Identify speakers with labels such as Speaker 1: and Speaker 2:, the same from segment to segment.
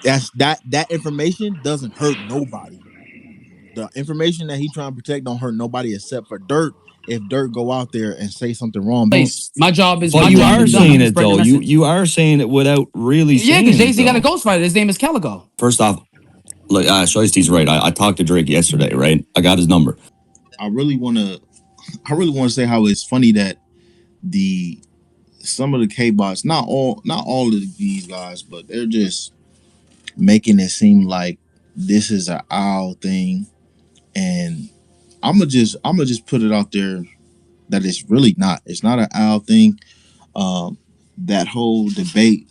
Speaker 1: that information doesn't hurt nobody. The information that he trying to protect don't hurt nobody except for Dirt. If Dirt go out there and say something wrong,
Speaker 2: Place. My job is
Speaker 3: But
Speaker 2: my
Speaker 3: you
Speaker 2: job
Speaker 3: are
Speaker 2: is done. I'm
Speaker 3: saying
Speaker 2: just
Speaker 3: it
Speaker 2: spreading
Speaker 3: though.
Speaker 2: the message.
Speaker 3: You are saying it without really
Speaker 2: Yeah, because
Speaker 3: saying
Speaker 2: Jay
Speaker 3: it
Speaker 2: Z got a
Speaker 3: though.
Speaker 2: ghostwriter. His name is Calico.
Speaker 3: First off, like Shiesty's right. I talked to Drake yesterday, right? I got his number.
Speaker 1: I really want to. I really want to say how it's funny that the some of the K bots, not all of these guys, but they're just making it seem like this is an owl thing, and I'm gonna just put it out there that it's really not. It's not an owl thing. Um, that whole debate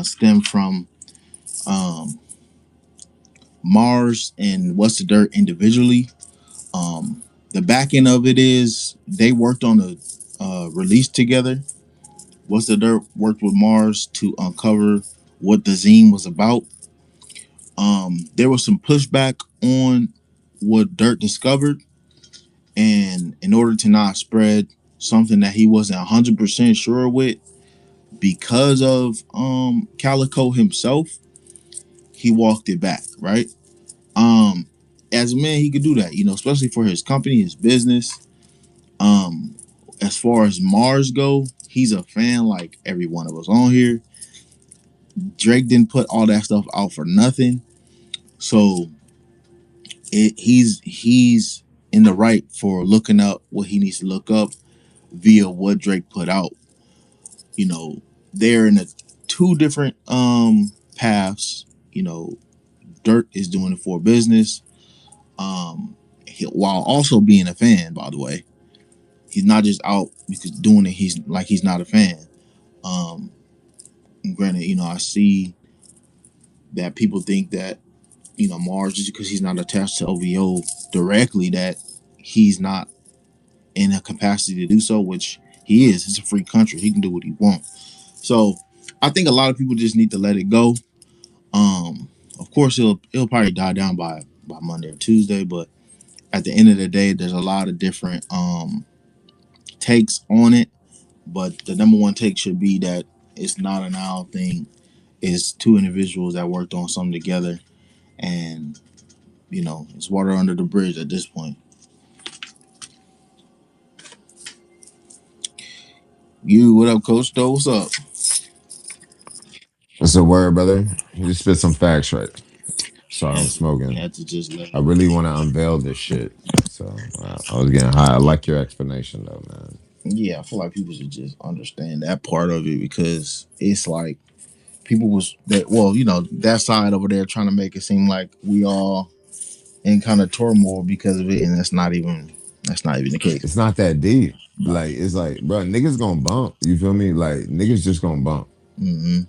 Speaker 1: stemmed from um, Marz and What's the Dirt individually. The back end of it is they worked on a release together. What's the Dirt worked with Marz to uncover what the zine was about. There was some pushback on what Dirt discovered, and in order to not spread something that he wasn't 100% sure with, because of Calico himself, he walked it back, right? Um, as a man, he could do that, especially for his company, his business. Um, as far as Marz go, he's a fan like every one of us on here. Drake didn't put all that stuff out for nothing, so he's in the right for looking up what he needs to look up via what Drake put out. You know, they're in a two different paths. Dirt is doing it for business, while also being a fan. By the way, he's not just out because doing it. He's not a fan. Um, Granted, I see that people think that Marz, just because he's not attached to OVO directly, that he's not in a capacity to do so, which he is. It's a free country. He can do what he wants. So I think a lot of people just need to let it go. Of course, it'll probably die down by Monday or Tuesday, but at the end of the day, there's a lot of different takes on it. But the number one take should be that it's not an owl thing. It's two individuals that worked on something together, and it's water under the bridge at this point. What up, Coach? Though, what's up?
Speaker 4: What's the word, brother? You just spit some facts right. Sorry, I'm
Speaker 1: Had to,
Speaker 4: smoking.
Speaker 1: had to just let
Speaker 4: I
Speaker 1: it.
Speaker 4: really want to unveil this shit. So I was getting high. I like your explanation, though, man.
Speaker 1: Yeah, I feel like people should just understand that part of it, because it's like people was that, well, that side over there trying to make it seem like we all in kind of turmoil because of it, and that's not even the case.
Speaker 4: It's not that deep.
Speaker 1: Nah.
Speaker 4: Like, it's like, bro, niggas gonna bump. You feel me? Like, niggas just gonna bump.
Speaker 1: Hmm.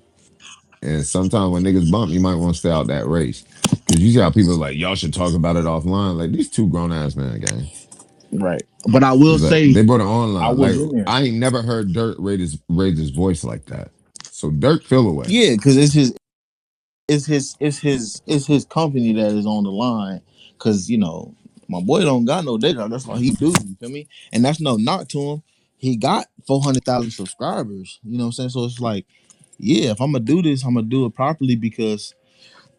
Speaker 4: And sometimes when niggas bump, you might want to stay out that race. Because you see how people like, y'all should talk about it offline. Like, these two grown ass men, gang.
Speaker 1: Right, but I will
Speaker 4: It's like,
Speaker 1: say
Speaker 4: they brought it
Speaker 1: I
Speaker 4: online. Like,
Speaker 1: was in there.
Speaker 4: I ain't never heard Dirt raise his voice like that. So Dirt feel away.
Speaker 1: Yeah, because it's his company that is on the line. Because my boy don't got no data. That's all he do. You feel me? And that's no knock to him. He got 400,000 subscribers. You know what I'm saying? So it's like, yeah, if I'm gonna do this, I'm gonna do it properly, because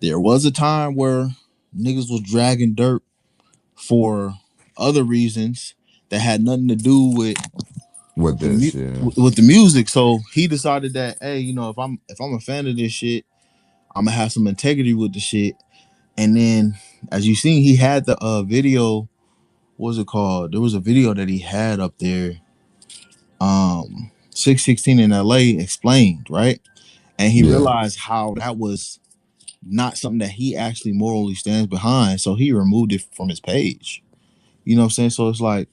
Speaker 1: there was a time where niggas was dragging Dirt for other reasons that had nothing to do with
Speaker 4: With
Speaker 1: the
Speaker 4: this, yeah.
Speaker 1: with the music. So he decided that, hey, if I'm a fan of this shit, I'm gonna have some integrity with the shit. And then, as you seen, he had the video. What was it called? There was a video that he had up there. 616 in LA explained, right? And he
Speaker 4: Yeah.
Speaker 1: realized how that was not something that he actually morally stands behind. So he removed it from his page. You know what I'm saying? So it's like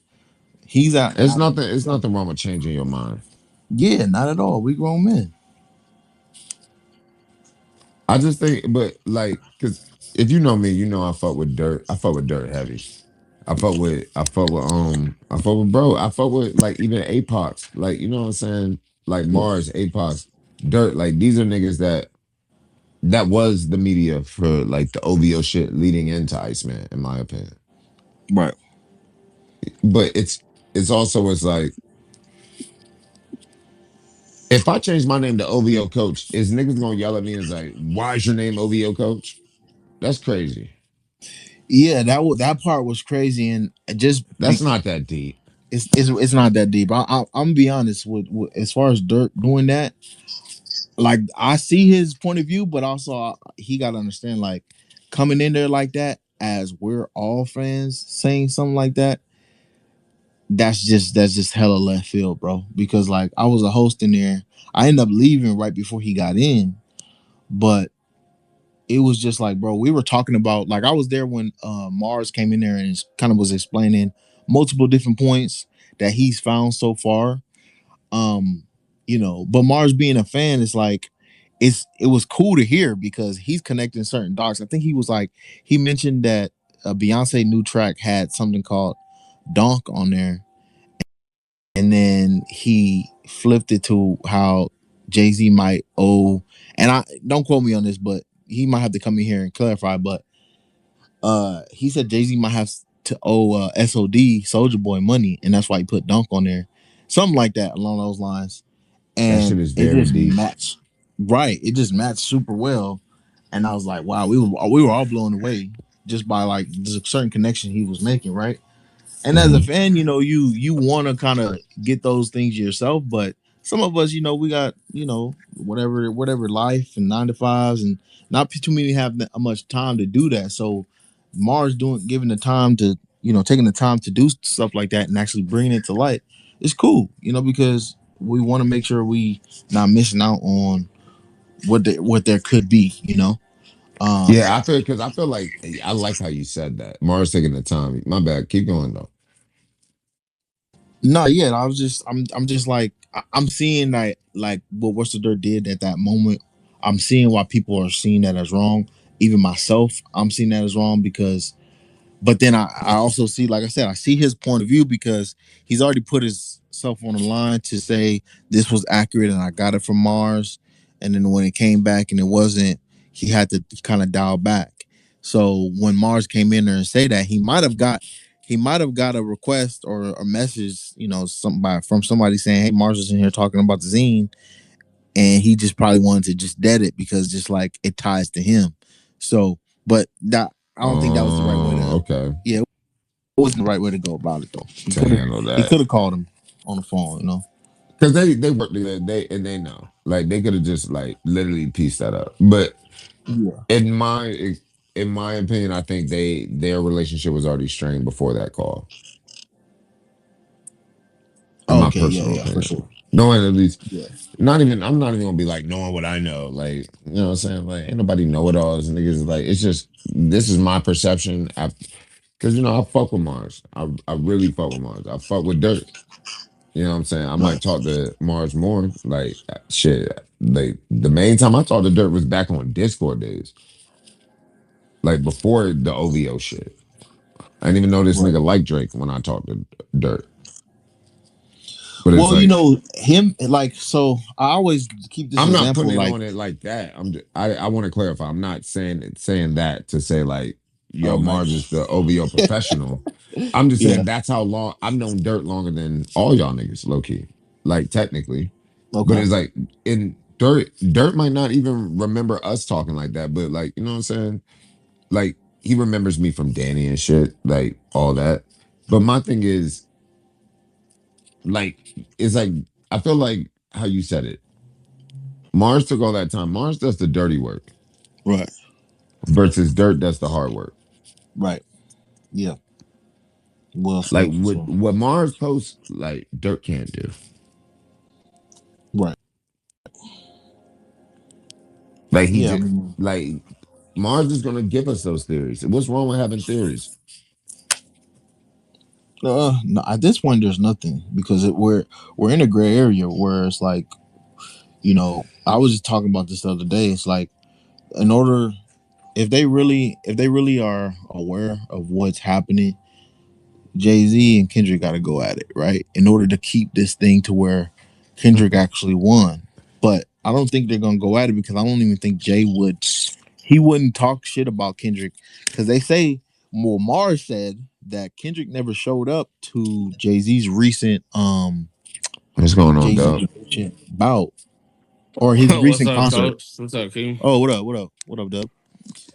Speaker 1: he's out.
Speaker 4: It's nothing wrong with changing your mind.
Speaker 1: Yeah, not at all. We grown men.
Speaker 4: I just think, but like, cause if you know me, you know I fuck with Dirt. I fuck with Dirt heavy. I fuck with bro. I fuck with like even Apox. Like, you know what I'm saying? Like
Speaker 1: Yeah.
Speaker 4: Marz, Apox, Dirt. Like these are niggas that was the media for like the OVO shit leading into Iceman, in my opinion.
Speaker 1: Right.
Speaker 4: But it's also it's like If I change my name to OVO Coach, is niggas gonna yell at me and is like, why is your name OVO Coach? That's crazy.
Speaker 1: Yeah, that part was crazy, and just
Speaker 4: That's not that deep.
Speaker 1: it's not that deep. I'm gonna be honest with as far as Dirt doing that. Like I see his point of view, but also he got to understand like coming in there like that as we're all friends saying something like that. That's just hella left field, bro. Because like I was a host in there, I ended up leaving right before he got in, but it was just like, bro, we were talking about like I was there when Marz came in there and kind of was explaining multiple different points that he's found so far. Um, but Marz being a fan is like it was cool to hear because he's connecting certain dots. I think he was like he mentioned that a Beyonce new track had something called Donk on there, and then he flipped it to how Jay-Z might owe, and I don't quote me on this, but he might have to come in here and clarify, but he said Jay-Z might have to owe SOD Soldier Boy money, and that's why he put Dunk on there. Something like that along those lines.
Speaker 4: That shit
Speaker 1: And
Speaker 4: is
Speaker 1: it
Speaker 4: very
Speaker 1: just
Speaker 4: deep.
Speaker 1: matched right. It just matched super well. And I was like, wow, we were all blown away just by like just a certain connection he was making, right? And as a
Speaker 4: Mhm.
Speaker 1: fan, you want to kind of get those things yourself, but some of us, we got whatever life and 9 to 5s, and not too many have that much time to do that. So Mars doing giving the time to taking the time to do stuff like that and actually bringing it to light is cool, because we want to make sure we not missing out on what there could be. Um,
Speaker 4: Yeah, I feel because I feel like I like how you said that. Mars taking the time. My bad. Keep going though.
Speaker 1: No, yeah, I'm just like I'm seeing that like what What's the Dirt did at that moment. I'm seeing why people are seeing that as wrong. Even myself, I'm seeing that as wrong because but then I also see, like I said, I see his point of view because he's already put himself on the line to say this was accurate and I got it from Mars. And then when it came back and it wasn't, he had to kind of dial back. So when Mars came in there and say that, he might have got a request or a message, somebody from somebody saying, "Hey, Mars is in here talking about the zine," and he just probably wanted to just dead it because just like it ties to him. So, but that I don't think that was the right way
Speaker 4: Oh,
Speaker 1: to.
Speaker 4: okay.
Speaker 1: Yeah, wasn't the right way to go about it though. He
Speaker 4: To
Speaker 1: could have
Speaker 4: handle
Speaker 1: he
Speaker 4: that.
Speaker 1: could have called him on the phone.
Speaker 4: Because they work together, they know. Like they could have just like literally pieced that up. But
Speaker 1: Yeah.
Speaker 4: in my opinion, I think their relationship was already strained before that call. In my
Speaker 1: Okay. Yeah.
Speaker 4: personal
Speaker 1: Yeah. For
Speaker 4: opinion.
Speaker 1: sure.
Speaker 4: Knowing at least
Speaker 1: Yeah.
Speaker 4: I'm not even gonna be like knowing what I know. Like, you know what I'm saying? Like ain't nobody know it alls. Niggas is like, it's just this is my perception after because I fuck with Mars. I really fuck with Mars. I fuck with Dirt. You know what I'm saying? I might
Speaker 1: Right.
Speaker 4: talk to Mars more. Like shit. Like the main time I talked to Dirt was back on Discord days. Like before the OVO shit. I didn't even know this
Speaker 1: Right.
Speaker 4: nigga liked Drake when I talked to Dirt. But it's
Speaker 1: Well,
Speaker 4: like
Speaker 1: him like so. I always keep this
Speaker 4: I'm not
Speaker 1: example
Speaker 4: putting it
Speaker 1: like,
Speaker 4: on it like that. I want to clarify. I'm not saying that to say like yo
Speaker 1: okay,
Speaker 4: Marz is the OVO professional. I'm just saying
Speaker 1: yeah,
Speaker 4: that's how long I've known Dirt longer than all y'all niggas, low key. Like technically. But
Speaker 1: okay,
Speaker 4: it's like in Dirt might not even remember us talking like that, but like, you know what I'm saying? Like he remembers me from Danny and shit, like all that. But my thing is like it's like I feel like how you said it. Mars took all that time. Mars does the dirty work
Speaker 1: right,
Speaker 4: versus Dirt does the hard work.
Speaker 1: right, yeah, well
Speaker 4: Like
Speaker 1: said for
Speaker 4: what
Speaker 1: sure,
Speaker 4: what Mars posts, like Dirt can't do.
Speaker 1: right,
Speaker 4: Like he
Speaker 1: yeah. I
Speaker 4: just
Speaker 1: mean,
Speaker 4: like Mars is gonna give us those theories. What's wrong with having theories?
Speaker 1: no, at this point, there's nothing because we're in a gray area where it's like I was just talking about this the other day. It's like in order if they really are aware of what's happening, Jay-Z and Kendrick got to go at it, right? In order to keep this thing to where Kendrick actually won. But I don't think they're going to go at it because I don't even think Jay would. He wouldn't talk shit about Kendrick because they say, well, Mars said that Kendrick never showed up to Jay-Z's recent
Speaker 4: What's going on,
Speaker 1: Jay-Z's
Speaker 4: dog?
Speaker 1: recent bout. or his
Speaker 2: What's
Speaker 1: recent
Speaker 2: up,
Speaker 1: concert.
Speaker 2: coach? What's up, King?
Speaker 1: Oh, what up? What up? What up, Dub?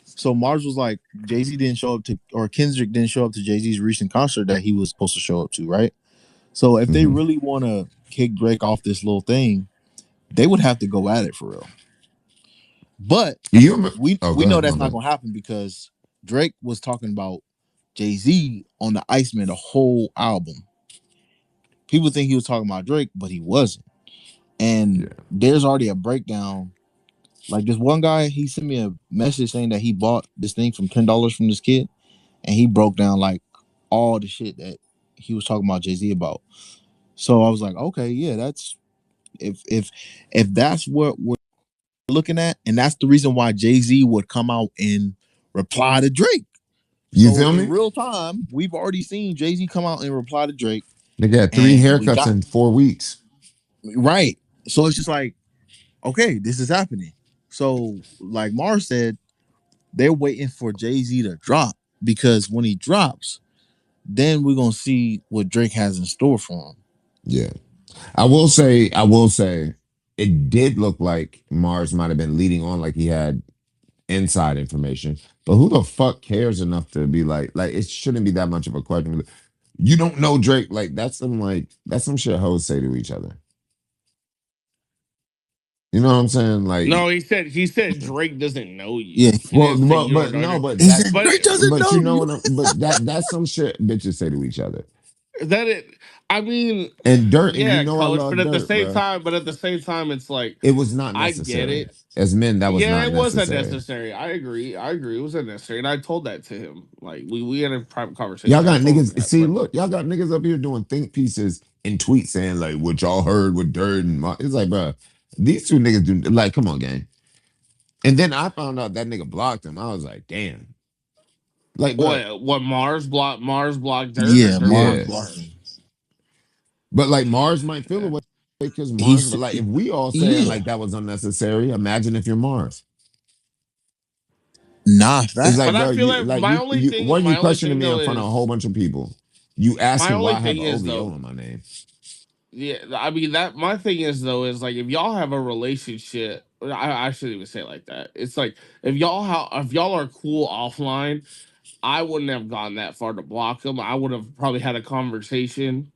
Speaker 1: So Marz was like, Jay Z didn't show up to, or Kendrick didn't show up to Jay Z's recent concert that he was supposed to show up to, right? So if they
Speaker 4: Mhm.
Speaker 1: really want to kick Drake off this little thing, they would have to go at it for real. But
Speaker 4: You remember? Oh,
Speaker 1: we
Speaker 4: go
Speaker 1: know
Speaker 4: ahead. My
Speaker 1: that's not
Speaker 4: bad.
Speaker 1: gonna happen because Drake was talking about Jay Z on the Iceman the whole album. People think he was talking about Drake, but he wasn't. And
Speaker 4: Yeah.
Speaker 1: there's already a breakdown. Like this one guy, he sent me a message saying that he bought this thing from $10 from this kid, and he broke down like all the shit that he was talking about Jay Z about. So I was like, okay, yeah, that's if that's what we're looking at, and that's the reason why Jay Z would come out and reply to Drake.
Speaker 4: You
Speaker 1: So
Speaker 4: feel
Speaker 1: in
Speaker 4: me?
Speaker 1: real time, we've already seen Jay Z come out and reply to Drake,
Speaker 4: They got 3
Speaker 1: and we
Speaker 4: haircuts
Speaker 1: got
Speaker 4: in 4 weeks.
Speaker 1: right. So it's just like, okay, this is happening. So like Marz said, they're waiting for Jay Z to drop because when he drops, then we're gonna see what Drake has in store for him.
Speaker 4: Yeah. I will say, it did look like Mars might have been leading on like he had inside information. But who the fuck cares enough to be like it shouldn't be that much of a question. You don't know Drake, that's some shit hoes say to each other. You know what I'm saying?
Speaker 2: No, he said Drake doesn't know
Speaker 1: Yeah,
Speaker 2: you. He didn't say you don't
Speaker 4: But
Speaker 2: know
Speaker 4: no,
Speaker 2: Drake.
Speaker 4: but
Speaker 1: he
Speaker 4: that
Speaker 1: said
Speaker 2: But
Speaker 1: Drake doesn't
Speaker 4: but you
Speaker 1: know
Speaker 4: know
Speaker 1: you.
Speaker 4: what but that's some shit bitches say to each other.
Speaker 2: that it, I mean,
Speaker 4: And Dirt, and you
Speaker 2: yeah,
Speaker 4: know I
Speaker 2: coach.
Speaker 4: love Dirt, bro.
Speaker 2: But at the same time, it's like
Speaker 4: It was not
Speaker 2: I get
Speaker 4: necessary.
Speaker 2: it.
Speaker 4: As men, that was
Speaker 2: Yeah,
Speaker 4: not
Speaker 2: it was
Speaker 4: necessary.
Speaker 2: unnecessary. I agree. I agree. It was unnecessary, and I told that to him. Like we had a private
Speaker 4: Y'all
Speaker 2: conversation. I
Speaker 4: got
Speaker 2: told him
Speaker 4: niggas.
Speaker 2: that,
Speaker 4: See,
Speaker 2: but
Speaker 4: look, y'all got niggas up here doing think pieces and tweets saying like what y'all heard with Dirt and it's like, bro, these two niggas do like, come on, gang. And then I found out that nigga blocked him. I was like, damn. Like, but
Speaker 2: what Mars blocked Dirt or
Speaker 1: Yeah,
Speaker 2: Dirt
Speaker 1: Marz
Speaker 2: blocked
Speaker 4: yeah,
Speaker 1: blocked
Speaker 2: Mars?
Speaker 1: him.
Speaker 4: but like Mars might feel
Speaker 2: Yeah.
Speaker 4: away because Mars.
Speaker 1: He's
Speaker 4: But like, if we all saying
Speaker 1: yeah,
Speaker 4: like that was unnecessary, imagine if you're Mars.
Speaker 1: nah,
Speaker 4: It's
Speaker 1: facts.
Speaker 4: like,
Speaker 2: But I
Speaker 4: bro,
Speaker 2: feel
Speaker 4: you
Speaker 2: like
Speaker 4: like you when you
Speaker 2: my only
Speaker 4: questioning
Speaker 2: thing
Speaker 4: me
Speaker 2: though
Speaker 4: in front of a whole
Speaker 2: is
Speaker 4: bunch of people, you
Speaker 2: my
Speaker 4: asking why
Speaker 2: only
Speaker 4: I have
Speaker 2: thing
Speaker 4: an
Speaker 2: is
Speaker 4: OVO
Speaker 2: though.
Speaker 4: in my name.
Speaker 2: Yeah, I mean that my thing is though is like if y'all have a relationship, I shouldn't even say it like that. It's like if y'all are cool offline, I wouldn't have gone that far to block them. I would have probably had a conversation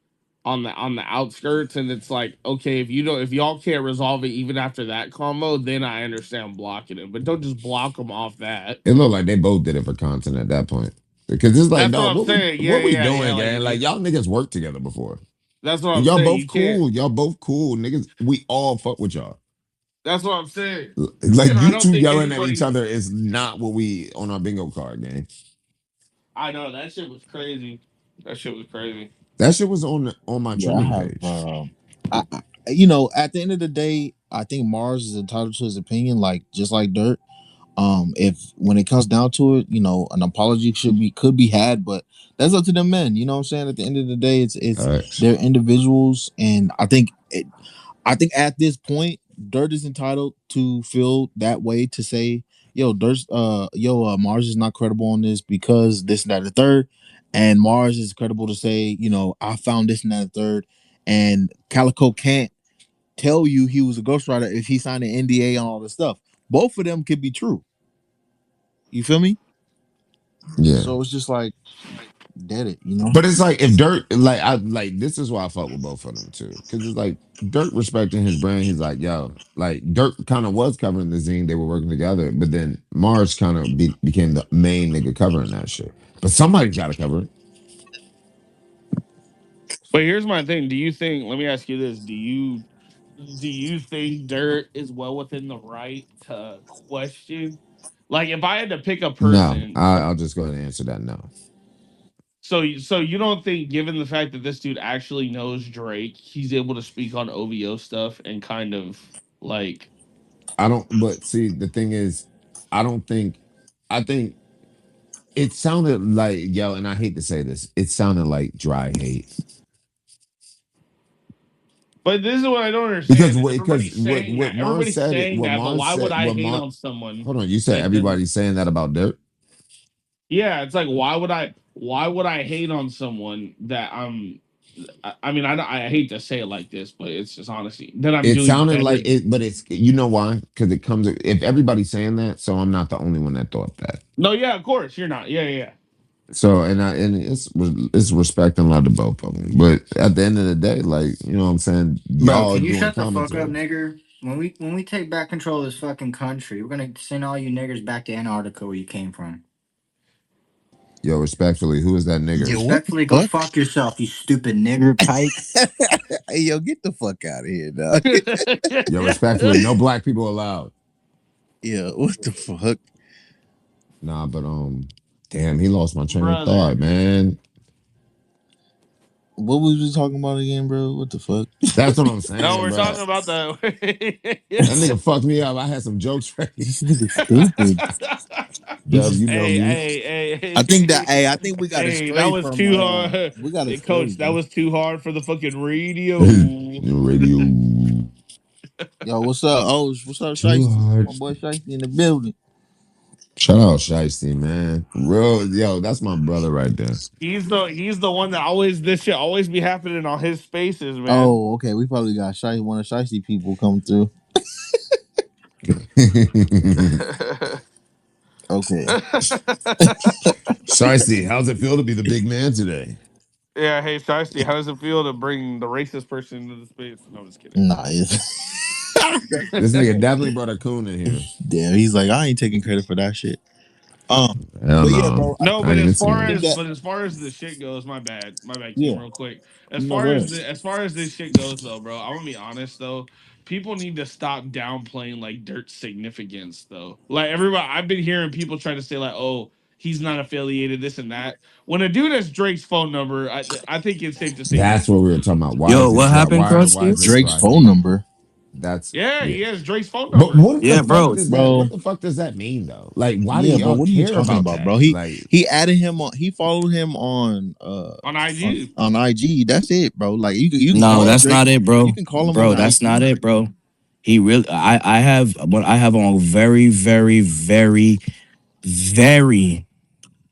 Speaker 2: on the outskirts, and it's like okay, if y'all can't resolve it even after that combo, then I understand blocking it, but don't just block them off that.
Speaker 4: It looked like they both did it for content at that point. Because it's like,
Speaker 2: That's what
Speaker 4: dog,
Speaker 2: I'm saying. Yeah,
Speaker 4: what we
Speaker 2: yeah, yeah.
Speaker 4: doing, gang? Like y'all niggas worked together before.
Speaker 2: That's what
Speaker 4: And
Speaker 2: I'm
Speaker 4: y'all
Speaker 2: saying.
Speaker 4: both
Speaker 2: You can't.
Speaker 4: cool. Y'all both cool. Niggas, we all fuck with y'all.
Speaker 2: That's what I'm saying.
Speaker 4: Like
Speaker 2: And I
Speaker 4: you
Speaker 2: don't
Speaker 4: two
Speaker 2: think
Speaker 4: yelling at each
Speaker 2: anybody.
Speaker 4: other is not what we on our bingo card, gang.
Speaker 2: I know that shit was crazy. That shit was crazy.
Speaker 4: That shit was on my
Speaker 1: Yeah, I
Speaker 4: trending
Speaker 1: have.
Speaker 4: page.
Speaker 1: At the end of the day, I think Marz is entitled to his opinion, like just like Dirt. If when it comes down to it, an apology could be had, but that's up to them men. You know what I'm saying? At the end of the day, it's
Speaker 4: Facts.
Speaker 1: they're individuals, and I think at this point, Dirt is entitled to feel that way to say, Marz is not credible on this because this and that and the third. And Marz is credible to say, I found this and that and the third. And Calico can't tell you he was a ghostwriter if he signed an NDA on all this stuff. Both of them could be true. You feel me?
Speaker 4: Yeah.
Speaker 1: So it's just like, dead it.
Speaker 4: But it's like if Dirt, like I like this is why I fuck with both of them too. Cause it's like Dirt respecting his brand, he's like, yo, like Dirt kind of was covering the zine, they were working together, but then Mars kind of became the main nigga covering that shit. But somebody's gotta cover it.
Speaker 2: But here's my thing. Do you think? Let me ask you this. Do you think Dirt is well within the right to question? Like, if I had to pick a
Speaker 4: No,
Speaker 2: person, so
Speaker 4: I'll just go ahead and answer that no.
Speaker 2: so you don't think, given the fact that this dude actually knows Drake, he's able to speak on OVO stuff and kind of like.
Speaker 4: I don't, but see, the thing is, I don't think, I think it sounded like, yo, and I hate to say this, it sounded like dry hate.
Speaker 2: But this is what I don't understand. Is
Speaker 4: Because
Speaker 2: everybody saying that? Everybody's saying that, but why would I
Speaker 4: What
Speaker 2: hate
Speaker 4: Mars,
Speaker 2: on someone
Speaker 4: hold on, you said
Speaker 2: that doesn't?
Speaker 4: everybody's saying that about Dirt?
Speaker 2: Yeah, it's like why would I hate on someone that I'm I mean, I hate to say it like this, but it's just honesty. Then I'm
Speaker 4: It
Speaker 2: doing
Speaker 4: sounded
Speaker 2: better.
Speaker 4: like it, but it's you know why? Because it comes if everybody's saying that, so I'm not the only one that thought that.
Speaker 2: No, yeah, of course you're not. Yeah, yeah.
Speaker 4: So and it's respect and love to both of them. But at the end of the day, like you know what I'm saying,
Speaker 5: Bro,
Speaker 4: y'all
Speaker 5: can you
Speaker 4: doing
Speaker 5: shut the fuck up,
Speaker 4: commentary.
Speaker 5: nigger? When we take back control of this fucking country, we're gonna send all you niggers back to Antarctica where you came from.
Speaker 4: Yo, respectfully, who is that nigger?
Speaker 1: Yo, what the
Speaker 5: Respectfully, go
Speaker 1: fuck?
Speaker 5: fuck yourself, you stupid nigger tyke.
Speaker 1: Hey, yo, get the fuck out of here, dog.
Speaker 4: Yo, respectfully, no black people allowed.
Speaker 1: Yeah, what the fuck?
Speaker 4: Nah, but damn, he lost my train of
Speaker 2: Brother.
Speaker 4: thought, man.
Speaker 1: What was we talking about again, bro? What the fuck?
Speaker 4: That's what I'm
Speaker 2: No,
Speaker 4: saying,
Speaker 2: we're
Speaker 4: bro.
Speaker 2: talking about the.
Speaker 4: That nigga fucked me up. I had some jokes ready.
Speaker 1: This nigga stupid.
Speaker 4: Dub, you know
Speaker 2: Hey,
Speaker 4: me.
Speaker 2: hey,
Speaker 1: I think
Speaker 2: hey,
Speaker 1: that. Hey, I think we got to
Speaker 2: hey, that
Speaker 1: stray
Speaker 2: was
Speaker 1: from.
Speaker 2: too hard.
Speaker 1: We got to
Speaker 2: Hey,
Speaker 1: stray,
Speaker 2: coach, that
Speaker 1: bro.
Speaker 2: was too hard for the fucking radio.
Speaker 4: Radio.
Speaker 1: Yo, what's up? Oh, what's up,
Speaker 4: Too
Speaker 1: Shiesty?
Speaker 4: hard.
Speaker 1: My boy Shiesty in the building.
Speaker 4: Shout out Shiesty, man. Real, yo, that's my brother right there.
Speaker 2: He's the one that always this shit always be happening on his spaces, man.
Speaker 1: Oh, okay. We probably got one of Shiesty people come through. Okay.
Speaker 4: Shiesty, how's it feel to be the big man today?
Speaker 2: Yeah, hey Shiesty, how does it feel to bring the racist person into the space? No, I'm just kidding.
Speaker 1: Nah, it's
Speaker 4: This nigga definitely brought a coon in here.
Speaker 1: damn. He's like, I ain't taking credit for that shit.
Speaker 4: Hell
Speaker 1: But yeah,
Speaker 4: no.
Speaker 1: bro.
Speaker 2: No,
Speaker 4: I
Speaker 2: but
Speaker 4: ain't even
Speaker 2: as
Speaker 4: seen
Speaker 2: far
Speaker 1: I think
Speaker 2: as
Speaker 4: it.
Speaker 1: that.
Speaker 2: but as far as the shit goes, my bad, King,
Speaker 1: Yeah.
Speaker 2: real quick.
Speaker 1: No, go ahead.
Speaker 2: As far as this shit goes, though, bro, I'm gonna be honest though. People need to stop downplaying like Dirt's significance, though. Like everybody, I've been hearing people try to say like, oh, he's not affiliated, this and that. When a dude has Drake's phone number, I think it's safe to say he's
Speaker 4: That's what we were talking about. Why
Speaker 3: Yo,
Speaker 4: is it
Speaker 3: what happened,
Speaker 4: why
Speaker 3: Krusty?
Speaker 4: is it
Speaker 1: Drake's phone
Speaker 4: trifling?
Speaker 1: number,
Speaker 4: That's
Speaker 2: yeah,
Speaker 4: yeah.
Speaker 2: he has Drake's phone
Speaker 4: But
Speaker 2: number.
Speaker 4: what the
Speaker 3: Yeah,
Speaker 4: fuck
Speaker 3: bro.
Speaker 4: does that
Speaker 1: bro.
Speaker 4: what the fuck does that mean though? Like why do
Speaker 1: Yeah, bro.
Speaker 4: y'all
Speaker 1: What are you
Speaker 4: care
Speaker 1: talking
Speaker 4: about
Speaker 1: about,
Speaker 4: that?
Speaker 1: bro?
Speaker 4: Like
Speaker 1: He added him on. He followed him on
Speaker 2: On IG.
Speaker 1: on IG. That's it, bro. Like you can
Speaker 3: No,
Speaker 1: call
Speaker 3: that's
Speaker 1: Drake.
Speaker 3: not it,
Speaker 1: You
Speaker 3: bro.
Speaker 1: can call him on
Speaker 3: Bro,
Speaker 1: the
Speaker 3: that's not
Speaker 1: IG.
Speaker 3: it, bro. He really, I have, what I have on very, very, very, very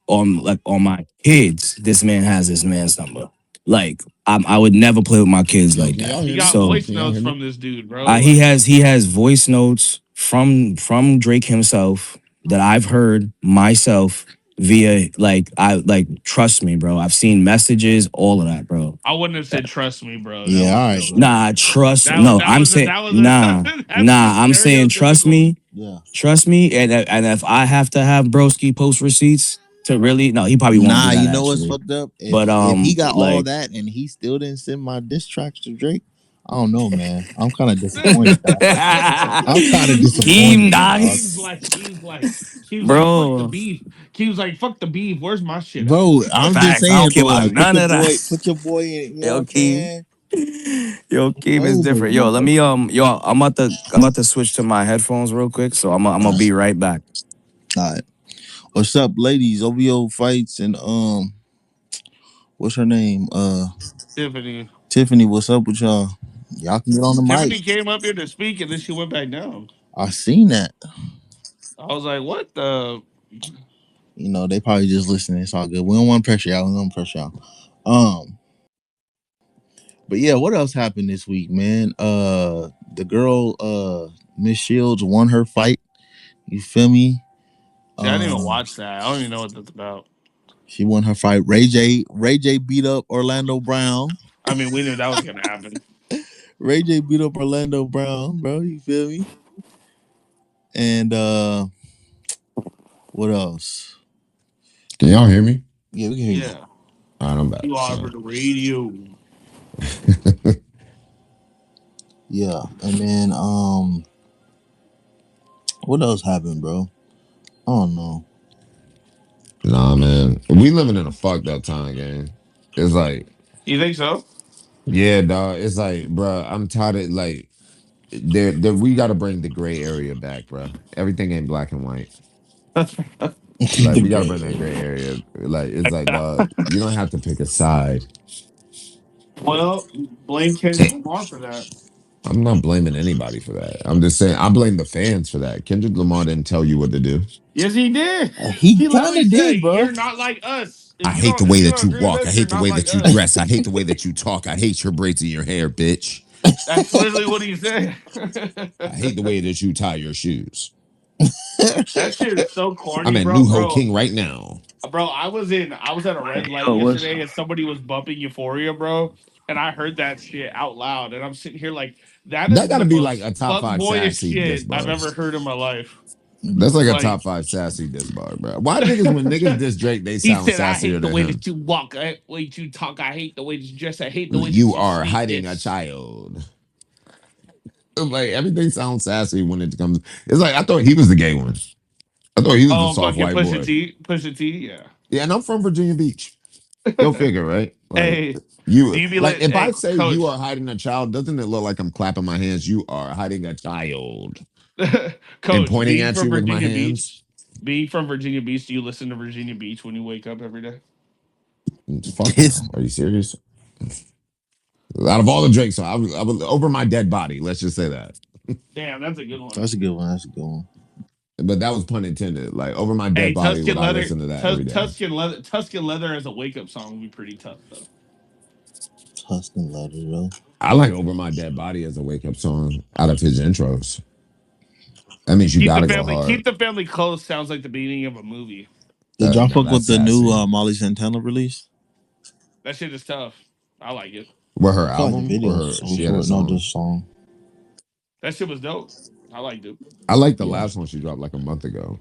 Speaker 3: on my kids. This man has this man's number. Like, I would never play with my kids
Speaker 4: yo,
Speaker 3: like
Speaker 4: can
Speaker 3: that.
Speaker 4: y'all
Speaker 2: He
Speaker 4: hear me?
Speaker 2: got
Speaker 3: So
Speaker 2: voice
Speaker 4: Can y'all
Speaker 2: notes
Speaker 4: hear me?
Speaker 2: from this dude, bro.
Speaker 3: he
Speaker 2: Like,
Speaker 3: has voice notes from Drake himself that I've heard myself via like trust me, bro. I've seen messages, all of that, bro.
Speaker 2: I wouldn't have said trust me, bro. That
Speaker 1: Yeah,
Speaker 2: was
Speaker 1: all right,
Speaker 2: still
Speaker 1: bro.
Speaker 3: Nah, trust.
Speaker 2: that was
Speaker 3: No,
Speaker 2: that
Speaker 3: I'm
Speaker 2: was a,
Speaker 3: saying
Speaker 2: that was
Speaker 3: nah,
Speaker 2: a that's a
Speaker 3: nah. I'm saying trust
Speaker 2: stereotypical.
Speaker 3: me,
Speaker 1: Yeah.
Speaker 3: trust me. And if I have to have broski post receipts to really, no, he probably won't do
Speaker 1: Nah,
Speaker 3: that
Speaker 1: you know what's
Speaker 3: actually.
Speaker 1: fucked up?
Speaker 3: But
Speaker 1: If he got all
Speaker 3: like
Speaker 1: that and he still didn't send my diss tracks to Drake, I don't know, man. I'm kind of disappointed, dog. I'm kind of
Speaker 3: Keem
Speaker 1: disappointed,
Speaker 3: dog,
Speaker 1: dog.
Speaker 2: Keem's like fuck the
Speaker 3: bro.
Speaker 2: beef. Keem's like fuck the beef. Where's my shit at?
Speaker 1: Bro, I'm just
Speaker 3: Facts. I
Speaker 1: saying,
Speaker 3: don't care
Speaker 1: bro.
Speaker 3: about
Speaker 1: Like,
Speaker 3: none of that.
Speaker 1: put your boy in. You know what
Speaker 3: Yo,
Speaker 1: I'm
Speaker 3: Keem.
Speaker 1: saying?
Speaker 3: Yo, Keem is
Speaker 1: Over,
Speaker 3: different. Yo, let
Speaker 1: bro.
Speaker 3: me yo, I'm about to switch to my headphones real quick. So I'm gonna be right back.
Speaker 1: All right. What's up, ladies? OVO fights and what's her name?
Speaker 2: Tiffany.
Speaker 1: Tiffany. What's up with y'all? Y'all can get on the mic.
Speaker 2: Tiffany came up here to speak and then she went back down.
Speaker 1: I seen that.
Speaker 2: I was like, what the?
Speaker 1: You know, they probably just listening. It's all good. We don't want to pressure y'all. We don't want to pressure y'all. Um, but yeah, what else happened this week, man? The girl, Miss Shields won her fight. You feel me?
Speaker 2: See, I didn't even
Speaker 1: Um,
Speaker 2: watch that. I don't even know what that's about.
Speaker 1: she won her fight. Ray J beat up Orlando Brown.
Speaker 2: I mean, we knew that was gonna happen.
Speaker 1: Ray J beat up Orlando Brown, bro. You feel me? And what else?
Speaker 4: Can y'all hear me?
Speaker 1: Yeah, we can hear you.
Speaker 2: Yeah,
Speaker 4: All right, I'm back.
Speaker 2: you are for the radio.
Speaker 1: Yeah, and then what else happened, bro? I don't know.
Speaker 4: Nah, man. We living in a fucked up time, gang. It's like,
Speaker 2: You think so?
Speaker 4: yeah, dog. It's like, bruh, I'm tired of like there we gotta bring the gray area back, bruh. Everything ain't black and white. Like
Speaker 1: The
Speaker 4: we gotta
Speaker 1: gray
Speaker 4: bring that gray
Speaker 1: area.
Speaker 4: area. Like it's like dog, you don't have to pick a side.
Speaker 2: Well, blame Kendrick Lamar for that.
Speaker 4: I'm not blaming anybody for that. I'm just saying I blame the fans for that. Kendrick Lamar didn't tell you what to do.
Speaker 2: Yes, he did.
Speaker 1: He
Speaker 2: He
Speaker 1: kind
Speaker 2: literally
Speaker 1: of
Speaker 2: said,
Speaker 1: did, bro.
Speaker 2: "You're not like us."
Speaker 4: I hate the way that you walk. I hate the way that you dress. I hate the way that you talk. I hate your braids in your hair, bitch.
Speaker 2: That's literally what he said.
Speaker 4: I hate the way that you tie your shoes.
Speaker 2: That shit is so
Speaker 4: I'm
Speaker 2: corny,
Speaker 4: at
Speaker 2: bro.
Speaker 4: New Ho King right now.
Speaker 2: Bro, I was at a red light
Speaker 6: Yo, what's
Speaker 2: yesterday and somebody was bumping Euphoria, bro. And I heard that shit out loud. And I'm sitting here like, that
Speaker 4: That
Speaker 2: is
Speaker 4: got to
Speaker 2: the
Speaker 4: be like
Speaker 2: most
Speaker 4: a top 5
Speaker 2: fuckboyish
Speaker 4: sassy diss
Speaker 2: shit I've
Speaker 4: bar.
Speaker 2: ever heard in my life.
Speaker 4: That's like a
Speaker 2: Like,
Speaker 4: top 5 sassy diss bar, bro. Why niggas, when niggas diss Drake, they
Speaker 2: he
Speaker 4: sound
Speaker 2: said, I
Speaker 4: sassier
Speaker 2: hate the
Speaker 4: than
Speaker 2: way
Speaker 4: him?
Speaker 2: that you walk, I hate the way you talk, I hate the way that you dress, I hate the way that
Speaker 4: You
Speaker 2: you
Speaker 4: are
Speaker 2: say
Speaker 4: hiding a
Speaker 2: this.
Speaker 4: child. Like, everything sounds sassy when it comes. It's like, I thought he was the gay one. I thought he was the soft
Speaker 2: Fucking
Speaker 4: white boy.
Speaker 2: Pusha T, yeah.
Speaker 4: Yeah, and I'm from Virginia Beach. Go figure, right? Like,
Speaker 2: Hey,
Speaker 4: you
Speaker 2: do you be
Speaker 4: like, if
Speaker 2: hey,
Speaker 4: I say
Speaker 2: coach,
Speaker 4: you are hiding a child, doesn't it look like I'm clapping my hands? You are hiding a child and
Speaker 2: coach,
Speaker 4: pointing at you with my hands.
Speaker 2: being from Virginia Beach, do you listen to Virginia Beach when you wake up every day?
Speaker 4: Fuck no. Are you serious? Out of all the Drake songs, I was over my dead body. Let's just say that.
Speaker 2: Damn, that's a good one.
Speaker 1: That's a good one. That's a good one.
Speaker 4: But that was pun intended. Like, over my dead
Speaker 2: Hey,
Speaker 4: body, would I listen to that every day?
Speaker 2: Tuscan leather as a wake up song would be pretty tough though.
Speaker 1: Tuscan leather, bro.
Speaker 4: I like Over My Dead Body as a wake up song out of his intros. That means you gotta go hard.
Speaker 2: Keep the family close sounds like the beginning of a movie.
Speaker 1: Did y'all fuck
Speaker 4: that's
Speaker 1: with the new
Speaker 4: sassy.
Speaker 1: Molly Santana release?
Speaker 2: That shit is tough. I like it.
Speaker 4: What, her
Speaker 1: I feel like
Speaker 4: album?
Speaker 1: the video
Speaker 4: Or
Speaker 1: was
Speaker 4: her,
Speaker 1: so
Speaker 4: she had a
Speaker 1: short. No,
Speaker 4: song?
Speaker 1: just song.
Speaker 2: That shit was dope. I liked it.
Speaker 4: I like the
Speaker 1: Yeah.
Speaker 4: last one she dropped like a month ago.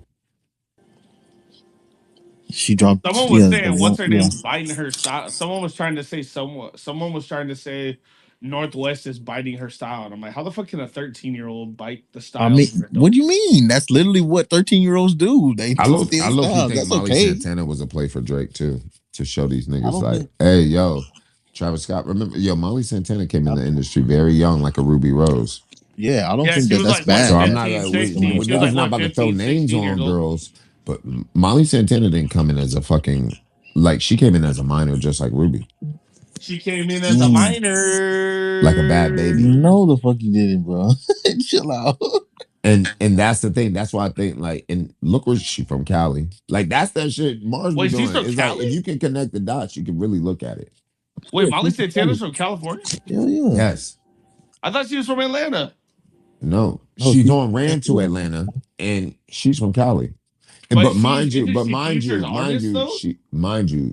Speaker 1: She dropped.
Speaker 2: Someone was saying, "What's her name?" Biting her style. Someone was trying to say Someone was trying to say Northwest is biting her style, and I'm like, how the fuck can a 13-year-old bite the style?
Speaker 1: I mean, what do you mean? That's literally what 13-year-olds do. They
Speaker 4: I low key
Speaker 1: styles.
Speaker 4: think
Speaker 1: That's
Speaker 4: Molly
Speaker 1: okay.
Speaker 4: Santana was a play for Drake too, to show these niggas like,
Speaker 1: think-
Speaker 4: hey, yo, Travis Scott. Remember, yo, Molly Santana came in the industry very young, like a Ruby Rose.
Speaker 1: Yeah, I don't think
Speaker 2: she was
Speaker 1: that's
Speaker 2: like
Speaker 1: bad.
Speaker 4: So
Speaker 2: 15,
Speaker 4: I'm not like,
Speaker 2: 16.
Speaker 4: we're
Speaker 2: She was like,
Speaker 4: not about to throw
Speaker 2: 15,
Speaker 4: names
Speaker 2: 16
Speaker 4: on
Speaker 2: years old.
Speaker 4: girls, but Molly Santana didn't come in as a fucking, like, she came in as a minor just like Ruby.
Speaker 2: She came in as a minor,
Speaker 4: like a bad baby.
Speaker 1: No, the fuck you didn't, bro. Chill out.
Speaker 4: And that's the thing. That's why I think, like, and look where she from, Cali. Like, that's that shit Marz be doing. It's
Speaker 2: Cali?
Speaker 4: like, if you can connect the dots, you can really look at it.
Speaker 2: Wait, Molly Santana's from California?
Speaker 1: Yeah.
Speaker 4: Yes.
Speaker 2: I thought she was from Atlanta.
Speaker 4: No, she's on Ran to Atlanta, and she's from Cali. But mind you,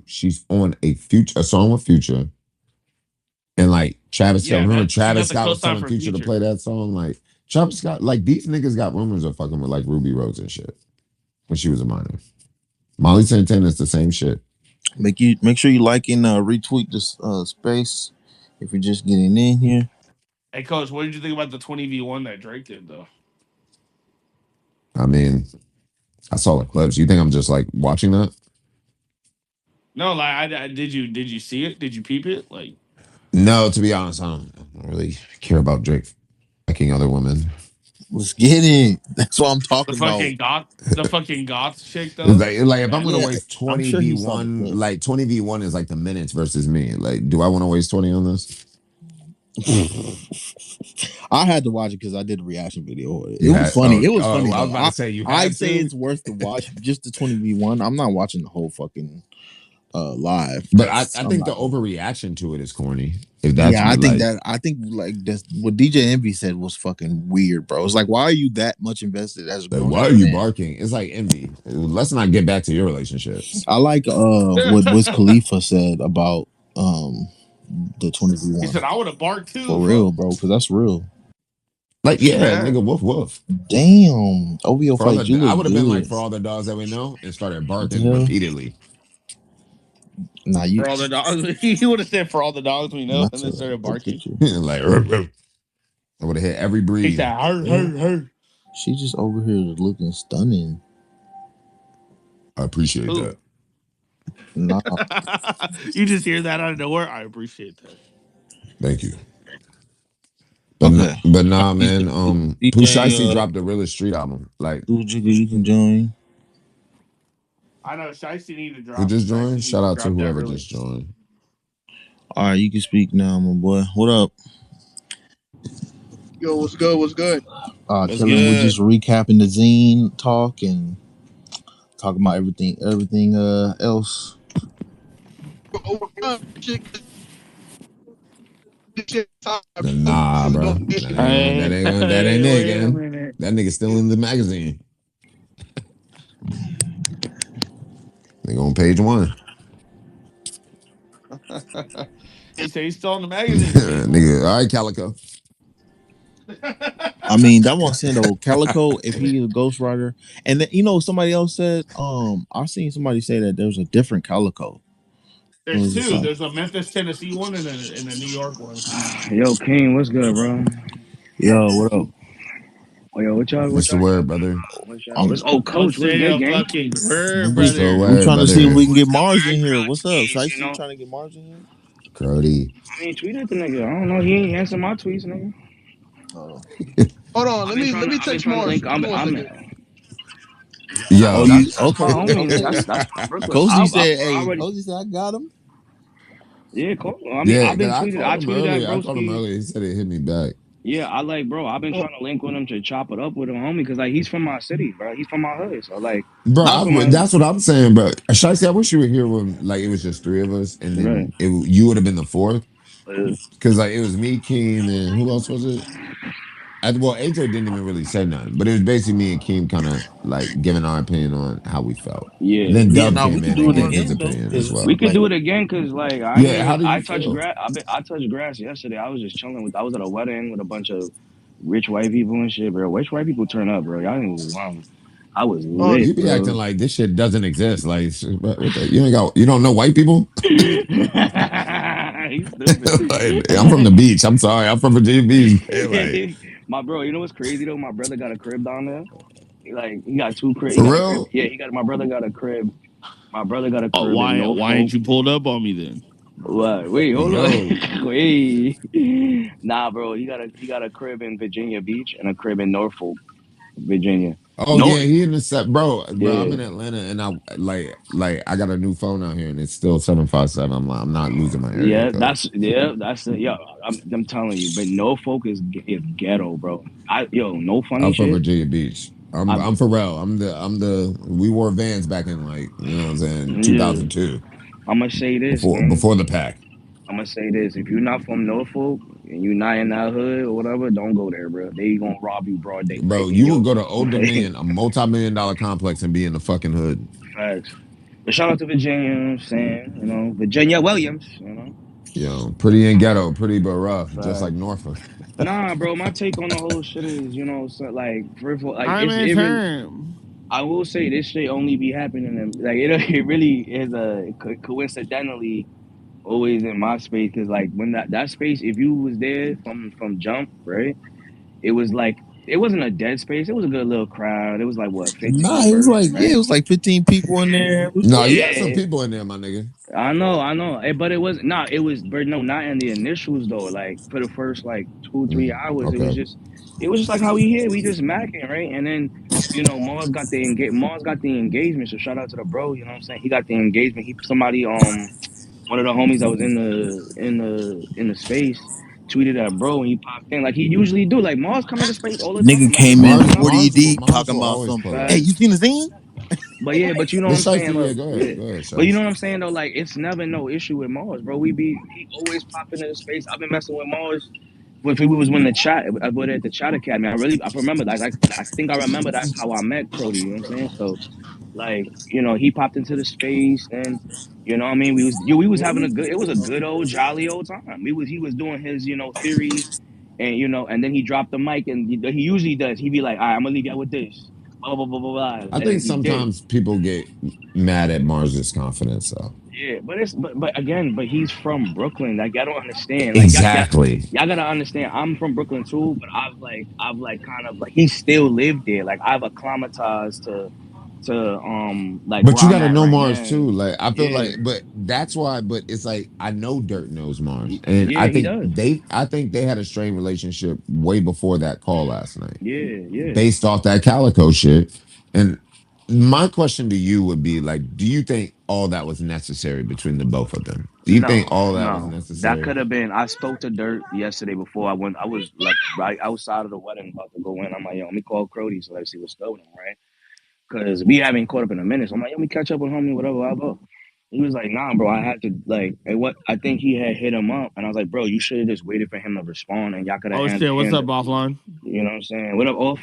Speaker 4: she's on a song with Future. And like Travis Scott, remember Travis Scott was telling Future to play that song? Like, Travis Scott, like, these niggas got rumors of fucking with like Ruby Rose and shit when she was a minor. Molly Santana is the same shit.
Speaker 1: Make sure you like and retweet this space if you're just getting in here.
Speaker 2: Hey, Coach, what did you think about the 20v1 that Drake did, though?
Speaker 4: I mean, I saw the clips. You think I'm just like watching that?
Speaker 2: No, like, did you see it? Did you peep it? Like,
Speaker 4: no, to be honest, I don't really care about Drake liking other women.
Speaker 1: Let's get it. That's what I'm talking about.
Speaker 2: The fucking goth chick, though.
Speaker 4: Like if I'm gonna waste 20v1, like 20v1 is like the minutes versus me. Like, do I want to waste 20 on this?
Speaker 1: I had to watch it because I did a reaction video. It was funny. It was funny.
Speaker 4: I was about to say I'd
Speaker 1: say it's worth to watch just the 20v1. I'm not watching the whole fucking live.
Speaker 4: But I think the overreaction to it is corny. If that's
Speaker 1: I think that's what DJ Envy said was fucking weird, bro. It's like, why are you that much invested as a
Speaker 4: like, why are you barking? It's like Envy. Let's not get back to your relationships.
Speaker 1: I like what Wiz Khalifa said about the 20v1.
Speaker 2: He said, I would have barked too.
Speaker 1: For real, bro, because that's real.
Speaker 4: Like, nigga, woof woof.
Speaker 1: Damn. OVO fight you.
Speaker 4: I would have been like, for all the dogs that we know, and started barking repeatedly.
Speaker 1: Nah,
Speaker 2: for all the dogs. He would have said for all the dogs we know, and then started barking.
Speaker 4: Like, I would have hit every breed.
Speaker 2: He said, her.
Speaker 1: She just over here looking stunning.
Speaker 4: I appreciate that.
Speaker 1: Nah.
Speaker 2: You just hear that out of nowhere. I appreciate that.
Speaker 4: Thank you. But nah, man. Pooh Shiesty dropped the realest street album. Like,
Speaker 1: you can join.
Speaker 2: I know Shiesty need to drop.
Speaker 4: Who just joined? Shout out to whoever just joined.
Speaker 1: All right, you can speak now, my boy. What up?
Speaker 6: Yo, what's good? What's good?
Speaker 1: We're just recapping the zine talk and talking about everything else. Shit, shit, time,
Speaker 4: Nah, bro.
Speaker 2: Hey,
Speaker 4: That ain't
Speaker 2: hey,
Speaker 4: it,
Speaker 2: wait a
Speaker 4: gang.
Speaker 2: minute.
Speaker 4: That nigga still in the magazine. Nigga on page one.
Speaker 2: He said he's still in the magazine, page one.
Speaker 4: Nigga, all right, Calico.
Speaker 1: I mean, that one saying though, Calico, if he is a ghostwriter, and then somebody else said, I seen somebody say that there's a different Calico. It
Speaker 2: There's
Speaker 1: was just
Speaker 2: two.
Speaker 1: like,
Speaker 2: There's a Memphis, Tennessee one and a New York one.
Speaker 6: Yo, King, what's good, bro?
Speaker 1: yo, what up?
Speaker 6: Oh, yo,
Speaker 4: What's the
Speaker 6: y'all
Speaker 4: word,
Speaker 6: here?
Speaker 4: brother?
Speaker 1: I'm
Speaker 6: Oh,
Speaker 2: What's
Speaker 6: Coach, what's
Speaker 2: the
Speaker 6: good, gang?
Speaker 2: fucking
Speaker 1: we
Speaker 2: word,
Speaker 1: just
Speaker 4: What's the
Speaker 2: brother?
Speaker 1: we
Speaker 4: word,
Speaker 1: trying to see if
Speaker 4: brother?
Speaker 1: we can get
Speaker 6: What's the
Speaker 1: Marz in
Speaker 6: word,
Speaker 1: here.
Speaker 6: Crowd
Speaker 1: What's up,
Speaker 6: Keys? You
Speaker 1: Shiesty?
Speaker 6: know,
Speaker 1: Trying to get Marz in here?
Speaker 4: Crody.
Speaker 6: I mean, tweet at the nigga. I don't know. He ain't answer my tweets, nigga.
Speaker 1: Oh,
Speaker 7: Hold on,
Speaker 6: I've been
Speaker 7: text
Speaker 6: trying to
Speaker 7: Mars.
Speaker 6: link.
Speaker 7: Hold on one second.
Speaker 1: oh,
Speaker 4: Yo.
Speaker 1: you
Speaker 6: That's my
Speaker 1: okay?
Speaker 6: homie, nigga. That's from Brooklyn.
Speaker 1: Cozy said,
Speaker 6: Bro, I
Speaker 1: "Hey,
Speaker 6: already.
Speaker 1: Cozy said I got him."
Speaker 6: Yeah, cool. I mean,
Speaker 4: Yeah,
Speaker 6: I've
Speaker 4: cause
Speaker 6: been tweeted. I tweeted at
Speaker 4: I called him
Speaker 6: Broski.
Speaker 4: earlier. He said it hit me back.
Speaker 6: Yeah, I like, bro. I've been
Speaker 7: Oh,
Speaker 6: trying to link with him to chop it up with him, homie, because like he's from my city, bro. He's from my hood, so like
Speaker 4: Bro,
Speaker 6: I'm from my
Speaker 4: that's what I'm saying, bro. Shiesty, I wish you were here when like it was just three of us, and
Speaker 6: right.
Speaker 4: then you would have been the fourth.
Speaker 6: Uh,
Speaker 4: Cause like it was me, Keem, and who else was it? Well, AJ didn't even really say nothing, but it was basically me and Keem kind of like giving our opinion on how we felt. And
Speaker 6: yeah,
Speaker 4: then
Speaker 1: Yeah,
Speaker 4: Dub
Speaker 1: no, we
Speaker 4: came
Speaker 1: could
Speaker 4: in
Speaker 1: do
Speaker 4: and
Speaker 1: it
Speaker 4: gave his
Speaker 1: again though,
Speaker 4: opinion as
Speaker 1: because
Speaker 6: we
Speaker 4: well.
Speaker 6: could
Speaker 1: like,
Speaker 6: do it again because like I
Speaker 4: Yeah,
Speaker 6: ain't
Speaker 4: how do
Speaker 6: I
Speaker 4: you
Speaker 6: touched
Speaker 4: feel?
Speaker 6: grass. I touched grass yesterday. I was just chilling with. I was at a wedding with a bunch of rich white people and shit, bro. Rich white people turn up, bro. Y'all niggas wild. I was
Speaker 7: oh,
Speaker 4: You
Speaker 6: lit,
Speaker 4: be acting
Speaker 6: bro.
Speaker 4: like this shit doesn't exist. Like, what the, you don't know white people?
Speaker 6: He's stupid.
Speaker 4: Like, I'm from the beach. I'm sorry. I'm from Virginia Beach. Man. Like,
Speaker 6: My bro, you know what's crazy though? My brother got a crib down there. Like he got two crib. He
Speaker 4: for
Speaker 6: got a crib.
Speaker 4: real?
Speaker 6: Yeah, he got. My brother got a crib. My brother got a
Speaker 2: Oh,
Speaker 6: crib in
Speaker 2: why
Speaker 6: Norfolk.
Speaker 2: ain't you pulled up on me then?
Speaker 6: What? Wait, hold on.
Speaker 4: Yo.
Speaker 6: Wait. Nah, bro. He got a crib in Virginia Beach and a crib in Norfolk, Virginia.
Speaker 4: Oh
Speaker 6: No,
Speaker 4: yeah, he in the set, bro. I'm
Speaker 6: yeah,
Speaker 4: in Atlanta, and I got a new phone out here, and it's still 757. I'm not losing my area
Speaker 6: yeah.
Speaker 4: code.
Speaker 6: That's the yeah. I'm telling you, but Norfolk is ghetto, bro. No funny
Speaker 4: I'm from
Speaker 6: shit.
Speaker 4: Virginia Beach.
Speaker 6: I
Speaker 4: I'm Pharrell. We wore Vans back in like what I'm saying
Speaker 6: yeah.
Speaker 4: 2002
Speaker 6: I'm gonna say this, man.
Speaker 4: before the pack,
Speaker 6: I'm gonna say this: if you're not from Norfolk and you're not in that hood or whatever, don't go there, bro. They gonna rob you broad daylight.
Speaker 4: bro.
Speaker 6: And
Speaker 4: You will
Speaker 6: yo,
Speaker 4: go to Old Dominion, a multi-million-dollar complex, and be in the fucking hood.
Speaker 6: facts. But shout out to Virginia, you know what I'm saying? Virginia Williams,
Speaker 4: Pretty and ghetto, pretty but rough, just like
Speaker 6: Facts.
Speaker 4: Norfolk.
Speaker 6: Nah, bro, my take on the whole shit is, so like, first of all, like,
Speaker 2: I'm in
Speaker 6: it really,
Speaker 2: term.
Speaker 6: I will say this shit only be happening in, like, it really is coincidentally always in my space, because, like, when that space, if you was there from jump, right, it was like, it wasn't a dead space, it was a good little crowd, it was like, what, 50
Speaker 1: nah, it was
Speaker 6: members,
Speaker 1: like
Speaker 6: right?
Speaker 1: it was like 15 people in there. It was
Speaker 4: No, you
Speaker 1: good.
Speaker 4: had some
Speaker 6: Yeah,
Speaker 4: people in there, my nigga.
Speaker 6: I know. But it was not. It was, but no, not in the initials though. Like for the first like 2 3 hours,
Speaker 4: Okay.
Speaker 6: it was just like how we here. We just macking, right? And then, Mars got the engagement. So shout out to the bro. You know what I'm saying? He got the engagement. One of the homies that was in the space tweeted at bro, and he popped in like he usually do. Like Mars come into space all the
Speaker 1: Nigga
Speaker 6: time. Like he
Speaker 1: came
Speaker 6: be
Speaker 1: in
Speaker 6: pulling up.
Speaker 1: 40 deep
Speaker 4: Mars
Speaker 1: talking
Speaker 4: will
Speaker 1: about
Speaker 4: always
Speaker 1: some.
Speaker 4: pull
Speaker 1: Hey,
Speaker 4: up.
Speaker 6: Facts.
Speaker 1: you seen the scene?
Speaker 6: But you know what
Speaker 4: But
Speaker 6: I'm saying?
Speaker 4: Shiesty, yeah,
Speaker 6: Look, yeah.
Speaker 4: go ahead,
Speaker 6: But you know
Speaker 4: Shiesty.
Speaker 6: what I'm saying though? Like it's never no issue with Mars, bro. He always popping into the space. I've been messing with Mars when we was when the chat I was at the chat academy. I remember I think I remember that's how I met Crody, you know what I'm saying? So like, he popped into the space and you know what I mean? We was having it was a good old jolly old time. He was doing his, theories and and then he dropped the mic and he usually does. He'd be like, all right, I'm gonna leave y'all with this. Blah blah blah blah blah.
Speaker 4: I
Speaker 6: And then
Speaker 4: think
Speaker 6: he did.
Speaker 4: sometimes people get mad at Mars's confidence, though.
Speaker 6: Yeah, but again, but he's from Brooklyn. Like I don't understand. Like
Speaker 4: Exactly.
Speaker 6: y'all gotta understand. I'm from Brooklyn too, but I've like kind of like he still lived there. Like I've acclimatized to like
Speaker 4: But
Speaker 6: where
Speaker 4: you
Speaker 6: I'm
Speaker 4: got to
Speaker 6: at
Speaker 4: know
Speaker 6: right
Speaker 4: Mars
Speaker 6: now.
Speaker 4: too. Like I feel
Speaker 6: Yeah,
Speaker 4: like, but that's why. But it's like I know Dirt knows Mars, and
Speaker 6: yeah, he does.
Speaker 4: I think they had a strained relationship way before that call last night,
Speaker 6: Yeah, yeah.
Speaker 4: based off that Calico shit. And my question to you would be like, do you think all that was necessary between the both of them? Do you think
Speaker 6: No,
Speaker 4: all that was
Speaker 6: no. That
Speaker 4: necessary?
Speaker 6: could have been. I spoke to Dirt yesterday before I went. I was like right outside of the wedding, about to go in. I'm like, yo, let me call Crody so let's see what's going on, right? Because we haven't caught up in a minute. So I'm like, yo, let me catch up with homie, whatever. Blah, blah. He was like, nah, bro, I had to like what I think he had hit him up, and I was like, bro, you should have just waited for him to respond, and y'all could have
Speaker 2: Oh shit, what's up,
Speaker 6: handled.
Speaker 2: offline?
Speaker 6: You know what I'm saying? What up, off?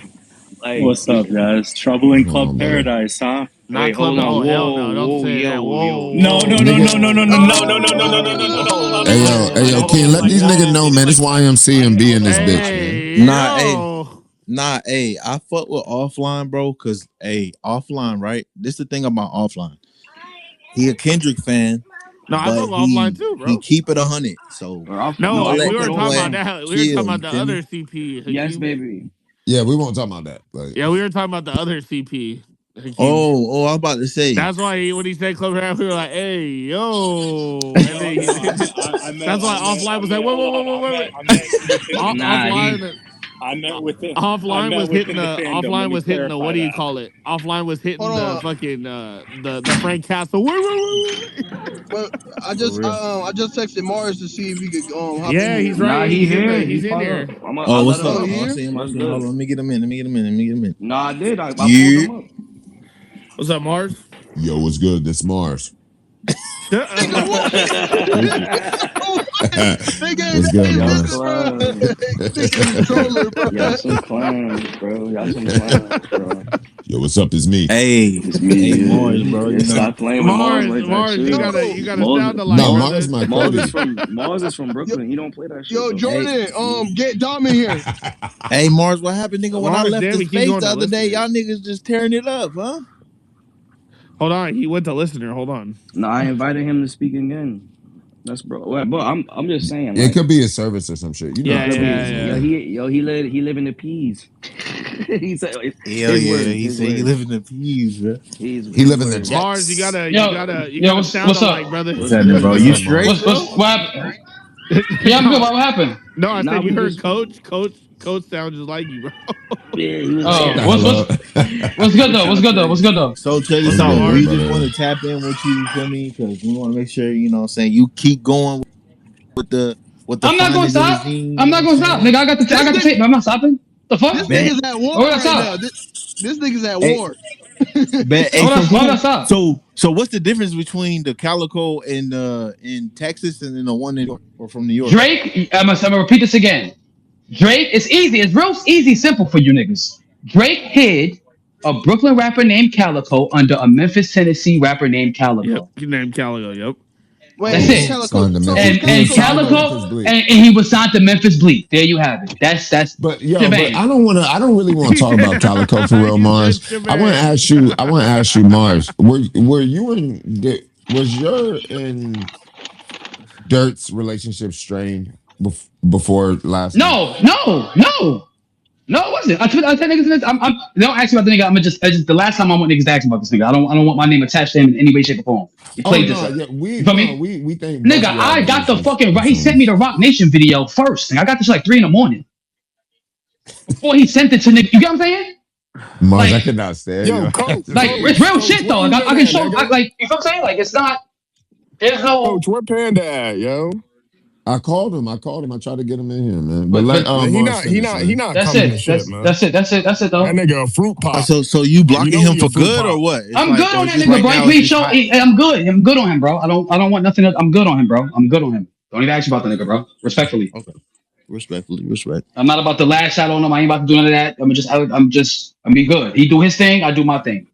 Speaker 6: Like,
Speaker 7: What's up, guys? Trouble in
Speaker 4: Come
Speaker 7: Club
Speaker 4: on, brother.
Speaker 7: Paradise, huh?
Speaker 2: Not
Speaker 6: wait,
Speaker 2: club.
Speaker 6: hold on,
Speaker 2: Oh hell
Speaker 6: whoa,
Speaker 2: no! Don't
Speaker 6: whoa,
Speaker 2: say that.
Speaker 6: yo,
Speaker 2: Whoa,
Speaker 6: yo,
Speaker 7: No, no,
Speaker 2: whoa,
Speaker 7: no,
Speaker 4: Nigga.
Speaker 7: no, no, no, no, no, no, no, no, no, no, no, no,
Speaker 2: whoa!
Speaker 7: no,
Speaker 4: Hey
Speaker 7: no,
Speaker 4: yo,
Speaker 7: no.
Speaker 4: hey yo,
Speaker 7: Like,
Speaker 4: Ken, let
Speaker 7: like,
Speaker 4: these niggas know, man. It's YMC and B in this bitch, man.
Speaker 2: Hey
Speaker 1: Nah, hey,
Speaker 2: yo!
Speaker 1: nah, hey. I fuck with offline, bro, cause hey, offline, right? This the thing about offline. He a Kendrick fan,
Speaker 2: No, I fuck
Speaker 1: but
Speaker 2: with offline
Speaker 1: he
Speaker 2: too,
Speaker 1: he
Speaker 2: bro.
Speaker 1: keep it 100. So
Speaker 2: No,
Speaker 1: I'ma
Speaker 7: I
Speaker 2: we
Speaker 1: let
Speaker 7: fuck
Speaker 2: were
Speaker 7: with
Speaker 1: that
Speaker 2: talking about
Speaker 1: boy
Speaker 7: offline.
Speaker 2: that. We were talking
Speaker 1: chill.
Speaker 2: about
Speaker 1: You
Speaker 2: the
Speaker 1: feel me?
Speaker 2: other CP,
Speaker 6: yes,
Speaker 2: Hakeem.
Speaker 6: baby.
Speaker 4: Yeah, we won't talk about that. Like,
Speaker 2: Yeah, we were talking about the other CP, Hakeem.
Speaker 1: Oh, I was about to say.
Speaker 2: That's why when he said club rap, we were like, "Hey, yo!" And
Speaker 7: No,
Speaker 2: then
Speaker 7: no, I
Speaker 2: that's
Speaker 7: meant,
Speaker 2: why offline was like, "Wait,
Speaker 7: hold
Speaker 2: wait,
Speaker 7: on,
Speaker 2: wait, wait, wait, wait."
Speaker 7: I meant within the
Speaker 6: Nah,
Speaker 7: fandom.
Speaker 6: he.
Speaker 2: Offline,
Speaker 7: I meant within, I
Speaker 2: offline
Speaker 7: meant
Speaker 2: was hitting
Speaker 7: within the
Speaker 2: the
Speaker 7: fandom. Let
Speaker 2: offline
Speaker 7: me
Speaker 2: was hitting the what
Speaker 7: clarify
Speaker 2: do you
Speaker 7: that.
Speaker 2: call it? Offline was
Speaker 8: Hold
Speaker 2: hitting the
Speaker 8: on.
Speaker 2: fucking the Frank Castle. Wait, wait, wait, wait, wait.
Speaker 8: Well,
Speaker 1: For real.
Speaker 8: I just texted Mars to see if he could hop in
Speaker 2: Yeah, he's
Speaker 8: here.
Speaker 2: right.
Speaker 6: Nah, he
Speaker 2: He's in
Speaker 6: here.
Speaker 2: the.
Speaker 6: He
Speaker 2: He's in
Speaker 6: caught up.
Speaker 2: here.
Speaker 1: Oh,
Speaker 6: I'll let
Speaker 1: what's
Speaker 6: him
Speaker 1: up?
Speaker 8: Oh,
Speaker 6: up.
Speaker 8: he
Speaker 1: Oh, I
Speaker 8: here?
Speaker 1: see him. I
Speaker 6: What's
Speaker 1: see him. Hold
Speaker 6: good?
Speaker 1: on. Let me get him in. Let me get him in. Let me get him in.
Speaker 6: Nah, I did. I pulled
Speaker 1: Yeah.
Speaker 6: him up.
Speaker 2: What's up, Marz?
Speaker 4: yo, what's good? This Mars.
Speaker 2: Shut
Speaker 8: Nigga,
Speaker 2: up.
Speaker 8: what? Nigga, what? Nigga,
Speaker 4: What's good,
Speaker 8: hey,
Speaker 6: Y'all
Speaker 4: Mars?
Speaker 8: listen, bro.
Speaker 6: clowns.
Speaker 8: Nigga is trolling, bro.
Speaker 6: Y'all some clowns, bro. Y'all some clowns, bro.
Speaker 4: Yo, what's up? It's me.
Speaker 1: Hey,
Speaker 6: It's me.
Speaker 1: hey, Morris,
Speaker 6: Yeah,
Speaker 1: bro.
Speaker 6: yeah.
Speaker 1: You know,
Speaker 6: Stop playing with Mars
Speaker 2: Mars,
Speaker 6: like that,
Speaker 2: Mars, you
Speaker 6: too.
Speaker 2: gotta,
Speaker 8: Yo,
Speaker 2: you gotta
Speaker 6: Mars,
Speaker 2: sound alike,
Speaker 4: No,
Speaker 6: Mars,
Speaker 4: Mars
Speaker 2: brother.
Speaker 4: my
Speaker 6: Mars is
Speaker 4: Cody.
Speaker 6: from
Speaker 8: yo,
Speaker 6: Brooklyn. He don't play that shit
Speaker 8: yo,
Speaker 6: though.
Speaker 1: hey,
Speaker 8: Jordan, get Dom in here.
Speaker 1: hey, Morris. What happened, nigga? When I
Speaker 2: Mars,
Speaker 1: left
Speaker 2: damn,
Speaker 1: the
Speaker 2: he keeps
Speaker 1: space
Speaker 2: going
Speaker 1: the
Speaker 2: to
Speaker 1: other day,
Speaker 2: listener.
Speaker 1: y'all niggas just tearing it up, huh?
Speaker 2: Hold on, he went to listener. Hold on.
Speaker 6: No, I invited him to speak again. That's bro. Well, bro, I'm just saying,
Speaker 4: It
Speaker 6: like,
Speaker 4: could be a service or some shit. You know
Speaker 6: it
Speaker 4: how
Speaker 2: Yeah,
Speaker 6: could
Speaker 4: Twitter
Speaker 6: be.
Speaker 2: yeah,
Speaker 4: is,
Speaker 6: Yo,
Speaker 2: yeah.
Speaker 4: man.
Speaker 6: he live in the peas. He said
Speaker 1: Hell
Speaker 6: his
Speaker 1: yeah.
Speaker 6: words,
Speaker 1: He
Speaker 6: his
Speaker 1: said he
Speaker 6: words,
Speaker 1: live in the peas, bro.
Speaker 4: He
Speaker 6: his
Speaker 4: live in the
Speaker 6: words.
Speaker 2: Mars,
Speaker 4: jets.
Speaker 2: you
Speaker 9: Yo,
Speaker 2: gotta sound
Speaker 9: what's
Speaker 2: alike,
Speaker 9: up?
Speaker 2: brother.
Speaker 1: What's
Speaker 6: What's
Speaker 1: happening,
Speaker 6: good,
Speaker 1: bro?
Speaker 4: What's
Speaker 1: You
Speaker 4: up,
Speaker 6: bro?
Speaker 1: straight,
Speaker 4: Mars?
Speaker 1: bro?
Speaker 9: What happened? Yeah, I'm good.
Speaker 2: no,
Speaker 9: What happened?
Speaker 2: no, I
Speaker 6: Nah,
Speaker 2: said you
Speaker 6: we
Speaker 2: heard
Speaker 6: just
Speaker 2: Coach sounds just like you, bro.
Speaker 6: yeah. He was like,
Speaker 4: Shut
Speaker 9: Oh,
Speaker 4: the
Speaker 6: yeah.
Speaker 9: what's
Speaker 4: hell
Speaker 9: what's
Speaker 4: up.
Speaker 9: what's good
Speaker 6: We're
Speaker 9: though?
Speaker 6: trying
Speaker 9: What's
Speaker 6: to
Speaker 9: good though? What's
Speaker 6: figure.
Speaker 9: good though?
Speaker 1: So check this
Speaker 2: What's
Speaker 4: What's
Speaker 2: up,
Speaker 1: out.
Speaker 4: good,
Speaker 1: We
Speaker 2: Mars?
Speaker 1: just want
Speaker 4: brother?
Speaker 1: to tap in with you, you feel me? Because we want to make sure, you know what I'm saying, you keep going with the
Speaker 9: I'm not gonna
Speaker 1: finding of the
Speaker 9: stop.
Speaker 1: zine, you
Speaker 9: I'm
Speaker 1: know what
Speaker 9: not
Speaker 1: I'm
Speaker 9: gonna stop,
Speaker 1: saying?
Speaker 9: nigga. I
Speaker 8: This
Speaker 9: got the
Speaker 8: nigga,
Speaker 9: tape. I'm not stopping. The fuck?
Speaker 8: this
Speaker 1: Bet,
Speaker 8: nigga's at war
Speaker 9: Why would I
Speaker 8: right now.
Speaker 9: stop?
Speaker 8: This nigga's at
Speaker 1: hey,
Speaker 8: war.
Speaker 1: bet, hey,
Speaker 9: Why would I stop?
Speaker 1: so what's the difference between the Calico in Texas and then the one in New York or from New York?
Speaker 9: Drake. I'm gonna repeat this again. Drake. It's easy. It's real easy, simple for you niggas. Drake hid a Brooklyn rapper named Calico under a Memphis, Tennessee rapper named
Speaker 2: Yep,
Speaker 9: Calico.
Speaker 2: you named Caligo. Yep.
Speaker 8: Wait,
Speaker 9: That's
Speaker 8: who's
Speaker 9: it.
Speaker 4: It's
Speaker 8: Calico?
Speaker 4: signed to
Speaker 8: So who's
Speaker 4: Memphis. He
Speaker 9: And
Speaker 4: was
Speaker 8: Calico to
Speaker 4: signed to
Speaker 8: Mars?
Speaker 9: Calico
Speaker 4: Memphis Bleak.
Speaker 9: and he was signed to Memphis Bleak. There you have it. That's
Speaker 4: But yo, but
Speaker 9: shebang.
Speaker 4: I don't really want to talk about Calico for real,
Speaker 2: He said
Speaker 4: Mars.
Speaker 2: shebang.
Speaker 4: I want to ask you, Mars, were you was your and Dirt's relationship strained before last night?
Speaker 9: No, it wasn't. I tell niggas this. Don't ask me about the nigga. I just the last time I want niggas to ask me about this nigga. I don't want my name attached to him in any way, shape, or form. He
Speaker 4: Oh
Speaker 9: played this
Speaker 4: no,
Speaker 9: up.
Speaker 4: yeah,
Speaker 9: You feel me?
Speaker 4: we think both
Speaker 9: Nigga,
Speaker 4: of y'all
Speaker 9: I got
Speaker 4: niggas
Speaker 9: the fucking right.
Speaker 4: was
Speaker 9: He sent
Speaker 4: some
Speaker 9: me the Rock Nation video first. And I got this like 3 a.m. before he sent it to nigga. You get what I'm saying?
Speaker 4: Mars. I
Speaker 9: Like,
Speaker 4: could not stand
Speaker 10: Yo,
Speaker 4: you.
Speaker 9: like it's real
Speaker 10: coach,
Speaker 9: shit
Speaker 10: where
Speaker 9: though.
Speaker 10: you
Speaker 9: Like
Speaker 10: been
Speaker 9: I can
Speaker 10: at,
Speaker 9: show.
Speaker 10: nigga?
Speaker 9: Like you feel what I'm saying? Like it's not. There's no.
Speaker 10: Coach, where Panda at, yo?
Speaker 4: I called him. I tried to get him in here, man. But let
Speaker 9: But
Speaker 10: Man,
Speaker 4: Mars finish,
Speaker 10: he
Speaker 4: man.
Speaker 10: not
Speaker 9: that's
Speaker 10: coming to
Speaker 9: it.
Speaker 10: shit, man.
Speaker 9: That's it
Speaker 10: That
Speaker 9: though.
Speaker 10: nigga a fruit pop.
Speaker 1: So you
Speaker 10: You
Speaker 1: blocking
Speaker 10: know
Speaker 1: him
Speaker 10: he a
Speaker 1: for
Speaker 10: fruit
Speaker 1: good or
Speaker 10: pop.
Speaker 1: what? It's
Speaker 9: I'm
Speaker 1: like,
Speaker 9: good
Speaker 1: or
Speaker 9: on
Speaker 1: it's
Speaker 9: that
Speaker 1: just
Speaker 9: nigga,
Speaker 1: right
Speaker 9: bro.
Speaker 1: now it's
Speaker 9: Please
Speaker 1: just
Speaker 9: show.
Speaker 1: hot.
Speaker 9: I'm good. I'm good on him, bro. I don't want nothing else. I'm good on him, bro. I'm good on him. Don't even ask me about the nigga, bro. Respectfully.
Speaker 1: Okay, respectfully, respect.
Speaker 9: I'm not about to lash out on him. I ain't about to do none of that. I'm be good. He do his thing. I do my thing.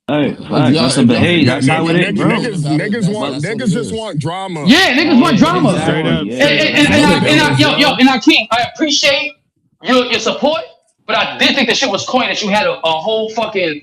Speaker 6: Hey,
Speaker 4: But
Speaker 6: facts. That's a
Speaker 4: if
Speaker 6: but
Speaker 4: y'all
Speaker 6: hey,
Speaker 4: niggas
Speaker 6: that's how it is, bro.
Speaker 10: Niggas
Speaker 6: But
Speaker 10: niggas just want drama.
Speaker 9: Yeah, niggas
Speaker 6: yeah,
Speaker 9: want drama.
Speaker 2: Straight
Speaker 6: exactly.
Speaker 2: up,
Speaker 6: Yeah,
Speaker 2: straight up.
Speaker 6: that's
Speaker 9: And
Speaker 6: what
Speaker 4: no,
Speaker 9: I
Speaker 6: it
Speaker 4: they
Speaker 6: is,
Speaker 4: don't.
Speaker 6: yo.
Speaker 9: and I King, I appreciate your support, but I did think the shit was coin that you had a whole fucking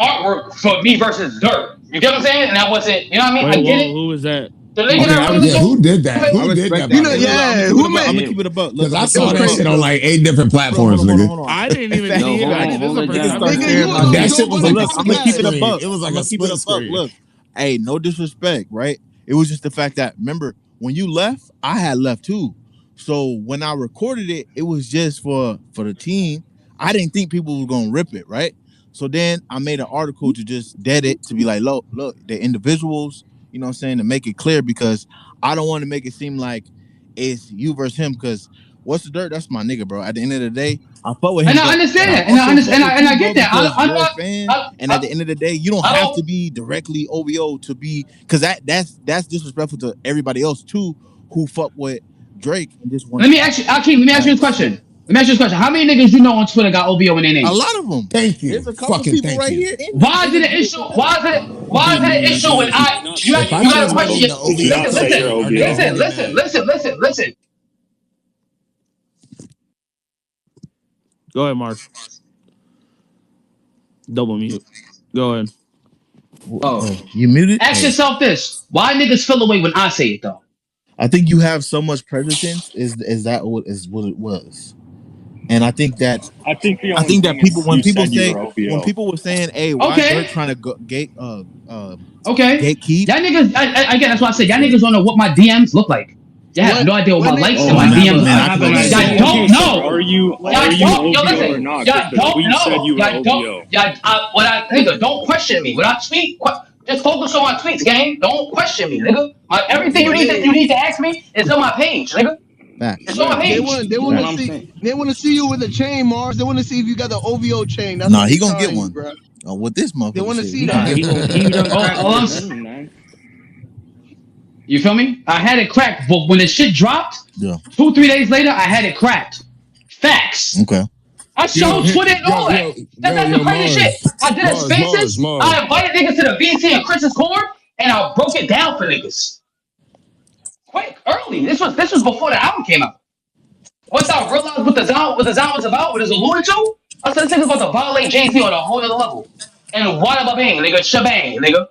Speaker 9: artwork for me versus Dirt. You get what I'm saying? And I wasn't, you know what I mean?
Speaker 2: Wait,
Speaker 9: I get
Speaker 2: whoa,
Speaker 9: it.
Speaker 2: who was that?
Speaker 9: The nigga
Speaker 1: Okay,
Speaker 9: that
Speaker 1: I
Speaker 9: runs the
Speaker 4: Yeah,
Speaker 1: respect
Speaker 9: show.
Speaker 1: it.
Speaker 4: who did that?
Speaker 1: I
Speaker 4: Who did
Speaker 1: respect
Speaker 4: that,
Speaker 1: that.
Speaker 8: You
Speaker 4: by
Speaker 8: know,
Speaker 4: the
Speaker 1: Hey, look,
Speaker 4: way?
Speaker 1: look, I'm gonna
Speaker 8: yeah.
Speaker 1: keep it
Speaker 8: Who
Speaker 1: above. I'm
Speaker 8: made?
Speaker 1: gonna
Speaker 6: Yeah,
Speaker 1: keep it above. Look,
Speaker 4: Because
Speaker 1: I'm
Speaker 4: I
Speaker 1: gonna keep
Speaker 8: It
Speaker 1: it
Speaker 4: saw
Speaker 8: was
Speaker 4: that
Speaker 1: above.
Speaker 4: shit
Speaker 8: crazy.
Speaker 4: on
Speaker 1: Look,
Speaker 4: like 8 different
Speaker 1: hold on,
Speaker 4: platforms,
Speaker 1: hold on,
Speaker 4: nigga.
Speaker 1: hold on.
Speaker 2: I didn't even
Speaker 1: Fat,
Speaker 6: yo,
Speaker 2: see
Speaker 6: hold
Speaker 2: it.
Speaker 1: fat.
Speaker 6: on,
Speaker 2: This is
Speaker 6: hold
Speaker 2: the
Speaker 6: it
Speaker 2: first
Speaker 1: Niggas
Speaker 2: time
Speaker 6: down.
Speaker 2: I'm
Speaker 1: start
Speaker 8: Nigga,
Speaker 2: seeing
Speaker 8: you
Speaker 1: sharing
Speaker 2: it.
Speaker 1: my
Speaker 8: don't
Speaker 4: That
Speaker 1: shit.
Speaker 8: know
Speaker 4: shit was
Speaker 8: about
Speaker 4: a
Speaker 8: the
Speaker 1: Look, I'm gonna
Speaker 8: coke
Speaker 4: split
Speaker 1: keep it
Speaker 8: ass.
Speaker 4: screen.
Speaker 1: above.
Speaker 4: It was
Speaker 1: I'm
Speaker 4: like a
Speaker 1: gonna keep it
Speaker 4: split
Speaker 1: above.
Speaker 4: screen.
Speaker 1: Look, hey, no disrespect, right? It was just the fact that remember when you left, I had left too. So when I recorded it, it was just for the team. I didn't think people were gonna rip it, right? So then I made an article to just dead it to be like, look, the individuals, you know what I'm saying, to make it clear because I don't want to make it seem like it's you versus him because what's the dirt? That's my nigga, bro. At the end of the day, I fuck with him,
Speaker 9: And I
Speaker 1: but
Speaker 9: understand that, and
Speaker 1: I
Speaker 9: I
Speaker 1: also
Speaker 9: understand,
Speaker 1: fuck with
Speaker 9: and I
Speaker 1: you, bro,
Speaker 9: get that.
Speaker 1: because
Speaker 9: I'm
Speaker 1: you're a
Speaker 9: not.
Speaker 1: fan, and at the end of the day, you don't
Speaker 9: I
Speaker 1: have to
Speaker 9: don't.
Speaker 1: be directly OVO to be, because that's disrespectful to everybody else too who fuck with Drake and just want
Speaker 9: Let me ask you, Akeem. Let me ask you this
Speaker 1: facts.
Speaker 9: question. Let me ask you this question. How many niggas you know on Twitter got OVO in their
Speaker 1: A
Speaker 9: name?
Speaker 1: lot of them.
Speaker 4: Thank you.
Speaker 1: There's a couple
Speaker 4: Fucking
Speaker 1: people
Speaker 4: thank
Speaker 1: right
Speaker 4: you.
Speaker 1: here
Speaker 9: Why is
Speaker 1: in
Speaker 9: it
Speaker 1: this
Speaker 9: an
Speaker 1: group
Speaker 9: issue?
Speaker 1: right
Speaker 9: Why
Speaker 1: now.
Speaker 9: is it? Why is it an issue when
Speaker 7: Not
Speaker 9: you
Speaker 7: say
Speaker 4: If I
Speaker 9: got
Speaker 4: change
Speaker 9: to
Speaker 4: my
Speaker 9: question
Speaker 4: name
Speaker 9: your
Speaker 4: to
Speaker 7: Did you
Speaker 4: OVO,
Speaker 7: not say you're
Speaker 4: are niggas
Speaker 7: OVO?
Speaker 4: getting mad?
Speaker 9: listen.
Speaker 2: Go ahead, Marz. Double mute. Go ahead.
Speaker 9: Oh,
Speaker 1: You muted?
Speaker 9: ask
Speaker 1: Oh.
Speaker 9: yourself this: why niggas feel away when I say it though?
Speaker 1: I think you have so much presence. Is that what it was? And I think that
Speaker 7: I think the only thing
Speaker 1: people,
Speaker 7: is
Speaker 1: when
Speaker 7: you
Speaker 1: people
Speaker 7: said you
Speaker 1: say,
Speaker 7: were
Speaker 1: when
Speaker 7: OVO.
Speaker 1: people were saying, "Hey, why Dirt
Speaker 9: Okay,
Speaker 1: trying to
Speaker 9: okay.
Speaker 1: gatekeep?"
Speaker 9: Y'all niggas, again, that's why I said y'all niggas don't know what my DMs look like. Y'all have
Speaker 8: What
Speaker 9: no idea what
Speaker 8: what
Speaker 9: my
Speaker 8: name?
Speaker 9: likes
Speaker 2: Oh,
Speaker 9: and
Speaker 1: Oh,
Speaker 9: my
Speaker 2: I have
Speaker 9: DMs
Speaker 2: a,
Speaker 9: look
Speaker 1: man,
Speaker 2: I
Speaker 1: I
Speaker 9: like.
Speaker 2: have
Speaker 1: feel
Speaker 2: an
Speaker 1: you.
Speaker 9: Y'all
Speaker 2: idea.
Speaker 8: What
Speaker 7: Okay,
Speaker 9: don't
Speaker 7: so
Speaker 9: know.
Speaker 7: are you
Speaker 8: what
Speaker 9: Y'all
Speaker 7: are
Speaker 8: name?
Speaker 7: you
Speaker 9: don't. Yo,
Speaker 7: OVO or
Speaker 9: listen.
Speaker 7: not?
Speaker 9: Y'all
Speaker 7: Because
Speaker 9: don't
Speaker 7: we said
Speaker 9: know.
Speaker 7: you were OVO.
Speaker 9: What I nigga, don't question me. When I tweet, just focus on my tweets, gang. Don't question me, nigga. Everything
Speaker 8: What
Speaker 9: you
Speaker 8: name?
Speaker 9: need to ask me is on my page, nigga. It's
Speaker 1: Facts.
Speaker 9: on my
Speaker 7: Right.
Speaker 8: They
Speaker 9: page.
Speaker 8: want they want
Speaker 6: That's
Speaker 8: to
Speaker 6: what
Speaker 7: Right.
Speaker 6: I'm
Speaker 8: see
Speaker 6: saying.
Speaker 8: they want to see you with a chain, Mars. They want to see if you got the OVO chain. That's why
Speaker 1: Nah,
Speaker 8: they
Speaker 1: he gonna get
Speaker 8: trying you,
Speaker 1: one.
Speaker 8: bro.
Speaker 1: What this
Speaker 8: They
Speaker 1: motherfucker
Speaker 8: want to
Speaker 1: said?
Speaker 8: see
Speaker 1: He gonna
Speaker 6: Nah,
Speaker 8: that.
Speaker 1: get one.
Speaker 6: he done cracked
Speaker 9: All
Speaker 6: it
Speaker 9: I'm,
Speaker 6: already, man.
Speaker 9: you feel me? I had it cracked, but when the shit dropped,
Speaker 1: Yeah.
Speaker 9: 2-3 days later, I had it cracked. Facts.
Speaker 1: Okay.
Speaker 9: I
Speaker 10: Yo,
Speaker 9: showed Twitter and all that. That's the crazy shit.
Speaker 10: Mars,
Speaker 9: I did a spaces.
Speaker 10: Mars.
Speaker 9: I invited niggas to the VT and Chris's Corn, and I broke it down for niggas. Quick, early. This was before the album came out. Once I realized what the sound was about, what it's alluded to, I said this nigga's about to violate Jay-Z on a whole other level. And wada ba bang, nigga, shebang, nigga.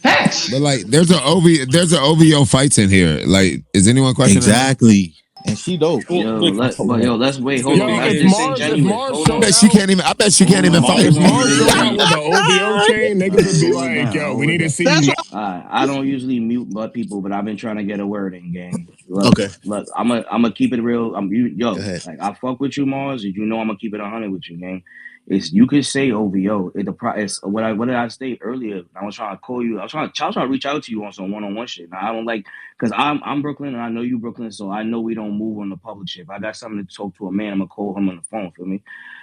Speaker 9: Facts.
Speaker 4: But like, there's a OVO fights in here. Like, is anyone questioning that?
Speaker 1: Exactly. And she dope.
Speaker 7: Well,
Speaker 1: I fuck with her.
Speaker 6: Let's wait.
Speaker 7: the
Speaker 6: Hold on.
Speaker 10: Yo,
Speaker 7: thing
Speaker 6: That's
Speaker 7: is,
Speaker 10: If
Speaker 6: disingenuous.
Speaker 10: Mars
Speaker 6: Hold
Speaker 4: I
Speaker 10: showed
Speaker 6: on.
Speaker 4: bet she
Speaker 10: out,
Speaker 4: can't even. I bet she can't
Speaker 6: Hold
Speaker 4: even
Speaker 6: on.
Speaker 4: fight.
Speaker 10: if
Speaker 6: Hold on.
Speaker 10: Mars showed
Speaker 6: Hold
Speaker 10: out
Speaker 6: on.
Speaker 10: with the OVO chain, niggas would be
Speaker 6: Hold
Speaker 10: like, yo,
Speaker 6: down.
Speaker 10: we
Speaker 6: Hold
Speaker 10: need to
Speaker 6: down.
Speaker 10: see
Speaker 8: That's
Speaker 10: you.
Speaker 8: why.
Speaker 6: I don't usually mute but people, but I've been trying to get a word in, gang.
Speaker 1: Okay.
Speaker 6: Look. I'm gonna keep it real.
Speaker 1: Go ahead.
Speaker 6: Like I fuck with you, Mars. You know I'm gonna keep it 100 with you, gang. It's you can say OVO. It's what did I state earlier? I was trying to call you. I was trying to reach out to you on some one-on-one shit. Now I don't like because I'm Brooklyn and I know you Brooklyn, so I know we don't move on the public shit. If I got something to talk to a man, I'm gonna call him on the phone. For me.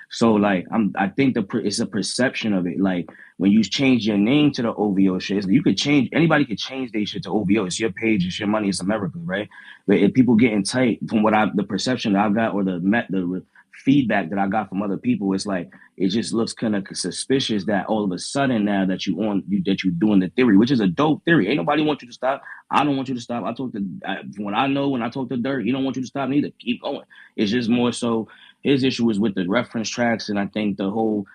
Speaker 6: So like I think it's a perception of it. Like when you change your name to the OVO shit, you could change. Anybody could change their shit to OVO. It's your page. It's your money. It's America, right? But if people getting tight from the perception that I got or the feedback that I got from other people, it's like it just looks kind of suspicious that all of a sudden now that that you're doing the theory, which is a dope theory. Ain't nobody want you to stop. I don't want you to stop. When I talk to Dirt, he don't want you to stop neither. Keep going. It's just more so his issue is with the reference tracks, and I think the whole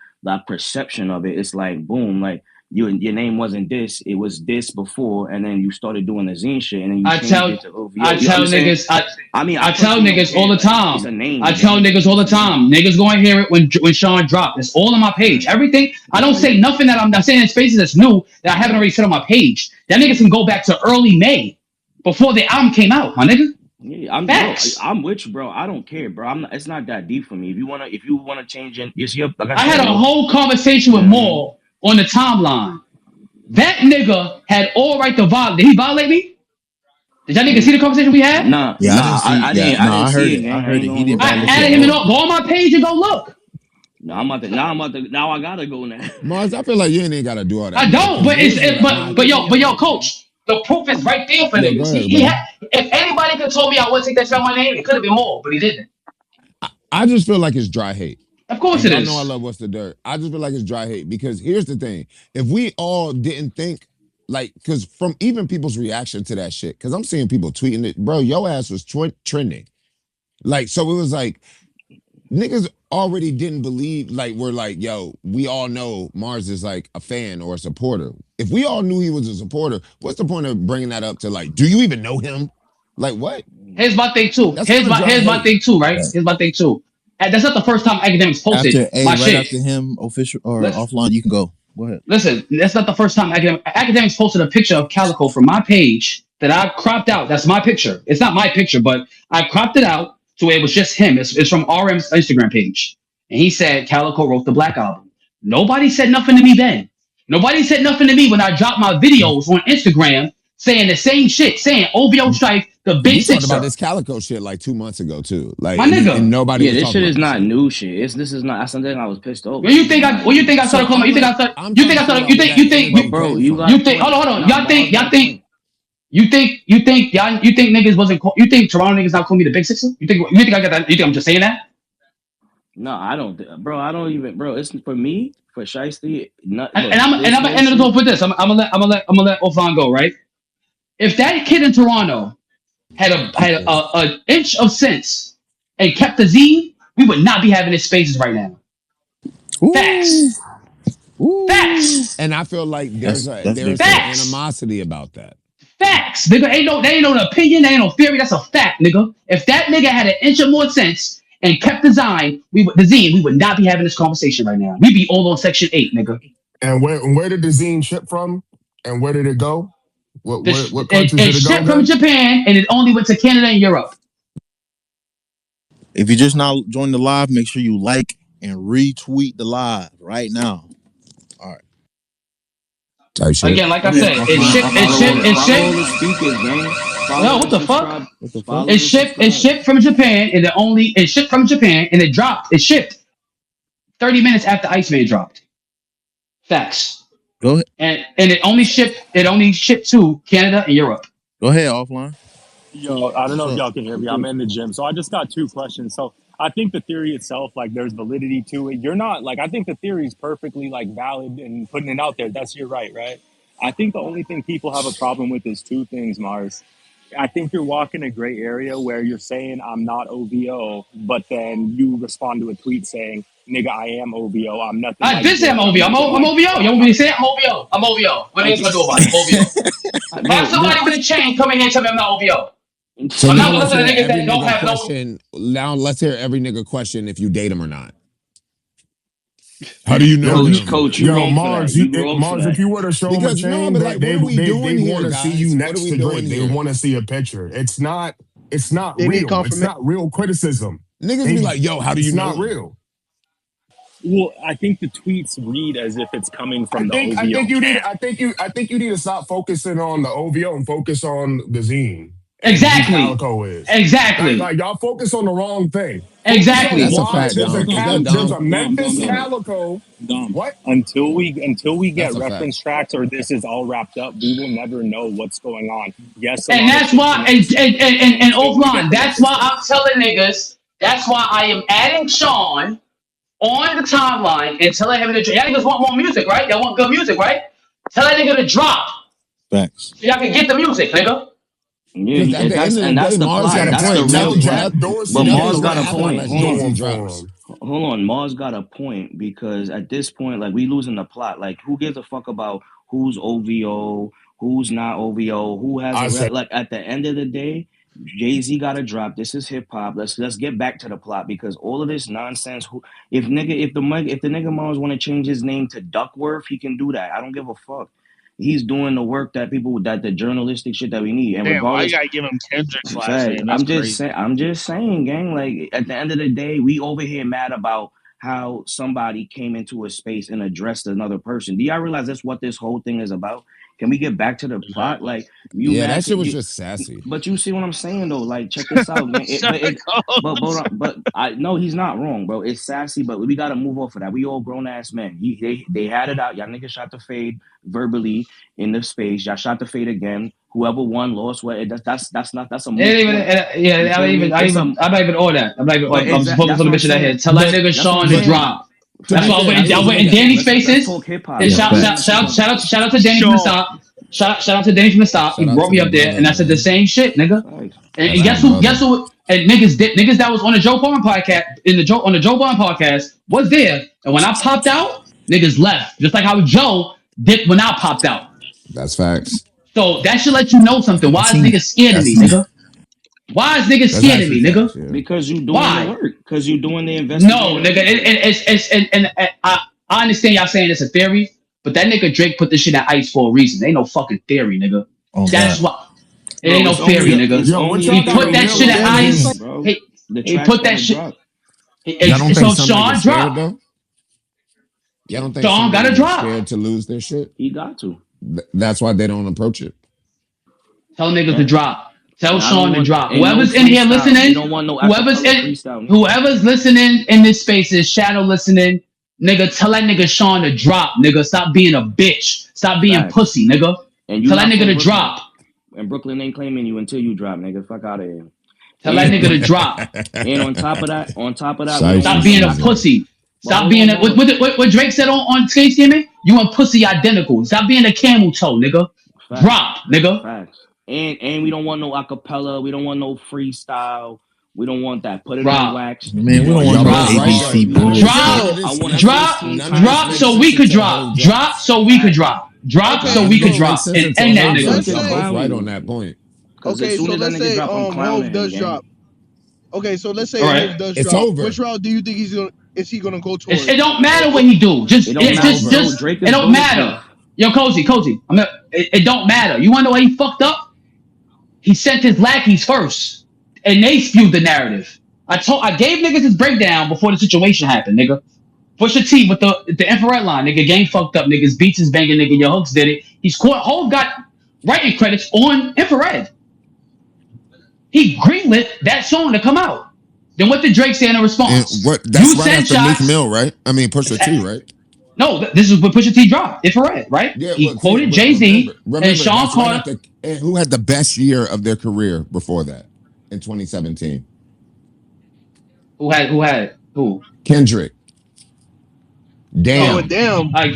Speaker 6: perception of it. It's like boom, like your name wasn't this, it was this before, and then you started doing the zine shit, and then you
Speaker 9: I
Speaker 6: changed
Speaker 9: tell
Speaker 6: it to OVO.
Speaker 9: I
Speaker 6: You
Speaker 9: tell
Speaker 6: understand?
Speaker 9: niggas I
Speaker 6: I mean, I
Speaker 9: I tell
Speaker 6: personally don't
Speaker 9: niggas all
Speaker 6: care.
Speaker 9: the
Speaker 6: Like it's a
Speaker 9: time.
Speaker 6: name,
Speaker 9: I tell
Speaker 6: gang.
Speaker 9: niggas all the
Speaker 6: It's a name.
Speaker 9: time. Niggas going to hear it when Sean dropped. It's all on my page. Everything. I don't say nothing that I'm not saying in spaces that's new that I haven't already said on my page. That niggas can go back to early May before the album came out, my nigga.
Speaker 6: Yeah,
Speaker 9: Facts.
Speaker 6: I'm with you, bro. I don't care, bro. I'm not. It's not that deep for me. If you wanna change it, it's your. Like I
Speaker 9: I had
Speaker 6: said,
Speaker 9: a
Speaker 6: yo.
Speaker 9: whole conversation
Speaker 6: You
Speaker 9: with
Speaker 6: know what I mean?
Speaker 9: Maul on the timeline. That nigga had all right to violate. Did he violate me? Did y'all niggas see the conversation we had?
Speaker 1: Yeah, I didn't see. Yeah,
Speaker 6: I
Speaker 1: no,
Speaker 6: didn't
Speaker 1: I heard
Speaker 6: see it,
Speaker 1: it. I
Speaker 6: gang. I
Speaker 1: heard
Speaker 6: ain't
Speaker 1: it. He
Speaker 6: gonna
Speaker 1: didn't
Speaker 6: hold
Speaker 9: I
Speaker 6: you.
Speaker 1: violate you
Speaker 9: added
Speaker 1: at
Speaker 9: him in
Speaker 1: all.
Speaker 9: all. Go on my page and go look.
Speaker 6: Now I gotta go now.
Speaker 4: Mars, I feel like you ain't even gotta do all that,
Speaker 9: I
Speaker 4: bro.
Speaker 9: don't,
Speaker 4: Because
Speaker 9: but
Speaker 4: here's what I
Speaker 9: but yo, coach, the proof is right there for
Speaker 4: yo, go
Speaker 9: niggas.
Speaker 4: ahead,
Speaker 9: He
Speaker 4: bro.
Speaker 9: had, if anybody could have told me I wouldn't take that shit on my name, it could have been more, but he didn't.
Speaker 4: I just feel like it's dry hate.
Speaker 9: Of course
Speaker 4: And
Speaker 9: it
Speaker 4: y'all know I
Speaker 9: is.
Speaker 4: love What's the Dirt. I just feel like it's dry hate because here's the thing. If we all didn't think, like, because from even people's reaction to that shit, because I'm seeing people tweeting it, bro, your ass was trending. Like, so it was like, niggas already didn't believe, like, we're like, yo, we all know Marz is like a fan or a supporter. If we all knew he was a supporter, what's the point of bringing that up to like, do you even know him? Like, what?
Speaker 9: Here's my thing too.
Speaker 4: That's kind of dry
Speaker 9: Here's my
Speaker 4: hate.
Speaker 9: thing too, right?
Speaker 1: Right.
Speaker 9: Here's my thing too. And that's not the first time academics posted my
Speaker 1: Right
Speaker 9: shit.
Speaker 1: after him, official or
Speaker 9: Let's
Speaker 1: offline, you can go. Go ahead.
Speaker 9: listen. That's not the first time academics posted a picture of Calico from my page that I cropped out. That's my picture. It's not my picture, but I cropped it out to where it was just him. It's from RM's Instagram page, and he said Calico wrote the Black Album. Nobody said nothing to me then. Nobody said nothing to me when I dropped my videos on Instagram saying the same shit, saying OVO Strife The big
Speaker 4: We talked
Speaker 9: sixer.
Speaker 4: about this Calico shit like 2 months ago too. Like,
Speaker 9: My
Speaker 4: and,
Speaker 9: nigga.
Speaker 4: and nobody
Speaker 6: Yeah,
Speaker 4: was
Speaker 6: this
Speaker 4: talking
Speaker 6: shit
Speaker 4: about
Speaker 6: is
Speaker 4: this
Speaker 6: not
Speaker 4: shit.
Speaker 6: new shit. This is not. That's something I was pissed over.
Speaker 9: When you think I started calling? You think I started?
Speaker 4: I'm
Speaker 9: You
Speaker 4: trying
Speaker 9: think
Speaker 4: to
Speaker 9: I started?
Speaker 4: figure out where that
Speaker 9: You think?
Speaker 4: energy
Speaker 6: But bro,
Speaker 4: came
Speaker 6: you
Speaker 4: from.
Speaker 6: got a
Speaker 9: You think?
Speaker 6: point.
Speaker 9: Hold on.
Speaker 6: Nah, Mars got a point.
Speaker 9: You think niggas wasn't? You think Toronto niggas not calling me the big sixer? You think I got that? You think I'm just saying that?
Speaker 6: No, I don't, bro. I don't even, bro. It's for me, for Shiesty. Not
Speaker 9: And
Speaker 6: look.
Speaker 9: I'm
Speaker 6: This
Speaker 9: gonna
Speaker 6: whole
Speaker 9: end it
Speaker 6: shit.
Speaker 9: off with this. I'm gonna let Offline go. Right? If that kid in Toronto had a inch of sense and kept the Z, we would not be having these spaces right now. Facts. Facts.
Speaker 4: And I feel like
Speaker 1: That's big
Speaker 4: there's some
Speaker 1: facts.
Speaker 9: Facts.
Speaker 4: animosity about that.
Speaker 9: Facts, nigga. They ain't no opinion, they ain't no theory. That's a fact, nigga. If that nigga had an inch of more sense and kept the zine, we would not be having this conversation right now. We'd be all on Section 8, nigga.
Speaker 10: And where did the zine ship from? And where did it go? What countries
Speaker 9: It
Speaker 10: did it go
Speaker 9: shipped from
Speaker 10: to?
Speaker 9: Japan and it only went to Canada and Europe.
Speaker 1: If you just now joined the live, make sure you like and retweet the live right now. All right.
Speaker 4: Type shit.
Speaker 9: Again, like I
Speaker 1: Go ahead,
Speaker 9: said,
Speaker 1: offline.
Speaker 6: Follow all the speakers, gang.
Speaker 9: Yo,
Speaker 6: Follow
Speaker 9: what
Speaker 6: and
Speaker 9: the fuck?
Speaker 6: subscribe.
Speaker 1: What the fuck?
Speaker 6: Follow
Speaker 9: It
Speaker 6: and
Speaker 9: shipped. It
Speaker 6: subscribe.
Speaker 9: shipped from Japan, and it shipped from Japan, and it dropped. It shipped 30 minutes after ICEMAN dropped. Facts.
Speaker 1: Go ahead.
Speaker 9: And it only shipped. It only shipped to Canada and Europe.
Speaker 1: Go ahead, offline.
Speaker 7: Yo, I don't know
Speaker 1: What's
Speaker 7: if
Speaker 1: up?
Speaker 7: y'all can hear me. I'm in the gym. So I just got two questions. So I think the theory itself, like there's validity to it. You're not like I think the theory is perfectly like valid and putting it out there. That's your right, right? I think the only thing people have a problem with is two things, Mars. I think you're walking a gray area where you're saying I'm not OVO, but then you respond to a tweet saying, nigga, I am OVO. I'm nothing
Speaker 9: I
Speaker 7: like
Speaker 9: did say I'm
Speaker 7: Dirt. I'm
Speaker 9: OVO.
Speaker 7: nothing
Speaker 9: I'm
Speaker 7: like
Speaker 9: OVO. You want me to say I'm OVO? I'm OVO. What are you
Speaker 7: okay.
Speaker 9: gonna do about it? I'm OVO. Have
Speaker 6: Bro,
Speaker 9: somebody with a chain come in here and tell me I'm not OVO.
Speaker 4: So
Speaker 9: I'm
Speaker 4: now
Speaker 9: not gonna
Speaker 4: let's
Speaker 9: listen
Speaker 4: hear
Speaker 9: to niggas
Speaker 4: every
Speaker 9: that don't
Speaker 4: nigga
Speaker 9: have no.
Speaker 4: question. Now let's hear every nigga question if you date him or not. How do you know
Speaker 10: Yo,
Speaker 4: they're
Speaker 10: you,
Speaker 6: Coach,
Speaker 4: OVO?
Speaker 6: you
Speaker 10: yo,
Speaker 6: wrong for that.
Speaker 10: Mars,
Speaker 6: You wrong for
Speaker 10: Mars, if
Speaker 6: that.
Speaker 10: you were to show them a
Speaker 4: Because no,
Speaker 10: chain,
Speaker 4: but
Speaker 10: they
Speaker 4: like, what
Speaker 10: they
Speaker 4: are we
Speaker 10: they
Speaker 4: doing here,
Speaker 10: want to see you
Speaker 4: guys? What are
Speaker 10: next
Speaker 4: we
Speaker 10: to
Speaker 4: doing
Speaker 10: Drake. They
Speaker 4: here?
Speaker 10: want to see a picture. It's not
Speaker 8: They need
Speaker 10: real. It's
Speaker 8: confirmation.
Speaker 10: not real criticism.
Speaker 4: Niggas be
Speaker 10: They
Speaker 4: like, yo, how do you
Speaker 10: it's
Speaker 4: know
Speaker 10: not
Speaker 4: him?
Speaker 10: real.
Speaker 7: Well, I think the tweets read as if it's coming
Speaker 10: I
Speaker 7: from the
Speaker 10: think I
Speaker 7: OVO
Speaker 10: think you need
Speaker 7: camp.
Speaker 10: I think you need to stop focusing on the OVO and focus on the zine and who
Speaker 9: Exactly.
Speaker 10: Calico is.
Speaker 9: Exactly.
Speaker 10: Like y'all focus on the wrong thing. Focus on
Speaker 4: That's
Speaker 9: Exactly.
Speaker 4: a
Speaker 10: why
Speaker 4: fact, Dom. Is that
Speaker 10: there's
Speaker 4: Dom?
Speaker 10: a Memphis Calico.
Speaker 7: Dumb.
Speaker 10: What?
Speaker 7: Until we get
Speaker 4: That's a fact.
Speaker 7: reference tracks or this is all wrapped up, we will never know what's going on. Yes, a
Speaker 9: And
Speaker 7: lot of
Speaker 9: that's
Speaker 7: shit
Speaker 9: why,
Speaker 7: connects
Speaker 9: and
Speaker 7: until we get
Speaker 9: offline,
Speaker 7: the
Speaker 9: that's
Speaker 7: reference
Speaker 9: why I'm
Speaker 7: tracks.
Speaker 9: telling niggas, that's why I am adding Sean on the timeline and telling him to drop. Y'all niggas want more music, right? Y'all want good music, right? Tell that nigga to drop
Speaker 1: Facts.
Speaker 9: so y'all can get the music, nigga.
Speaker 6: Yeah,
Speaker 4: Because at the end of the
Speaker 6: that's
Speaker 4: day,
Speaker 6: the
Speaker 4: Mars got
Speaker 6: plot.
Speaker 4: a
Speaker 6: That's the
Speaker 4: point.
Speaker 6: real plot.
Speaker 10: Jack Dorsey
Speaker 6: But
Speaker 10: getting
Speaker 6: Mars
Speaker 10: the
Speaker 4: Nothing's
Speaker 6: got
Speaker 4: gonna
Speaker 6: a
Speaker 10: reference
Speaker 4: happen
Speaker 6: point.
Speaker 4: unless
Speaker 10: tracks
Speaker 6: Hold
Speaker 4: Jay
Speaker 6: on.
Speaker 4: Z
Speaker 10: going for
Speaker 4: drops.
Speaker 10: him.
Speaker 6: Hold on, Mars got a point because at this point, like we losing the plot. Like who gives a fuck about who's OVO, who's not OVO, who has
Speaker 10: I say
Speaker 6: like at the end of the day, Jay Z got to drop. This is hip hop. Let's get back to the plot because all of this nonsense. If the nigga Mars want to change his name to Duckworth, he can do that. I don't give a fuck. He's doing the work that the journalistic shit that we need. And
Speaker 2: Damn, why you
Speaker 6: regardless,
Speaker 2: gotta give him Kendrick's last
Speaker 6: fact.
Speaker 2: name? That's
Speaker 6: I'm just saying, gang. Like at the end of the day, we over here mad about how somebody came into a space and addressed another person. Do y'all realize that's what this whole thing is about? Can we get back to the plot?
Speaker 2: exactly.
Speaker 6: Like you
Speaker 4: Yeah,
Speaker 6: mad?
Speaker 4: that shit was just sassy.
Speaker 6: But you see what I'm saying though? Like check this out, gang.
Speaker 2: Shut the codes.
Speaker 6: But I no, he's not wrong, bro. It's sassy, but we gotta move off of that. We all grown ass men. They had it out. Y'all niggas shot the fade verbally in the space. Y'all shot the fade again. Whoever won lost. What that's a
Speaker 9: It ain't
Speaker 6: moot
Speaker 9: even,
Speaker 6: point. You
Speaker 9: yeah,
Speaker 6: feel me? It's a
Speaker 9: I'm not even on that. I'm not even,
Speaker 6: but
Speaker 9: I'm just focused
Speaker 6: that's
Speaker 9: on
Speaker 6: what
Speaker 9: the
Speaker 6: I'm
Speaker 9: mission
Speaker 6: saying.
Speaker 9: ahead. Tell that nigga
Speaker 6: That's what I'm
Speaker 9: Sean to
Speaker 4: But
Speaker 6: saying.
Speaker 9: drop.
Speaker 4: to
Speaker 9: That's
Speaker 4: be
Speaker 9: why
Speaker 6: Facts.
Speaker 4: fair,
Speaker 6: That's
Speaker 4: he
Speaker 6: what
Speaker 9: I
Speaker 6: I'm
Speaker 4: was
Speaker 9: went
Speaker 6: saying.
Speaker 9: in
Speaker 4: nigga.
Speaker 9: Danny's
Speaker 6: Let's
Speaker 9: spaces.
Speaker 6: talk hip hop.
Speaker 9: And
Speaker 1: Yeah,
Speaker 6: That's what I'm saying.
Speaker 1: facts.
Speaker 6: Let's talk.
Speaker 9: shout out to Danny from the
Speaker 2: Sean.
Speaker 9: stop. Shout out to Danny from the stop. He
Speaker 4: Shout out
Speaker 9: brought
Speaker 4: to
Speaker 9: me
Speaker 4: the
Speaker 9: up there,
Speaker 4: brother,
Speaker 9: and I said the
Speaker 4: man.
Speaker 9: same shit, nigga.
Speaker 6: Facts.
Speaker 9: And
Speaker 4: That's my
Speaker 9: guess who?
Speaker 4: brother.
Speaker 9: Guess who? And niggas that was on the Joe Biden podcast on the Joe Biden podcast was there. And when I popped out, niggas left. Just like how Joe did when I popped out.
Speaker 4: That's facts.
Speaker 9: So that should let you know something. Why is niggas scared of me, nigga? Why is niggas
Speaker 4: That's
Speaker 9: scared of
Speaker 4: actually
Speaker 9: me,
Speaker 4: facts.
Speaker 9: nigga?
Speaker 4: Yeah.
Speaker 6: Because you doing the
Speaker 9: Why?
Speaker 6: work. Because you doing the
Speaker 9: No,
Speaker 6: investigative
Speaker 9: nigga.
Speaker 6: work.
Speaker 9: I understand y'all saying it's a theory, but that nigga Drake put this shit at ice for a reason. Ain't no fucking theory, nigga.
Speaker 1: Oh
Speaker 9: That's
Speaker 1: God.
Speaker 9: why. It
Speaker 6: Bro,
Speaker 9: ain't no theory, nigga.
Speaker 6: it's
Speaker 10: yo, what
Speaker 6: only a
Speaker 10: y'all
Speaker 9: He
Speaker 10: got
Speaker 9: put
Speaker 10: a
Speaker 6: theory
Speaker 9: that
Speaker 6: if
Speaker 10: real
Speaker 9: shit
Speaker 6: it
Speaker 9: at
Speaker 10: opinion?
Speaker 9: ice.
Speaker 6: happens, bro. The
Speaker 9: He
Speaker 6: tracks
Speaker 9: put that
Speaker 6: gotta
Speaker 9: shit.
Speaker 6: drop.
Speaker 4: Y'all don't think
Speaker 9: So
Speaker 4: some
Speaker 9: Sean
Speaker 4: niggas scared
Speaker 9: dropped.
Speaker 4: though? Y'all don't think
Speaker 9: Sean
Speaker 4: some
Speaker 9: got to
Speaker 4: niggas are
Speaker 9: drop.
Speaker 4: scared to lose their shit?
Speaker 6: He got to.
Speaker 4: That's why they don't approach it.
Speaker 9: Tell niggas to
Speaker 6: Facts.
Speaker 9: drop. Tell
Speaker 6: And I don't
Speaker 9: Sean to
Speaker 6: want
Speaker 9: drop.
Speaker 6: and no
Speaker 9: Whoever's in here
Speaker 6: freestyle. We
Speaker 9: listening,
Speaker 6: don't want no
Speaker 9: whoever's
Speaker 6: acapella
Speaker 9: in,
Speaker 6: freestyle.
Speaker 9: whoever's listening in this space is shadow listening. Nigga, tell that nigga Sean to drop. Nigga, stop being a bitch. Stop being
Speaker 6: Facts.
Speaker 9: pussy, nigga.
Speaker 6: And you
Speaker 9: Tell that
Speaker 6: not
Speaker 9: nigga
Speaker 6: from
Speaker 9: to
Speaker 6: Brooklyn.
Speaker 9: drop.
Speaker 6: And Brooklyn ain't claiming you until you drop, nigga. Fuck out of here.
Speaker 9: Tell that nigga to drop.
Speaker 6: And on top of that,
Speaker 9: Stop being a pussy. Stop being a, what Drake said on Thanksgiving? You and pussy identical. Stop being a camel toe, nigga.
Speaker 6: Facts.
Speaker 9: Drop, nigga.
Speaker 6: Facts. And we don't want no acapella. We don't want no freestyle. We don't want that. Put it
Speaker 9: Drop.
Speaker 6: on wax.
Speaker 1: Man, we don't want no ABC bullshit.
Speaker 9: Drop so we could drop. Drop so we could drop. Drop so we could drop. And end that nigga.
Speaker 4: Right on that point.
Speaker 8: Okay, so let's say Hov does drop. Okay, so let's say Hov does
Speaker 4: it's
Speaker 8: drop.
Speaker 4: over.
Speaker 8: Which route do you think is he gonna go towards?
Speaker 9: It don't matter what he do. It don't matter. Yo, Cozy. It don't matter. You wanna know why he fucked up? He sent his lackeys first, and they spewed the narrative. I gave niggas his breakdown before the situation happened, nigga. Pusha T with the infrared line, nigga. Game fucked up, niggas. Beats is banging, nigga. Your hooks did it. He's caught. Hov got writing credits on infrared. He greenlit that song to come out. Then what did Drake say in response?
Speaker 4: That's right after Meek Mill, right? I mean Pusha T, right?
Speaker 9: No, this is what Pusha T dropped. Infrared, right? Yeah, he quoted Jay-Z and Sean Carter.
Speaker 4: And who had the best year of their career before that in 2017?
Speaker 9: Who?
Speaker 4: Kendrick. Damn.
Speaker 8: Oh, damn.
Speaker 9: I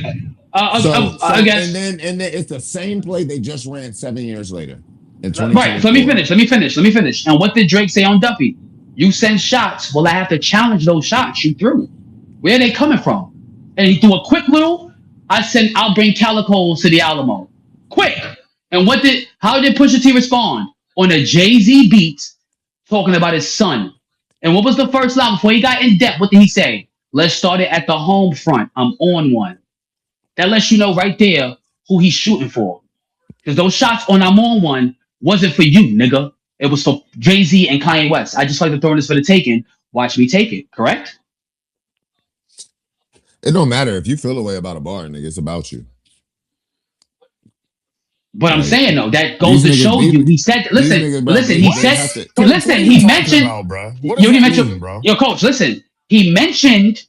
Speaker 9: guess.
Speaker 4: And then it's the same play they just ran 7 years later.
Speaker 9: Right. So let me finish. And what did Drake say on Duffy? You send shots. Well, I have to challenge those shots you threw. Where are they coming from? And he threw a quick little. I'll bring Calicoes to the Alamo. Quick. And how did Pusha T respond? On a Jay-Z beat, talking about his son. And what was the first line before he got in depth? What did he say? Let's start it at the home front. I'm on one. That lets you know right there who he's shooting for. Because those shots on I'm on one wasn't for you, nigga. It was for Jay-Z and Kanye West. I just like to throw this for the taking. Watch me take it, correct?
Speaker 4: It don't matter if you feel a way about a bar, nigga. It's about you.
Speaker 9: But I'm saying though, that goes to show you. He said, listen. He mentioned. Yo, coach, listen. He mentioned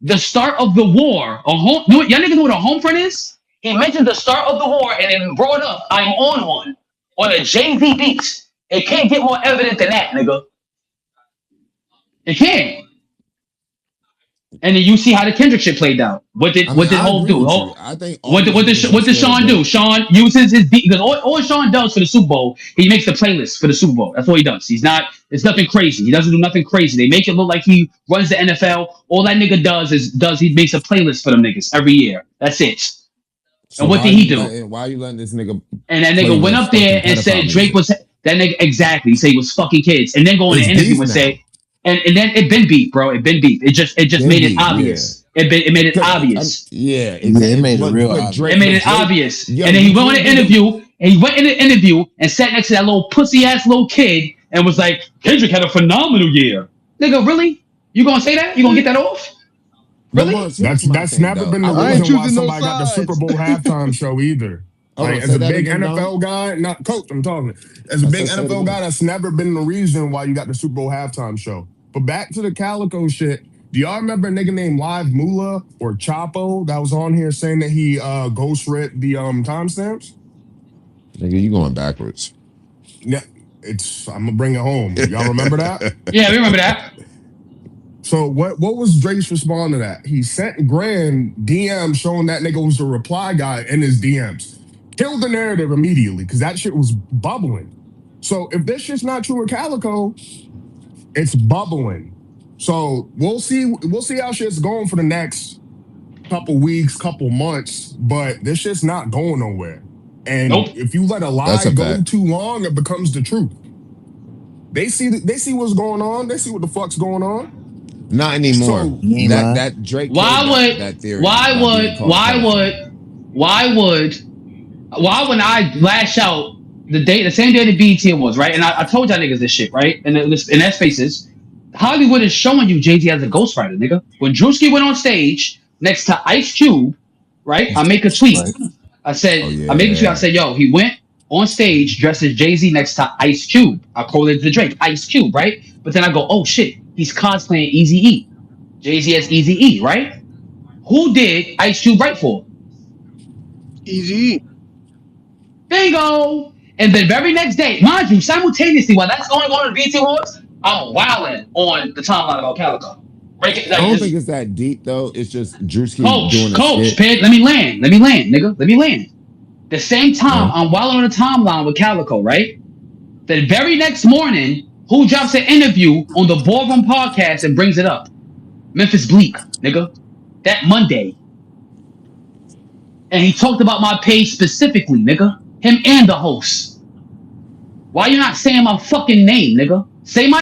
Speaker 9: the start of the war. Y'all niggas know what a home front is? He mentioned the start of the war and then brought up I'm on one on a Jay-Z beat. It can't get more evident than that, nigga. It can't. And then you see how the Kendrick shit played out. What did Hov do?
Speaker 4: I think
Speaker 9: what did Sean do? Sean uses his beat because all Sean does for the Super Bowl, he makes the playlist for the Super Bowl. That's all he does. It's nothing crazy. He doesn't do nothing crazy. They make it look like he runs the NFL. All that nigga does he makes a playlist for them niggas every year. That's it. So and what did he do?
Speaker 4: Why are you letting this nigga?
Speaker 9: And that nigga went up there and said Drake was that nigga exactly. He said he was fucking kids, and then go in the interview and say. And then it been beef, bro. It been beef. It just made it obvious. Yeah. It made it obvious.
Speaker 1: It made it real obvious.
Speaker 9: It made it obvious. And then he went in the interview and sat next to that little pussy ass little kid and was like, Kendrick had a phenomenal year. Nigga, really? You gonna say that? You gonna get that off? Really?
Speaker 10: That's never been the reason why somebody got the Super Bowl halftime show either. Like, as a big NFL guy, not coach, I'm talking. As a big NFL guy, that's never been the reason why you got the Super Bowl halftime show. But back to the Calico shit. Do y'all remember a nigga named Live Moolah or Chapo that was on here saying that he ghost read the timestamps?
Speaker 4: Nigga, you going backwards.
Speaker 10: Yeah, I'm gonna bring it home. Y'all remember that?
Speaker 9: Yeah, we remember that.
Speaker 10: So what was Drake's response to that? He sent Grand DM showing that nigga was the reply guy in his DMs. Killed the narrative immediately because that shit was bubbling. So if this shit's not true with Calico, it's bubbling. So we'll see how shit's going for the next couple weeks, couple months, but this shit's not going nowhere. And if you let a lie go too long, it becomes the truth. They see what's going on. They see what the fuck's going on.
Speaker 4: Not anymore.
Speaker 10: So,
Speaker 4: that Drake. That theory.
Speaker 9: Why when I lash out the same day the BET was, right? And I told y'all niggas this shit, right? And in that spaces, Hollywood is showing you Jay-Z as a ghostwriter, nigga. When Drewski went on stage next to Ice Cube, right? I make a tweet. I said, I said, yo, he went on stage dressed as Jay-Z next to Ice Cube. I quoted the Drake, Ice Cube, right? But then I go, oh shit, he's cosplaying Easy E. Jay-Z as Easy E, right? Who did Ice Cube write for?
Speaker 8: Easy.
Speaker 9: Bingo! And the very next day, mind you, simultaneously while that's going on in the BT Awards, I'm wilding on the timeline about Calico. Break it,
Speaker 4: I
Speaker 9: like,
Speaker 4: don't think
Speaker 9: just,
Speaker 4: it's that deep though. It's just Drewski doing
Speaker 9: coach,
Speaker 4: a skit.
Speaker 9: Pig, let me land, nigga, let me land. The same time, I'm wilding on the timeline with Calico, right? The very next morning, who drops an interview on the Boardroom podcast and brings it up? Memphis Bleak, nigga. That Monday. And he talked about my page specifically, nigga. Him and the host. Why you not saying my fucking name, nigga? Say my...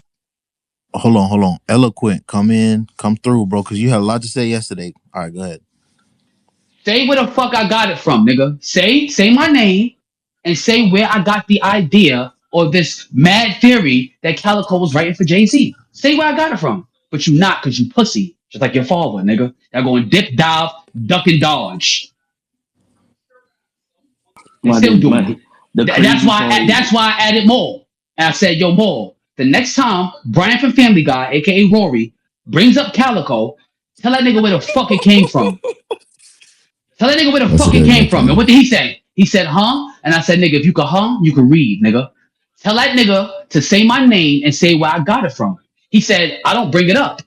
Speaker 1: Hold on. Eloquent, come through, bro, because you had a lot to say yesterday. All right, go ahead.
Speaker 9: Say where the fuck I got it from, nigga. Say my name and say where I got the idea or this mad theory that Calico was writing for Jay-Z. Say where I got it from. But you not, because you pussy. Just like your father, nigga. That going dip, dive, duck, and dodge. They still doing it. That's why I added more. And I said, yo, more. The next time Brian from Family Guy, aka Rory, brings up Calico, tell that nigga where the fuck it came from. Tell that nigga where the fuck it came from. And what did he say? He said, huh? And I said, nigga, if you could you can read, nigga. Tell that nigga to say my name and say where I got it from. He said, I don't bring it up.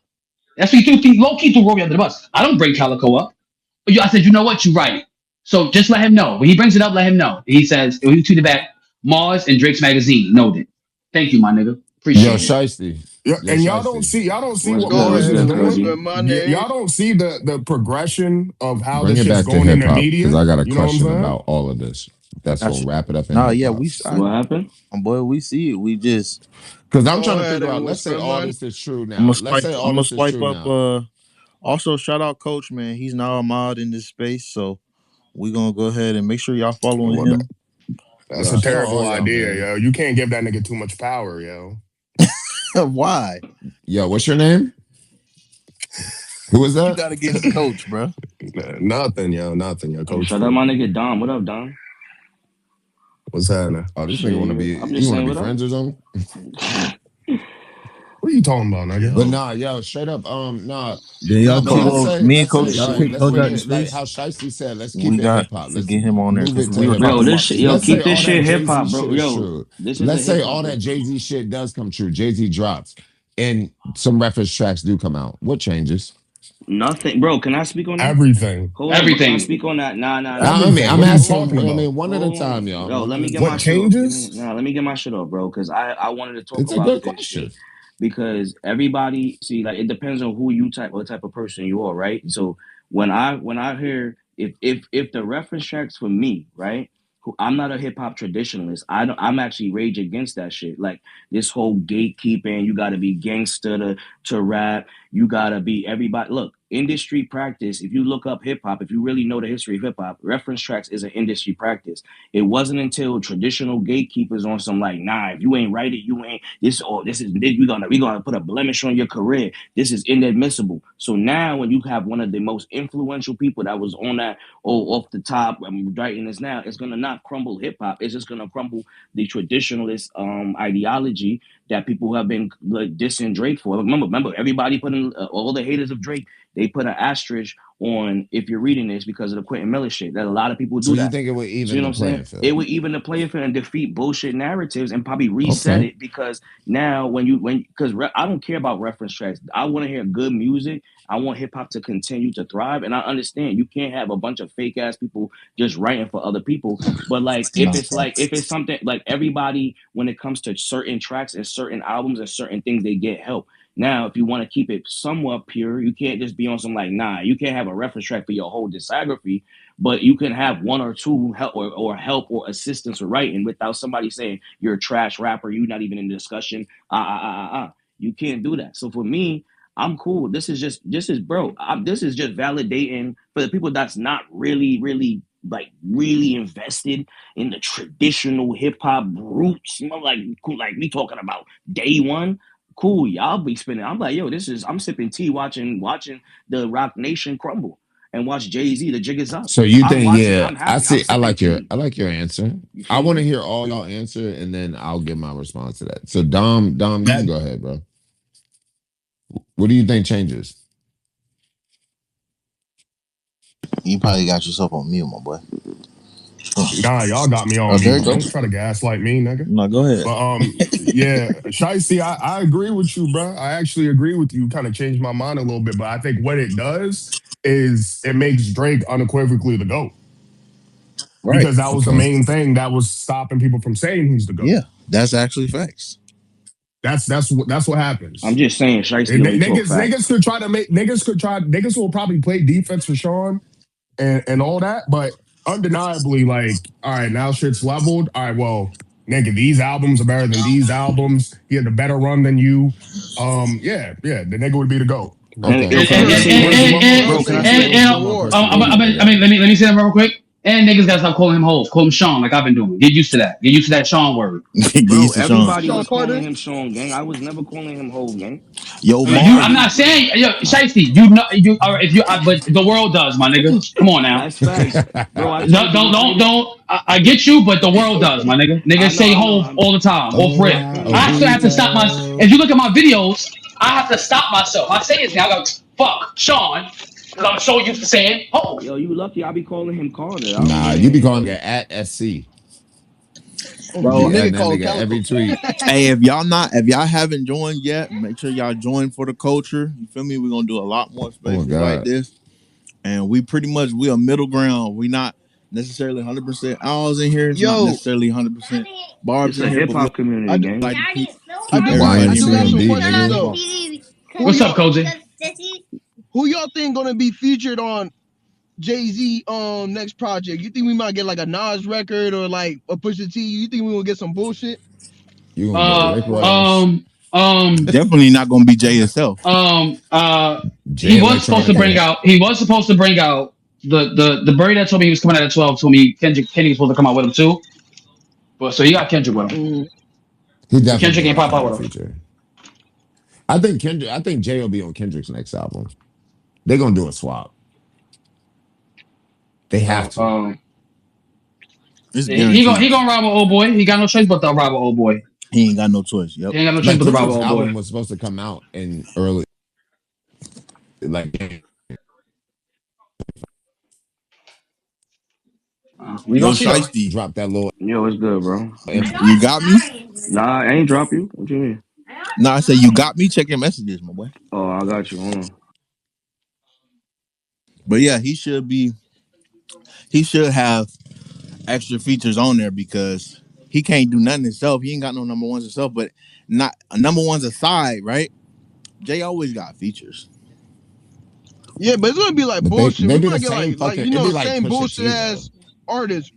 Speaker 9: That's what he threw, low-key threw Rory under the bus. I don't bring Calico up. I said, you know what? You're right. So just let him know. When he brings it up, let him know. He says, he tweeted back, Marz and Drake's Magazine. Noted. Thank you, my nigga. Appreciate it.
Speaker 4: Shiesty.
Speaker 10: Yeah, and y'all don't see
Speaker 8: What's
Speaker 10: what
Speaker 8: good?
Speaker 10: Mars is
Speaker 8: What's
Speaker 10: doing.
Speaker 8: good, my name?
Speaker 10: Y'all don't see the progression of how
Speaker 4: Bring
Speaker 10: this
Speaker 4: it
Speaker 10: shit's
Speaker 4: back to
Speaker 10: going in
Speaker 4: hip
Speaker 10: the
Speaker 4: hop
Speaker 10: media.
Speaker 4: because I got a
Speaker 10: You know what I'm
Speaker 4: question
Speaker 10: saying?
Speaker 4: about all of this. That's gonna wrap it up. In
Speaker 1: Nah,
Speaker 4: hip
Speaker 1: yeah,
Speaker 4: hop.
Speaker 6: What happened?
Speaker 1: boy, we see it. We just
Speaker 4: Because I'm
Speaker 8: Go
Speaker 4: trying to
Speaker 8: ahead
Speaker 4: figure out.
Speaker 8: and
Speaker 4: Let's say
Speaker 8: whisper,
Speaker 4: all
Speaker 8: man.
Speaker 4: this is true now.
Speaker 1: I'm
Speaker 4: Let's say all
Speaker 1: gonna
Speaker 4: this is
Speaker 1: swipe
Speaker 4: true
Speaker 1: up.
Speaker 4: now.
Speaker 1: Also, shout out Coach, man. He's now a mod in this space, so we're gonna go ahead and make sure y'all following
Speaker 10: Well,
Speaker 1: him.
Speaker 10: that's
Speaker 4: Yo,
Speaker 10: a
Speaker 4: shout out
Speaker 10: terrible
Speaker 4: all y'all,
Speaker 10: idea,
Speaker 4: man.
Speaker 10: yo. You can't give that nigga too much power, yo.
Speaker 1: Why?
Speaker 4: Yo, what's your name? Who was
Speaker 1: You
Speaker 4: that?
Speaker 1: got against Coach, bro?
Speaker 10: Nothing, yo. Coach.
Speaker 6: Shout out my nigga Dom. What up, Dom?
Speaker 10: What's happening?
Speaker 4: Oh, this
Speaker 6: Shit,
Speaker 4: nigga want to be.
Speaker 6: I'm
Speaker 4: You
Speaker 6: just
Speaker 4: want to
Speaker 6: saying
Speaker 4: be
Speaker 6: what up.
Speaker 4: friends or something?
Speaker 10: What are you talking about, nigga?
Speaker 4: But nah, yo, straight up, nah,
Speaker 1: Then y'all
Speaker 4: no. But
Speaker 1: keep me and
Speaker 4: let's
Speaker 1: Coach.
Speaker 4: say,
Speaker 1: Y'all
Speaker 4: like,
Speaker 1: kick
Speaker 4: let's
Speaker 1: Coach
Speaker 4: keep
Speaker 1: out the
Speaker 4: it like
Speaker 1: space.
Speaker 4: how Shiesty said. Let's keep
Speaker 1: We
Speaker 4: it
Speaker 1: got
Speaker 4: hip hop.
Speaker 1: to
Speaker 4: Let's
Speaker 1: get him on there
Speaker 4: move
Speaker 1: because
Speaker 4: it to
Speaker 1: we were
Speaker 4: hip
Speaker 6: Yo,
Speaker 4: hop.
Speaker 1: talking
Speaker 6: this
Speaker 1: about
Speaker 6: shit,
Speaker 1: the
Speaker 6: yo,
Speaker 4: Let's
Speaker 1: Memphis
Speaker 6: keep
Speaker 4: say
Speaker 6: this
Speaker 4: all
Speaker 1: shit.
Speaker 4: that
Speaker 6: shit hip
Speaker 4: Jay Z
Speaker 6: hop, bro.
Speaker 4: shit is
Speaker 6: Yo,
Speaker 4: true.
Speaker 6: this is a
Speaker 4: Let's say
Speaker 6: hip
Speaker 4: all
Speaker 6: hop
Speaker 4: that
Speaker 6: room.
Speaker 4: Jay Z shit does come true. Jay Z drops, and some reference tracks do come out. What changes?
Speaker 6: Nothing, bro. Can I speak on that?
Speaker 10: Everything.
Speaker 6: Hold on, bro. Can I
Speaker 9: Everything.
Speaker 6: speak on that? Nah.
Speaker 10: Everything.
Speaker 4: I'm
Speaker 10: What are you
Speaker 4: asking.
Speaker 10: talking
Speaker 4: I
Speaker 10: about?
Speaker 4: mean, one at a
Speaker 6: Hold
Speaker 4: time,
Speaker 6: on.
Speaker 4: y'all.
Speaker 6: Yo, let me get my
Speaker 10: What
Speaker 6: shit off.
Speaker 10: changes?
Speaker 6: Let me get my shit off, bro. Cause I wanted to talk
Speaker 4: It's a
Speaker 6: about
Speaker 4: good
Speaker 6: this
Speaker 4: question.
Speaker 6: shit. Because everybody see, like, it depends on what type of person you are, right? So when I hear if the reference tracks for me, right? I'm not a hip hop traditionalist. I'm actually rage against that shit. Like this whole gatekeeping, you gotta be gangster to rap. You gotta be everybody. Look, industry practice. If you look up hip hop, if you really know the history of hip hop, reference tracks is an industry practice. It wasn't until traditional gatekeepers on some like, nah, if you ain't write it, you ain't this or this is we gonna put a blemish on your career. This is inadmissible. So now when you have one of the most influential people that was on that off the top, I'm writing this now, it's gonna not crumble hip hop. It's just gonna crumble the traditionalist ideology that people have been like dissing Drake for. Remember, everybody put in all the haters of Drake. They put an asterisk on if you're reading this because of the Quentin Miller shit. That a lot of people
Speaker 4: So
Speaker 6: do
Speaker 4: you
Speaker 6: that.
Speaker 4: think it would
Speaker 6: So you
Speaker 4: even
Speaker 6: know
Speaker 4: the
Speaker 6: what I'm saying?
Speaker 4: playing field?
Speaker 6: It would even the play field and defeat bullshit narratives and probably reset
Speaker 4: Okay.
Speaker 6: it because now because I don't care about reference tracks. I want to hear good music. I want hip hop to continue to thrive, and I understand you can't have a bunch of fake ass people just writing for other people. But
Speaker 1: Nah,
Speaker 6: if it's something like everybody, when it comes to certain tracks and certain albums and certain things, they get help. Now, if you want to keep it somewhat pure, you can't just be on some like, nah, you can't have a reference track for your whole discography, but you can have one or two help or help or assistance with writing without somebody saying you're a trash rapper, you're not even in discussion. You can't do that. So for me, I'm cool. This is just this is just validating for the people that's not really like really invested in the traditional hip hop roots. You know, like cool, like we talking about day one. Cool, y'all be spinning. I'm like, yo, I'm sipping tea, watching the Rock Nation crumble. and watch Jay-Z. The jig is up.
Speaker 4: So you
Speaker 6: I'm
Speaker 4: think,
Speaker 6: watching.
Speaker 4: yeah,
Speaker 6: I'm
Speaker 4: I
Speaker 6: happy. I'm
Speaker 4: see.
Speaker 6: sipping tea.
Speaker 4: I like your answer.
Speaker 6: You
Speaker 4: I
Speaker 6: feel
Speaker 4: want to
Speaker 6: me?
Speaker 4: hear all y'all answer, and then I'll give my response to that. So Dom, you
Speaker 10: That
Speaker 4: can go ahead, bro. What do you think changes?
Speaker 1: You probably got yourself on mute, my boy.
Speaker 10: nah, y'all got me
Speaker 1: Oh,
Speaker 10: on
Speaker 1: there
Speaker 10: mute.
Speaker 1: you go.
Speaker 10: Don't try to gaslight me, nigga.
Speaker 1: No, go ahead.
Speaker 10: But yeah, Shiesty, I agree with you, bro. I actually agree with you. Kind of changed my mind a little bit, but I think what it does is it makes Drake unequivocally the GOAT.
Speaker 1: Right.
Speaker 10: Because that was the
Speaker 4: Okay.
Speaker 10: main thing that was stopping people from saying he's the GOAT.
Speaker 1: Yeah, that's actually facts.
Speaker 10: That's what happens.
Speaker 6: I'm just saying, Shiesty only talk facts.
Speaker 10: Niggas could try to make niggas will probably play defense for Sean and all that, but undeniably, like, all right, now shit's leveled. All right, well, nigga, these albums are better than these albums. He had a better run than you. Yeah, the nigga would be the GOAT. Like,
Speaker 6: And
Speaker 4: Okay.
Speaker 6: yo,
Speaker 8: For
Speaker 6: can I
Speaker 8: sure.
Speaker 6: just
Speaker 8: He
Speaker 6: say
Speaker 8: would.
Speaker 6: one
Speaker 8: He
Speaker 6: thing?
Speaker 8: would.
Speaker 6: Bro,
Speaker 8: He
Speaker 6: can I
Speaker 8: would.
Speaker 6: say
Speaker 8: He
Speaker 6: one
Speaker 8: would
Speaker 6: thing?
Speaker 8: for war.
Speaker 9: Let me say that real quick. And niggas gotta stop calling him Hov. Call him Sean, like I've been doing. Get used to that. Get used to that Sean word.
Speaker 1: Get
Speaker 6: Bro,
Speaker 1: used to Sean.
Speaker 6: everybody
Speaker 8: Sean
Speaker 6: was calling
Speaker 8: Carter.
Speaker 6: him Sean, gang. I was never calling him Hove, gang.
Speaker 1: Yo,
Speaker 9: I'm
Speaker 1: Marz.
Speaker 9: not saying, yo, Shiesty, you know, you or if you, but the world does, my nigga. Come on now.
Speaker 6: That's facts. Bro, I
Speaker 9: Don't,
Speaker 6: told you
Speaker 9: don't,
Speaker 6: what
Speaker 9: don't,
Speaker 6: made it.
Speaker 9: don't. I get you, but the world does, my nigga. Niggas say
Speaker 6: I know.
Speaker 9: Hov all the time, off
Speaker 4: Oh,
Speaker 9: rip.
Speaker 6: I feel
Speaker 9: I
Speaker 6: you.
Speaker 9: actually have to stop my. If you look at my videos, I have to stop myself. I say this now. I go, fuck Sean, because I'm so used to saying Hov.
Speaker 6: Yo, you lucky I be calling him Carter. I don't
Speaker 4: Nah, you be
Speaker 6: know.
Speaker 4: calling it at SC. You
Speaker 1: Bro,
Speaker 4: be adding
Speaker 8: Nigga
Speaker 4: that
Speaker 8: called
Speaker 4: nigga
Speaker 8: Calico.
Speaker 4: every tweet.
Speaker 1: hey, if y'all haven't joined yet, make sure y'all join for the culture. You feel me? We're gonna do a lot more
Speaker 4: Oh my
Speaker 1: spaces like
Speaker 4: god.
Speaker 1: this. And we a middle ground. We not necessarily 100% owls in here. It's not
Speaker 8: Yo,
Speaker 1: necessarily 100% barbs
Speaker 6: It's
Speaker 1: in
Speaker 6: a
Speaker 1: here,
Speaker 6: hip
Speaker 1: but we
Speaker 6: hop community,
Speaker 8: I do,
Speaker 6: gang.
Speaker 1: like to
Speaker 8: I
Speaker 1: keep
Speaker 8: do got
Speaker 1: everybody
Speaker 8: I do got some
Speaker 4: YNCMB,
Speaker 8: questions
Speaker 4: nigga.
Speaker 8: though. Who
Speaker 9: What's up,
Speaker 8: y'all
Speaker 9: Cozy?
Speaker 8: who y'all think gonna be featured on Jay-Z next project? You think we might get like a Nas record or like a Pusha T? You think we gonna get some bullshit?
Speaker 4: You gonna get
Speaker 9: Uh,
Speaker 4: Rick Ross,
Speaker 9: um, um,
Speaker 1: definitely not gonna be Jay itself.
Speaker 9: um, uh,
Speaker 4: Jay Electronica.
Speaker 9: He was supposed to bring out the bird that told me he was coming out at 12 told me Kenny was supposed to come out with him too. But so he got Kendrick with him.
Speaker 8: Mm.
Speaker 4: He
Speaker 9: So
Speaker 4: definitely
Speaker 9: Kendrick
Speaker 4: get
Speaker 9: ain't
Speaker 4: a
Speaker 9: pop out
Speaker 4: Kendrick
Speaker 9: with him.
Speaker 4: feature. I think Jay will be on Kendrick's next album. They're gonna do a swap. They have to.
Speaker 1: It's
Speaker 9: He
Speaker 1: guaranteed.
Speaker 9: gonna rob an old boy. He got no choice but to rob an old boy.
Speaker 1: He ain't got no choice. Yep.
Speaker 9: He ain't got no choice
Speaker 4: Like
Speaker 9: but to rob an
Speaker 4: Kendrick's
Speaker 9: old
Speaker 4: album
Speaker 9: boy.
Speaker 4: was supposed to come out in early, like
Speaker 9: We
Speaker 1: Yo,
Speaker 9: gonna see though.
Speaker 1: Shiesty,
Speaker 4: drop that little.
Speaker 6: Yo, it's good, bro.
Speaker 1: you got me?
Speaker 6: Nah, I ain't drop you. What you mean?
Speaker 1: No, I said you got me. Check your messages, my boy.
Speaker 6: Oh, I got you. Hold on.
Speaker 1: But yeah, he should have extra features on there because he can't do nothing himself. He ain't got no number ones himself, but not number ones aside, right? Jay always got features.
Speaker 8: Yeah, but it's gonna be like
Speaker 4: But
Speaker 8: bullshit.
Speaker 4: they
Speaker 8: We
Speaker 4: be the
Speaker 8: might get
Speaker 4: same
Speaker 8: like
Speaker 4: fucking.
Speaker 8: you
Speaker 4: It'd
Speaker 8: know
Speaker 4: be like
Speaker 8: same
Speaker 4: Pusha
Speaker 8: bullshit
Speaker 4: T though.
Speaker 8: ass artists.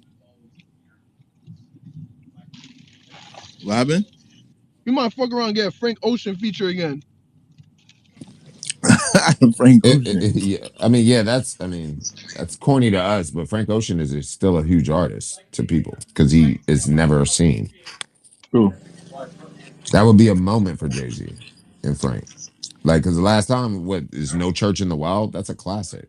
Speaker 1: What happened?
Speaker 8: We might fuck around and get a Frank Ocean feature again.
Speaker 1: Frank Ocean.
Speaker 4: Yeah, I mean, yeah, that's corny to us, but Frank Ocean is still a huge artist to people because he is never seen.
Speaker 1: True.
Speaker 4: That would be a moment for Jay-Z and Frank. Like, because the last time, what is No Church in the Wild? That's a classic.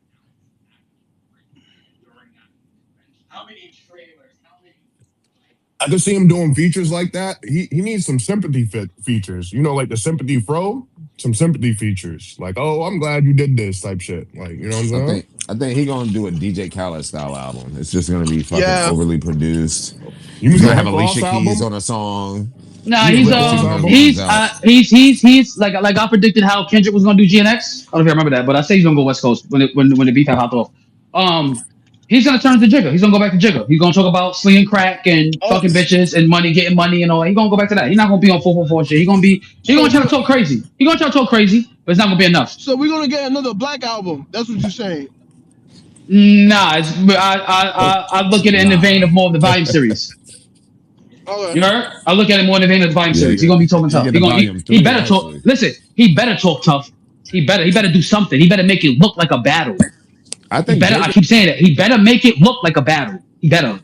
Speaker 10: I could see him doing features like that. He needs some sympathy features. You know, like the sympathy fro, some sympathy features. Like, oh, I'm glad you did this type shit. Like, you know what I'm saying?
Speaker 4: I think he gonna do a DJ Khaled style album. It's just gonna be fucking
Speaker 8: Yeah,
Speaker 4: overly produced.
Speaker 10: You
Speaker 4: He's
Speaker 10: mean a
Speaker 4: gonna have
Speaker 10: Rick Ross
Speaker 4: Alicia Keys
Speaker 10: album?
Speaker 4: on a song.
Speaker 9: Nah,
Speaker 10: You mean a
Speaker 9: he's
Speaker 10: Rick Ross album?
Speaker 9: he's like I predicted how Kendrick was gonna do GNX. I don't know if you remember that, but I say he's gonna go West Coast when the beef had hopped off. He's gonna turn to Jigga. He's gonna go back to Jigga. He's gonna talk about slinging crack and
Speaker 8: oh,
Speaker 9: fucking bitches and money, getting money and all that. He's gonna go back to that. He's not gonna be on 444 shit. He's
Speaker 8: so
Speaker 9: gonna try to talk crazy. He's gonna try to talk crazy, but it's not gonna be enough.
Speaker 8: so we're gonna get another Black album. That's what you're saying.
Speaker 9: Nah, I look at it in the vein
Speaker 4: Nah.
Speaker 9: of more of the volume series.
Speaker 8: Okay.
Speaker 9: You heard? I look at it more in the vein of the volume
Speaker 4: Yeah,
Speaker 9: series. He's gonna be talking
Speaker 4: you
Speaker 9: tough.
Speaker 4: get a volume
Speaker 9: He
Speaker 4: 3,
Speaker 9: better talk.
Speaker 4: actually.
Speaker 9: Listen, he better talk tough. He better do something. He better make it look like a battle.
Speaker 4: I
Speaker 9: He
Speaker 4: think
Speaker 9: better. I
Speaker 4: Jigga.
Speaker 9: keep saying that. He better make it look like a battle. He better,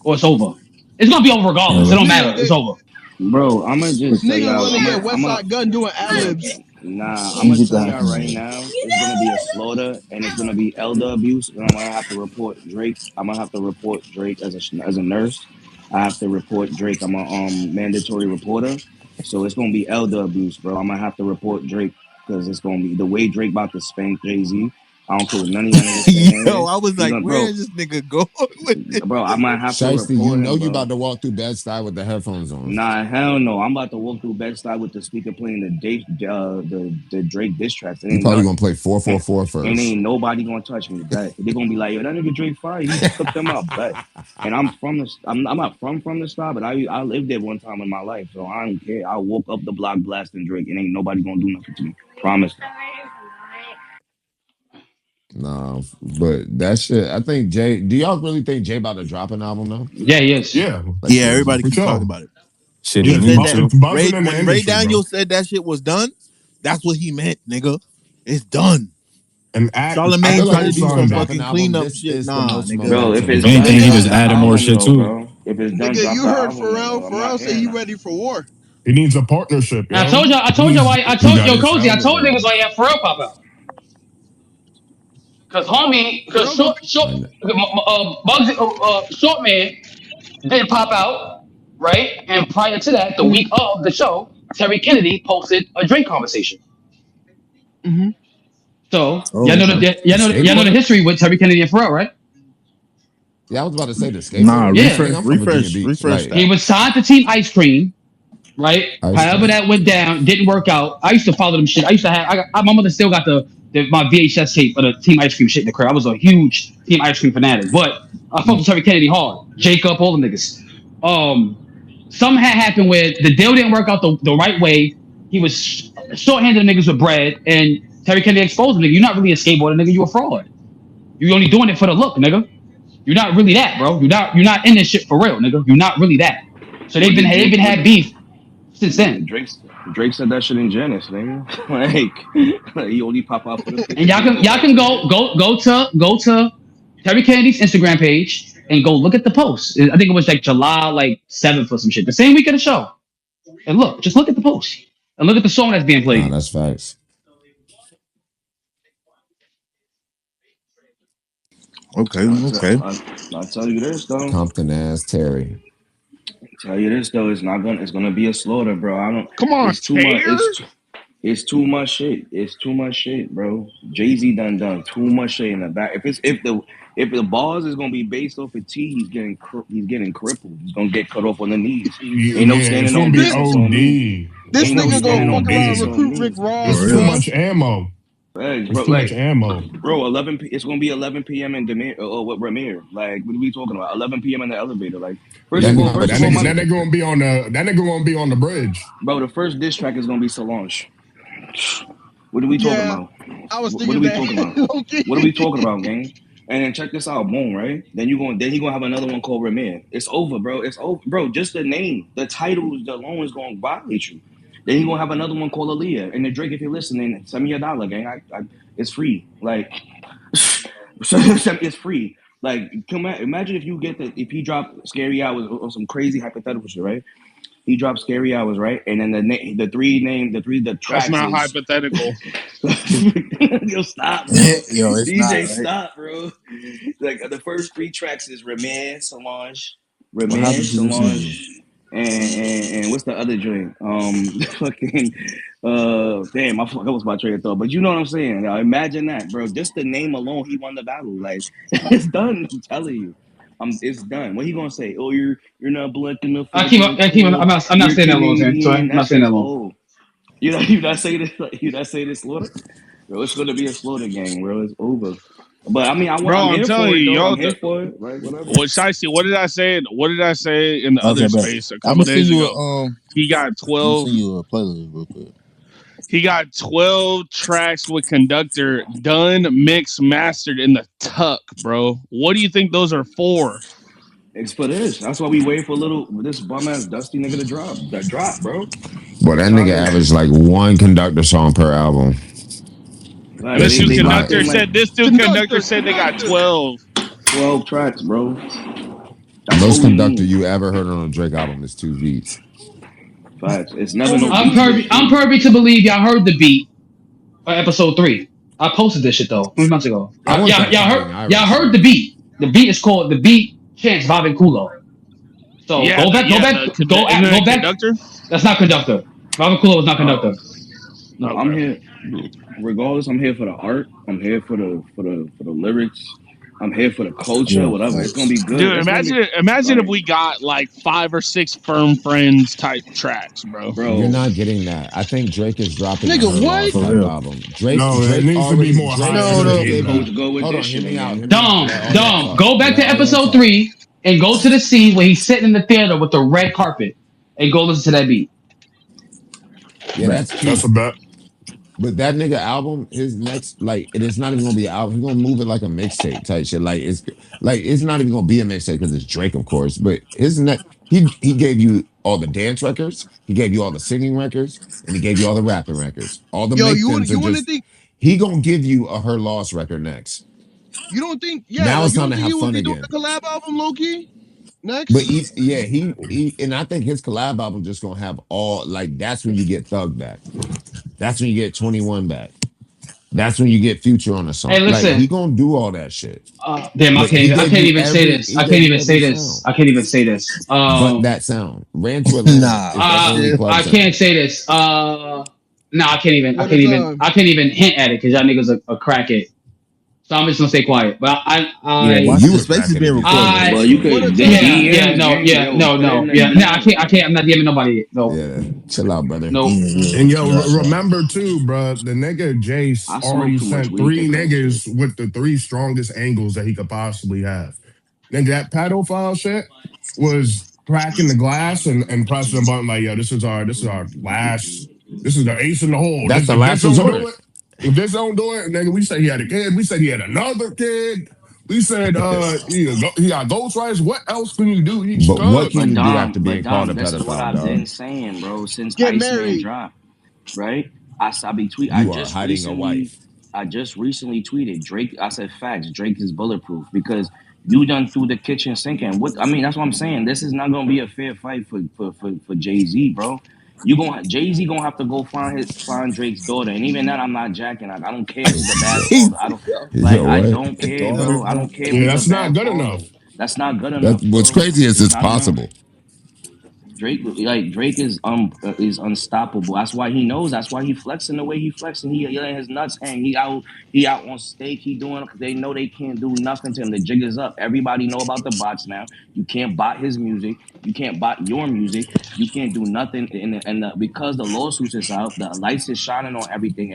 Speaker 9: or it's over. It's gonna be over regardless. It don't matter. It's over.
Speaker 6: Bro, I'm gonna just say
Speaker 8: Niggas
Speaker 6: y'all.
Speaker 8: want to get West
Speaker 6: I'm a
Speaker 8: Side Gun doing ad libs.
Speaker 6: Nah, I'm
Speaker 1: Let me
Speaker 6: gonna
Speaker 1: get
Speaker 6: tell
Speaker 1: the
Speaker 6: y'all
Speaker 1: Hakeem
Speaker 6: right
Speaker 1: one.
Speaker 6: now, it's gonna be a slaughter, and it's gonna be elder abuse, and I'm gonna have to report Drake. I'm gonna have to report Drake as a nurse. I have to report Drake. I'm a mandatory reporter, so it's gonna be elder abuse, bro. I'm gonna have to report Drake because it's gonna be the way Drake about to spank Jay-Z. I don't care what none of y'all niggas saying
Speaker 1: Yo,
Speaker 6: here.
Speaker 1: I was
Speaker 6: He
Speaker 1: like,
Speaker 6: gonna,
Speaker 1: where
Speaker 6: bro,
Speaker 1: is this nigga going with it?
Speaker 6: bro. I might have to
Speaker 4: Shiesty, you
Speaker 6: report
Speaker 4: know
Speaker 6: him,
Speaker 4: you about
Speaker 6: bro.
Speaker 4: to walk through Bed-Stuy with the headphones on.
Speaker 6: Nah, hell no. I'm about to walk through Bed-Stuy with the speaker playing the Drake diss tracks. It
Speaker 4: You
Speaker 6: ain't
Speaker 4: probably
Speaker 6: not,
Speaker 4: gonna play
Speaker 6: and,
Speaker 4: 444
Speaker 6: and
Speaker 4: first.
Speaker 6: ain't nobody gonna touch me. Bet they're gonna be like, yo, that nigga Drake fire. He took them out. Bet. And I'm not from the star, but I lived there one time in my life, so I don't care. I woke up the block blasting Drake, and ain't nobody gonna do nothing to me. Promise.
Speaker 4: No, but that shit. I think Jay. Do y'all really think Jay about to drop an album though?
Speaker 9: Yeah, he is.
Speaker 10: Yeah,
Speaker 4: Like
Speaker 1: Yeah,
Speaker 4: seriously?
Speaker 1: everybody
Speaker 10: for
Speaker 1: keep talking
Speaker 10: sure.
Speaker 1: about it.
Speaker 3: Shit,
Speaker 1: He
Speaker 3: he
Speaker 10: Yeah,
Speaker 1: said
Speaker 3: need
Speaker 1: that
Speaker 3: to.
Speaker 10: it's buzzing
Speaker 1: Ray
Speaker 10: in the
Speaker 1: when Ray
Speaker 10: industry, bro.
Speaker 1: Daniels said that shit was done, that's what he meant, nigga. It's done.
Speaker 10: And
Speaker 4: I
Speaker 1: Charlamagne
Speaker 4: feel like
Speaker 1: tried
Speaker 10: Axel
Speaker 1: to
Speaker 4: if he
Speaker 1: do
Speaker 4: gonna
Speaker 1: some
Speaker 10: signed
Speaker 4: drop
Speaker 10: it.
Speaker 4: an
Speaker 1: fucking
Speaker 4: album,
Speaker 1: cleanup
Speaker 4: this
Speaker 1: shit.
Speaker 4: is the
Speaker 1: Nah,
Speaker 4: most
Speaker 1: nigga.
Speaker 6: Bro, if
Speaker 4: momentum
Speaker 6: it's
Speaker 3: If
Speaker 4: he's
Speaker 6: done,
Speaker 3: anything, he
Speaker 4: had.
Speaker 6: drop
Speaker 3: just
Speaker 6: the
Speaker 3: added more
Speaker 6: album
Speaker 3: shit
Speaker 6: though,
Speaker 3: too.
Speaker 6: bro. If it's done,
Speaker 8: Nigga,
Speaker 6: drop
Speaker 8: you
Speaker 6: the
Speaker 8: heard
Speaker 6: album though,
Speaker 8: Pharrell.
Speaker 6: bro. I'm not
Speaker 8: Pharrell say
Speaker 6: hearing
Speaker 8: he
Speaker 6: that.
Speaker 8: ready for war.
Speaker 10: He needs a partnership,
Speaker 9: And
Speaker 10: yo.
Speaker 9: I told y'all why.
Speaker 10: You
Speaker 9: I told yo
Speaker 10: gotta
Speaker 9: Cozy. I
Speaker 10: tell
Speaker 9: told niggas
Speaker 10: him.
Speaker 9: why you have Pharrell pop out. Cause
Speaker 8: Pharrell gonna
Speaker 9: short,
Speaker 4: I know.
Speaker 9: Bugs, short man did pop out, right? And prior to that, the
Speaker 8: be.
Speaker 9: week of the show, Terry Kennedy posted a Drake conversation.
Speaker 8: Mm-hmm.
Speaker 9: So
Speaker 1: Oh, okay.
Speaker 4: The
Speaker 9: y'all know the
Speaker 4: skateboarder?
Speaker 9: history with Terry Kennedy and Pharrell, right?
Speaker 4: Yeah, I was about to say the
Speaker 1: Nah,
Speaker 4: skateboarder.
Speaker 9: Yeah,
Speaker 4: Nigga,
Speaker 1: refresh,
Speaker 4: I'm from Virginia
Speaker 1: refresh,
Speaker 4: Beach.
Speaker 1: refresh
Speaker 4: Like
Speaker 9: he
Speaker 1: that.
Speaker 9: was signed to Team Ice Cream, right?
Speaker 4: ice
Speaker 9: However
Speaker 4: cream.
Speaker 9: that went down, didn't work out. I used to follow them shit. I used to have. My mother still got my VHS tape of the Team Ice Cream shit in the crib. I was a huge Team Ice Cream fanatic, but I fucked with Terry Kennedy hard. Jacob, all the niggas. Something had happened where the deal didn't work out the right way. He was shorthanded the niggas with bread, and Terry Kennedy exposed him. Nigga, you're not really a skateboarder, nigga. You a fraud. You only doing it for the look, nigga. You're not really that, bro. You're not in this shit for real, nigga. You're not really that. So
Speaker 6: What did
Speaker 9: they've
Speaker 6: Drake?
Speaker 9: been
Speaker 6: What
Speaker 9: had beef since then.
Speaker 6: Drake said that shit in Janice, nigga. Like he only pop out for the
Speaker 9: And
Speaker 6: pictures. He ain't
Speaker 9: y'all
Speaker 6: that
Speaker 9: can
Speaker 6: serious.
Speaker 9: go to Terry Kennedy's Instagram page and go look at the post. I think it was like July like 7th or some shit. The same week of the show. And just look at the post. And look at the song that's being
Speaker 4: Nah,
Speaker 9: played.
Speaker 4: that's facts.
Speaker 1: Okay,
Speaker 6: I'll, tell,
Speaker 1: okay.
Speaker 6: I'll, I'll tell you this though.
Speaker 4: Compton ass Terry.
Speaker 6: Tell you this though. It's not gonna. It's gonna be a slaughter, bro. I don't.
Speaker 2: Come on,
Speaker 6: It's too much.
Speaker 2: Taylor.
Speaker 6: It's too much shit. It's too much shit, bro. Jay-Z done too much shit in the back. If the bars is gonna be based off of T, he's getting crippled. He's gonna get cut off on the knees. Ain't no
Speaker 10: Yeah, it's
Speaker 6: standing
Speaker 10: gonna
Speaker 6: on
Speaker 10: be
Speaker 8: This
Speaker 6: business on me.
Speaker 10: OD. It's
Speaker 8: this
Speaker 6: Ain't
Speaker 10: gonna
Speaker 6: no
Speaker 8: nigga
Speaker 10: be
Speaker 8: gonna
Speaker 6: standing on
Speaker 8: fuck around
Speaker 6: business
Speaker 10: OD.
Speaker 6: on
Speaker 8: recruit
Speaker 6: me.
Speaker 8: Rick
Speaker 10: It's
Speaker 8: Ross,
Speaker 1: For
Speaker 10: too
Speaker 1: real.
Speaker 8: bro.
Speaker 10: much ammo.
Speaker 6: Like,
Speaker 10: It's
Speaker 6: bro,
Speaker 10: too much
Speaker 6: like,
Speaker 10: ammo.
Speaker 6: bro, 11. It's gonna be 11 p.m. in Demir or what Ramir. Like, what are we talking about? 11 p.m. in the elevator. Like, first
Speaker 4: That
Speaker 6: of all,
Speaker 4: nigga
Speaker 6: first
Speaker 4: about to
Speaker 6: of all,
Speaker 4: say
Speaker 6: my
Speaker 10: That
Speaker 4: some
Speaker 10: nigga gonna be on the bridge.
Speaker 6: bro, the first diss track is gonna be Solange. What are we talking
Speaker 8: Yeah,
Speaker 6: about?
Speaker 8: I was
Speaker 6: What are
Speaker 8: thinking
Speaker 6: we
Speaker 8: that.
Speaker 6: talking about?
Speaker 8: Okay.
Speaker 6: What are we talking about, gang? And then check this out, boom, right? Then he gonna have another one called Ramir. It's over, bro. It's over, bro. Just the name, the title alone is gonna violate you. Then he gonna have another one called Aaliyah. And then Drake, if you're listening, send me $1, gang. It's free. Like, it's free. Like, imagine if he dropped Scary Hours or some crazy hypothetical shit, right? He dropped Scary Hours, right? And then the
Speaker 2: That's
Speaker 6: tracks
Speaker 2: not
Speaker 6: is
Speaker 2: hypothetical.
Speaker 6: yo, stop, bro.
Speaker 1: Yo, it's not
Speaker 6: DJ,
Speaker 1: right.
Speaker 6: stop, bro. Like the first three tracks is
Speaker 1: What
Speaker 6: Remain,
Speaker 1: happened to this nigga?
Speaker 6: Solange, and what's the other joint? Fucking damn, I forgot what's my train of thought. But you know what I'm saying? Now, imagine that, bro. Just the name alone, he won the battle. Like it's done. I'm telling you. It's done. What he gonna say? Oh, you're not black enough for the Break
Speaker 9: I keep,
Speaker 6: Club.
Speaker 9: I'm not
Speaker 6: You're
Speaker 9: staying that long, man. Sorry,
Speaker 6: Canadian.
Speaker 9: I'm not
Speaker 6: That
Speaker 9: staying that
Speaker 6: shit's
Speaker 9: long.
Speaker 6: old. You not saying this? You not saying this slaughter? Bro, it's gonna be a slaughter gang, bro. It's over. But I mean,
Speaker 2: Bro,
Speaker 6: I'm
Speaker 2: I'm
Speaker 6: here
Speaker 2: telling
Speaker 6: for
Speaker 2: you,
Speaker 6: it though.
Speaker 2: yo,
Speaker 6: I'm here for it. Right? Whatever.
Speaker 2: what Shiesty, what did I say? What did I say in the
Speaker 1: Okay,
Speaker 2: other
Speaker 1: bet.
Speaker 2: space a
Speaker 1: I'm
Speaker 2: couple
Speaker 1: gonna send
Speaker 2: days
Speaker 1: you
Speaker 2: ago?
Speaker 1: a
Speaker 2: He got
Speaker 1: I'm gonna
Speaker 2: 12.
Speaker 1: send you a playlist real quick.
Speaker 2: He got 12 tracks with Conductor done, mixed, mastered in the tuck, bro. What do you think those are for?
Speaker 6: It's for this. That's why we wait for this bum ass dusty nigga to drop. That drop, bro.
Speaker 4: boy,
Speaker 6: I'm
Speaker 4: that nigga
Speaker 6: tired.
Speaker 4: averaged like one conductor song per album.
Speaker 6: Like
Speaker 10: This is
Speaker 6: they
Speaker 10: like
Speaker 6: dropping like
Speaker 2: This dude Conductor
Speaker 8: Conductor,
Speaker 2: said they got
Speaker 8: conductor.
Speaker 2: 12.
Speaker 6: 12 tracks, bro. That's all
Speaker 4: Most
Speaker 6: we
Speaker 4: conductor
Speaker 6: need.
Speaker 4: you ever heard on a Drake album is two beats.
Speaker 6: Facts. It's never
Speaker 8: Hold
Speaker 6: no
Speaker 8: on,
Speaker 9: I'm
Speaker 6: beef
Speaker 8: Beezy.
Speaker 6: with
Speaker 9: pervy. I'm
Speaker 6: shit.
Speaker 9: pervy to believe y'all heard the beat for episode 3. I posted this shit though 3 months ago.
Speaker 4: I want that Fighting
Speaker 9: Y'all
Speaker 4: Irish
Speaker 9: heard
Speaker 4: shit.
Speaker 9: the beat. The beat is called the beat Chance Bob and Kulo. So
Speaker 2: Yeah,
Speaker 9: go back,
Speaker 2: isn't
Speaker 9: go
Speaker 2: it
Speaker 9: back.
Speaker 2: conductor?
Speaker 9: That's not conductor. Bob and Kulo was not
Speaker 6: Oh,
Speaker 9: conductor.
Speaker 6: no, I'm
Speaker 2: Okay.
Speaker 6: here. Regardless, I'm here for the art. I'm here for the lyrics. I'm here for the culture.
Speaker 1: Yeah,
Speaker 6: Whatever. It's gonna
Speaker 1: facts.
Speaker 6: be good.
Speaker 2: Dude,
Speaker 6: It's gonna be
Speaker 2: imagine if
Speaker 6: like,
Speaker 2: we got like 5 or 6 firm friends type tracks, bro.
Speaker 4: You're
Speaker 6: bro.
Speaker 4: not getting that. I think Drake is dropping a
Speaker 8: Nigga,
Speaker 4: Her
Speaker 8: what?
Speaker 4: Loss
Speaker 1: For
Speaker 4: type
Speaker 1: real.
Speaker 4: album. Drake
Speaker 10: No, it
Speaker 4: Drake
Speaker 10: needs to be
Speaker 4: already
Speaker 10: more
Speaker 4: Drake
Speaker 10: high
Speaker 8: No,
Speaker 10: energy
Speaker 8: no.
Speaker 6: Here
Speaker 10: than
Speaker 4: gave
Speaker 6: goes
Speaker 10: that.
Speaker 4: you.
Speaker 6: to go with
Speaker 4: Hold
Speaker 6: this
Speaker 4: on, hear
Speaker 6: shit
Speaker 4: me out.
Speaker 6: again.
Speaker 4: Hear me out. Let all y'all talk.
Speaker 9: Go back
Speaker 4: Let
Speaker 9: to
Speaker 4: all y'all
Speaker 9: episode
Speaker 4: talk.
Speaker 9: 3 and go to the scene where he's sitting in the theater with the red carpet and go listen to that beat.
Speaker 4: Yeah,
Speaker 1: Right.
Speaker 4: that's
Speaker 10: That's
Speaker 4: cute.
Speaker 10: a bet.
Speaker 4: But that nigga album, his next, like, it is not even gonna be an album. He's gonna move it like a mixtape type shit. Like it's not even gonna be a mixtape because it's Drake, of course. But his next, he gave you all the dance records, he gave you all the singing records, and he gave you all the rapping records. All the
Speaker 8: Yo,
Speaker 4: make thems are
Speaker 8: you wanna
Speaker 4: just
Speaker 8: think
Speaker 4: he gonna give you a Her Loss record next.
Speaker 8: you don't think yeah,
Speaker 4: Now
Speaker 8: like
Speaker 4: it's
Speaker 8: you
Speaker 4: time
Speaker 8: don't
Speaker 4: to
Speaker 8: think
Speaker 4: have
Speaker 8: he will
Speaker 4: fun
Speaker 8: be doing
Speaker 4: again.
Speaker 8: a collab album low key
Speaker 4: But
Speaker 8: next?
Speaker 4: yeah, he and I think his collab album just gonna have all like that's when you get Thug back. That's when you get 21 back. That's when you get Future on a
Speaker 9: Hey,
Speaker 4: song. Like he
Speaker 9: listen.
Speaker 4: gonna do all that shit.
Speaker 9: Damn,
Speaker 4: But he
Speaker 9: I
Speaker 4: gave
Speaker 9: can't
Speaker 4: you
Speaker 9: even say
Speaker 4: every
Speaker 9: this.
Speaker 4: he gave you every sound.
Speaker 9: I can't even say this.
Speaker 4: But that sound. Ran to Atlanta
Speaker 1: Nah,
Speaker 4: is the
Speaker 1: for
Speaker 4: only
Speaker 1: real.
Speaker 4: club
Speaker 9: I can't
Speaker 4: sound.
Speaker 9: say this. No,
Speaker 8: What is
Speaker 9: I can't even hint at it because y'all niggas are crack it. So I'm just gonna stay quiet. But
Speaker 1: Yeah,
Speaker 9: I,
Speaker 1: watch
Speaker 4: You
Speaker 1: the
Speaker 4: a
Speaker 1: space is
Speaker 4: crackhead if
Speaker 1: being
Speaker 4: you say
Speaker 1: recorded.
Speaker 4: that.
Speaker 9: I,
Speaker 6: Well, you
Speaker 8: what a
Speaker 6: could the
Speaker 8: time?
Speaker 6: DMs gang. Yo, put it in the DMs,
Speaker 9: I
Speaker 6: bro.
Speaker 9: can't. I'm not DMing nobody. No,
Speaker 4: Yeah. Chill out, brother.
Speaker 9: no.
Speaker 1: Yeah, yeah.
Speaker 10: And yo,
Speaker 1: You got that.
Speaker 10: remember too, bro, the nigga Jace
Speaker 6: I smoke
Speaker 10: already
Speaker 6: too much
Speaker 10: sent
Speaker 6: weed to
Speaker 10: 3
Speaker 6: cuss, bro.
Speaker 10: niggas with the 3 strongest angles that he could possibly have. Nigga, that pedophile shit was cracking the glass and pressing a button like, yo, this is our last, this is the ace in the hole.
Speaker 4: That's the
Speaker 10: If this
Speaker 4: last
Speaker 10: don't do
Speaker 4: resort.
Speaker 10: it, if this don't do it, nigga, we said he had a kid. We said he had another kid. We said he got ghostwriters. What else can you do? He's
Speaker 4: But what
Speaker 10: cooked.
Speaker 4: can you do after being
Speaker 6: But
Speaker 4: called a
Speaker 6: Dom, this is what
Speaker 4: pedophile,
Speaker 6: I've
Speaker 4: dog?
Speaker 6: been saying, bro, since
Speaker 8: Get
Speaker 6: Iceman
Speaker 8: married.
Speaker 6: dropped, right? I be tweet.
Speaker 4: You are hiding a wife.
Speaker 6: I just recently tweeted Drake. I said facts. Drake is bulletproof because you done through the kitchen sink. And what I mean, that's what I'm saying. This is not gonna be a fair fight for Jay Z, bro. You gonna Jay Z gonna have to go find Drake's daughter, and even that I'm not jacking. I don't care if he's a bad
Speaker 1: He's
Speaker 6: father. I don't like.
Speaker 4: Yo,
Speaker 6: I
Speaker 4: what?
Speaker 6: don't
Speaker 1: his
Speaker 6: care,
Speaker 1: daughter.
Speaker 6: bro. I don't care if
Speaker 10: Yeah,
Speaker 6: he's a
Speaker 10: that's not
Speaker 6: bad
Speaker 10: good
Speaker 6: father.
Speaker 10: enough.
Speaker 6: That's not good
Speaker 4: That
Speaker 6: enough,
Speaker 4: what's
Speaker 6: bro.
Speaker 4: crazy is
Speaker 6: It's
Speaker 4: it's
Speaker 6: not enough.
Speaker 4: possible.
Speaker 6: Drake is unstoppable. That's why he knows. That's why he flexing the way he flexing. He letting his nuts hang. He out on stake. He doing because they know they can't do nothing to him. The jig is up. Everybody know about the bots now. You can't bot his music. You can't bot your music. You can't do nothing. Because the lawsuits is out, the lights is shining on everything.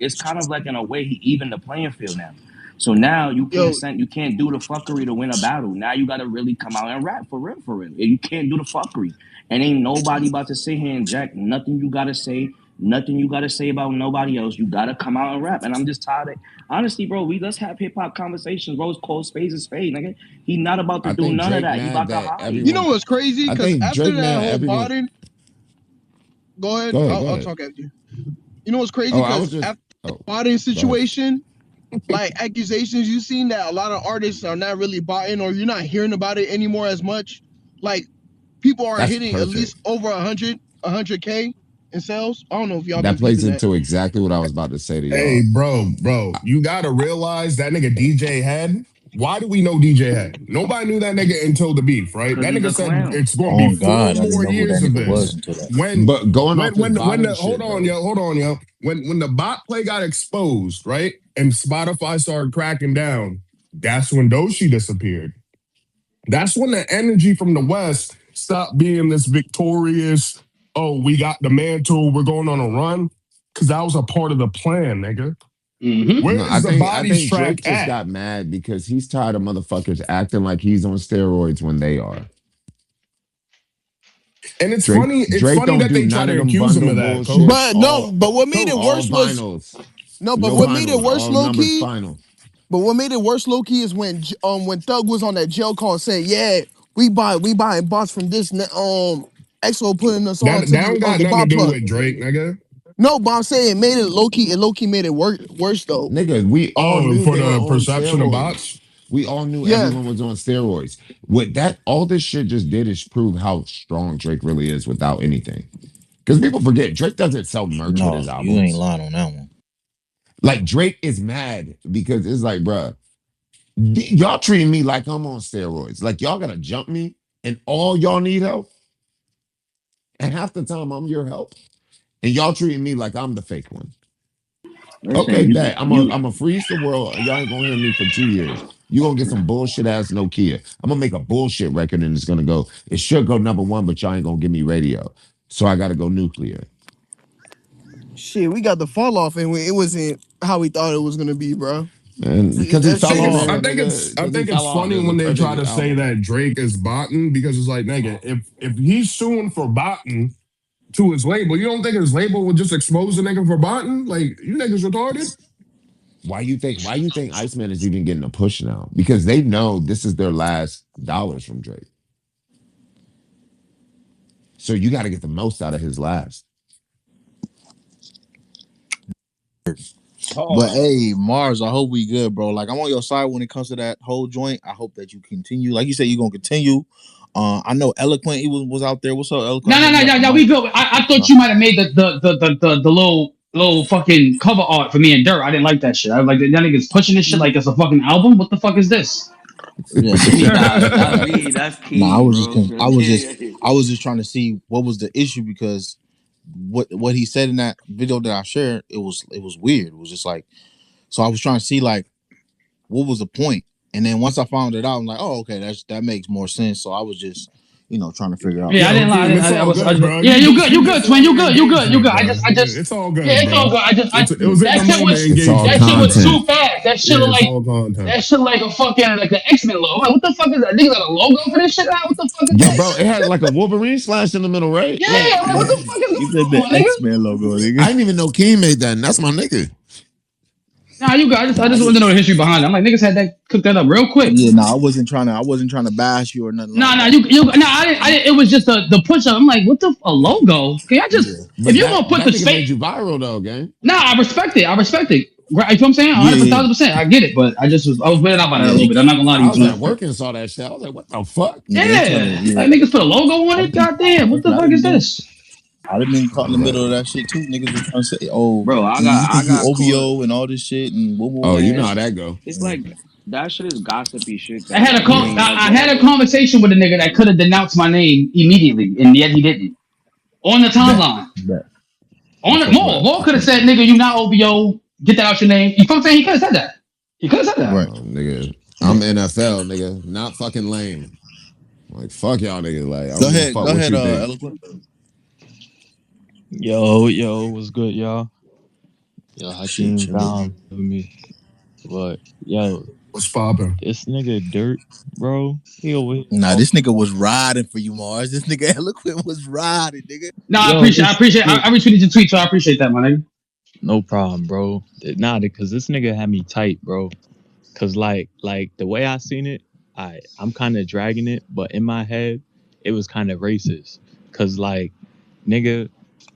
Speaker 6: It's kind of like in a way he even the playing field now. So now
Speaker 8: Yo,
Speaker 6: you can't do the fuckery to win a battle. Now you got to really come out and rap for real, for real. You can't do the fuckery, and ain't nobody about to sit here and jack nothing you gotta say, nothing you gotta say about nobody else. You gotta come out and rap. And I'm just tired of honestly, bro. Let's have hip hop conversations, bro. It's called spades and spade, nigga. He not about to
Speaker 4: I
Speaker 6: do
Speaker 4: think
Speaker 6: none of
Speaker 4: Drake
Speaker 6: that. He
Speaker 4: mad
Speaker 6: about to
Speaker 4: that
Speaker 6: hide.
Speaker 8: you know
Speaker 4: everyone
Speaker 8: what's crazy?
Speaker 4: I
Speaker 8: Because
Speaker 4: think
Speaker 8: after
Speaker 4: Drake
Speaker 8: that
Speaker 4: mad
Speaker 8: whole
Speaker 4: everyone.
Speaker 8: botting, go ahead.
Speaker 4: Go ahead, go
Speaker 8: I'll
Speaker 4: ahead.
Speaker 8: talk after you. You know what's crazy?
Speaker 4: Oh, I was
Speaker 8: Because
Speaker 4: just
Speaker 8: after the
Speaker 4: oh,
Speaker 8: botting
Speaker 4: go ahead.
Speaker 8: situation, like accusations, you seen that a lot of artists are not really botting, or you're not hearing about it anymore as much. Like people are
Speaker 4: That's
Speaker 8: hitting at
Speaker 4: perfect.
Speaker 8: least over 100K in sales. I don't know if y'all
Speaker 4: That
Speaker 8: been
Speaker 4: plays
Speaker 8: peeping that.
Speaker 4: into exactly what I was about to say to
Speaker 10: Hey,
Speaker 4: y'all.
Speaker 10: bro, you gotta realize that nigga DJ Head. Why do we know DJ Head? Nobody knew that nigga until the beef, right?
Speaker 6: Cause
Speaker 10: That
Speaker 6: he's
Speaker 10: nigga
Speaker 6: a
Speaker 10: said
Speaker 6: clown.
Speaker 10: it's gonna be
Speaker 1: On
Speaker 10: 4
Speaker 1: God, I didn't
Speaker 10: more
Speaker 1: know who that
Speaker 10: years of
Speaker 1: nigga was
Speaker 10: this.
Speaker 1: until that.
Speaker 4: But going off his
Speaker 10: When
Speaker 4: botting
Speaker 10: the
Speaker 4: shit though,
Speaker 10: hold on, yo. When the bot play got exposed, right? And Spotify started cracking down, that's when Doshi disappeared. That's when the energy from the West stopped being this victorious, oh, we got the mantle, we're going on a run. Cause that was a part of the plan, nigga.
Speaker 9: Mm-hmm.
Speaker 10: Where
Speaker 4: no,
Speaker 10: is the
Speaker 4: I
Speaker 10: bodies
Speaker 4: think Drake
Speaker 10: track
Speaker 4: just
Speaker 10: at?
Speaker 4: got mad because he's tired of motherfuckers acting like he's on steroids when they are.
Speaker 10: And it's
Speaker 4: Drake
Speaker 10: funny
Speaker 4: don't
Speaker 10: that
Speaker 4: do
Speaker 10: they try
Speaker 4: none
Speaker 10: to
Speaker 4: of them
Speaker 10: accuse him
Speaker 4: bundle
Speaker 10: of that, coach.
Speaker 4: bullshits.
Speaker 8: But no, but what made it
Speaker 10: Coach.
Speaker 4: All
Speaker 8: worse was
Speaker 4: vinyls.
Speaker 8: no, but
Speaker 4: No
Speaker 8: what made it
Speaker 4: vinyls,
Speaker 8: worse,
Speaker 4: all
Speaker 8: low
Speaker 4: numbers
Speaker 8: key.
Speaker 4: final.
Speaker 8: But what made it worse, low key, is when Thug was on that jail call saying, "Yeah, we buying bots from this EXO putting us on to
Speaker 10: That don't got
Speaker 8: the
Speaker 10: nothing to
Speaker 8: bot
Speaker 10: do
Speaker 8: plug."
Speaker 10: with Drake, nigga.
Speaker 8: No, but I'm saying it made it low key. It low key made it worse though.
Speaker 4: Nigga, we all
Speaker 10: Oh,
Speaker 4: knew
Speaker 10: for
Speaker 4: they were
Speaker 10: the
Speaker 4: on
Speaker 10: perception of
Speaker 4: steroids.
Speaker 10: bots.
Speaker 4: We all knew
Speaker 8: Yeah.
Speaker 4: everyone was on steroids. What that all this shit just did is prove how strong Drake really is without anything. Because people forget Drake doesn't sell merch with his
Speaker 1: No, you ain't
Speaker 4: albums.
Speaker 1: lying on that one.
Speaker 4: Like Drake is mad because it's like, bruh, y'all treating me like I'm on steroids. Like y'all gotta jump me, and all y'all need help. And half the time I'm your help, and y'all treating me like I'm the fake one. Okay,
Speaker 6: Listen,
Speaker 4: bet I'm
Speaker 6: you
Speaker 4: gonna freeze the world. Y'all ain't gonna hear me for 2 years. You gonna get some bullshit ass Nokia. I'm gonna make a bullshit record, and it's gonna go. It should go #1, but y'all ain't gonna give me radio. So I gotta go nuclear.
Speaker 8: Shit, we got the fall off and it wasn't how we thought it was gonna be, bro.
Speaker 4: And because he
Speaker 8: That
Speaker 4: fell
Speaker 8: shit is
Speaker 4: off,
Speaker 10: I
Speaker 4: nigga. Because he
Speaker 10: think
Speaker 4: fell
Speaker 10: it's
Speaker 4: off.
Speaker 10: funny
Speaker 4: It was a
Speaker 10: when they try
Speaker 4: perfect
Speaker 10: to say
Speaker 4: album.
Speaker 10: that Drake is botting because it's like, nigga, if he's suing for botting to his label, you don't think his label would just expose the nigga for botting? Like, you niggas retarded?
Speaker 4: Why you think Iceman is even getting a push now? Because they know this is their last dollars from Drake. So you got to get the most out of his last.
Speaker 1: But hey, Marz, I hope we good, bro. Like I'm on your side when it comes to that whole joint. I hope that you continue. Like you said, you're gonna continue. I know Eloquent, he was out there. What's up, Eloquent?
Speaker 9: No,
Speaker 1: I
Speaker 9: no,
Speaker 1: know
Speaker 9: no,
Speaker 1: you got
Speaker 9: no,
Speaker 1: the
Speaker 9: no. We
Speaker 1: mic.
Speaker 9: good. I thought you might have made the little fucking cover art for me and Dirt. I didn't like that shit. I was like that niggas pushing this shit like it's a fucking album. What the fuck is this?
Speaker 1: Yeah,
Speaker 6: that's me. That's
Speaker 1: nah,
Speaker 6: King, bro.
Speaker 1: I was just trying to see what was the issue because what he said in that video that I shared, it was weird. It was just like so I was trying to see like what was the point? And then once I found it out, I'm like, oh, okay, that makes more sense. So I was just, trying to figure out.
Speaker 9: Yeah, I
Speaker 10: Yo,
Speaker 9: didn't lie.
Speaker 10: Keem, it's all good, bro.
Speaker 9: Yeah, you
Speaker 10: You just
Speaker 9: good, twin. You
Speaker 10: wanted
Speaker 9: good, you good, you
Speaker 10: engagement,
Speaker 9: good.
Speaker 10: bro.
Speaker 9: I just,
Speaker 10: It's all
Speaker 9: yeah,
Speaker 10: good,
Speaker 9: it's all
Speaker 10: bro.
Speaker 9: good.
Speaker 10: It was in the
Speaker 9: That shit
Speaker 10: moment
Speaker 9: was,
Speaker 4: It's all
Speaker 10: engagement,
Speaker 9: that shit
Speaker 10: bro.
Speaker 9: was
Speaker 10: It's all,
Speaker 9: too
Speaker 4: content.
Speaker 9: fast.
Speaker 10: yeah, it's all content.
Speaker 9: That shit like a fucking, like the X-Men logo. I'm like, what the fuck is that? Niggas got a logo for this shit now? What the fuck is
Speaker 4: Yo, bro, it
Speaker 9: this?
Speaker 4: had like a Wolverine slash in the middle, right?
Speaker 9: Yeah,
Speaker 4: Like,
Speaker 9: I'm like, what the fuck is
Speaker 1: You
Speaker 9: going
Speaker 1: said
Speaker 9: on,
Speaker 1: the
Speaker 9: my nigga?
Speaker 1: X-Men logo,
Speaker 4: I
Speaker 1: nigga.
Speaker 4: didn't even know King made that, and that's my nigga.
Speaker 9: Nah, you got. I
Speaker 1: Nah,
Speaker 9: just wanted to know the history behind it. I'm like, niggas had that cooked that up real quick.
Speaker 1: yeah, I wasn't trying to bash you or nothing
Speaker 9: Nah,
Speaker 1: like
Speaker 9: nah,
Speaker 1: that.
Speaker 9: I didn't. It was just the push up. I'm like, what the a logo? Can I just
Speaker 1: Yeah,
Speaker 9: if
Speaker 4: But
Speaker 9: you gonna put
Speaker 4: that
Speaker 9: the
Speaker 4: nigga
Speaker 9: space?
Speaker 4: made you viral though, gang.
Speaker 9: Nah, I respect it. I respect it. Right, you know what I'm saying?
Speaker 1: yeah,
Speaker 9: 100,
Speaker 1: yeah,
Speaker 9: 1000%. I get it, but I was weirded out by that a
Speaker 1: yeah.
Speaker 9: little bit. I'm not gonna lie to
Speaker 4: I
Speaker 9: you,
Speaker 4: was at
Speaker 9: twin.
Speaker 4: work and saw that shit. I was like, what the fuck?
Speaker 1: Yeah, they trying to.
Speaker 9: Yeah,
Speaker 1: Yeah,
Speaker 9: like niggas put a logo on
Speaker 1: I
Speaker 9: it.
Speaker 1: didn't.
Speaker 9: Goddamn, what the
Speaker 1: I
Speaker 9: fuck
Speaker 1: didn't
Speaker 9: is
Speaker 1: been.
Speaker 9: this?
Speaker 1: I'd have been caught in the
Speaker 4: But
Speaker 1: middle of that shit too. Niggas was trying to say, "Oh,
Speaker 6: Bro,
Speaker 1: you
Speaker 6: I
Speaker 1: can do
Speaker 6: got caught.
Speaker 1: OVO and all this shit and whoa, whoa,
Speaker 4: oh,
Speaker 1: whoa,
Speaker 4: you
Speaker 1: whoa."
Speaker 4: know
Speaker 6: Yeah,
Speaker 4: how that go.
Speaker 6: it's like that shit is gossipy shit
Speaker 9: I
Speaker 6: that
Speaker 9: had a
Speaker 6: you
Speaker 4: Yeah.
Speaker 6: ain't like
Speaker 9: I had a
Speaker 6: whatever.
Speaker 9: conversation with a nigga that could have denounced my name immediately, and yet he didn't. On the
Speaker 1: Bet,
Speaker 9: timeline,
Speaker 1: bet.
Speaker 9: on
Speaker 1: That's
Speaker 9: the
Speaker 1: what's up.
Speaker 9: Maul could have said, "Nigga, you not OBO. Get that out your name." You know what I'm saying? He could have said that. He could have said that.
Speaker 1: Right.
Speaker 4: Nigga, I'm
Speaker 1: Right.
Speaker 4: NFL, nigga, not fucking lame. Like, fuck y'all niggas. Like, I
Speaker 1: Go
Speaker 4: don't give a
Speaker 1: ahead.
Speaker 4: fuck
Speaker 1: Go
Speaker 4: what
Speaker 1: ahead.
Speaker 4: you think.
Speaker 1: Eloquent.
Speaker 11: Yo, what's good, y'all? Yo,
Speaker 1: Shit,
Speaker 11: Hakeem
Speaker 1: chilling.
Speaker 11: Prime for me. But yo,
Speaker 10: What's poppin'?
Speaker 11: this nigga Dirt, bro, he over here
Speaker 1: Nah,
Speaker 11: talking.
Speaker 1: this nigga was riding for you, Mars. This nigga Eloquent was riding, nigga.
Speaker 9: No,
Speaker 11: Yo,
Speaker 9: I
Speaker 11: this
Speaker 9: appreciate.
Speaker 11: nigga,
Speaker 9: I retweeted your tweet, so I appreciate that, my nigga.
Speaker 11: no problem, bro. Nah, because this nigga had me tight, bro. Cause like the way I seen it, I'm kind of dragging it, but in my head, it was kind of racist. Cause like, nigga,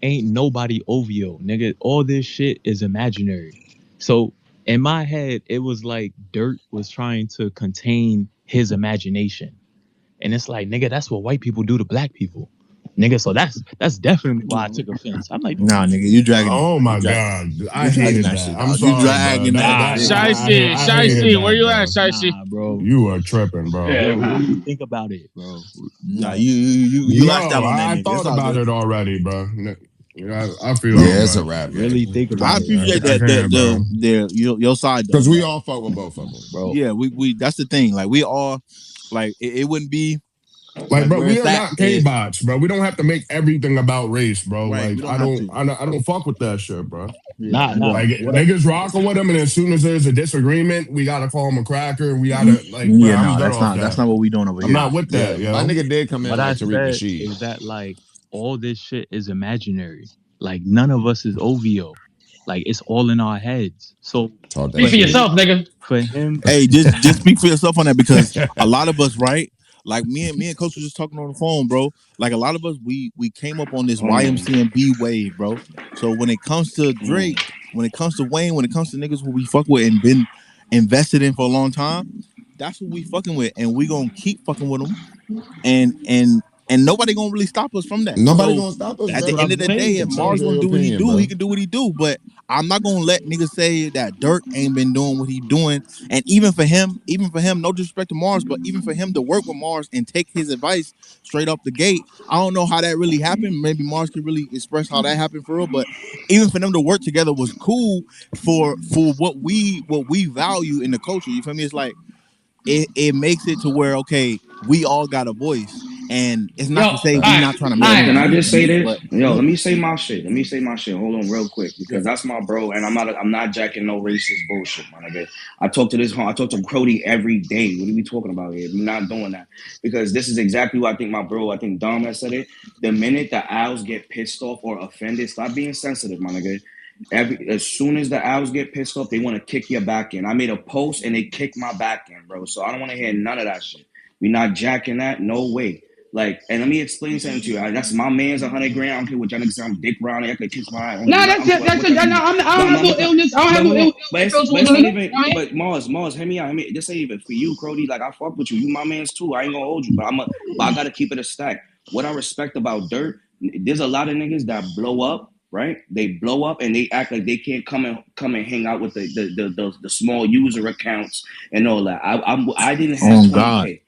Speaker 11: ain't nobody OVO, nigga. All this shit is imaginary. So in my head, it was like Dirt was trying to contain his imagination, and it's like, nigga, that's what white people do to black people, nigga. So that's definitely why I took offense. I'm like,
Speaker 1: Nah, nigga, you dragging it,
Speaker 10: Oh
Speaker 1: bro.
Speaker 10: my god, I
Speaker 1: You dragging
Speaker 10: hated
Speaker 1: that
Speaker 10: that.
Speaker 1: shit,
Speaker 10: I'm
Speaker 1: dog. You
Speaker 10: sorry, bro.
Speaker 1: dragging that
Speaker 11: nah,
Speaker 1: shit.
Speaker 11: nah,
Speaker 10: I hated
Speaker 2: Where
Speaker 10: that,
Speaker 2: you at,
Speaker 10: bro.
Speaker 2: Shicey?
Speaker 11: nah, bro.
Speaker 10: You are tripping, bro.
Speaker 11: Yo, really think about it, bro.
Speaker 1: Nah,
Speaker 11: Like,
Speaker 1: you lashed
Speaker 10: No,
Speaker 1: out on that
Speaker 10: I
Speaker 1: nigga. It's
Speaker 10: thought
Speaker 1: all
Speaker 10: about
Speaker 1: good.
Speaker 10: it already, bro. I feel you,
Speaker 4: Yeah, it's a
Speaker 10: bro.
Speaker 4: wrap,
Speaker 11: really
Speaker 4: gang.
Speaker 11: think
Speaker 1: I
Speaker 11: about it,
Speaker 1: appreciate
Speaker 11: bro.
Speaker 10: I
Speaker 1: that
Speaker 10: can't, bro.
Speaker 1: your side though,
Speaker 4: Because we
Speaker 1: but
Speaker 4: all fuck with both of them.
Speaker 11: Bro,
Speaker 1: yeah, we that's the thing. Like we all like it wouldn't be
Speaker 10: Like,
Speaker 1: like
Speaker 10: bro,
Speaker 1: where
Speaker 10: we
Speaker 1: it's
Speaker 10: are
Speaker 1: at
Speaker 10: not
Speaker 1: if
Speaker 10: K-bots, bro. We don't have to make everything about race, bro.
Speaker 1: right. We
Speaker 10: Like,
Speaker 1: don't have to.
Speaker 10: I don't fuck with that shit, bro.
Speaker 1: Yeah,
Speaker 11: nah, nah.
Speaker 10: Like,
Speaker 11: What?
Speaker 10: niggas rocking with him, and as soon as there's a disagreement, we gotta call him a cracker, and we
Speaker 1: Mhm.
Speaker 10: gotta like, bro,
Speaker 1: Yeah,
Speaker 10: I'm
Speaker 1: no,
Speaker 10: good off
Speaker 1: that's
Speaker 10: that.
Speaker 1: not what we doing over
Speaker 10: I'm
Speaker 1: here.
Speaker 10: not with
Speaker 4: Yeah,
Speaker 10: that,
Speaker 4: my
Speaker 10: yo.
Speaker 4: nigga did come in
Speaker 11: What
Speaker 4: like
Speaker 11: I
Speaker 4: Tariq
Speaker 11: said
Speaker 4: Nasheed.
Speaker 11: is that like all this shit is imaginary. Like none of us is OVO. Like it's all in our heads. So
Speaker 4: Talk that
Speaker 9: Speak
Speaker 11: for
Speaker 9: for
Speaker 4: shit.
Speaker 11: him,
Speaker 9: yourself, nigga.
Speaker 11: for him,
Speaker 1: Hey, just speak for yourself on that because a lot of us, right? Like me and Coach was just talking on the phone, bro. Like a lot of us, we came up on this
Speaker 6: Mm,
Speaker 1: YMC and B wave, bro. So when it comes to
Speaker 6: mm.
Speaker 1: Drake, when it comes to Wayne, when it comes to niggas who we fuck with and been invested in for a long time, that's what we fucking with, and we gonna keep fucking with them, and nobody gonna really stop us from that.
Speaker 4: Nobody
Speaker 1: So
Speaker 4: gonna stop us.
Speaker 1: at
Speaker 4: That's
Speaker 1: the
Speaker 4: what
Speaker 1: end
Speaker 4: I'm
Speaker 1: of the
Speaker 4: saying. You
Speaker 1: day, if
Speaker 4: can change
Speaker 1: Mars
Speaker 4: your
Speaker 1: want to do what he
Speaker 4: opinion,
Speaker 1: do, he
Speaker 4: bro.
Speaker 1: can do what he do. But I'm not gonna let niggas say that Dirk ain't been doing what he doing. And even for him, no disrespect to Mars, but even for him to work with Mars and take his advice straight up the gate, I don't know how that really happened. Maybe Mars could really express how that happened for real. But even for them to work together was cool for what we value in the culture. You feel me? It's like it makes it to where okay, we all got a voice, and it's
Speaker 9: Yo,
Speaker 1: not to
Speaker 9: all
Speaker 1: say we
Speaker 9: right,
Speaker 4: Facts.
Speaker 1: not trying to
Speaker 9: all
Speaker 1: make
Speaker 12: Yo,
Speaker 9: right.
Speaker 12: can I
Speaker 1: music,
Speaker 12: just say this?
Speaker 1: but
Speaker 12: Yo,
Speaker 1: yeah,
Speaker 12: let me say my shit. Let me say my shit. Hold on, real quick,
Speaker 1: yeah.
Speaker 12: because that's my bro, and I'm not jacking no racist bullshit, my nigga. I talk to Cody every day. What are we talking about here? We're not doing that because this is exactly what I think my bro. I think Dom has said it. The minute the owls get pissed off or offended, stop being sensitive, my nigga. As soon as the owls get pissed off, they want to kick your back in. I made a post and they kicked my back in, bro. So I don't want to hear none of that shit. We not jacking that, no way. Like, and let me explain something to you. That's my man's 100 grand. I don't care what y'all niggas say. I'm dick round. I could kiss my eye.
Speaker 9: Nah, that's
Speaker 12: I'm
Speaker 9: it.
Speaker 12: fucking
Speaker 9: That's
Speaker 12: what
Speaker 9: it.
Speaker 12: y'all
Speaker 9: No,
Speaker 12: niggas.
Speaker 9: I don't have no illness. I don't have
Speaker 12: But
Speaker 9: no
Speaker 12: hold
Speaker 9: ill
Speaker 12: on.
Speaker 9: feels
Speaker 12: But
Speaker 9: towards
Speaker 12: it's
Speaker 9: the
Speaker 12: not
Speaker 9: nigga. You know
Speaker 12: even.
Speaker 9: what I mean?
Speaker 12: But Mars, hear me out. This ain't even for you, Crody. Like I fuck with you. You my man's too. I ain't gonna hold you. But I gotta keep it a stack. What I respect about Dirt, there's a lot of niggas that blow up. Right? They blow up and they act like they can't come and hang out with the small user accounts and all that. I didn't have
Speaker 1: Oh God.
Speaker 12: 20K.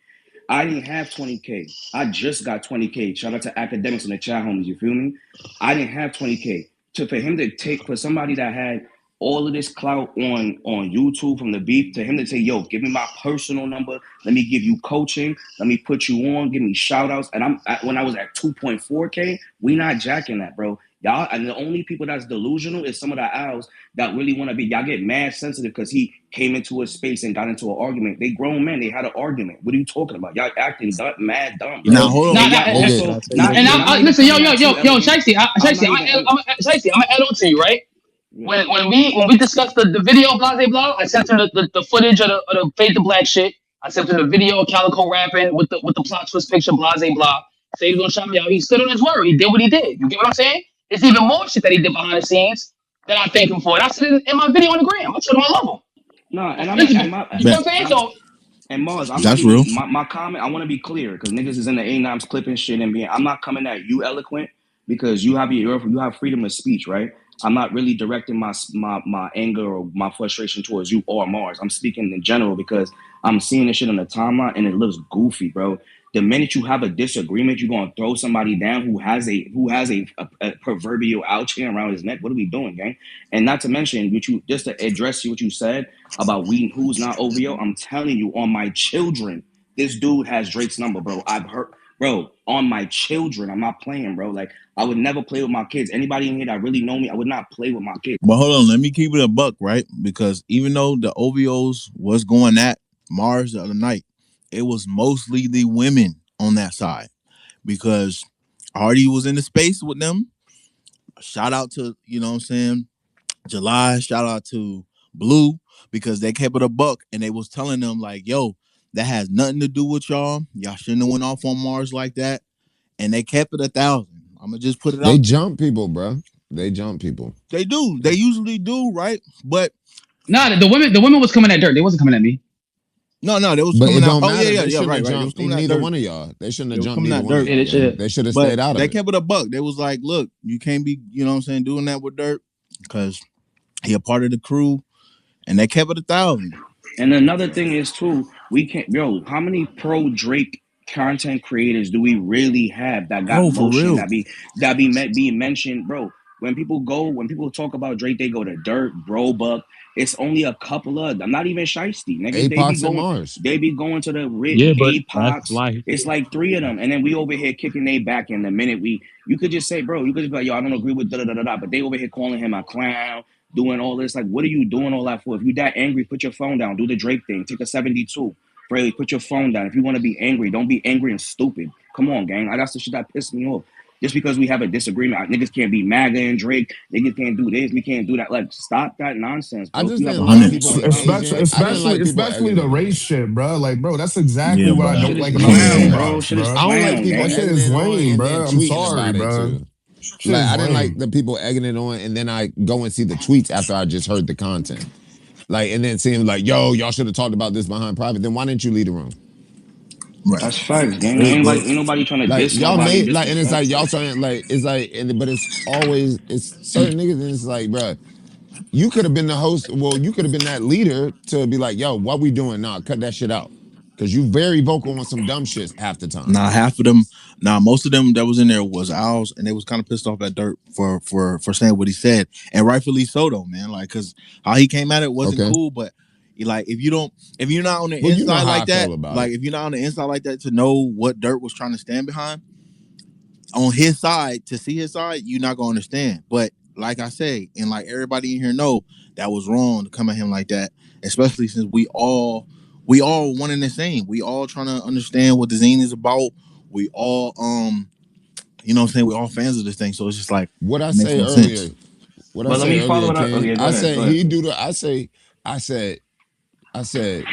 Speaker 12: I didn't have 20K. I just got 20K. Shout out to academics and the chat homies. You feel me? I didn't have 20K. For him to take for somebody that had all of this clout on YouTube from the beef to him to say, yo, give me my personal number. Let me give you coaching. Let me put you on. Give me shout outs. And when I was at 2.4K, we not jacking that, bro. Y'all, and the only people that's delusional is some of the owls that really want to be. Y'all get mad sensitive because he came into a space and got into an argument. They grown men. They had an argument. What are you talking about? Y'all acting mad dumb, bro.
Speaker 1: Now
Speaker 11: Hey,
Speaker 1: hold
Speaker 9: Nah,
Speaker 1: on.
Speaker 12: And
Speaker 9: nah,
Speaker 12: y'all
Speaker 11: can
Speaker 4: Nigga,
Speaker 11: I
Speaker 12: also
Speaker 11: say
Speaker 12: not
Speaker 11: this
Speaker 9: and
Speaker 12: even.
Speaker 11: real
Speaker 12: I'm not
Speaker 11: quick?
Speaker 12: even
Speaker 9: listen,
Speaker 12: coming at you, Elegant.
Speaker 9: Shicey,
Speaker 12: I'm not
Speaker 9: Shicey, I'm gonna add on to you, right?
Speaker 12: even.
Speaker 9: When we discussed the video, blah blah blah, I sent him the footage of the Fade to Black shit. I sent him the video of Calico rapping with the plot twist picture, blah blah. Say he's gonna shout me out. He stood on his word. He did what he did. You get what I'm saying? There's even more shit that he did behind the scenes that I thank him for. And I said it in my video on the gram. I told him I love him.
Speaker 12: No, and
Speaker 9: That's
Speaker 12: I'm not.
Speaker 9: principle.
Speaker 12: And my
Speaker 9: You know
Speaker 1: Bet.
Speaker 9: what I'm saying?
Speaker 12: I'm
Speaker 9: So
Speaker 12: And Mars, I'm not
Speaker 1: That's
Speaker 12: even
Speaker 1: real.
Speaker 12: my comment. I want to be clear because niggas is in the A9s clipping shit and being. I'm not coming at you, Eloquent, because you have freedom of speech, right? I'm not really directing my anger or my frustration towards you or Mars. I'm speaking in general because I'm seeing this shit on the timeline and it looks goofy, bro. The minute you have a disagreement, you're gonna throw somebody down who has a proverbial out chain around his neck. What are we doing, gang? And not to mention, what you just to address what you said about we who's not OVO. I'm telling you, on my children, this dude has Drake's number, bro. I've heard, bro, on my children. I'm not playing, bro. Like I would never play with my kids. Anybody in here that really know me, I would not play with my kids.
Speaker 1: But hold on, let me keep it a buck, right? Because even though the OVOs was going at Mars the other night, it was mostly the women on that side because Hardy was in the space with them. Shout out to, you know what I'm saying, July, shout out to Blue, because they kept it a buck and they was telling them like, yo, that has nothing to do with y'all. Y'all shouldn't have went off on Mars like that. And they kept it 1,000. I'm gonna just put it
Speaker 4: they
Speaker 1: out there.
Speaker 4: jump people, bro. They jump people.
Speaker 1: They do. They usually do, right? But
Speaker 9: nah, the women was coming at Dirt. They wasn't coming at me.
Speaker 1: no, they was
Speaker 4: But it
Speaker 1: coming out.
Speaker 4: don't
Speaker 1: Oh yeah,
Speaker 4: matter.
Speaker 1: yeah,
Speaker 4: They
Speaker 1: yeah.
Speaker 4: shouldn't have
Speaker 1: Right. They was
Speaker 4: jumped
Speaker 1: coming at
Speaker 4: neither
Speaker 1: Dirt.
Speaker 4: one of y'all. They shouldn't
Speaker 1: They
Speaker 4: have
Speaker 1: was
Speaker 4: jumped
Speaker 1: coming
Speaker 4: neither
Speaker 1: at
Speaker 4: one of
Speaker 1: Dirt.
Speaker 9: Yeah,
Speaker 4: y'all,
Speaker 9: they
Speaker 4: gang.
Speaker 9: should.
Speaker 4: They should have
Speaker 1: But
Speaker 4: stayed out of
Speaker 1: they
Speaker 4: it.
Speaker 1: kept it a buck. They was like, look, you can't be, you know what I'm saying, doing that with Dirt because he a part of the crew, and they kept it 1,000.
Speaker 12: And another thing is too, we can't, yo, how many pro Drake content creators do we really have that got
Speaker 1: Bro, for
Speaker 12: motion
Speaker 1: real.
Speaker 12: that be mentioned, bro? When people talk about Drake, they go to Dirt, Bro Buck. It's only a couple of them. Not even Shiesty niggas.
Speaker 4: Apox and Mars.
Speaker 12: They be going to the
Speaker 11: Yeah, but that's
Speaker 12: Apox.
Speaker 11: why.
Speaker 12: It's like three of them, and then we over here kicking they back in the minute you could just say, bro, you could just be like, yo, I don't agree with da da da da da, but they over here calling him a clown, doing all this. Like, what are you doing all that for? If you that angry, put your phone down. Do the Drake thing. Take a 72. Fraley, put your phone down. If you want to be angry, don't be angry and stupid. Come on, gang. That's the shit that pissed me off. Just because we have a disagreement, niggas can't be MAGA and Drake. Niggas can't do this. We can't do that. Like, stop that nonsense,
Speaker 4: I
Speaker 12: bro. If
Speaker 4: just
Speaker 12: you have a
Speaker 4: didn't like
Speaker 1: 100.
Speaker 4: people
Speaker 12: platform, bro.
Speaker 10: Especially,
Speaker 4: engaging. I didn't
Speaker 10: especially,
Speaker 4: like people
Speaker 10: especially
Speaker 4: egging
Speaker 10: the
Speaker 4: it
Speaker 10: race
Speaker 4: on.
Speaker 10: shit, bro. Like, bro, that's exactly
Speaker 1: Yeah,
Speaker 10: what I
Speaker 1: bro.
Speaker 10: don't
Speaker 12: Shit is
Speaker 10: like about the
Speaker 12: clown,
Speaker 1: Yeah.
Speaker 12: bro.
Speaker 10: inbox,
Speaker 12: Shit is
Speaker 10: bro.
Speaker 4: I don't like
Speaker 12: clown,
Speaker 4: people
Speaker 10: That
Speaker 12: gang.
Speaker 10: shit
Speaker 4: egging
Speaker 10: is
Speaker 4: it on
Speaker 10: lame,
Speaker 4: and then
Speaker 10: bro. I'm
Speaker 4: tweeting
Speaker 10: sorry,
Speaker 4: about it
Speaker 10: bro.
Speaker 4: too.
Speaker 10: Shit
Speaker 4: Like
Speaker 10: is
Speaker 4: I didn't like
Speaker 10: lame.
Speaker 4: the people egging it on and then I go and see the tweets after I just heard the content. Like, and then it seemed like, yo, y'all should have talked about this behind private. Then why didn't you leave the room?
Speaker 1: Right.
Speaker 12: That's facts, gang.
Speaker 1: But
Speaker 12: Ain't nobody trying to
Speaker 4: Like
Speaker 12: diss
Speaker 4: y'all
Speaker 12: nobody and
Speaker 4: made like, and it's like
Speaker 12: disrespect.
Speaker 4: y'all trying like it's like, and but it's always it's certain niggas, and it's like, bruh, you could have been the host. Well, you could have been that leader to be like, yo, what we doing? Nah, cut that shit out, because you very vocal on some dumb shit half the time.
Speaker 1: now half of them, now most of them that was in there was owls, and they was kind of pissed off at Dirt for saying what he said, and rightfully so though, man. Like, cause how he came at it wasn't
Speaker 4: Okay,
Speaker 1: cool, but like if you're not on the
Speaker 4: well, you know
Speaker 1: inside
Speaker 4: how
Speaker 1: like
Speaker 4: I
Speaker 1: that,
Speaker 4: feel about
Speaker 1: like
Speaker 4: it.
Speaker 1: if you're not on the inside like that to know what Dirt was trying to stand behind on his side, to see his side, you're not gonna understand. But like I say, and like everybody in here know, that was wrong to come at him like that, especially since we all one and the same. We all trying to understand what the zine is about. We all you know what I'm saying, we all fans of this thing. So it's just like
Speaker 4: What I
Speaker 1: it makes
Speaker 4: say
Speaker 1: no sense.
Speaker 4: earlier, what I
Speaker 12: But let
Speaker 4: say
Speaker 12: me follow
Speaker 4: earlier,
Speaker 12: it up.
Speaker 4: King.
Speaker 12: Okay, go
Speaker 4: I
Speaker 12: ahead.
Speaker 4: said
Speaker 12: Go ahead.
Speaker 4: he do the. I said, I said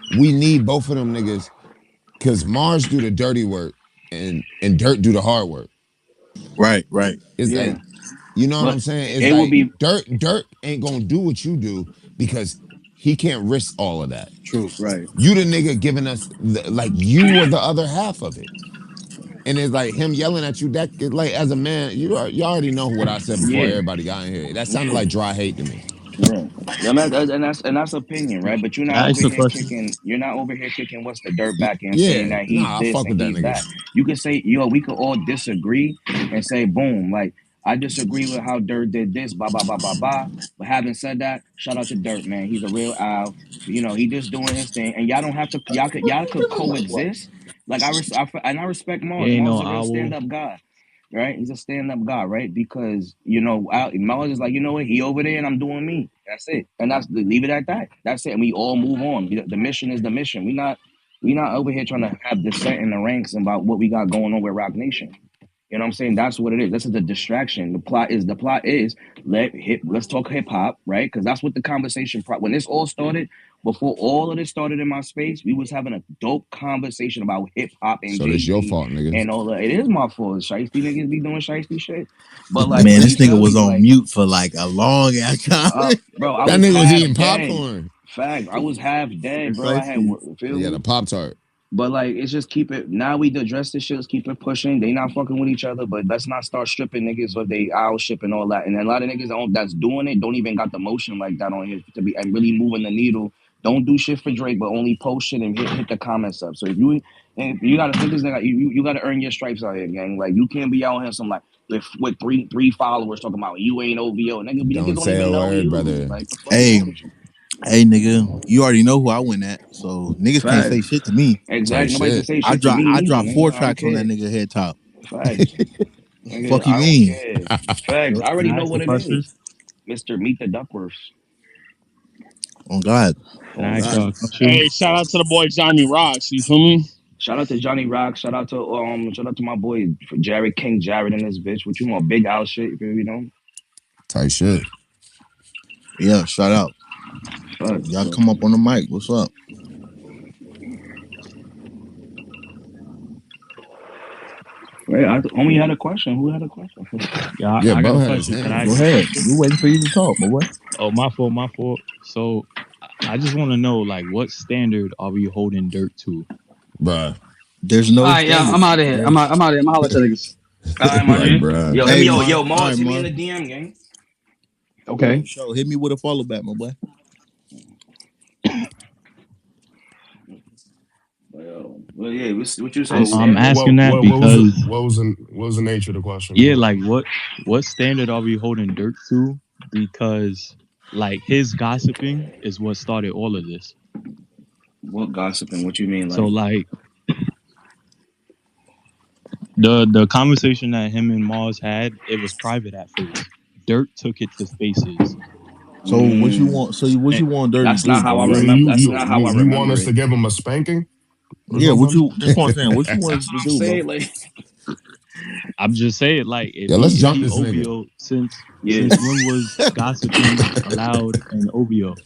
Speaker 4: we need both of them niggas because Marz do the dirty work and Dirt do the hard work.
Speaker 1: Right, right.
Speaker 4: It's
Speaker 12: Yeah.
Speaker 4: like, you know what
Speaker 12: But
Speaker 4: I'm saying? It's
Speaker 12: it would
Speaker 4: like
Speaker 12: be
Speaker 4: Dirt ain't gonna do what you do because he can't risk all of that.
Speaker 1: True, right.
Speaker 4: You the nigga giving us like you were the other half of it. And it's like him yelling at you. That like as a man, you already know what I said before
Speaker 12: yeah.
Speaker 4: everybody got in here. That sounded
Speaker 12: Yeah.
Speaker 4: like dry hate to me.
Speaker 12: Yeah. Yeah, man, and that's opinion, right? But you're
Speaker 11: Can
Speaker 12: not
Speaker 11: I
Speaker 12: over
Speaker 11: ask a
Speaker 12: here
Speaker 11: question?
Speaker 12: kicking. You're not over here kicking. What's the dirt back and saying
Speaker 4: Yeah,
Speaker 12: that he's
Speaker 4: nah, I
Speaker 12: this
Speaker 4: fuck
Speaker 12: and
Speaker 4: with that
Speaker 12: he's
Speaker 4: nigga.
Speaker 12: that. You can say, yo, we could all disagree and say, boom, like I disagree with how Dirt did this, blah blah blah blah blah. But having said that, shout out to Dirt, man. He's a real owl. You know, he just doing his thing, and y'all don't have to. Y'all could coexist. Like and I respect
Speaker 11: He
Speaker 12: Mars.
Speaker 11: ain't
Speaker 12: Mars
Speaker 11: no
Speaker 12: is a real stand
Speaker 11: owl.
Speaker 12: up guy, right? He's a stand-up guy, right? Because Mars is like, you know what? He over there, and I'm doing me. That's it, and that's leave it at that. That's it, and we all move on. The mission is the mission. We not over here trying to have dissent in the ranks about what we got going on with Rock Nation. You know what I'm saying? That's what it is. This is the distraction. The plot is let's talk hip hop, right? Because that's what the conversation when this all started, before all of this started in my space, we was having a dope conversation about hip hop and
Speaker 4: So that's your
Speaker 12: Jay-Z
Speaker 4: fault, nigga.
Speaker 12: and all that. It is my fault. Shiesty niggas be doing shiesty shit. But
Speaker 1: Man,
Speaker 12: like
Speaker 1: this
Speaker 12: you
Speaker 1: nigga
Speaker 12: feel
Speaker 1: was
Speaker 12: me?
Speaker 1: on
Speaker 12: Like
Speaker 1: mute for like a long ass time.
Speaker 12: bro, I
Speaker 4: That
Speaker 12: was
Speaker 4: nigga was
Speaker 12: half
Speaker 4: eating
Speaker 12: dead.
Speaker 4: popcorn.
Speaker 12: Fact. I was half dead, bro. I had
Speaker 1: Precisely.
Speaker 12: feel
Speaker 4: He had
Speaker 12: me?
Speaker 4: a Pop Tart.
Speaker 12: But like, it's just keep it. Now we address this shit. Let's keep it pushing. They not fucking with each other, but let's not start stripping niggas of they owl ship and all that. And a lot of niggas that's doing it don't even got the motion like that on here to be and really moving the needle. Don't do shit for Drake, but only post shit and hit the comments up. So if you gotta think this nigga, you gotta earn your stripes out here, gang. Like you can't be out here some like with three followers talking about you ain't OVO. Niggas
Speaker 4: Don't
Speaker 12: don't
Speaker 4: say
Speaker 12: even
Speaker 4: a
Speaker 12: know
Speaker 4: word,
Speaker 12: you.
Speaker 4: brother.
Speaker 12: Like the fuck is
Speaker 1: Hey,
Speaker 12: wrong with you?
Speaker 1: hey, nigga, you already know who I win at, so niggas can't say
Speaker 12: Facts.
Speaker 1: shit to me.
Speaker 4: Type
Speaker 12: Exactly. Nobody can
Speaker 4: shit.
Speaker 12: say
Speaker 1: I
Speaker 12: shit to
Speaker 1: drop
Speaker 12: me
Speaker 1: I
Speaker 12: neither,
Speaker 1: dropped four
Speaker 12: nigga. I don't
Speaker 1: tracks on that
Speaker 12: care.
Speaker 1: nigga head top.
Speaker 12: Facts. Nigga,
Speaker 1: Fuck you
Speaker 12: I don't
Speaker 1: mean?
Speaker 12: care. Facts. I
Speaker 11: Can
Speaker 12: already
Speaker 11: I
Speaker 12: know
Speaker 11: ask a
Speaker 12: what it
Speaker 11: question?
Speaker 12: is. Mr. Meet the Duckworths.
Speaker 1: On God.
Speaker 11: Can
Speaker 12: Oh
Speaker 11: I ask
Speaker 12: God.
Speaker 11: y'all a question?
Speaker 2: Hey, shout out to the boy Johnny Rocks. You feel me?
Speaker 12: Shout out to Johnny Rock. Shout out to my boy Jared King, Jared and this bitch. What you want? Big out shit, you know?
Speaker 4: Type shit.
Speaker 1: Yeah, shout out.
Speaker 12: Fuck.
Speaker 1: Y'all come up on the mic. What's up?
Speaker 12: Wait, I only had a question. Who had a question?
Speaker 11: Yeah,
Speaker 4: Yeah,
Speaker 11: I got
Speaker 4: bro
Speaker 11: a
Speaker 4: had his
Speaker 11: question. Can
Speaker 4: hand
Speaker 11: I
Speaker 1: Go
Speaker 11: ask a
Speaker 4: up.
Speaker 1: ahead.
Speaker 11: question?
Speaker 1: We waiting for you to talk, my boy.
Speaker 11: Oh, my fault, my fault. So I just want to know, like, what standard are we holding Dirt to?
Speaker 4: Bruh.
Speaker 1: There's
Speaker 9: All
Speaker 1: no
Speaker 9: right, yeah,
Speaker 1: standard.
Speaker 9: I'm out of here. I'm out of here. I'm holler at you niggas.
Speaker 12: All right, my
Speaker 4: Like,
Speaker 12: nigga.
Speaker 4: bruh.
Speaker 12: Yo, hit
Speaker 1: Hey,
Speaker 12: me.
Speaker 1: Mar.
Speaker 12: Yo,
Speaker 1: All right,
Speaker 12: Mars, hit me in
Speaker 1: Mar.
Speaker 12: the DM, gang.
Speaker 9: Okay.
Speaker 1: For sure. Hit me with a follow back, my boy.
Speaker 12: Well, yeah. What you say,
Speaker 11: I'm
Speaker 9: Let's
Speaker 11: I'm
Speaker 9: see.
Speaker 12: standard?
Speaker 11: asking that because
Speaker 10: What was the nature of the question,
Speaker 11: yeah,
Speaker 10: bro?
Speaker 11: like what standard are we holding Dirt to? Because like his gossiping is what started all of this.
Speaker 12: What gossiping? What you mean,
Speaker 11: So
Speaker 12: like?
Speaker 11: like the conversation that him and Mars had, it was private at first. Dirt took it to spaces.
Speaker 1: So what you
Speaker 12: Mm,
Speaker 1: want? So what
Speaker 11: And
Speaker 1: you want Dirty to
Speaker 12: that's
Speaker 1: do,
Speaker 12: not how
Speaker 1: bro?
Speaker 12: I
Speaker 10: You
Speaker 1: Like,
Speaker 12: remember.
Speaker 10: you
Speaker 12: That's
Speaker 10: you
Speaker 12: not how
Speaker 10: you
Speaker 12: I
Speaker 10: you want
Speaker 12: remember
Speaker 10: us to
Speaker 12: it.
Speaker 10: give him a spanking or
Speaker 1: yeah, what
Speaker 10: something?
Speaker 1: you? That's what I'm saying. What you want us to
Speaker 12: I'm
Speaker 1: do, bro?
Speaker 12: saying, like,
Speaker 11: I'm just saying, like,
Speaker 4: Yeah, let's
Speaker 11: if
Speaker 4: jump
Speaker 11: he
Speaker 4: this nigga.
Speaker 11: OVO
Speaker 12: yeah.
Speaker 11: since when was gossiping allowed in OVO?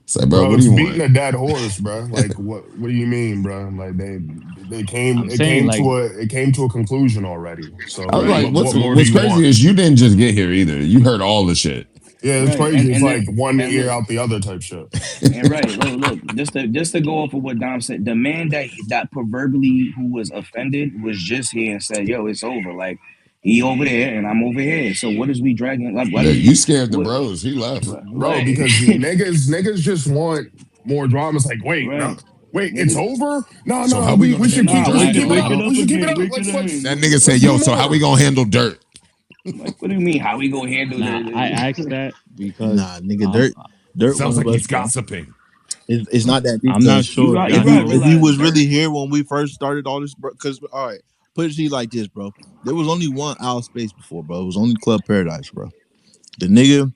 Speaker 4: Say, bro,
Speaker 10: Bro,
Speaker 4: what do
Speaker 10: it's
Speaker 4: you
Speaker 10: beating
Speaker 4: want?
Speaker 10: a dead horse, bro. Like what do you mean, bro? Like they came
Speaker 11: I'm saying like
Speaker 10: it came to a conclusion already. So
Speaker 4: I was
Speaker 10: like
Speaker 4: like,
Speaker 12: Right.
Speaker 10: what
Speaker 4: what's
Speaker 10: more do
Speaker 4: what's
Speaker 10: you
Speaker 4: crazy
Speaker 10: want?
Speaker 4: is you didn't just get here either. You heard all the shit.
Speaker 10: Yeah, it's
Speaker 6: Right,
Speaker 10: crazy. It's
Speaker 6: and then
Speaker 10: like one
Speaker 6: and
Speaker 10: ear
Speaker 6: look,
Speaker 10: out the other type shit.
Speaker 6: and right, look, just to go off of what Dom said, the man that proverbially who was offended was just here and said, "Yo, it's over." Like he over there and I'm over here. So what is we dragging? Like what
Speaker 4: Yeah,
Speaker 6: is
Speaker 4: you scared the
Speaker 6: what?
Speaker 4: bros. He left.
Speaker 10: Bro,
Speaker 6: Right,
Speaker 10: because niggas just want more drama. It's like, wait, no,
Speaker 6: right,
Speaker 10: wait, it's
Speaker 6: niggas.
Speaker 10: over? No,
Speaker 4: So
Speaker 10: no,
Speaker 4: how we gonna
Speaker 10: we should
Speaker 4: handle
Speaker 10: keep
Speaker 6: Nah,
Speaker 10: we should
Speaker 4: Dirt
Speaker 10: keep it
Speaker 6: wake
Speaker 10: up.
Speaker 6: it
Speaker 4: now?
Speaker 6: up
Speaker 10: We should keep it
Speaker 6: again.
Speaker 10: up.
Speaker 6: Wake it
Speaker 4: That
Speaker 6: in.
Speaker 4: nigga
Speaker 10: Let's
Speaker 4: said,
Speaker 10: do
Speaker 4: yo, so how we
Speaker 10: more.
Speaker 4: gonna handle Dirt?
Speaker 6: Like, what do you mean? How we gonna handle
Speaker 11: Nah, I asked
Speaker 6: the?
Speaker 11: that
Speaker 1: Nah,
Speaker 11: because
Speaker 1: nigga, Dirt one
Speaker 4: Sounds
Speaker 1: of
Speaker 4: like
Speaker 1: us,
Speaker 4: he's
Speaker 1: bro.
Speaker 4: gossiping.
Speaker 1: It's not that deep
Speaker 11: I'm not
Speaker 1: because
Speaker 11: sure if
Speaker 6: You
Speaker 11: that's
Speaker 6: gotta
Speaker 1: if
Speaker 11: true.
Speaker 1: he
Speaker 6: realize
Speaker 1: was really
Speaker 6: Dirt.
Speaker 1: here when we first started all this, bro, because all right, put it to you like this, bro. There was only one Owl Space before, bro. It was only Club Paradise, bro. The nigga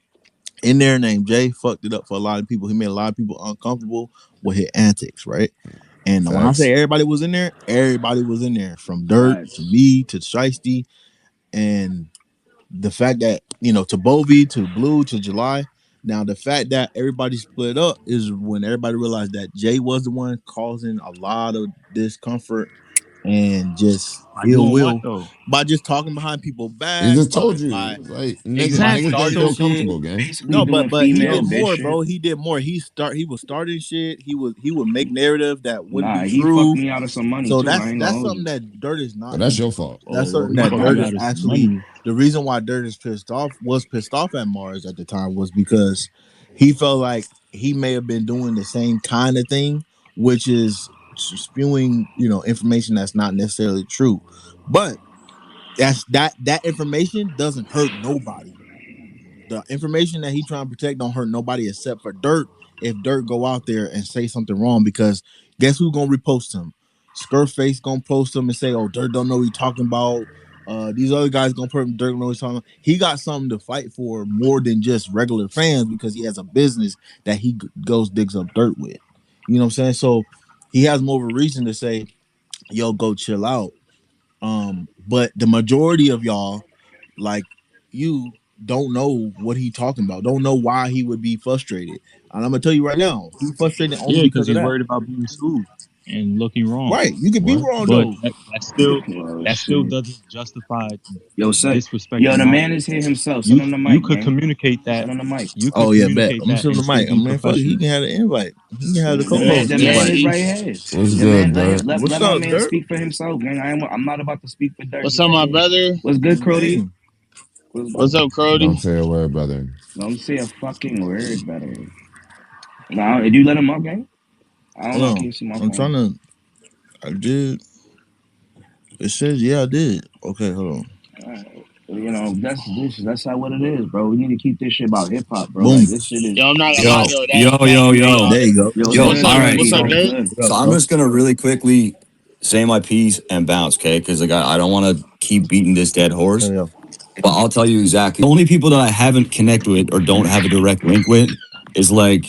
Speaker 1: in there named Jay fucked it up for a lot of people. He made a lot of people uncomfortable with his antics, right? And when I
Speaker 4: Facts.
Speaker 1: say everybody was in there, from Dirt to
Speaker 6: Facts.
Speaker 1: me to Shiesty, and the fact that to Bovie to Blue to July. Now the fact that everybody split up is when everybody realized that Jay was the one causing a lot of discomfort and just
Speaker 11: By
Speaker 1: ill
Speaker 11: doing what
Speaker 1: will
Speaker 11: though?
Speaker 1: by just talking behind people's
Speaker 4: He
Speaker 1: back
Speaker 4: just told you,
Speaker 1: by
Speaker 4: like
Speaker 11: Exactly.
Speaker 4: niggas ain't
Speaker 11: So
Speaker 4: feel
Speaker 1: starting shit.
Speaker 4: comfortable, gang.
Speaker 6: Basically
Speaker 1: No,
Speaker 6: doing
Speaker 1: but he
Speaker 6: female
Speaker 1: did
Speaker 6: bitch
Speaker 1: more,
Speaker 6: shit.
Speaker 1: bro. He did more. He was starting shit. He would make narrative that wouldn't
Speaker 6: Nah,
Speaker 1: be
Speaker 6: he fucked
Speaker 1: true.
Speaker 6: me out of some money
Speaker 1: So
Speaker 6: too. I ain't gonna
Speaker 1: that's
Speaker 6: hold
Speaker 1: something
Speaker 6: you.
Speaker 1: that Dirt is
Speaker 4: But
Speaker 1: not
Speaker 4: that's
Speaker 1: gonna.
Speaker 4: your fault.
Speaker 1: That's
Speaker 11: oh,
Speaker 1: something
Speaker 11: he
Speaker 6: My
Speaker 1: that
Speaker 11: fucked
Speaker 1: Dirt
Speaker 11: you
Speaker 6: bad.
Speaker 1: is
Speaker 11: out of some
Speaker 1: actually
Speaker 11: money.
Speaker 1: the reason why Dirt is pissed off at Mars at the time was because he felt like he may have been doing the same kind of thing, which is spewing information that's not necessarily true, but that information doesn't hurt nobody. The information that he trying to protect don't hurt nobody except for Dirt. If Dirt go out there and say something wrong, because guess who's gonna repost him? Scarface gonna post him and say, "Oh, Dirt don't know what he talking about." These other guys gonna put him. Dirt don't know what he's talking about. He got something to fight for more than just regular fans because he has a business that he goes digs up dirt with. You know what I'm saying? So he has more of a reason to say, "Yo, go chill out." But the majority of y'all, like you, don't know what he talking about. Don't know why he would be frustrated. And I'm gonna tell you right now, he frustrated only
Speaker 11: Yeah, because
Speaker 1: because of
Speaker 11: he's
Speaker 1: that.
Speaker 11: worried about being sued and looking wrong.
Speaker 1: Right? You could be
Speaker 4: What?
Speaker 1: wrong
Speaker 11: But
Speaker 1: though.
Speaker 6: Well,
Speaker 11: that still
Speaker 6: shit.
Speaker 11: doesn't justify
Speaker 6: Yo, say, yo,
Speaker 11: disrespecting
Speaker 6: the man
Speaker 11: Mars.
Speaker 6: is here himself. Send him the
Speaker 11: You
Speaker 6: mic,
Speaker 11: could
Speaker 6: gang.
Speaker 11: communicate that.
Speaker 6: Send him the mic.
Speaker 11: You
Speaker 1: Oh
Speaker 11: could
Speaker 1: yeah, bet.
Speaker 11: communicate
Speaker 1: I'm gonna
Speaker 11: that
Speaker 1: send him
Speaker 11: and
Speaker 1: the
Speaker 11: still
Speaker 1: mic.
Speaker 11: be
Speaker 1: I'm man, fuck it. He
Speaker 11: professional.
Speaker 1: can have an invite. He can have the
Speaker 6: The man,
Speaker 1: co-host
Speaker 6: the man
Speaker 1: invite.
Speaker 6: is right here.
Speaker 4: What's
Speaker 6: The
Speaker 4: good,
Speaker 6: man,
Speaker 4: Dirt?
Speaker 6: let
Speaker 1: What's
Speaker 6: my
Speaker 1: up,
Speaker 6: man
Speaker 1: Dirt?
Speaker 6: speak for himself, gang. I'm not about to speak for Dirt.
Speaker 13: What's
Speaker 6: He
Speaker 13: up,
Speaker 6: said
Speaker 13: my
Speaker 6: he
Speaker 13: brother?
Speaker 6: what's good,
Speaker 1: What's the
Speaker 6: Crody.
Speaker 1: name?
Speaker 6: What's
Speaker 13: What's
Speaker 6: good?
Speaker 13: up, Crody?
Speaker 4: Don't say a word, brother.
Speaker 6: Don't say a fucking word better. Now, did you let him up, gang? I don't
Speaker 1: Hold
Speaker 6: know. I
Speaker 1: on.
Speaker 6: can't see my
Speaker 1: I'm
Speaker 6: phone.
Speaker 1: trying to. I did. It says yeah, I did. Okay, hold on.
Speaker 6: Alright. That's how what it is, bro. We need to keep this shit about hip hop, bro. Like
Speaker 1: Boom.
Speaker 6: this shit is
Speaker 13: Yo, I'm not gonna lie
Speaker 3: Yo,
Speaker 13: though.
Speaker 3: yo,
Speaker 13: That
Speaker 3: yo,
Speaker 13: hey,
Speaker 3: yo,
Speaker 1: There you go.
Speaker 6: yo.
Speaker 1: There you
Speaker 3: yo.
Speaker 13: what's
Speaker 1: go.
Speaker 6: Good,
Speaker 3: All
Speaker 13: up?
Speaker 3: right.
Speaker 6: Crody.
Speaker 13: What's up,
Speaker 3: So,
Speaker 13: Dirt?
Speaker 6: Good.
Speaker 1: What
Speaker 3: so
Speaker 1: up,
Speaker 3: I'm
Speaker 1: bro?
Speaker 3: just gonna really quickly say my piece and bounce, okay? Because like I don't want to keep beating this dead horse,
Speaker 1: Hell yeah.
Speaker 3: but I'll tell you exactly. The only people that I haven't connected with or don't have a direct link with is like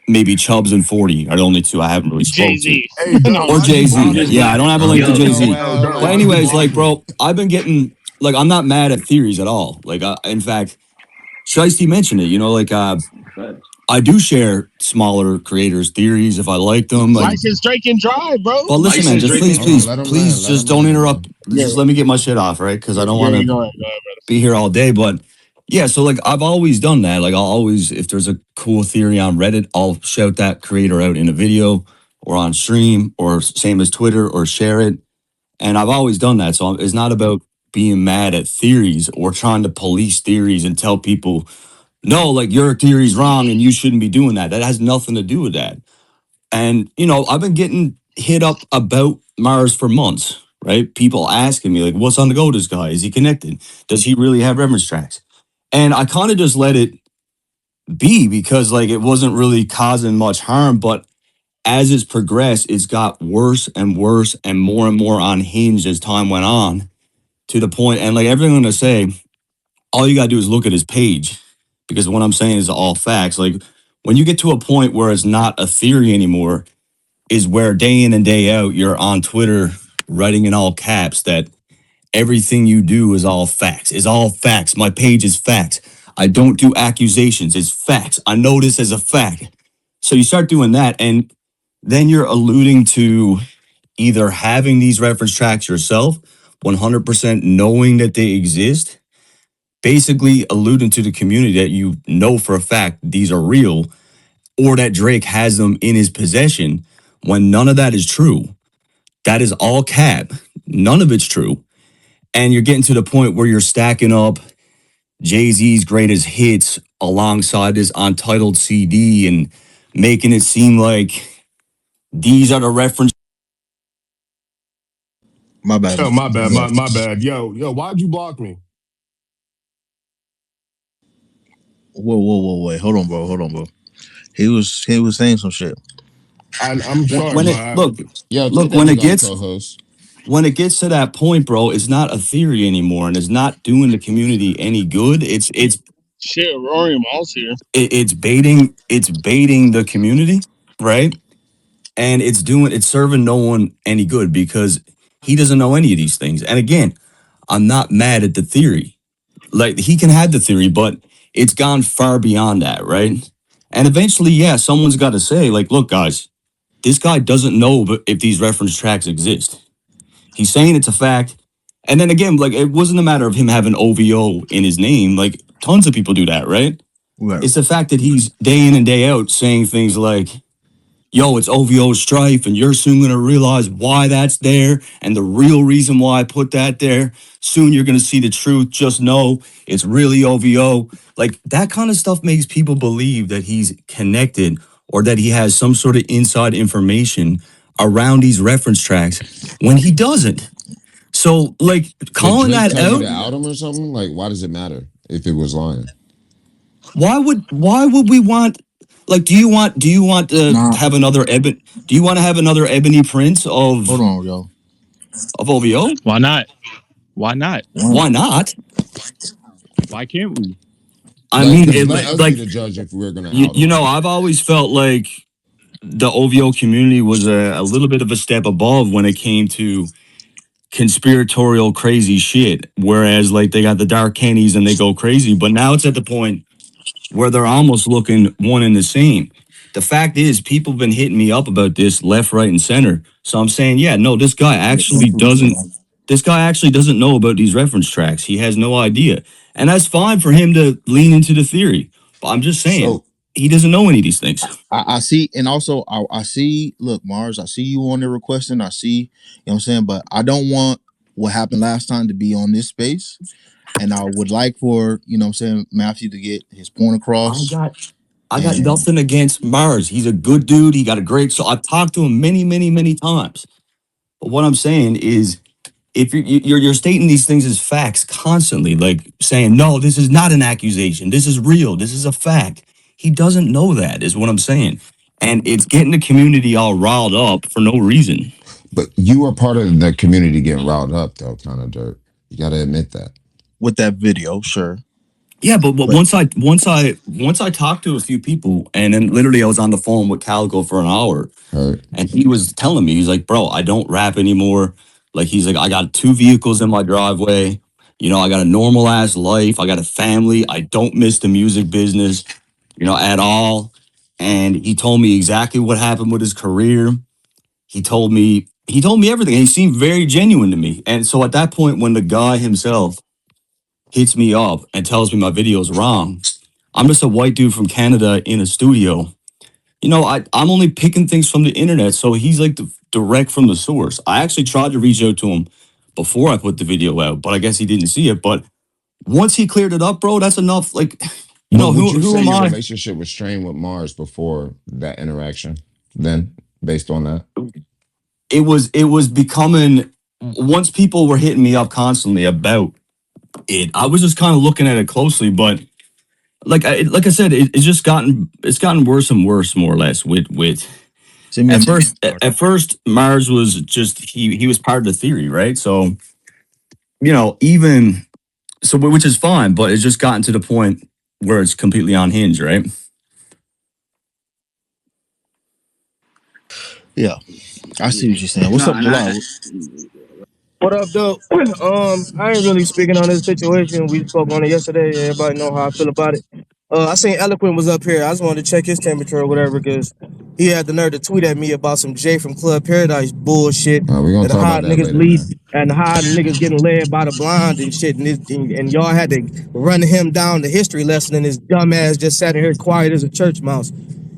Speaker 3: maybe Chubbs and 40 are the only two I haven't really
Speaker 13: Jay
Speaker 3: spoke to.
Speaker 13: Z.
Speaker 10: Hey,
Speaker 13: No,
Speaker 10: Dirt,
Speaker 3: Or
Speaker 10: why'd you
Speaker 3: Jay
Speaker 10: block
Speaker 6: I'm
Speaker 3: Z.
Speaker 6: just
Speaker 10: him?
Speaker 3: Yeah, I
Speaker 6: glad.
Speaker 3: don't have a link to
Speaker 6: Yo,
Speaker 3: Jay
Speaker 6: yo,
Speaker 3: Z.
Speaker 10: Yo,
Speaker 6: well,
Speaker 10: Dirt,
Speaker 3: But
Speaker 6: like,
Speaker 10: why'd you
Speaker 3: anyways,
Speaker 10: block
Speaker 3: like,
Speaker 10: him?
Speaker 3: bro, I've been getting like I'm not mad at theories at all. Like, in fact, Shiesty mentioned it. Like
Speaker 6: facts.
Speaker 3: I do share smaller creators' theories if I like them. Like,
Speaker 13: license Drake and drive, bro.
Speaker 3: but listen, man,
Speaker 6: License
Speaker 3: just
Speaker 6: Drake
Speaker 3: please,
Speaker 6: and
Speaker 4: Hold on,
Speaker 3: please,
Speaker 6: Jones.
Speaker 4: let him land.
Speaker 3: please,
Speaker 4: Let
Speaker 3: just
Speaker 4: him
Speaker 3: don't
Speaker 4: land,
Speaker 3: interrupt.
Speaker 4: bro.
Speaker 3: Just let me get my shit off, right? Because I don't
Speaker 13: Yeah,
Speaker 3: want to
Speaker 13: go ahead, brother.
Speaker 3: be here all day. But yeah, so like I've always done that. Like I'll always, if there's a cool theory on Reddit, I'll shout that creator out in a video or on stream or same as Twitter or share it. And I've always done that. So it's not about being mad at theories or trying to police theories and tell people, no, like your theory's wrong and you shouldn't be doing that. That has nothing to do with that. And, I've been getting hit up about Mars for months, right? People asking me, like, what's on the go, this guy? Is he connected? Does he really have reference tracks? And I kind of just let it be because, like, it wasn't really causing much harm. But as it's progressed, it's got worse and worse and more unhinged as time went on to the point. And, like, everything I'm going to say, all you got to do is look at his page because what I'm saying is all facts. Like, when you get to a point where it's not a theory anymore, is where day in and day out you're on Twitter writing in all caps that everything you do is all facts. Is all facts. My page is facts. I don't do accusations. It's facts. I know this as a fact. So you start doing that, and then you're alluding to either having these reference tracks yourself, 100% knowing that they exist, basically alluding to the community that you know for a fact these are real, or that Drake has them in his possession, when none of that is true. That is all cap. None of it's true. And you're getting to the point where you're stacking up Jay-Z's greatest hits alongside this untitled CD and making it seem like these are the reference.
Speaker 1: My bad.
Speaker 10: Oh, my bad,
Speaker 1: Yeah.
Speaker 10: my bad. Yo, why'd you block me?
Speaker 1: Whoa, wait. Hold on, bro. He was saying some shit.
Speaker 10: I'm sorry,
Speaker 3: When it
Speaker 10: but
Speaker 4: Yo, take
Speaker 3: look
Speaker 4: that
Speaker 3: when it
Speaker 4: nigga off
Speaker 3: gets
Speaker 4: co-host.
Speaker 3: to that point, bro, it's not a theory anymore, and it's not doing the community any good.
Speaker 8: Shit, Rory Moss here.
Speaker 3: It's baiting the community, right? And it's serving no one any good because he doesn't know any of these things. And again, I'm not mad at the theory. Like, he can have the theory, but it's gone far beyond that, right? And eventually, yeah, someone's got to say, like, look, guys, this guy doesn't know if these reference tracks exist. He's saying it's a fact. And then again, like, it wasn't a matter of him having OVO in his name. Like, tons of people do that, right?
Speaker 1: Right.
Speaker 3: It's the fact that he's day in and day out saying things like, yo, it's OVOSTRIFE, and you're soon going to realize why that's there and the real reason why I put that there. Soon you're going to see the truth. Just know it's really OVO. Like, that kind of stuff makes people believe that he's connected or that he has some sort of inside information around these reference tracks when he doesn't. So, like,
Speaker 4: Did
Speaker 3: calling
Speaker 4: Drake
Speaker 3: that
Speaker 4: tell you
Speaker 3: out,
Speaker 4: to out him or something? Like, why does it matter if it was lying?
Speaker 3: why would we want, like, do you want to
Speaker 1: Nah,
Speaker 3: have another do you want to have another Ebony Prince
Speaker 1: hold on, yo.
Speaker 3: of OVO?
Speaker 11: Why not? Why not?
Speaker 3: Why not?
Speaker 11: Why can't we?
Speaker 3: I mean,
Speaker 4: Let us be
Speaker 3: like,
Speaker 4: the judge if we're gonna out
Speaker 3: you
Speaker 4: him.
Speaker 3: know, I've always felt like the OVO community was a little bit of a step above when it came to conspiratorial crazy shit. Whereas, like, they got the dark candies and they go crazy, but now it's at the point where they're almost looking one and the same. The fact is, people have been hitting me up about this left, right, and center. So I'm saying, yeah, no, this guy actually doesn't. This guy actually doesn't know about these reference tracks. He has no idea, and that's fine for him to lean into the theory. But I'm just saying,
Speaker 4: So
Speaker 3: he doesn't know any of these things.
Speaker 1: I see, and also I see. Look, Marz, I see you on there requesting. I see, you know what I'm saying, but I don't want what happened last time to be on this space, and I would like for, you know what I'm saying, Matthew to get his point across.
Speaker 3: I got
Speaker 1: And
Speaker 3: nothing against Marz. He's a good dude. He got a great. So I've talked to him many, many, many times. But what I'm saying is, if you're stating these things as facts constantly, like saying, no, this is not an accusation, this is real, this is a fact. He doesn't know that, is what I'm saying, and it's getting the community all riled up for no reason.
Speaker 4: but you are part of the community getting riled up though, kind of dirt. You gotta admit that.
Speaker 1: with that video, sure,
Speaker 3: Yeah, but
Speaker 1: but
Speaker 3: once I talked to a few people, and then literally I was on the phone with Calico for an hour,
Speaker 4: Hurt.
Speaker 3: and he was telling me, he's like, bro, I don't rap anymore. Like, he's like, I got 2 vehicles in my driveway. You know, I got a normal ass life. I got a family. I don't miss the music business, you know, at all. And he told me exactly what happened with his career. He told me everything. He seemed very genuine to me. And so at that point, when the guy himself hits me up and tells me my video's wrong, I'm just a white dude from Canada in a studio. You know, I'm only picking things from the internet, so he's like direct from the source. I actually tried to reach out to him before I put the video out, but I guess he didn't see it. But once he cleared it up, bro, that's enough. Like, you
Speaker 4: But
Speaker 3: know,
Speaker 4: would you
Speaker 3: who
Speaker 4: say
Speaker 3: am
Speaker 4: your
Speaker 3: I?
Speaker 4: relationship was strained with Mars before that interaction? Then, based on that,
Speaker 3: It was becoming, once people were hitting me up constantly about it, I was just kind of looking at it closely, but like I said, it's gotten worse and worse, more or less. With
Speaker 1: see me.
Speaker 3: at first, Mars was just he was part of the theory, right? So, you know, even so, which is fine, but it's just gotten to the point where it's completely unhinged, right?
Speaker 1: Yeah, I see what you're saying. What's
Speaker 9: No,
Speaker 1: up,
Speaker 9: and I,
Speaker 1: Bilal?
Speaker 13: What up, though? I ain't really speaking on this situation. We spoke on it yesterday. Everybody know how I feel about it. I seen Eloquent was up here. I just wanted to check his temperature or whatever, because he had the nerve to tweet at me about some Jay from Club Paradise bullshit
Speaker 4: We're gonna
Speaker 13: and
Speaker 4: talk
Speaker 13: how
Speaker 4: about that
Speaker 13: niggas
Speaker 4: later,
Speaker 13: lead
Speaker 4: man.
Speaker 13: and how niggas getting led by the blind and shit and y'all had to run him down the history lesson and his dumb ass just sat in here quiet as a church mouse.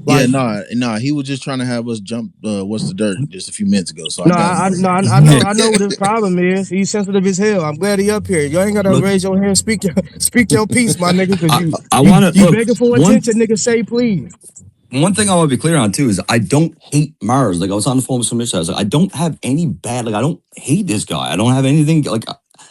Speaker 1: Yeah,
Speaker 13: Like,
Speaker 1: nah. He was just trying to have us jump. What's the dirt? Just a few minutes ago, so I
Speaker 13: no,
Speaker 1: got him
Speaker 13: I,
Speaker 1: out
Speaker 13: no,
Speaker 1: of
Speaker 13: I know what his problem is. He's sensitive as hell. I'm glad he up here. You ain't gotta
Speaker 3: Look,
Speaker 13: raise your hand, speak your piece, my nigga, because
Speaker 3: I
Speaker 13: you
Speaker 3: I
Speaker 13: you
Speaker 3: want to
Speaker 13: you
Speaker 3: look
Speaker 13: begging for
Speaker 3: one.
Speaker 13: attention, nigga. Say please.
Speaker 3: One thing I want to be clear on too is I don't hate Marz. Like I was on the phone with some bitch. I was like, I don't have any bad. Like I don't hate this guy. I don't have anything. Like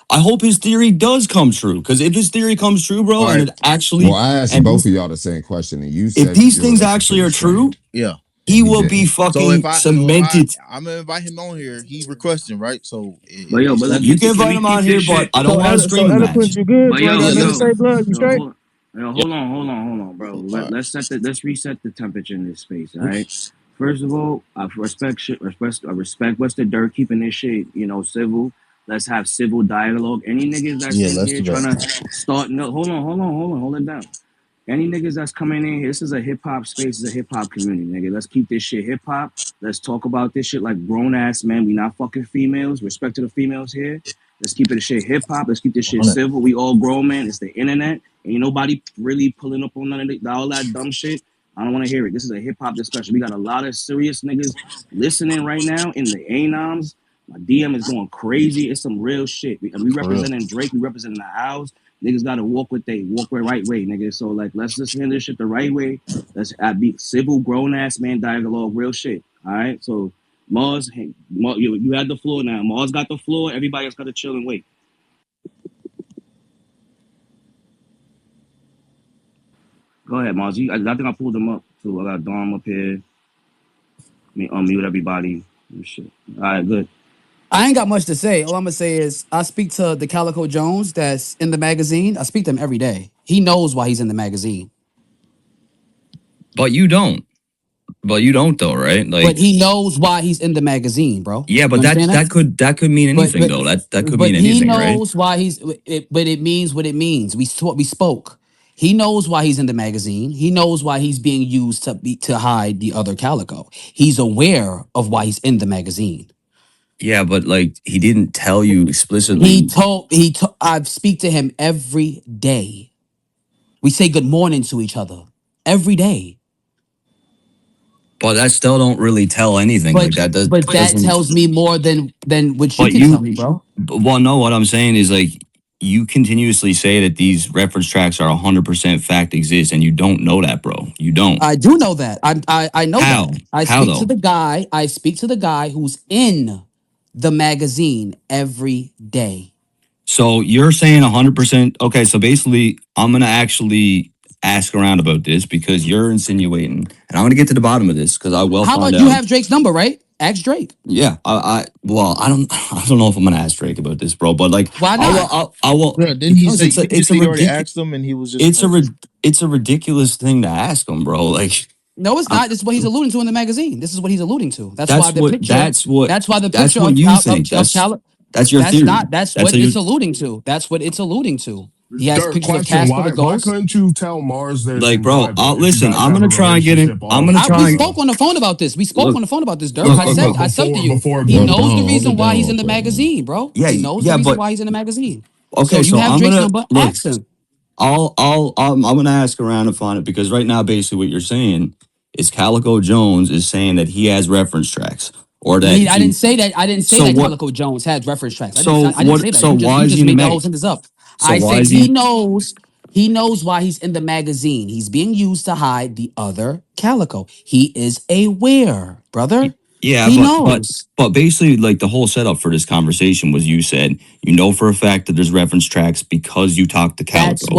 Speaker 3: I hope his theory does come true. Because if his theory comes true, bro,
Speaker 1: All
Speaker 3: and
Speaker 1: right.
Speaker 3: it actually
Speaker 4: Well, I asked
Speaker 3: and
Speaker 4: both of y'all the same question, and you
Speaker 3: if
Speaker 4: said
Speaker 3: these
Speaker 4: your
Speaker 3: things actually
Speaker 4: relationship
Speaker 3: are
Speaker 4: was
Speaker 3: true,
Speaker 4: strained,
Speaker 1: Yeah.
Speaker 4: and
Speaker 3: he
Speaker 4: he
Speaker 3: will be
Speaker 4: didn't.
Speaker 1: So
Speaker 3: fucking cemented.
Speaker 1: I'm gonna invite him on here. He requesting, right? So
Speaker 12: But yo,
Speaker 1: if
Speaker 12: but let's
Speaker 1: something,
Speaker 3: You
Speaker 12: keep
Speaker 3: can
Speaker 12: it. Can
Speaker 3: invite
Speaker 12: we
Speaker 3: him on
Speaker 12: keep
Speaker 3: here,
Speaker 12: this
Speaker 3: but
Speaker 12: shit?
Speaker 3: I don't want a
Speaker 13: So
Speaker 3: screaming
Speaker 13: eloquent,
Speaker 3: match.
Speaker 13: you good?
Speaker 12: But
Speaker 13: You ain't got
Speaker 12: yo,
Speaker 1: yeah,
Speaker 13: nothing to
Speaker 1: let's.
Speaker 13: say, blood. You
Speaker 12: yo,
Speaker 13: straight?
Speaker 3: Yeah.
Speaker 12: hold on, bro.
Speaker 1: All right.
Speaker 12: Let's reset the temperature in this space. All right.
Speaker 1: Oops.
Speaker 12: First of all, I respect what's the dirt keeping this shit, civil. Let's have civil dialogue. Any niggas that's
Speaker 1: Yeah,
Speaker 12: in
Speaker 1: let's
Speaker 12: here
Speaker 1: do
Speaker 12: trying
Speaker 1: that.
Speaker 12: to start no, hold it down. Any niggas that's coming in here, this is a hip hop space, it's a hip hop community, nigga. Let's keep this shit hip hop. Let's talk about this shit like grown ass men. We not fucking females. Respect to the females here. Let's keep it a shit hip hop. Let's keep this shit
Speaker 1: 100.
Speaker 12: civil. We all grown men. It's the internet. Ain't nobody really pulling up on none of all that dumb shit. I don't want to hear it. This is a hip hop discussion. We got a lot of serious niggas listening right now in the anoms. My DM is going crazy. It's some real shit. We
Speaker 1: For real.
Speaker 12: representing Drake. We representing the house. Niggas gotta walk the right way, nigga. So like, let's just handle this shit the right way. Let's be civil, grown ass man dialogue, real shit. All right. So Marz, hey, you had the floor now. Marz got the floor. Everybody else got to chill and wait. Go ahead, Marz. I think I pulled them up too. I got Dom up here. Me unmute everybody. Shit. All right, good.
Speaker 14: I ain't got much to say. All I'm gonna say is I speak to the Calico Jones that's in the magazine. I speak to him every day. He knows why he's in the magazine,
Speaker 3: But you don't. But you don't though, right?
Speaker 14: but
Speaker 3: Like,
Speaker 14: he knows why he's in the magazine, bro.
Speaker 3: yeah,
Speaker 14: You
Speaker 3: but
Speaker 14: understand that?
Speaker 3: that could mean
Speaker 14: But
Speaker 3: anything
Speaker 14: but
Speaker 3: though. That could
Speaker 14: but
Speaker 3: mean
Speaker 14: he
Speaker 3: anything, right?
Speaker 14: knows why he's. But it means what it means. We spoke. He knows why he's in the magazine. He knows why he's being used to hide the other Calico. He's aware of why he's in the magazine.
Speaker 3: Yeah, but like he didn't tell you
Speaker 14: He
Speaker 3: explicitly.
Speaker 14: told I speak to him every day. We say good morning to each other every day.
Speaker 3: But that still don't really tell anything.
Speaker 14: But
Speaker 3: Like that
Speaker 14: but that
Speaker 3: doesn't.
Speaker 14: tells me more than what you
Speaker 3: But
Speaker 14: can tell me, bro.
Speaker 3: well, no. What I'm saying is like you continuously say that these reference tracks are 100% fact exist, and you don't know that, bro. You don't.
Speaker 14: I do know that. I know
Speaker 3: How?
Speaker 14: that. I
Speaker 3: How
Speaker 14: speak to
Speaker 3: though?
Speaker 14: the guy. I speak to the guy who's in the magazine every day.
Speaker 3: So you're saying 100%. Okay, so basically, I'm gonna actually ask around about this because you're insinuating, and I'm gonna get to the bottom of this because I will
Speaker 14: How
Speaker 3: find
Speaker 14: about you
Speaker 3: out.
Speaker 14: have Drake's number, right? Ask Drake.
Speaker 3: Yeah, well, I don't know if I'm gonna ask Drake about this, bro. But like,
Speaker 14: Why not?
Speaker 3: I will,
Speaker 1: Yeah, didn't he
Speaker 3: because
Speaker 1: say? Didn't you
Speaker 3: it's a
Speaker 1: say you already
Speaker 3: ridiculous,
Speaker 1: asked him and he was just like,
Speaker 3: it's a ridiculous thing to ask him, bro. Like,
Speaker 14: No, it's
Speaker 3: I'm,
Speaker 14: not. This is what he's alluding to in the magazine. This is what he's alluding to. That's why
Speaker 3: that's
Speaker 14: the
Speaker 3: what
Speaker 14: picture.
Speaker 3: that's what
Speaker 14: That's why the
Speaker 3: that's
Speaker 14: picture
Speaker 3: what
Speaker 14: of
Speaker 3: you
Speaker 14: Cal
Speaker 3: think.
Speaker 14: of Cal.
Speaker 3: That's your
Speaker 14: That's
Speaker 3: theory.
Speaker 14: not. That's
Speaker 3: That's
Speaker 14: what
Speaker 3: a
Speaker 14: it's alluding to. That's what it's alluding to. He has
Speaker 10: Dirt
Speaker 14: pictures of
Speaker 10: question:
Speaker 14: Casper the
Speaker 10: Why
Speaker 14: Ghost.
Speaker 10: couldn't you tell Mars this
Speaker 3: like,
Speaker 10: in
Speaker 3: bro.
Speaker 10: private if you
Speaker 3: Listen.
Speaker 10: guys
Speaker 3: I'm
Speaker 10: have
Speaker 3: gonna
Speaker 10: a
Speaker 3: try and get him.
Speaker 10: relationship
Speaker 3: I'm
Speaker 10: off
Speaker 3: gonna
Speaker 14: We
Speaker 3: try and
Speaker 14: spoke
Speaker 10: camera?
Speaker 14: on the phone about this. We spoke
Speaker 3: look,
Speaker 14: on the phone about this, Dirk.
Speaker 3: look,
Speaker 14: I
Speaker 3: look,
Speaker 14: said.
Speaker 3: look.
Speaker 14: I said to you.
Speaker 10: Before
Speaker 14: He
Speaker 10: doing
Speaker 4: Well,
Speaker 10: it.
Speaker 14: knows the
Speaker 4: Dom, hold
Speaker 14: reason
Speaker 4: it
Speaker 14: why
Speaker 4: down
Speaker 14: he's in
Speaker 4: real
Speaker 14: the
Speaker 4: quick, man.
Speaker 14: magazine, bro.
Speaker 3: Yeah,
Speaker 14: He knows the
Speaker 3: yeah,
Speaker 14: reason
Speaker 3: but
Speaker 14: why he's in the magazine. So
Speaker 3: okay.
Speaker 14: you
Speaker 3: So
Speaker 14: have
Speaker 3: I'm
Speaker 14: Drake's
Speaker 3: gonna
Speaker 14: number.
Speaker 3: look.
Speaker 14: Ask him.
Speaker 3: I'm gonna ask around and find it because right now, basically, what you're saying is Calico Jones is saying that he has reference tracks or that
Speaker 14: I didn't say that. I didn't say
Speaker 3: So
Speaker 14: that
Speaker 3: what?
Speaker 14: Calico Jones had reference tracks.
Speaker 3: So
Speaker 14: I didn't say
Speaker 3: what?
Speaker 14: that.
Speaker 3: So why
Speaker 14: You
Speaker 3: is he
Speaker 14: just
Speaker 3: in the
Speaker 14: made that whole
Speaker 3: mag?
Speaker 14: sentence up.
Speaker 3: So
Speaker 14: I
Speaker 3: why
Speaker 14: said
Speaker 3: is he?
Speaker 14: he knows why he's in the magazine. He's being used to hide the other Calico. He is aware, brother.
Speaker 3: Yeah,
Speaker 14: He knows.
Speaker 3: but basically, like the whole setup for this conversation was you said you know for a fact that there's reference tracks because you talked to Calico.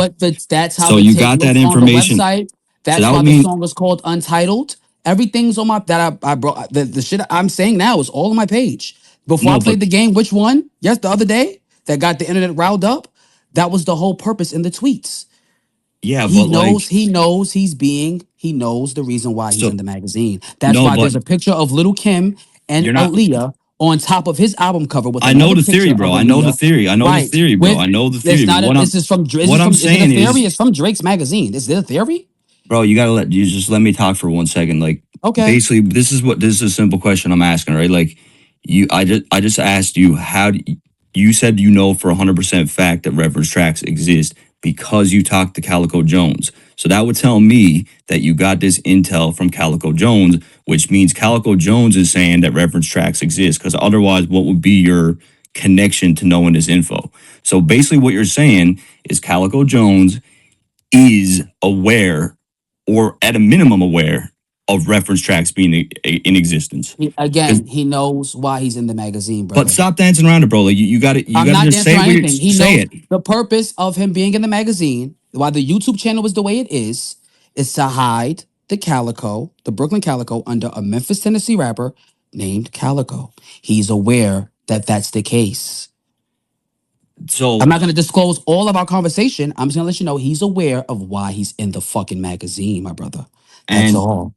Speaker 14: That's how
Speaker 3: So
Speaker 14: the
Speaker 3: you
Speaker 14: tape
Speaker 3: got that
Speaker 14: looks on the
Speaker 3: information.
Speaker 14: website.
Speaker 3: So
Speaker 14: That's
Speaker 3: that
Speaker 14: why
Speaker 3: would
Speaker 14: the
Speaker 3: mean,
Speaker 14: song is called Untitled. Everything's on my that I brought the shit I'm saying now is all on my page. Before I
Speaker 3: no, but
Speaker 14: played the game, which one? Yes, the other day that got the internet riled up. That was the whole purpose in the tweets.
Speaker 3: yeah,
Speaker 14: He
Speaker 3: but like
Speaker 14: knows he knows the reason why he's
Speaker 3: so
Speaker 14: in the magazine. That's
Speaker 3: no,
Speaker 14: why
Speaker 3: but
Speaker 14: there's a picture of Little Kim and
Speaker 3: you're not.
Speaker 14: Aaliyah on top of his album cover with
Speaker 3: I know
Speaker 14: another
Speaker 3: the theory,
Speaker 14: picture
Speaker 3: bro.
Speaker 14: of
Speaker 3: I know the
Speaker 14: Aaliyah.
Speaker 3: theory. I know the
Speaker 14: Right.
Speaker 3: theory, bro.
Speaker 14: With
Speaker 3: I know the
Speaker 14: it's
Speaker 3: theory. But
Speaker 14: not a this is from
Speaker 3: what I'm
Speaker 14: is it a
Speaker 3: saying
Speaker 14: theory?
Speaker 3: is,
Speaker 14: It's from Drake's magazine. Is it a theory?
Speaker 3: bro, you just let me talk for 1 second. Like
Speaker 14: Okay.
Speaker 3: Basically, this is a simple question I'm asking, right? Like, I just asked you you said you know for 100% fact that reference tracks exist because you talked to Calico Jones. So that would tell me that you got this intel from Calico Jones, which means Calico Jones is saying that reference tracks exist. Because otherwise, what would be your connection to knowing this info? So basically, what you're saying is Calico Jones is aware, or at a minimum aware, of reference tracks being in existence.
Speaker 14: Again, he knows why he's in the magazine,
Speaker 3: But
Speaker 14: brother.
Speaker 3: stop dancing around it, bro. Like you
Speaker 14: I'm
Speaker 3: got to
Speaker 14: not
Speaker 3: just
Speaker 14: dancing
Speaker 3: say
Speaker 14: around
Speaker 3: what you
Speaker 14: anything. He
Speaker 3: say
Speaker 14: knows
Speaker 3: it.
Speaker 14: the purpose of him being in the magazine, why the YouTube channel is the way it is to hide the Calico, the Brooklyn Calico, under a Memphis, Tennessee rapper named Calico. He's aware that that's the case. I'm
Speaker 3: So
Speaker 14: not going to disclose all of our conversation. I'm just going to let you know he's aware of why he's in the fucking magazine, my brother. That's
Speaker 3: and
Speaker 14: all.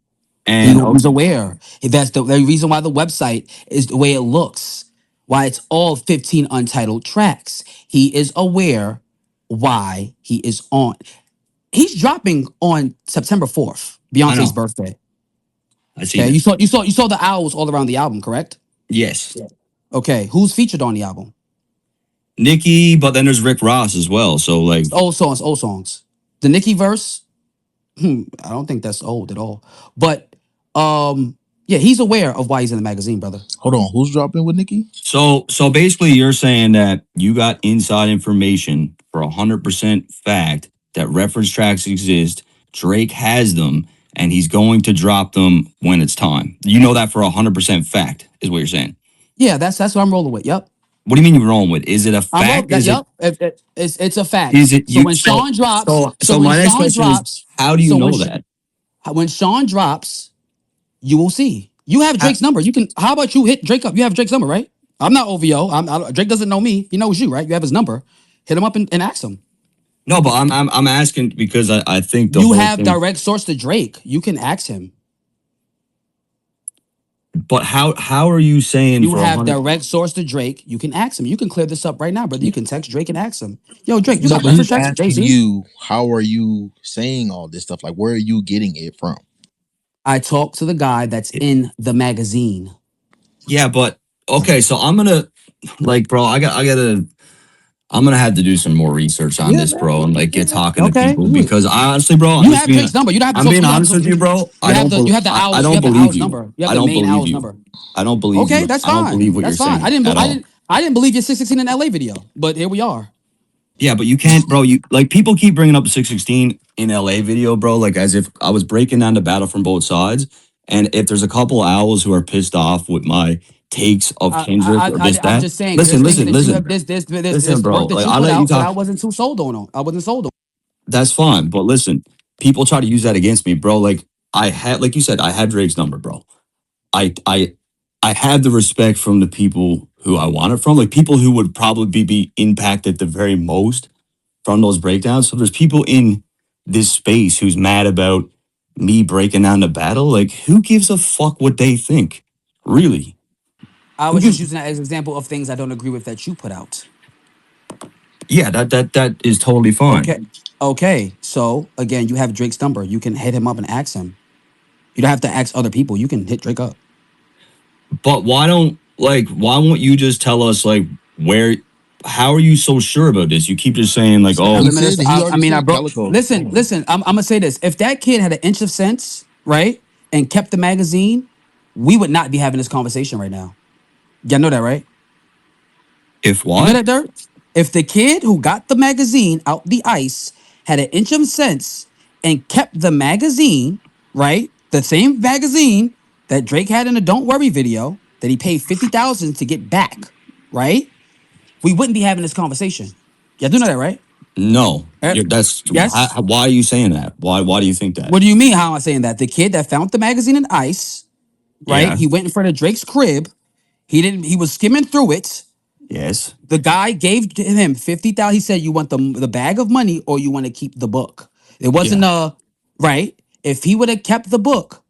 Speaker 3: and
Speaker 14: He's aware. That's the reason why the website is the way it looks. Why it's all 15 untitled tracks. He is aware why he is on. He's dropping on September 4th,
Speaker 3: I
Speaker 14: Beyonce's
Speaker 3: know.
Speaker 14: birthday.
Speaker 3: I seen
Speaker 14: Okay,
Speaker 3: it.
Speaker 14: you saw the owls all around the album, correct?
Speaker 3: Yes.
Speaker 14: Yeah. Okay, who's featured on the album?
Speaker 3: Nicki, but then there's Rick Ross as well. So like,
Speaker 14: Old songs, old songs. The Nicki verse, I don't think that's old at all. But yeah, he's aware of why he's in the magazine, brother.
Speaker 1: Hold on, who's dropping with Nicki?
Speaker 3: so basically, you're saying that you got inside information for 100% fact that reference tracks exist. Drake has them, and he's going to drop them when it's time. You know that for 100% fact is what you're saying.
Speaker 14: Yeah, that's what I'm rolling with. Yep.
Speaker 3: What do you mean you're rolling with? Is it a
Speaker 14: I'm roll
Speaker 3: fact?
Speaker 14: that.
Speaker 3: Is it
Speaker 14: Yep. It's a fact.
Speaker 3: is it
Speaker 14: So
Speaker 3: you?
Speaker 14: when Sean drops,
Speaker 3: So my next question is, how do you
Speaker 14: so when
Speaker 3: know that?
Speaker 14: when Sean drops, you will see. You have
Speaker 3: How,
Speaker 14: Drake's number. You can. How about you hit Drake up? You have Drake's number, right? I'm not OVO. Drake doesn't know me. He knows you, right? You have his number. Hit him up and ask him.
Speaker 3: no, but I'm asking because I think the
Speaker 14: You
Speaker 3: whole
Speaker 14: have
Speaker 3: thing.
Speaker 14: direct source to Drake. You can ask him.
Speaker 3: But how are you saying
Speaker 14: You
Speaker 3: for a
Speaker 14: have
Speaker 3: hundred?
Speaker 14: direct source to Drake. You can ask him. You can clear this up right now, brother. You can text Drake and ask him. Yo, Drake, you
Speaker 1: No,
Speaker 14: got
Speaker 1: but
Speaker 14: reference
Speaker 1: he's
Speaker 14: tracks with Jay
Speaker 1: asking
Speaker 14: Z?
Speaker 1: you, how are you saying all this stuff? Like, where are you getting it from?
Speaker 14: I talked to the guy that's in the magazine.
Speaker 3: Yeah, but okay. So I'm gonna like, bro. I'm gonna have to do some more research on
Speaker 1: Yeah,
Speaker 3: this, bro,
Speaker 1: man.
Speaker 3: and like get
Speaker 1: Yeah,
Speaker 3: talking to
Speaker 14: Okay.
Speaker 3: people
Speaker 1: do it.
Speaker 3: because I honestly, bro,
Speaker 14: You have Drake's number. You don't have to
Speaker 3: I'm
Speaker 14: talk
Speaker 3: being
Speaker 14: to. You don't have
Speaker 3: honest
Speaker 14: to talk
Speaker 3: with
Speaker 14: to.
Speaker 3: you, bro. I
Speaker 14: You
Speaker 3: don't
Speaker 14: have the
Speaker 3: believe
Speaker 14: owl's
Speaker 3: you.
Speaker 14: number. You have
Speaker 3: I
Speaker 14: the
Speaker 3: don't
Speaker 14: main
Speaker 3: believe
Speaker 14: owl's
Speaker 3: you.
Speaker 14: number.
Speaker 3: I don't believe
Speaker 14: Okay,
Speaker 3: you.
Speaker 14: that's
Speaker 3: I don't believe
Speaker 14: fine.
Speaker 3: what you're
Speaker 14: That's fine.
Speaker 3: saying at all.
Speaker 14: I didn't believe your 616 in LA video, but here we are.
Speaker 3: Yeah, but you can't, bro. You like people keep bringing up the 616 in LA video, bro, like as if I was breaking down the battle from both sides. And if there's a couple owls who are pissed off with my takes of Kendrick or this,
Speaker 14: I'm
Speaker 3: that,
Speaker 14: just saying. There's
Speaker 3: listen,
Speaker 14: things
Speaker 3: listen,
Speaker 14: that you
Speaker 3: listen,
Speaker 14: have. This
Speaker 3: listen,
Speaker 14: the
Speaker 3: bro.
Speaker 14: work that
Speaker 3: Like
Speaker 14: you
Speaker 3: I'll
Speaker 14: put
Speaker 3: let you
Speaker 14: out that I
Speaker 3: talk.
Speaker 14: wasn't too sold on. I wasn't sold on.
Speaker 3: That's fine. But listen, people try to use that against me, bro. Like I had, like you said, I had Drake's number, bro. I I I had the respect from the people who I wanted from, like people who would probably be impacted the very most from those breakdowns. So there's people in this space who's mad about me breaking down the battle. Like, who gives a fuck what they think? Really?
Speaker 14: I
Speaker 3: Who
Speaker 14: was just
Speaker 3: gives?
Speaker 14: using that as an example of things I don't agree with that you put out.
Speaker 3: Yeah, that is totally fine.
Speaker 14: Okay. Okay. So again, you have Drake's number. You can hit him up and ask him. You don't have to ask other people. You can hit Drake up.
Speaker 3: But why won't you just tell us like where? How are you so sure about this? You keep just saying like,
Speaker 14: I
Speaker 1: He
Speaker 3: oh,
Speaker 1: said that. He already
Speaker 14: I
Speaker 1: said
Speaker 14: broke.
Speaker 1: Calico.
Speaker 14: Listen. I'm gonna say this: if that kid had an inch of sense, right, and kept the magazine, we would not be having this conversation right now. Y'all know that, right?
Speaker 3: if
Speaker 14: You know
Speaker 3: what?
Speaker 14: that, Dirt? If the kid who got the magazine out the ice had an inch of sense and kept the magazine, right, the same magazine that Drake had in the "Don't Worry" video that he paid 50,000 to get back, right? We wouldn't be having this conversation. Y'all do know that, right?
Speaker 3: No,
Speaker 14: Eh,
Speaker 3: that's
Speaker 14: Yes.
Speaker 3: why are you saying that? Why do you think that?
Speaker 14: What do you mean? How am I saying that? The kid that found the magazine in ice, right?
Speaker 3: Yeah.
Speaker 14: He went in front of Drake's crib. He didn't. He was skimming through it.
Speaker 3: Yes.
Speaker 14: The guy gave him 50,000. He said, "You want the bag of money, or you want to keep the book?" It wasn't
Speaker 3: Yeah.
Speaker 14: a right. If he would have kept the book,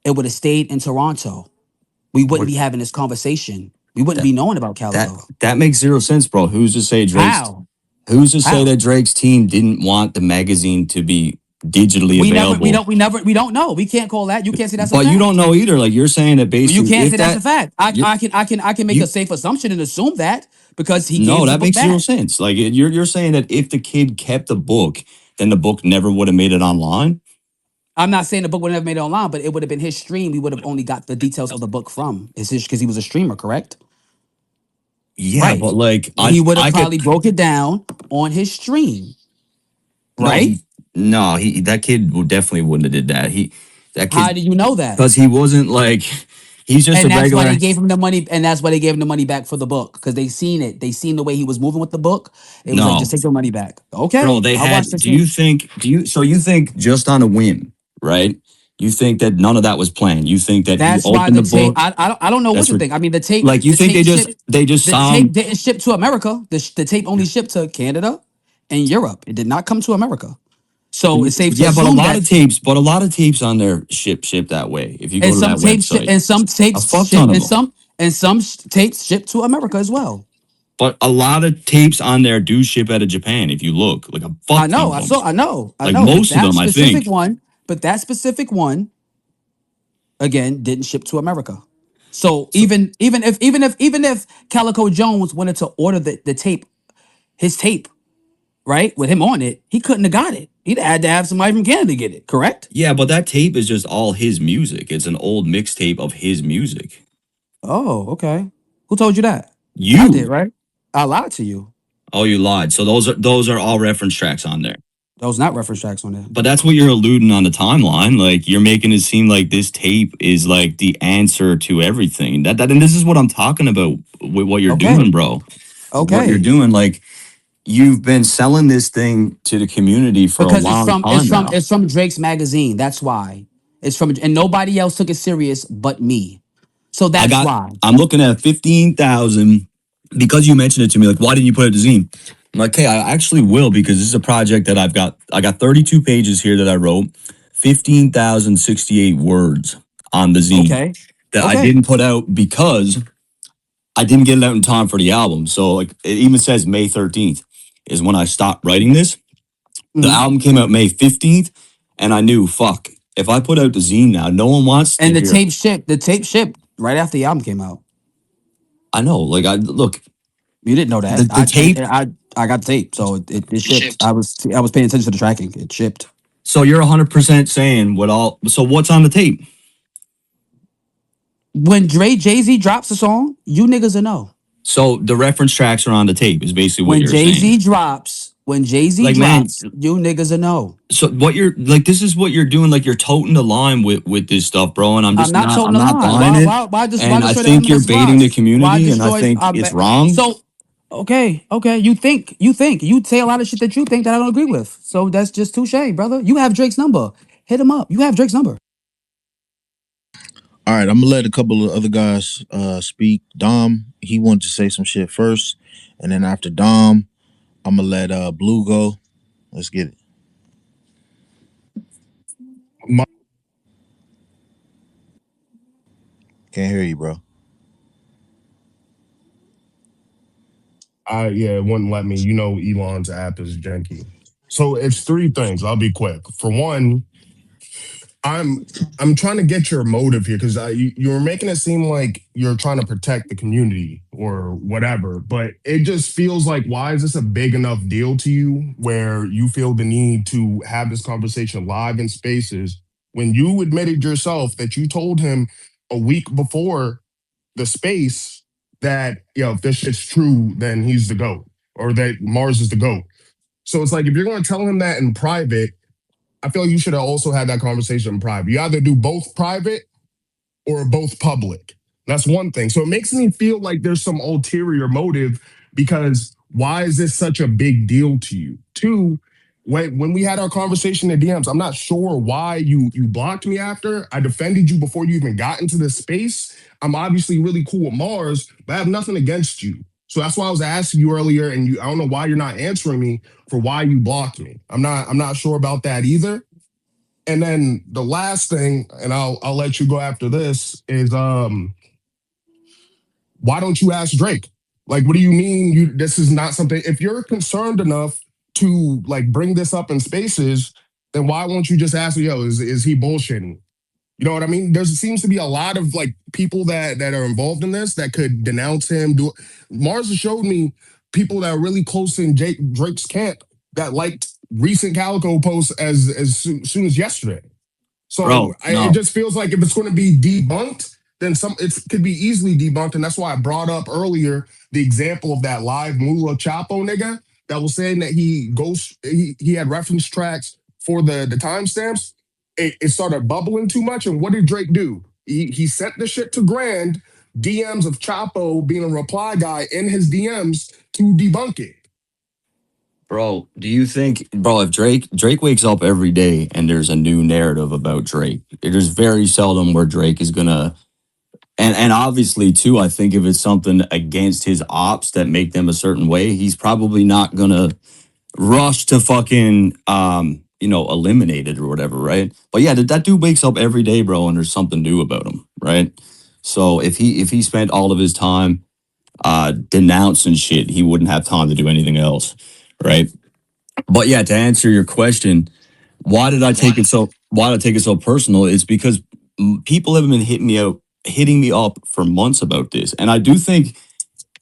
Speaker 14: it would have stayed in Toronto. We wouldn't
Speaker 3: What
Speaker 14: be having this conversation. We wouldn't be knowing about
Speaker 3: that
Speaker 14: Calico.
Speaker 3: that makes zero sense, bro. Who's to say
Speaker 14: How?
Speaker 3: Who's to say
Speaker 14: How?
Speaker 3: that Drake's team didn't want the magazine to be digitally available.
Speaker 14: We don't know. We can't call that. You can't say that's a
Speaker 3: But you don't
Speaker 14: fact.
Speaker 3: know either. Like you're saying that
Speaker 14: You
Speaker 3: basically,
Speaker 14: can't
Speaker 3: if
Speaker 14: say that's a
Speaker 3: that,
Speaker 14: fact.
Speaker 3: you,
Speaker 14: I can make a
Speaker 3: you
Speaker 14: safe assumption and assume that because he gave
Speaker 3: no,
Speaker 14: the
Speaker 3: that
Speaker 14: book
Speaker 3: makes zero
Speaker 14: back.
Speaker 3: sense. Like you're saying that if the kid kept the book, then the book never would have made it online.
Speaker 14: I'm not saying the book would have made it online, but it would have been his stream. We would have only got the details of the book from. It's his because he was a streamer, correct?
Speaker 3: Yeah,
Speaker 14: Right.
Speaker 3: but like
Speaker 14: He would have
Speaker 3: I could
Speaker 14: probably broke it down on his stream,
Speaker 3: no
Speaker 14: right?
Speaker 3: he no he that kid would definitely wouldn't have did that. That
Speaker 14: How
Speaker 3: kid
Speaker 14: do you know that?
Speaker 3: because he wasn't like he's just a
Speaker 14: And that's why
Speaker 3: regular.
Speaker 14: they gave him the money, and that's why they gave him the money back for the book because they seen it. They seen the way he was moving with the book. It was like
Speaker 3: No,
Speaker 14: just take the money back.
Speaker 3: bro,
Speaker 14: Okay,
Speaker 3: they
Speaker 14: I watched
Speaker 3: had.
Speaker 14: the
Speaker 3: Do you
Speaker 14: stream.
Speaker 3: think? Do you? So you think just on a whim, right? You think that none of that was planned. You think that he
Speaker 14: That's why
Speaker 3: opened
Speaker 14: the
Speaker 3: the
Speaker 14: tape.
Speaker 3: book.
Speaker 14: I don't know what
Speaker 3: That's
Speaker 14: to
Speaker 3: what.
Speaker 14: think. I mean,
Speaker 3: Like you
Speaker 14: the
Speaker 3: think
Speaker 14: tape shipped.
Speaker 3: they just
Speaker 14: The
Speaker 3: saw
Speaker 14: tape
Speaker 3: him.
Speaker 14: didn't ship to America. The tape only shipped to Canada and Europe. It did not come to America. So it's safe to
Speaker 3: Yeah, but
Speaker 14: assume that.
Speaker 3: a lot of tapes on there ship that way. If you go
Speaker 14: And
Speaker 3: to
Speaker 14: some
Speaker 3: that
Speaker 14: tapes ship,
Speaker 3: website,
Speaker 14: and some
Speaker 3: a
Speaker 14: tapes
Speaker 3: fuck ton
Speaker 14: ship,
Speaker 3: of them.
Speaker 14: tapes ship to America as well.
Speaker 3: But a lot of tapes on there do ship out of Japan. If you look, like a
Speaker 14: I
Speaker 3: fuck ton
Speaker 14: know.
Speaker 3: of
Speaker 14: I
Speaker 3: them.
Speaker 14: saw. I know. I
Speaker 3: Like
Speaker 14: know.
Speaker 3: most of them, I think.
Speaker 14: But that specific one again didn't ship to America. So
Speaker 3: So
Speaker 14: even if Calico Jones wanted to order the tape, his tape, right, with him on it, he couldn't have got it. He'd had to have somebody from Canada get it. Correct?
Speaker 3: yeah, but that tape is just all his music. It's an old mixtape of his music.
Speaker 14: Oh, okay. Who told you that? I did,
Speaker 3: You,
Speaker 14: right? I lied to you.
Speaker 3: oh, you lied. So those are all reference tracks on there.
Speaker 14: Those not reference tracks on there.
Speaker 3: But that's what you're alluding on the timeline. Like you're making it seem like this tape is like the answer to everything. That and this is what I'm talking about with what you're doing,
Speaker 14: Okay.
Speaker 3: bro. What you're
Speaker 14: Okay.
Speaker 3: doing, like you've been selling this thing to the community for a
Speaker 14: Because
Speaker 3: long time now.
Speaker 14: it's from Drake's magazine. That's why. It's from and nobody else took it serious but me. So
Speaker 3: I
Speaker 14: that's
Speaker 3: got
Speaker 14: why.
Speaker 3: I'm looking at 15,000 because you mentioned it to me. Like, why didn't you put it to zine? I'm like, hey, I actually will because this is a project that I got 32 pages here that I wrote, 15,068 words on the zine
Speaker 14: Okay.
Speaker 3: that I
Speaker 14: Okay.
Speaker 3: didn't put out because I didn't get it out in time for the album. So like it even says May 13th is when I stopped writing this. The
Speaker 14: Mhm.
Speaker 3: album came out May 15th, and I knew, fuck, if I put out the zine now, no one wants to
Speaker 14: And
Speaker 3: hear.
Speaker 14: the tape shipped right after the album came out.
Speaker 3: I know, like I look,
Speaker 14: You didn't know that.
Speaker 3: the tape.
Speaker 14: I got the tape, so it shipped. I was paying attention to the tracking. It shipped.
Speaker 3: So you're 100% saying what all. So what's on the tape?
Speaker 14: When Jay-Z drops a song, you niggas will know.
Speaker 3: So the reference tracks are on the tape. Is basically what you're saying.
Speaker 14: When Jay-Z
Speaker 3: Like man,
Speaker 14: drops, you niggas will know.
Speaker 3: so what you're like, this is what you're doing. Like you're toting the line with this stuff, bro. And I'm
Speaker 14: I'm
Speaker 3: just
Speaker 14: not
Speaker 3: not.
Speaker 14: toting
Speaker 3: I'm
Speaker 14: the
Speaker 3: not
Speaker 14: line.
Speaker 3: buying it.
Speaker 14: Why
Speaker 3: And I
Speaker 14: destroy the
Speaker 3: think you're
Speaker 14: evidence
Speaker 3: baiting the
Speaker 14: spots? Why
Speaker 3: community, and I
Speaker 14: destroy
Speaker 3: think it's wrong.
Speaker 14: so okay. You say a lot of shit that you think that I don't agree with. So that's just touche, brother. You have Drake's number. Hit him up. You have Drake's number.
Speaker 1: All right, I'm gonna let a couple of other guys speak. Dom, he wanted to say some shit first, and then after Dom, I'm gonna let Blue go. Let's get it.
Speaker 10: My,
Speaker 1: Can't hear you, bro.
Speaker 10: yeah, it wouldn't let me. You know, Elon's app is janky. So it's three things. I'll be quick. For one, I'm I'm trying to get your motive here because you're making it seem like you're trying to protect the community or whatever, but it just feels like why is this a big enough deal to you where you feel the need to have this conversation live in spaces when you admitted yourself that you told him a week before the space that if this shit's true, then he's the GOAT or that Marz is the GOAT. So it's like if you're going to tell him that in private, I feel like you should have also had that conversation in private. You either do both private or both public. That's one thing. So it makes me feel like there's some ulterior motive because why is this such a big deal to you? Two, when we had our conversation in DMs, I'm not sure why you blocked me after. I defended you before you even got into this space. I'm obviously really cool with Marz, but I have nothing against you. So that's why I was asking you earlier, and I don't know why you're not answering me for why you blocked me. I'm not sure about that either. And then the last thing, and I'll let you go after this, is why don't you ask Drake? Like, what do you mean this is not something if you're concerned enough to like bring this up in spaces, then why won't you just ask, yo, is he bullshitting? You know what I mean? There seems to be a lot of like people that are involved in this that could denounce him. Marz showed me people that are really close in Drake's camp that liked recent Calico posts as soon as yesterday. So
Speaker 3: Bro,
Speaker 10: it
Speaker 3: no.
Speaker 10: just feels like if it's going to be debunked, then it could be easily debunked, and that's why I brought up earlier the example of that live Mula Chapo nigga that was saying that he had reference tracks for the timestamps. It started bubbling too much, and what did Drake do? He sent the shit to Grand DMs of Chapo being a reply guy in his DMs to debunk it.
Speaker 3: Bro, do you think, bro, if Drake wakes up every day and there's a new narrative about Drake, it is very seldom where Drake is gonna, and obviously too, I think if it's something against his ops that make them a certain way, he's probably not gonna rush to fucking eliminate it or whatever, right? But yeah, that dude wakes up every day, bro, and there's something new about him, right? So if he spent all of his time denouncing shit, he wouldn't have time to do anything else, right? But yeah, to answer your question, why did I take it so personal? It's because people have been hitting me up for months about this, and I do think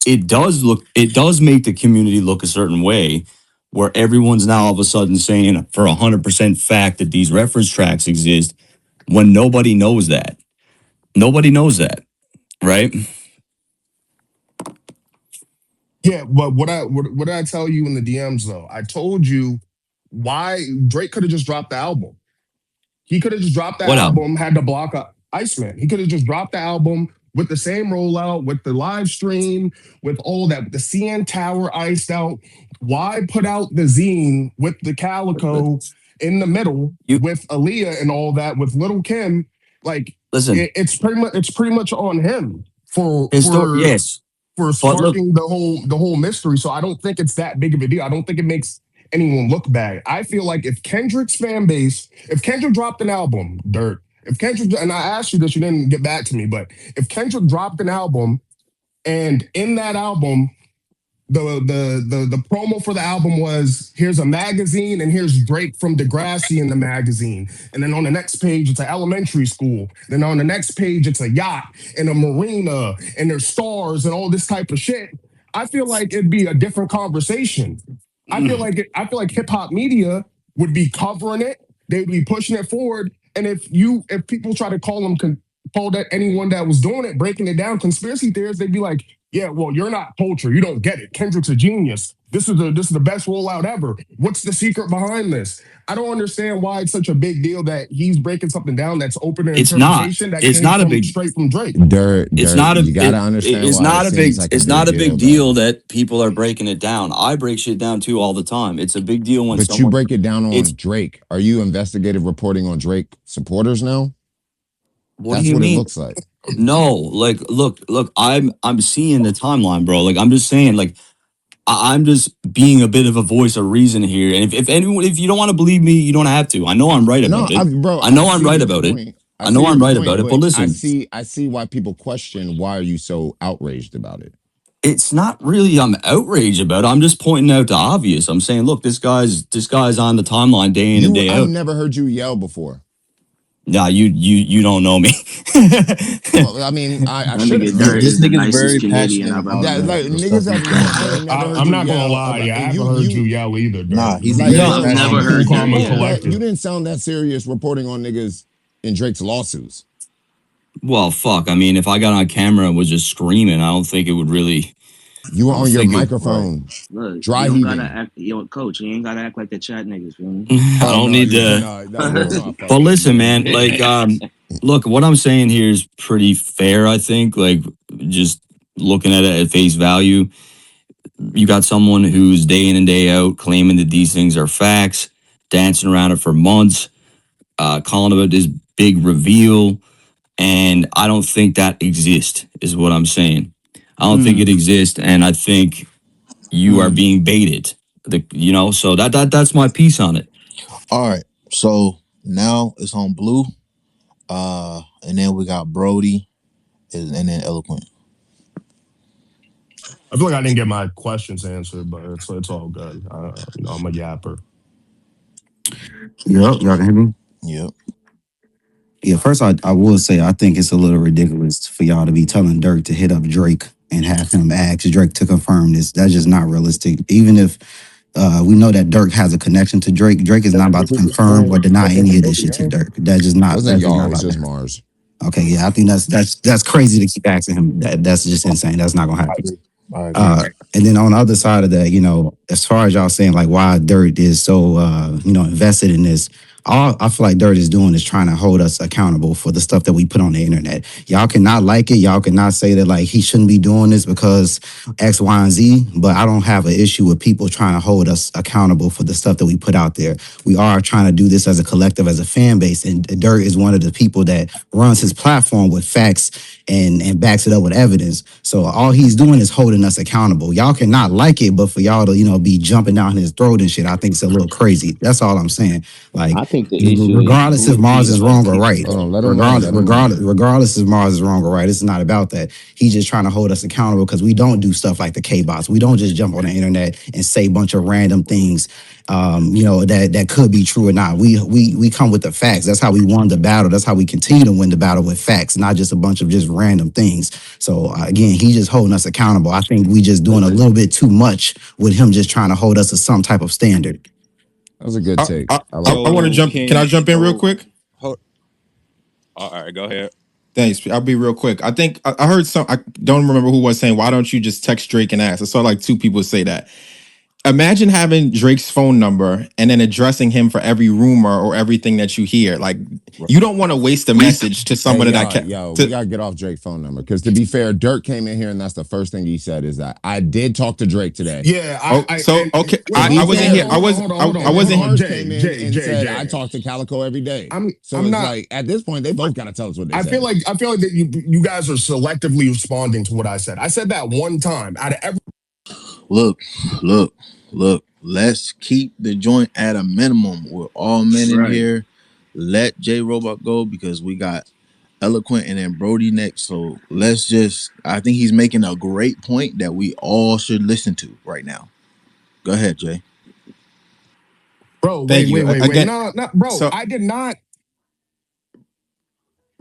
Speaker 3: it does make the community look a certain way, where everyone's now all of a sudden saying for 100% fact that these reference tracks exist when nobody knows that. Nobody knows that, right?
Speaker 10: Yeah, but what did I tell you in the DMs though? I told you why Drake could have just dropped the album. He could have just dropped the
Speaker 3: What up?
Speaker 10: album, had to block up Iceman. He could have just dropped the album with the same rollout, with the live stream, with all that, with the CN Tower iced out. Why put out the zine with the Calico in the middle
Speaker 3: You
Speaker 10: with Aaliyah and all that with Little Kim? Like
Speaker 3: listen,
Speaker 10: it's pretty much on him for
Speaker 3: yes, but look,
Speaker 10: sparking the whole mystery. So I don't think it's that big of a deal. I don't think it makes anyone look bad. I feel like if Kendrick's fan base, if Kendrick dropped an album, Dirt, if Kendrick, and I asked you this, you didn't get back to me, but if Kendrick dropped an album and in that album, the promo for the album was here's a magazine and here's Drake from Degrassi in the magazine. And then on the next page, it's an elementary school. Then on the next page, it's a yacht and a marina and there's stars and all this type of shit. I feel like it'd be a different conversation. I feel like hip hop media would be covering it. They'd be pushing it forward. And if people try to call that anyone that was doing it, breaking it down, conspiracy theorists, they'd be like, yeah, well, you're not culture. You don't get it. Kendrick's a genius. This is the best rollout ever. What's the secret behind this? I don't understand why it's such a big deal that he's breaking something down that's open to
Speaker 3: it's not.
Speaker 10: interpretation that
Speaker 3: It's
Speaker 10: came
Speaker 3: not a
Speaker 10: from
Speaker 3: big.
Speaker 10: straight from Drake.
Speaker 3: It's not a.
Speaker 4: You gotta understand
Speaker 3: it's
Speaker 4: why
Speaker 3: not
Speaker 4: it
Speaker 3: a
Speaker 4: seems
Speaker 3: big.
Speaker 4: like
Speaker 3: It's
Speaker 4: a
Speaker 3: not a
Speaker 4: big
Speaker 3: big
Speaker 4: deal,
Speaker 3: deal
Speaker 4: though.
Speaker 3: that people are breaking it down. I break shit down too all the time. It's a big deal when
Speaker 4: But you
Speaker 3: someone.
Speaker 4: break it down
Speaker 3: It's
Speaker 4: on Drake. Are you investigative reporting on Drake supporters now?
Speaker 3: what do
Speaker 4: That's
Speaker 3: you
Speaker 4: what it
Speaker 3: mean?
Speaker 4: looks like.
Speaker 3: No, like look. I'm seeing the timeline, bro. Like I'm just saying, like I'm just being a bit of a voice of reason here. And if you don't want to believe me, you don't have to. I know I'm right
Speaker 4: No,
Speaker 3: about it.
Speaker 4: bro,
Speaker 3: I
Speaker 4: I
Speaker 3: know I'm
Speaker 4: see
Speaker 3: right
Speaker 4: your
Speaker 3: about it.
Speaker 4: point. I
Speaker 3: I
Speaker 4: see
Speaker 3: know
Speaker 4: your
Speaker 3: I'm right about
Speaker 4: point,
Speaker 3: it. But
Speaker 4: but
Speaker 3: listen,
Speaker 4: I see why people question why are you so outraged about it.
Speaker 3: it's not really I'm outraged about it. I'm just pointing out the obvious. I'm saying, look, this guy's on the timeline day in and day
Speaker 4: I've
Speaker 3: out.
Speaker 4: never heard you yell before.
Speaker 3: Nah, you don't know me.
Speaker 4: Well, I mean, I
Speaker 12: That
Speaker 4: should have
Speaker 12: nigga
Speaker 4: known
Speaker 12: Dirt
Speaker 11: This
Speaker 12: is
Speaker 4: you.
Speaker 12: the
Speaker 11: nigga's
Speaker 12: nicest
Speaker 11: very
Speaker 12: Canadian
Speaker 11: passionate
Speaker 12: I've
Speaker 11: about
Speaker 12: ever
Speaker 4: That
Speaker 12: met.
Speaker 4: like
Speaker 11: the stuff
Speaker 4: niggas
Speaker 11: he's
Speaker 4: have
Speaker 11: doing,
Speaker 4: I
Speaker 11: bro.
Speaker 4: ain't never heard
Speaker 10: I'm
Speaker 4: you
Speaker 10: not gonna
Speaker 4: yell
Speaker 10: lie,
Speaker 4: about
Speaker 10: yeah, I
Speaker 4: and
Speaker 10: haven't heard you
Speaker 4: you
Speaker 10: yell either,
Speaker 11: Nah,
Speaker 10: Dirt.
Speaker 11: he's
Speaker 4: like
Speaker 11: very
Speaker 12: Yeah,
Speaker 4: you
Speaker 12: I've
Speaker 4: don't
Speaker 12: never
Speaker 11: passionate.
Speaker 4: you
Speaker 10: Cool,
Speaker 12: heard
Speaker 4: you
Speaker 12: that.
Speaker 10: calm, and
Speaker 4: don't
Speaker 12: Yeah.
Speaker 10: collected.
Speaker 4: you didn't sound that serious reporting on niggas in Drake's lawsuits.
Speaker 3: Well, fuck. I mean, if I got on camera and was just screaming, I don't think it would really.
Speaker 4: You were
Speaker 3: I don't
Speaker 4: on your
Speaker 3: think it.
Speaker 10: Right.
Speaker 4: microphone,
Speaker 12: Look, you
Speaker 4: dry
Speaker 12: don't gotta
Speaker 4: heaving.
Speaker 12: act, yo, coach. You ain't gotta act like the chat niggas, feel me?
Speaker 3: I
Speaker 4: Oh
Speaker 3: don't
Speaker 4: no,
Speaker 3: need
Speaker 4: yeah,
Speaker 3: to.
Speaker 4: no, I'm not
Speaker 3: But
Speaker 4: fucking,
Speaker 3: listen, man.
Speaker 4: man.
Speaker 3: Like, look, what I'm saying here is pretty fair. I think. Like, just looking at it at face value, you got someone who's day in and day out claiming that these things are facts, dancing around it for months, calling about this big reveal, and I don't think that exists. Is what I'm saying. I don't think it
Speaker 14: Mm,
Speaker 3: exists, and I think you are
Speaker 14: mm.
Speaker 3: being baited. So that's my piece on it.
Speaker 1: All right. So now it's on Blue. And then we got Brody and then Eloquent.
Speaker 10: I feel like I didn't get my questions answered, but it's all good. I'm a yapper.
Speaker 3: Yep, y'all can hear me?
Speaker 1: Yep.
Speaker 3: Yeah, first I will say I think it's a little ridiculous for y'all to be telling Dirk to hit up Drake and have him ask Drake to confirm this. That's just not realistic. Even if we know that Dirk has a connection to Drake, Drake is not about to confirm or deny any of this shit to Dirk.
Speaker 4: Wasn't
Speaker 3: That's just not
Speaker 4: y'all? It's
Speaker 3: about to
Speaker 4: just
Speaker 3: happen.
Speaker 4: Mars.
Speaker 3: Okay, yeah, I think that's crazy to keep asking him. That's just insane. That's not gonna
Speaker 1: I
Speaker 3: happen.
Speaker 1: agree. I agree.
Speaker 3: And then on the other side of that, as far as y'all saying like why Dirt is so invested in this, all I feel like Dirt is doing is trying to hold us accountable for the stuff that we put on the internet. Y'all cannot like it. Y'all cannot say that like he shouldn't be doing this because X, Y, and Z. But I don't have an issue with people trying to hold us accountable for the stuff that we put out there. We are trying to do this as a collective, as a fan base, and Dirt is one of the people that runs his platform with facts and backs it up with evidence. So all he's doing is holding us accountable. Y'all cannot like it, but for y'all to be jumping down his throat and shit, I think it's a little crazy. That's all I'm saying. Like,
Speaker 15: I think the issue is
Speaker 3: regardless
Speaker 15: who
Speaker 3: if
Speaker 15: is he
Speaker 3: Mars
Speaker 15: to
Speaker 3: is
Speaker 15: hold
Speaker 3: wrong or
Speaker 15: people
Speaker 3: right,
Speaker 4: Hold
Speaker 15: to?
Speaker 4: on, let him land. Let him land.
Speaker 3: regardless if Mars is wrong or right, it's not about that. He's just trying to hold us accountable because we don't do stuff like the K-bots. We don't just jump on the internet and say a bunch of random things, that could be true or not. We come with the facts. That's how we won the battle. That's how we continue to win the battle, with facts, not just a bunch of just random things. So again, he's just holding us accountable. I think we just doing a little bit too much with him just trying to hold us to some type of standard.
Speaker 4: That was a good
Speaker 16: I
Speaker 4: take.
Speaker 16: I,
Speaker 4: I like
Speaker 16: I
Speaker 4: that.
Speaker 16: want to
Speaker 11: So
Speaker 16: jump. Can I
Speaker 11: can
Speaker 16: jump in real
Speaker 11: so
Speaker 16: quick?
Speaker 11: hold, all right, go ahead.
Speaker 16: Thanks. I'll be real quick. I think I heard some. I don't remember who was saying, "Why don't you just text Drake and ask?" I saw like two people say that. Imagine having Drake's phone number and then addressing him for every rumor or everything that you hear. Like, you don't want to waste a message to
Speaker 4: Hey,
Speaker 16: someone that can.
Speaker 4: we gotta get off Drake's phone number because to be fair, Dirk came in here and that's the first thing he said is that I did talk to Drake today.
Speaker 10: Yeah,
Speaker 16: Oh,
Speaker 10: I
Speaker 16: so
Speaker 10: and
Speaker 16: okay,
Speaker 4: To
Speaker 10: wait,
Speaker 4: be
Speaker 16: I
Speaker 10: hold on,
Speaker 16: wasn't
Speaker 10: hold
Speaker 16: here.
Speaker 4: fair,
Speaker 10: on, hold on, hold on, hold on,
Speaker 16: I
Speaker 4: and then
Speaker 10: hold
Speaker 16: wasn't.
Speaker 10: on.
Speaker 4: Mars came in and said I
Speaker 10: Jay.
Speaker 4: talked to Calico every day. So
Speaker 10: I'm
Speaker 4: it's
Speaker 10: not.
Speaker 4: like at this point they both gotta tell us what they
Speaker 10: I feel
Speaker 4: said.
Speaker 10: like that you guys are selectively responding to what I said. I said that one time out of every.
Speaker 1: Look, look, look. Let's keep the joint at a minimum. We're all men in
Speaker 12: Right.
Speaker 1: here. Let J Robot go because we got Eloquent and then Brody next. So let's just. I think he's making a great point that we all should listen to right now. Go ahead, Jay.
Speaker 10: Bro,
Speaker 16: Thank you
Speaker 10: wait.
Speaker 16: again.
Speaker 10: No, no, bro,
Speaker 16: So
Speaker 10: I did not.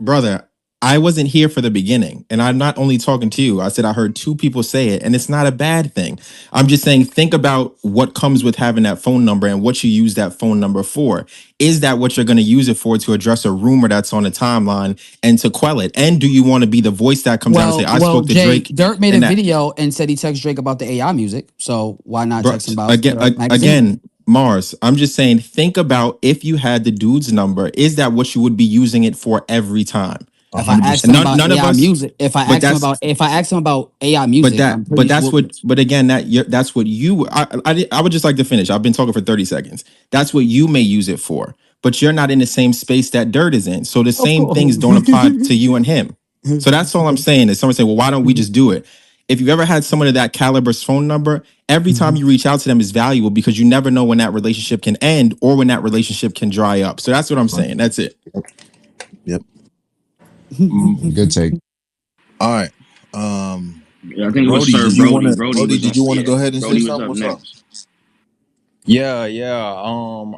Speaker 16: brother, I wasn't here for the beginning. And I'm not only talking to you. I said I heard two people say it, and it's not a bad thing. I'm just saying, think about what comes with having that phone number and what you use that phone number for. Is that what you're going to use it for, to address a rumor that's on the timeline and to quell it? And do you want to be the voice that comes out and say, I
Speaker 14: Well,
Speaker 16: spoke to
Speaker 14: Jay,
Speaker 16: Drake
Speaker 14: Dirt made a
Speaker 16: and that?
Speaker 14: video and said he texted Drake about the AI music. So why not
Speaker 16: Bro,
Speaker 14: text him about
Speaker 16: again,
Speaker 14: the magazine?
Speaker 16: again, Mars, I'm just saying, think about if you had the dude's number, is that what you would be using it for every time?
Speaker 14: If I asked
Speaker 16: And
Speaker 14: him
Speaker 1: 100%.
Speaker 14: about
Speaker 16: none of
Speaker 14: AI
Speaker 16: us,
Speaker 14: music,
Speaker 16: but that's
Speaker 14: if I asked him about AI music, I'm
Speaker 16: but
Speaker 14: pretty
Speaker 16: that's
Speaker 14: sure.
Speaker 16: what, but again, that's what you, I would just like to finish. I've been talking for 30 seconds. That's what you may use it for, but you're not in the same space that Dirt is in. So the
Speaker 14: Of
Speaker 16: same things
Speaker 14: course.
Speaker 16: don't apply to you and him. So that's all I'm saying is someone say, well, why don't we just do it? If you've ever had someone of that caliber's phone number, every time you reach out to them is valuable because you never know when that relationship can end or when that relationship can dry up. So that's what I'm saying. That's it.
Speaker 1: Yep.
Speaker 4: Good take.
Speaker 1: All right.
Speaker 12: Yeah, I think it was
Speaker 1: Brody,
Speaker 12: Sir
Speaker 1: did you want
Speaker 12: Brody.
Speaker 1: to?
Speaker 12: Brody
Speaker 1: Brody,
Speaker 12: was
Speaker 1: did
Speaker 12: on.
Speaker 1: you want to
Speaker 12: Yeah,
Speaker 1: go ahead and say
Speaker 12: Brody was
Speaker 1: something?
Speaker 12: up
Speaker 1: What's up?
Speaker 12: next.
Speaker 11: Yeah.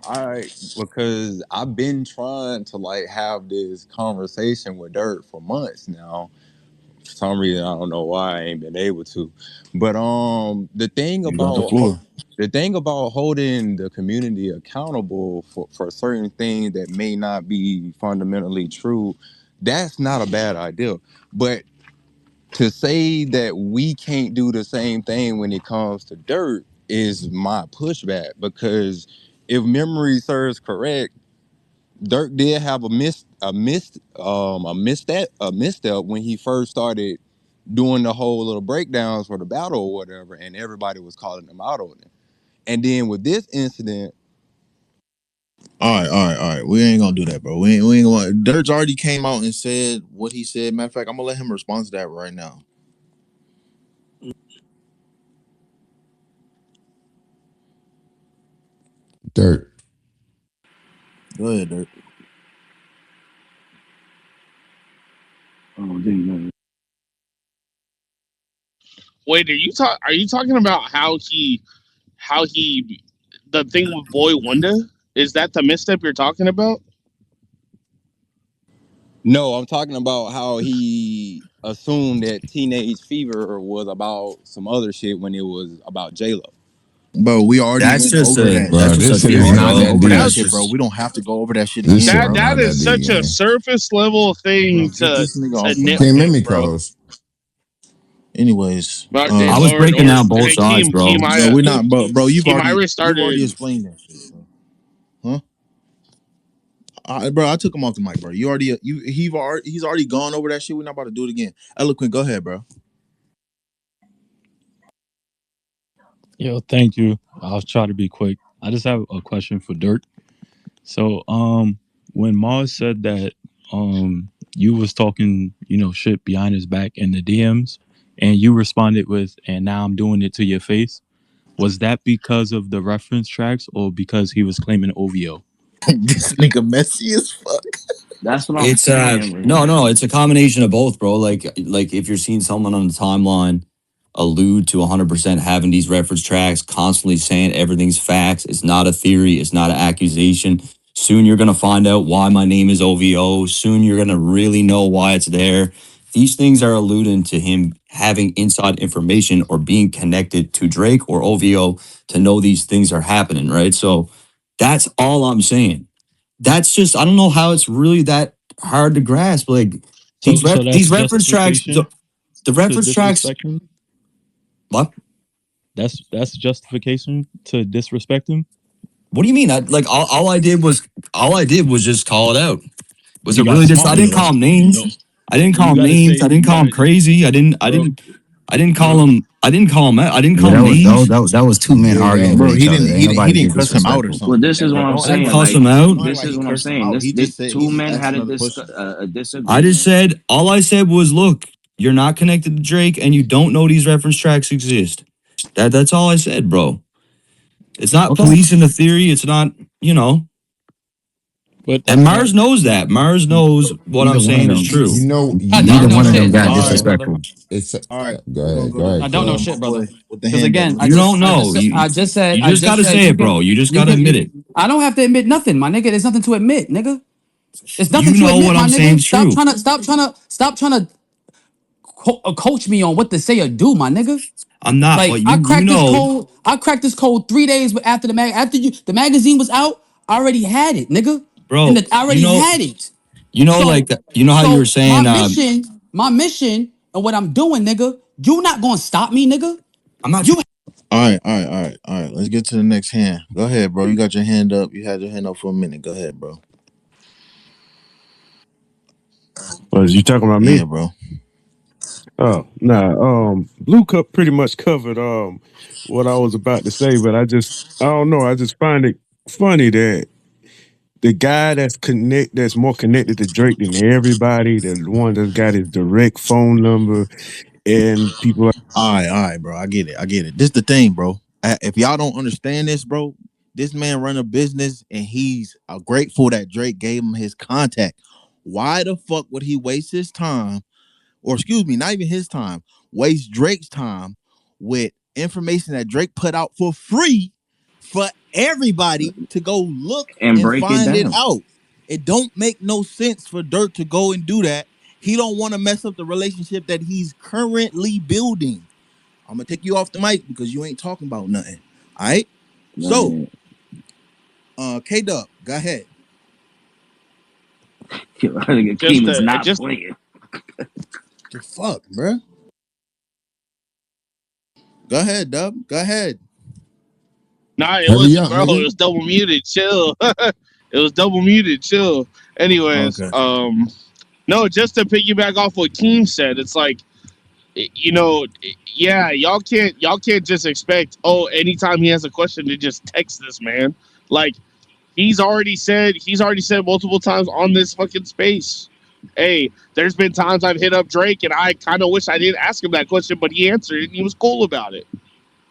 Speaker 11: I because I've been trying to like have this conversation with Dirt for months now. For some reason, I don't know why I ain't been able to. But
Speaker 1: You got the floor.
Speaker 11: the thing about holding the community accountable for certain things that may not be fundamentally true, that's not a bad idea. But to say that we can't do the same thing when it comes to Dirt is my pushback, because if memory serves correct, Dirk did have a misstep when he first started doing the whole little breakdowns for the battle or whatever, and everybody was calling him out on it. And then with this incident,
Speaker 1: All right. We ain't gonna do that, bro. We ain't gonna. Dirt's already came out and said what he said. Matter of fact, I'm gonna let him respond to that right now.
Speaker 4: Dirt.
Speaker 1: Go ahead, Dirt.
Speaker 12: Oh, dang,
Speaker 2: Wait, are you talking about how he the thing with Boy Wonder? Is that the misstep you're talking about?
Speaker 15: No, I'm talking about how he assumed that Teenage Fever was about some other shit when it was about J-Lo.
Speaker 1: Bro, we already
Speaker 3: That's
Speaker 1: went
Speaker 3: just
Speaker 1: over
Speaker 3: a
Speaker 1: that.
Speaker 4: Bro,
Speaker 3: that's just a
Speaker 4: this shit
Speaker 1: We
Speaker 4: is
Speaker 3: theory,
Speaker 1: already
Speaker 4: not
Speaker 1: went
Speaker 3: bro.
Speaker 4: that
Speaker 1: over that
Speaker 4: deep.
Speaker 2: That's
Speaker 1: shit, bro. We don't have to go over that shit
Speaker 4: This shit
Speaker 1: again,
Speaker 2: that
Speaker 1: bro.
Speaker 2: that
Speaker 4: not that
Speaker 2: is
Speaker 4: deep,
Speaker 2: such a
Speaker 4: gang.
Speaker 2: surface level thing
Speaker 1: Bro, get this nigga
Speaker 2: to
Speaker 1: off the
Speaker 4: Can't
Speaker 1: mic,
Speaker 4: make
Speaker 2: nitpick,
Speaker 4: me
Speaker 1: bro.
Speaker 2: bro.
Speaker 4: co-host.
Speaker 1: Anyways,
Speaker 2: Okay,
Speaker 3: I was breaking
Speaker 2: or
Speaker 3: down both
Speaker 2: hey,
Speaker 3: sides,
Speaker 2: Keem,
Speaker 3: bro.
Speaker 1: bro, we're not, bro.
Speaker 2: Keem, I
Speaker 1: You've already
Speaker 2: restarted.
Speaker 1: explained that shit, bro. Huh? Bro, I took him off the mic, bro. He's already gone over that shit. We're not about to do it again. Eloquent, go ahead, bro.
Speaker 11: Yo, thank you. I'll try to be quick. I just have a question for Dirk. So, when Marz said that, you was talking, shit behind his back in the DMs, and you responded with, "And now I'm doing it to your face." Was that because of the reference tracks, or because he was claiming OVO?
Speaker 1: This nigga messy as fuck.
Speaker 12: That's what I'm
Speaker 3: It's
Speaker 12: saying.
Speaker 3: no, it's a combination of both, bro. Like if you're seeing someone on the timeline allude to 100% having these reference tracks, constantly saying everything's facts, it's not a theory, it's not an accusation. Soon you're gonna find out why my name is OVO. Soon you're gonna really know why it's there. These things are alluding to him having inside information or being connected to Drake or OVO to know these things are happening, right? So that's all I'm saying. That's just I don't know how it's really that hard to grasp. Like
Speaker 11: So that's
Speaker 3: these reference tracks,
Speaker 11: justification
Speaker 3: the
Speaker 11: to
Speaker 3: reference tracks.
Speaker 11: disrespect him.
Speaker 3: What?
Speaker 11: That's justification to disrespect him.
Speaker 3: What do you mean? All I did was just call it out. Was
Speaker 11: You
Speaker 3: it
Speaker 11: got
Speaker 3: really just? I
Speaker 11: smart
Speaker 3: didn't
Speaker 11: though.
Speaker 3: call him
Speaker 11: No,
Speaker 3: names. I didn't call
Speaker 11: you
Speaker 3: him
Speaker 11: gotta
Speaker 3: names. I
Speaker 11: say
Speaker 3: didn't
Speaker 11: you
Speaker 3: call him
Speaker 11: gotta,
Speaker 3: crazy.
Speaker 11: bro,
Speaker 3: I didn't call
Speaker 11: bro.
Speaker 3: him. I didn't call him. I didn't
Speaker 14: Yeah,
Speaker 3: call him names.
Speaker 14: that was two men
Speaker 4: Big
Speaker 14: arguing with
Speaker 1: Bro,
Speaker 4: ass.
Speaker 14: each other. Ain't
Speaker 1: he
Speaker 14: nobody
Speaker 1: didn't
Speaker 14: get
Speaker 1: cuss him out or
Speaker 14: disrespectful.
Speaker 12: Well,
Speaker 1: something,
Speaker 12: this is
Speaker 1: gang.
Speaker 12: what
Speaker 1: Like,
Speaker 12: I'm
Speaker 1: don't
Speaker 3: I
Speaker 1: act
Speaker 3: didn't
Speaker 12: saying.
Speaker 1: like
Speaker 3: cuss
Speaker 12: Like,
Speaker 3: him out.
Speaker 1: don't act
Speaker 12: this
Speaker 1: like
Speaker 12: is
Speaker 1: he
Speaker 12: what I'm
Speaker 1: cursed him
Speaker 12: saying.
Speaker 1: out.
Speaker 12: This,
Speaker 1: He
Speaker 12: this
Speaker 1: just said
Speaker 12: two
Speaker 1: he just
Speaker 12: men
Speaker 1: asked
Speaker 12: had
Speaker 1: another question.
Speaker 12: a
Speaker 3: I just
Speaker 12: disagreement.
Speaker 3: said all I said was, look, you're not connected to Drake, and you don't know these reference tracks exist. That's all I said, bro. It's not
Speaker 14: Okay.
Speaker 3: policing the theory. It's not, you know.
Speaker 11: But
Speaker 3: And
Speaker 11: that's not.
Speaker 3: Mars knows that. Mars knows what I'm
Speaker 14: Neither one of
Speaker 3: saying is
Speaker 14: them.
Speaker 3: true.
Speaker 14: Neither
Speaker 3: I
Speaker 14: one
Speaker 3: know
Speaker 14: of them
Speaker 3: shit.
Speaker 14: got
Speaker 1: All right,
Speaker 14: disrespectful.
Speaker 4: It's
Speaker 1: all right.
Speaker 4: go
Speaker 1: We're gonna
Speaker 4: ahead.
Speaker 1: go
Speaker 4: Go
Speaker 1: to
Speaker 4: ahead,
Speaker 14: No
Speaker 4: King.
Speaker 1: my
Speaker 14: shit, brother.
Speaker 1: boy with the
Speaker 14: Because
Speaker 1: hand up.
Speaker 14: again,
Speaker 3: You don't know.
Speaker 14: I
Speaker 3: You
Speaker 14: just
Speaker 3: just got to
Speaker 14: said
Speaker 3: say it, bro. You just got to admit it.
Speaker 14: I don't have to admit nothing, my nigga. There's nothing to admit, nigga. It's nothing
Speaker 3: You
Speaker 14: to
Speaker 3: know
Speaker 14: admit,
Speaker 3: what
Speaker 14: my
Speaker 3: I'm saying
Speaker 14: nigga.
Speaker 3: is true.
Speaker 14: Stop trying to coach me on what to say or do, my nigga.
Speaker 3: I'm not,
Speaker 14: Like
Speaker 3: but you know,
Speaker 14: I cracked this code 3 days after the magazine was out. I already had it, nigga.
Speaker 3: bro.
Speaker 14: I already had it.
Speaker 3: Like
Speaker 14: So
Speaker 3: that. You know how you were
Speaker 14: so
Speaker 3: saying.
Speaker 14: my mission and what I'm doing, nigga, you not gonna stop me, nigga.
Speaker 3: I'm not.
Speaker 14: You
Speaker 1: All right. Let's get to the next hand. Go ahead, bro. You got your hand up. You had your hand up for a minute. Go ahead, bro.
Speaker 17: Was you talking about
Speaker 1: Yeah,
Speaker 17: me?
Speaker 1: bro.
Speaker 17: Oh, nah. Blue Cup pretty much covered what I was about to say, but I don't know. I just find it funny that the guy that's more connected to Drake than everybody, the one that's got his direct phone number and people.
Speaker 1: All right, bro. I get it. This the thing, bro. If y'all don't understand this, bro, this man run a business and he's grateful that Drake gave him his contact. Why the fuck would he waste his time, or excuse me, not even his time, waste Drake's time with information that Drake put out for free for everybody to go look
Speaker 12: And
Speaker 1: and
Speaker 12: break it
Speaker 1: find it
Speaker 12: down.
Speaker 1: out? It don't make no sense for Dirk to go and do that. He don't want to mess up the relationship that he's currently building. I'm gonna take you off the mic because you ain't talking about nothing. All right. So,
Speaker 12: Right.
Speaker 1: K Dub, go ahead.
Speaker 12: Akeem is not playing.
Speaker 1: The fuck, bro. Go ahead, Dub. Go ahead.
Speaker 2: Nah, it
Speaker 4: Hurry
Speaker 2: was
Speaker 4: up,
Speaker 2: bro. It
Speaker 4: nigga.
Speaker 2: was double muted. Chill. It was double muted. Chill. Anyways,
Speaker 1: Okay.
Speaker 2: no, just to piggyback off what Keem said, it's like, you know, yeah, y'all can't just expect, oh, anytime he has a question to just text this man. Like he's already said multiple times on this fucking space. Hey, there's been times I've hit up Drake and I kind of wish I didn't ask him that question, but he answered it and he was cool about it.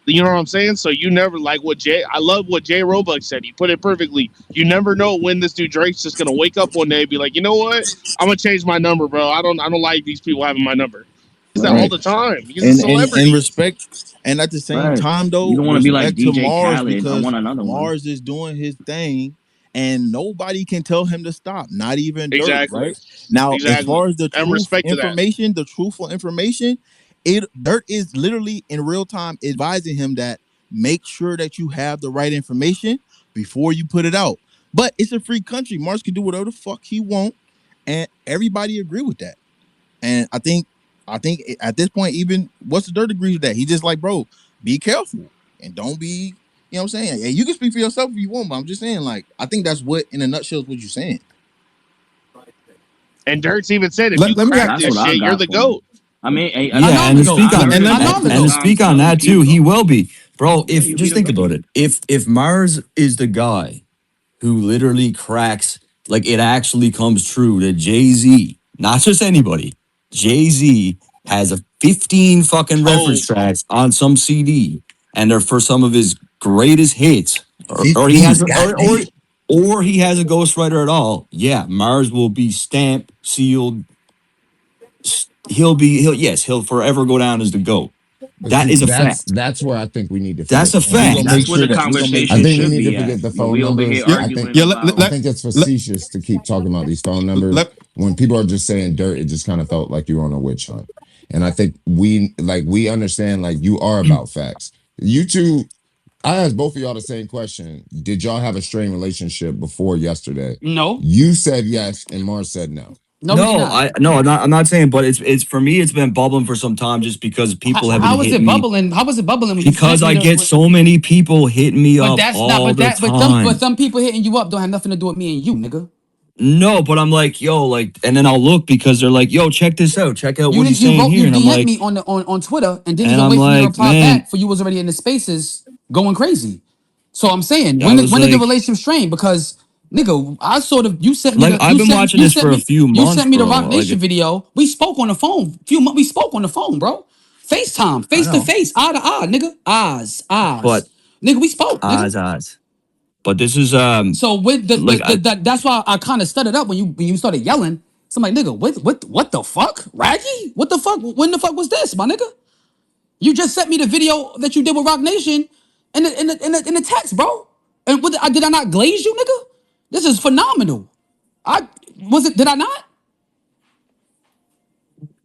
Speaker 2: You know what I'm saying? So you never like what I love what Jay Roebuck said. He put it perfectly. You never know when this dude Drake's just gonna wake up one day and be like, you know what? I'm gonna change my number, bro. I don't like these people having my number. He does that all
Speaker 1: Right.
Speaker 2: the time. He's a
Speaker 1: And
Speaker 2: celebrity.
Speaker 1: respect, and at the same
Speaker 12: Right.
Speaker 1: time
Speaker 12: You
Speaker 1: though,
Speaker 12: don't want to be like
Speaker 1: respect to
Speaker 12: DJ
Speaker 1: Mars
Speaker 12: Khaled. I
Speaker 1: because
Speaker 12: want another one.
Speaker 1: Mars is doing his thing and nobody can tell him to stop, not even Dirt,
Speaker 18: Exactly.
Speaker 1: right? Now, as
Speaker 18: Exactly.
Speaker 1: far as the
Speaker 18: And respect to that.
Speaker 1: the truthful information, Dirt is literally in real time advising him that make sure that you have the right information before you put it out. But it's a free country. Marz can do whatever the fuck he want, and everybody agree with that. And I think at this point, even what's the Dirt agrees with that. He just like, bro, be careful and don't be. You know what I'm saying? Yeah, you can speak for yourself if you want, but I'm just saying, like, I think that's what, in a nutshell, is what you're saying.
Speaker 18: And Dirt's even said, if
Speaker 16: Let,
Speaker 18: you
Speaker 16: let me.
Speaker 18: crack
Speaker 12: That's
Speaker 18: this
Speaker 12: what I
Speaker 18: shit, you're
Speaker 12: got
Speaker 18: the
Speaker 12: from him.
Speaker 18: GOAT.
Speaker 12: I mean,
Speaker 14: I
Speaker 12: I
Speaker 14: know
Speaker 3: Yeah,
Speaker 14: I'm
Speaker 3: and
Speaker 14: the
Speaker 3: to
Speaker 14: GOAT.
Speaker 3: speak on
Speaker 12: learned
Speaker 14: I know
Speaker 12: that
Speaker 14: I'm the
Speaker 3: and to
Speaker 14: GOAT.
Speaker 3: speak on
Speaker 12: Tom
Speaker 3: that
Speaker 12: Keith,
Speaker 3: too, he
Speaker 12: though.
Speaker 3: will be, bro.
Speaker 12: Yeah,
Speaker 3: If
Speaker 12: he'll be
Speaker 3: just
Speaker 12: the
Speaker 3: think
Speaker 12: GOAT.
Speaker 3: about it, if Mars is the guy who literally cracks, like it actually comes true that Jay Z, not just anybody, Jay Z has a 15 fucking
Speaker 18: Oh,
Speaker 3: reference tracks on some CD, and they're for some of his greatest hits, or he
Speaker 1: 15,
Speaker 3: has,
Speaker 1: goddamn.
Speaker 3: or he has a ghostwriter at all. Yeah, Mars will be stamped, sealed. He'll forever go down as the GOAT.
Speaker 4: But
Speaker 3: That
Speaker 4: see,
Speaker 3: is a fact.
Speaker 4: that's where I think we need to
Speaker 3: That's
Speaker 4: forget
Speaker 3: a
Speaker 4: the phone
Speaker 1: We gonna
Speaker 3: fact.
Speaker 1: make
Speaker 12: That's
Speaker 4: numbers.
Speaker 12: where
Speaker 1: sure
Speaker 12: the
Speaker 1: that we gonna make
Speaker 4: I
Speaker 12: conversation
Speaker 1: sure.
Speaker 4: think we
Speaker 12: should
Speaker 4: need to
Speaker 12: be at.
Speaker 4: forget the
Speaker 12: But
Speaker 4: phone
Speaker 12: we over here
Speaker 4: numbers.
Speaker 16: Yeah,
Speaker 12: arguing
Speaker 16: yeah.
Speaker 4: I
Speaker 12: about.
Speaker 4: think it's
Speaker 16: Let,
Speaker 4: facetious to keep talking about these phone numbers.
Speaker 16: let,
Speaker 4: When people are just saying Dirt, it just kind of felt like you were on a witch hunt. And I think we understand like you are about facts. You two, I asked both of y'all the same question. Did y'all have a strained relationship before yesterday?
Speaker 14: No,
Speaker 4: You said yes, and Mars said no.
Speaker 14: no, he did
Speaker 3: No,
Speaker 14: not.
Speaker 3: I'm not saying, but it's for me. It's been bubbling for some time, just because people have been
Speaker 14: How was
Speaker 3: hitting
Speaker 14: it
Speaker 3: me.
Speaker 14: bubbling? How was it bubbling when you
Speaker 3: Because
Speaker 14: sent me
Speaker 3: I get
Speaker 14: the?
Speaker 3: so many people hitting me
Speaker 14: But
Speaker 3: up
Speaker 14: that's not.
Speaker 3: all
Speaker 14: But
Speaker 3: the
Speaker 14: that. But
Speaker 3: time.
Speaker 14: some people hitting you up don't have nothing to do with me and you, nigga.
Speaker 3: No, but I'm like, yo, like, and then I'll look because they're like, yo, check this out. Check out
Speaker 14: You
Speaker 3: what he's
Speaker 14: you
Speaker 3: saying
Speaker 14: wrote
Speaker 3: here,
Speaker 14: you
Speaker 3: and I'm
Speaker 14: DM'd
Speaker 3: like,
Speaker 14: me on Twitter and didn't even wait for me to reply
Speaker 3: man,
Speaker 14: back for you was already in the spaces going crazy. So I'm saying
Speaker 3: I was
Speaker 14: when did the
Speaker 3: like,
Speaker 14: relationship strain? Because nigga, I sort of you sent me
Speaker 3: like
Speaker 14: the
Speaker 3: I've been watching this for a few
Speaker 14: you
Speaker 3: months,
Speaker 14: sent me the
Speaker 3: bro.
Speaker 14: Rock Nation
Speaker 3: Like,
Speaker 14: video. We spoke on the phone. We spoke on the phone, bro. FaceTime,
Speaker 3: I
Speaker 14: face to
Speaker 3: know,
Speaker 14: face, eye to eye, nigga. Eyes.
Speaker 3: but
Speaker 14: Nigga, we spoke, nigga.
Speaker 3: odds. But this is
Speaker 14: So with
Speaker 3: like
Speaker 14: that's why I kind of stuttered up when you started yelling. So I'm like, nigga, what the fuck? Raggy? What the fuck? When the fuck was this, my nigga? You just sent me the video that you did with Rock Nation in the text, bro. And did I not glaze you, nigga? This is phenomenal. I was it? Did I not?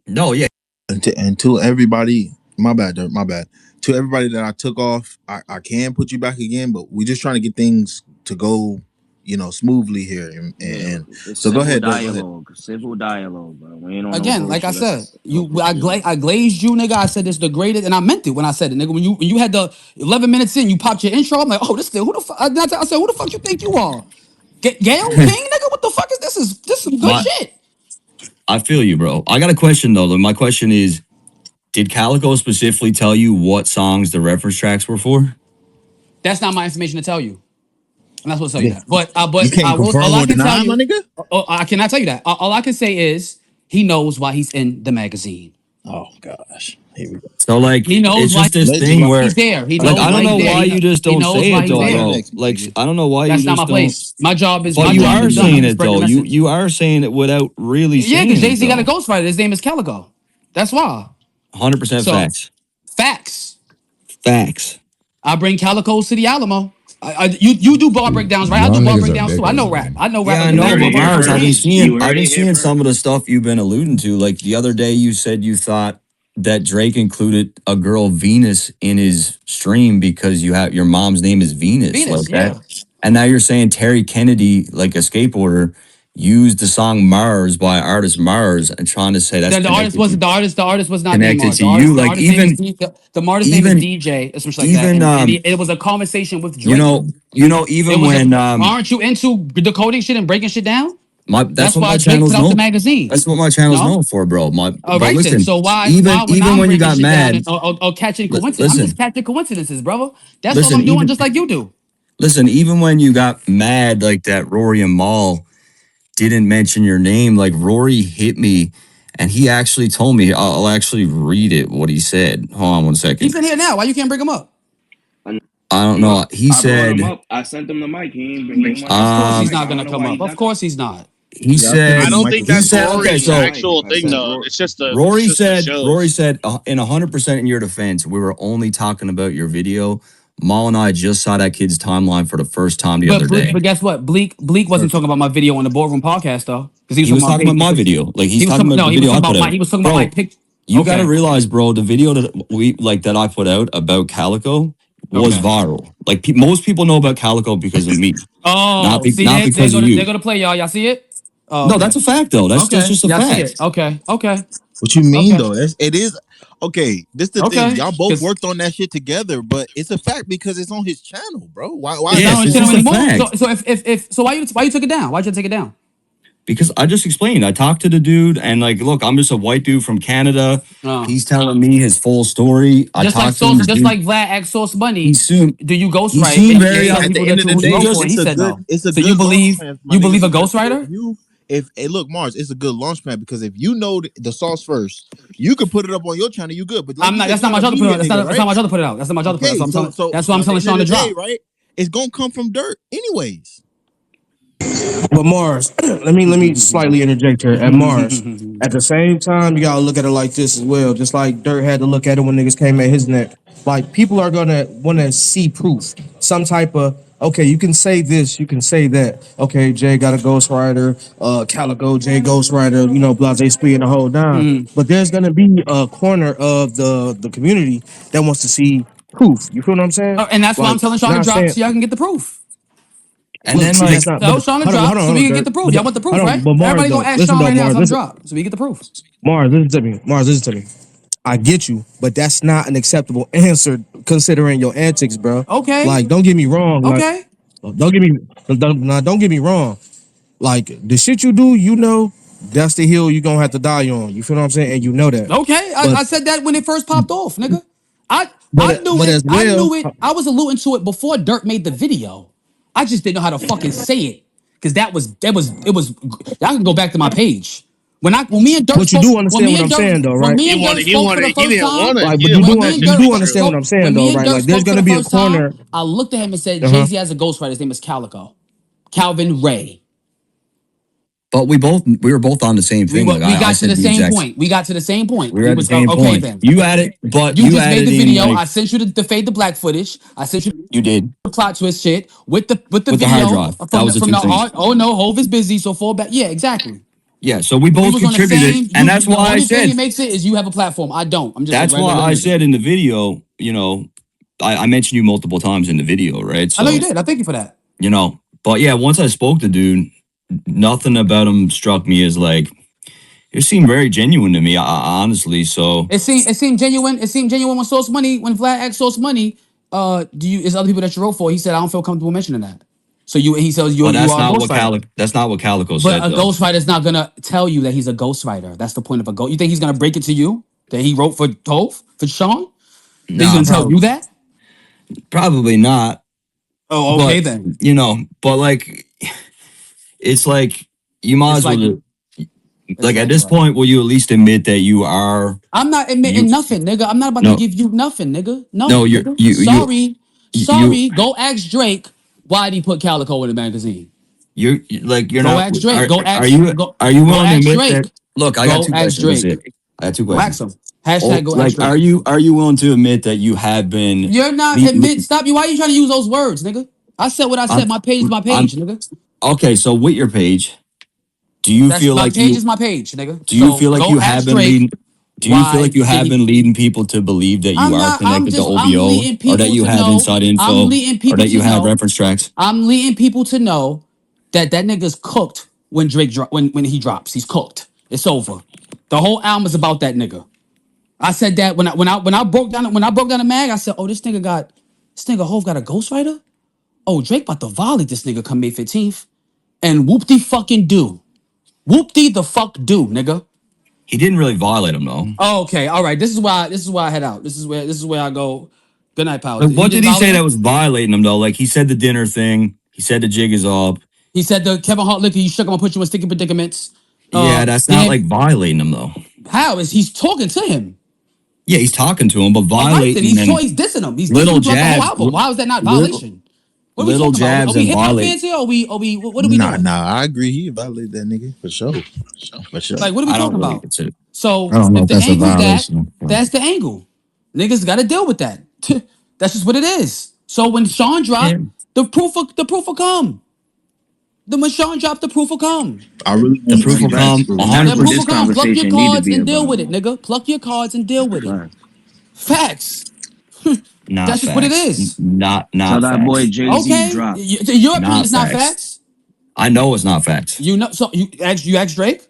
Speaker 3: no, yeah.
Speaker 1: And to everybody, my bad, Dirt, my bad. To everybody that I took off, I can put you back again, but we're just trying to get things to go, smoothly here.
Speaker 12: Yeah,
Speaker 1: And
Speaker 12: it's
Speaker 1: so go
Speaker 12: civil
Speaker 1: ahead, Dirt, go ahead.
Speaker 12: dialogue. Civil dialogue, bro. We ain't on no
Speaker 14: Again, like I
Speaker 12: bullshit.
Speaker 14: said,
Speaker 12: Let's talk what you
Speaker 14: I glazed you, nigga. I said this the greatest, and I meant it when I said it, nigga. When you had the 11 minutes in, you popped your intro. I'm like, oh, this thing, who the fuck? I said, who the fuck you think you are? Gail King, nigga. What the fuck is this? This is some good
Speaker 3: My,
Speaker 14: shit.
Speaker 3: I feel you, bro. I got a question though. My question is, did Calico specifically tell you what songs the reference tracks were for?
Speaker 14: That's not my information to tell you. I'm not supposed to tell you
Speaker 1: Yeah.
Speaker 14: that. But
Speaker 1: You
Speaker 14: I
Speaker 1: can't
Speaker 14: will.
Speaker 1: confirm
Speaker 14: All I
Speaker 1: or
Speaker 14: can tell
Speaker 1: deny, my
Speaker 14: you,
Speaker 1: nigga?
Speaker 14: I cannot tell you that. All I can say is he knows why he's in the magazine.
Speaker 1: Oh gosh. Here we go.
Speaker 3: So like,
Speaker 14: He knows
Speaker 3: it's
Speaker 14: why
Speaker 3: just this thing
Speaker 1: Allegedly.
Speaker 14: he's
Speaker 3: where,
Speaker 14: there. He
Speaker 3: like,
Speaker 14: knows
Speaker 3: I
Speaker 14: why
Speaker 3: don't
Speaker 14: he's
Speaker 3: know
Speaker 14: there.
Speaker 3: why you just
Speaker 14: He
Speaker 3: don't
Speaker 14: knows
Speaker 3: say
Speaker 14: why
Speaker 3: it
Speaker 14: he's
Speaker 3: though,
Speaker 1: Slide in
Speaker 14: there.
Speaker 3: bro.
Speaker 1: next,
Speaker 3: Like,
Speaker 1: nigga.
Speaker 3: I don't know why you
Speaker 14: That's not my
Speaker 3: just don't.
Speaker 14: place. My job is
Speaker 3: But
Speaker 14: my
Speaker 3: you
Speaker 14: job
Speaker 3: are
Speaker 14: is done. I'm
Speaker 3: saying
Speaker 14: just
Speaker 3: it
Speaker 14: spreading the
Speaker 3: though. You
Speaker 14: message.
Speaker 3: you are saying it without really
Speaker 14: Yeah, because
Speaker 3: saying
Speaker 14: Jay
Speaker 3: it
Speaker 14: Z got a
Speaker 3: though.
Speaker 14: ghostwriter. His name is Calico. That's why.
Speaker 3: 100%
Speaker 14: So
Speaker 3: facts.
Speaker 14: facts.
Speaker 3: Facts.
Speaker 14: I bring Calicos to the Alamo. You do bar breakdowns, right? I
Speaker 4: Y'all
Speaker 14: do bar
Speaker 4: niggas are
Speaker 14: breakdowns too. I
Speaker 4: bigger,
Speaker 14: know rap.
Speaker 4: man.
Speaker 14: I know rap
Speaker 3: Yeah,
Speaker 14: like
Speaker 3: I
Speaker 14: the
Speaker 12: You
Speaker 14: back
Speaker 3: know,
Speaker 14: of
Speaker 12: heard
Speaker 14: my
Speaker 12: it
Speaker 3: but
Speaker 12: here
Speaker 14: fucking
Speaker 3: Mars,
Speaker 14: hand.
Speaker 12: first. You
Speaker 3: I've
Speaker 12: heard
Speaker 3: been
Speaker 12: it here
Speaker 3: seeing
Speaker 12: first.
Speaker 3: some of the stuff you've been alluding to. Like the other day, you said you thought that Drake included a girl Venus in his stream because you have your mom's name is Venus,
Speaker 14: Venus,
Speaker 3: like that.
Speaker 14: yeah.
Speaker 3: And now you're saying Terry Kennedy, like a skateboarder, used the song Mars by artist Mars and trying to say that's
Speaker 14: The artist was not named
Speaker 3: connected
Speaker 14: Marz.
Speaker 3: to you.
Speaker 14: The
Speaker 3: Like
Speaker 14: artist name is the artist name is
Speaker 3: even
Speaker 14: DJ, or something like that.
Speaker 3: even
Speaker 14: And it was a conversation with
Speaker 3: you
Speaker 14: Drake.
Speaker 3: know
Speaker 14: It
Speaker 3: even
Speaker 14: was a
Speaker 3: when
Speaker 14: aren't you into decoding shit and breaking shit down?
Speaker 3: that's
Speaker 14: That's
Speaker 3: what
Speaker 14: why
Speaker 3: my
Speaker 14: Drake put
Speaker 3: channel's
Speaker 14: out the
Speaker 3: known.
Speaker 14: magazine.
Speaker 3: That's what my channel's
Speaker 14: No?
Speaker 3: known for, bro.
Speaker 14: All
Speaker 3: But
Speaker 14: right then.
Speaker 3: listen,
Speaker 14: So why when
Speaker 3: even
Speaker 14: I'm
Speaker 3: when you
Speaker 14: breaking
Speaker 3: got
Speaker 14: shit down
Speaker 3: mad,
Speaker 14: or catching coincidence, I'm
Speaker 3: listen,
Speaker 14: just catching coincidences, brother. That's all
Speaker 3: listen,
Speaker 14: I'm doing,
Speaker 3: even
Speaker 14: just like you do.
Speaker 3: listen, even when you got mad like that, Rory and Maul didn't mention your name. Like Rory hit me, and he actually told me. I'll actually read it. What he said. Hold on one
Speaker 14: He's
Speaker 3: second.
Speaker 14: in here now. Why you can't bring him up?
Speaker 3: I don't know. He
Speaker 12: I brought him
Speaker 3: said.
Speaker 12: up. I sent him the mic. He ain't want to
Speaker 14: Of
Speaker 12: come to the
Speaker 14: course he's
Speaker 3: Um.
Speaker 12: mic.
Speaker 14: not
Speaker 12: I don't
Speaker 14: gonna
Speaker 12: know
Speaker 14: come
Speaker 12: why
Speaker 14: up.
Speaker 12: he
Speaker 14: Of
Speaker 12: not.
Speaker 14: course he's not.
Speaker 3: He
Speaker 1: Yeah, I sent
Speaker 3: said.
Speaker 1: him
Speaker 18: I
Speaker 1: the
Speaker 18: don't
Speaker 1: mic
Speaker 18: think
Speaker 1: as
Speaker 3: He
Speaker 18: that's
Speaker 1: well.
Speaker 3: said. Okay.
Speaker 18: Rory's
Speaker 3: So
Speaker 18: actual
Speaker 12: I
Speaker 18: thing
Speaker 12: sent
Speaker 18: though. It's just the
Speaker 3: Rory
Speaker 18: it's just the
Speaker 3: said. Rory
Speaker 18: shows.
Speaker 3: said in 100% in your defense, we were only talking about your video. Maul and I just saw that kid's timeline for the first time the other day.
Speaker 14: But guess what? Bleak wasn't talking about my video on the boardroom podcast though, because
Speaker 3: He was talking about my video. Like he's talking about the video I put out.
Speaker 14: He was talking about my pic.
Speaker 3: You got to realize, bro, the video that I put out about Calico was viral. Like most people know about Calico because of me.
Speaker 14: Not because of you. They're gonna play y'all. Y'all see it?
Speaker 3: No, that's a fact though. That's just a fact.
Speaker 14: Okay.
Speaker 1: What you mean though? It is okay. This the thing. Y'all both worked on that shit together, but it's a fact because it's on his channel, bro. Why?
Speaker 3: Yeah, it's just a fact.
Speaker 14: So why you took it down? Why'd you take it down?
Speaker 3: Because I just explained. I talked to the dude, and like, look, I'm just a white dude from Canada. He's telling me his full story.
Speaker 14: Just like Vlad asked Source Money. Do you ghostwrite?
Speaker 1: At the end of the day,
Speaker 14: he said no.
Speaker 1: It's a
Speaker 14: so
Speaker 1: good
Speaker 14: you believe a ghostwriter?
Speaker 1: Look, Marz, it's a good launch pad because if you know the sauce first, you can put it up on your channel. You good, but like
Speaker 14: that's not my job to put it out. That's not my job to put it out. That's not my job to put it out. That's why I'm telling Sean to drop.
Speaker 1: Right? It's gonna come from dirt, anyways.
Speaker 13: But Marz, let me slightly interject here. At Marz, at the same time, you gotta look at it like this as well. Just like Dirt had to look at it when niggas came at his neck. Like people are gonna want to see proof, some type of okay. You can say this, you can say that. Okay, Jay got a ghostwriter, Calico, Jay ghostwriter. You know, Blase Spree and the whole nine. But there's gonna be a corner of the community that wants to see proof. You feel what I'm saying?
Speaker 14: And that's why I'm telling Sean to drop so y'all can get the proof.
Speaker 3: And then like,
Speaker 14: tell Sean to drop so we can get the proof. Y'all want the proof, right?
Speaker 13: But Marz,
Speaker 14: everybody gonna ask Sean right now to drop so we get the proof.
Speaker 13: Marz, listen to me. I get you, but that's not an acceptable answer considering your antics, bro.
Speaker 14: Okay.
Speaker 13: Like, don't get me wrong.
Speaker 14: Okay.
Speaker 13: Like, don't get me wrong. Like the shit you do, you know, that's the hill you gonna have to die on. You feel what I'm saying? And you know that.
Speaker 14: Okay. I said that when it first popped off, nigga. I knew it. I was alluding to it before Dirt made the video. I just didn't know how to fucking say it. Cause it was I can go back to my page. When me and Dirt
Speaker 13: but you do understand what I'm saying though, right?
Speaker 14: When me and Dirt spoke for the first time,
Speaker 13: but you do understand what I'm saying though, right? Like there's gonna be a corner.
Speaker 14: I looked at him and said, Jay-Z has a ghostwriter, his name is Calico. Calvin Ray.
Speaker 3: But we were both on the same thing.
Speaker 14: We got to the same point. We got to the same point.
Speaker 3: We were at the same point. Then. You had it, but
Speaker 14: you just made the video. I sent you the fade the black footage. I sent you.
Speaker 3: You did
Speaker 14: the plot twist shit with the video.
Speaker 3: Hard drive. That was the two things.
Speaker 14: Oh no, Hove is busy, so fall back. Yeah, exactly.
Speaker 3: Yeah, so we both contributed, and that's why I said.
Speaker 14: The only thing it makes it is you have a platform. I don't. I'm just.
Speaker 3: That's why I said in the video. You know, I mentioned you multiple times in the video, right? So,
Speaker 14: I know you did. I thank you for that.
Speaker 3: You know, but yeah, once I spoke to dude. Nothing about him struck me as like it seemed very genuine to me, honestly. So
Speaker 14: it seemed genuine. It seemed genuine when Source Money, when Vlad asked Source Money, is other people that you wrote for? He said, I don't feel comfortable mentioning that. So he says you are a ghostwriter.
Speaker 3: That's not what Calico said.
Speaker 14: But a ghostwriter is not gonna tell you that he's a ghostwriter. That's the point of a ghost. You think he's gonna break it to you that he wrote for Tove, for Sean? Nah, he's gonna tell you that?
Speaker 3: Probably not.
Speaker 14: Oh, okay then.
Speaker 3: You know, but like. It's like you might as well. Like at this point, will you at least admit that you are?
Speaker 14: I'm not admitting nothing, nigga. I'm not about to give you nothing, nigga. No,
Speaker 3: you're
Speaker 14: sorry. Go ask Drake why did he put Calico in the magazine.
Speaker 3: You're not.
Speaker 14: Ask Drake.
Speaker 3: Are you willing to admit that? Look, I got two questions. I got two questions.
Speaker 14: Wax him. Hashtag go ask
Speaker 3: Drake. Are you willing to admit that you have been?
Speaker 14: You're not admit. Stop you. Why are you trying to use those words, nigga? I said what I said. My page is my page, nigga.
Speaker 3: Okay, so with your page, do you feel like
Speaker 14: my page is my page, nigga?
Speaker 3: Do you feel like you have been leading? Do you feel like you have been leading people to believe that you are connected to OVO, or that you have inside info, or that you have reference tracks?
Speaker 14: I'm leading people to know that nigga's cooked when Drake when he drops. He's cooked. It's over. The whole album is about that nigga. I said that when I broke down the mag. I said, oh, this nigga Hove got a ghostwriter. Oh, Drake about to volley this nigga come May 15th. And whoop-de fucking do. Whoop-de the fuck do, nigga.
Speaker 3: He didn't really violate him though.
Speaker 14: Oh, okay, all right. This is why I head out. This is where I go. Good night, pal.
Speaker 3: What did he say that was violating him though? Like he said the dinner thing. He said the jig is up.
Speaker 14: He said the Kevin Hart liquor. You shook him and put you in sticky predicaments.
Speaker 3: Yeah, that's not like violating him though.
Speaker 14: How is he's talking to him?
Speaker 3: Yeah, he's talking to him, but violating.
Speaker 14: He's dissing him. He's
Speaker 3: little
Speaker 14: dissing him
Speaker 3: jabs.
Speaker 14: The whole album. Why was that not violation? What
Speaker 3: little jabs and violate.
Speaker 14: Are we what are we doing?
Speaker 1: Nah, I agree. He violated that nigga for sure.
Speaker 14: Like, what are we talking about? So
Speaker 3: if the angle
Speaker 14: that's the angle. Niggas got to deal with that. That's just what it is. So when Sean dropped,
Speaker 3: Yeah.
Speaker 14: the proof will come. When Sean dropped, the proof will come.
Speaker 1: I really
Speaker 3: The
Speaker 1: want to
Speaker 3: proof
Speaker 1: see
Speaker 3: will
Speaker 1: that
Speaker 3: come
Speaker 12: Facts.
Speaker 1: proof.
Speaker 12: And
Speaker 14: The
Speaker 12: that's what
Speaker 14: proof
Speaker 3: 100%.
Speaker 14: will
Speaker 12: this
Speaker 14: come. Pluck your
Speaker 12: conversation need to
Speaker 14: cards
Speaker 12: be
Speaker 14: and deal
Speaker 12: about.
Speaker 14: with it, nigga. Pluck your cards and deal with it.
Speaker 12: Facts.
Speaker 14: Facts.
Speaker 3: Not
Speaker 14: That's just what it
Speaker 3: facts.
Speaker 14: is.
Speaker 12: Tell
Speaker 3: Not
Speaker 12: that boy
Speaker 3: facts.
Speaker 12: Jay-Z
Speaker 14: Okay.
Speaker 12: drop.
Speaker 14: Your opinion
Speaker 3: Not
Speaker 14: is not
Speaker 3: facts.
Speaker 14: facts.
Speaker 3: I know it's not facts.
Speaker 14: You know. So you asked Drake.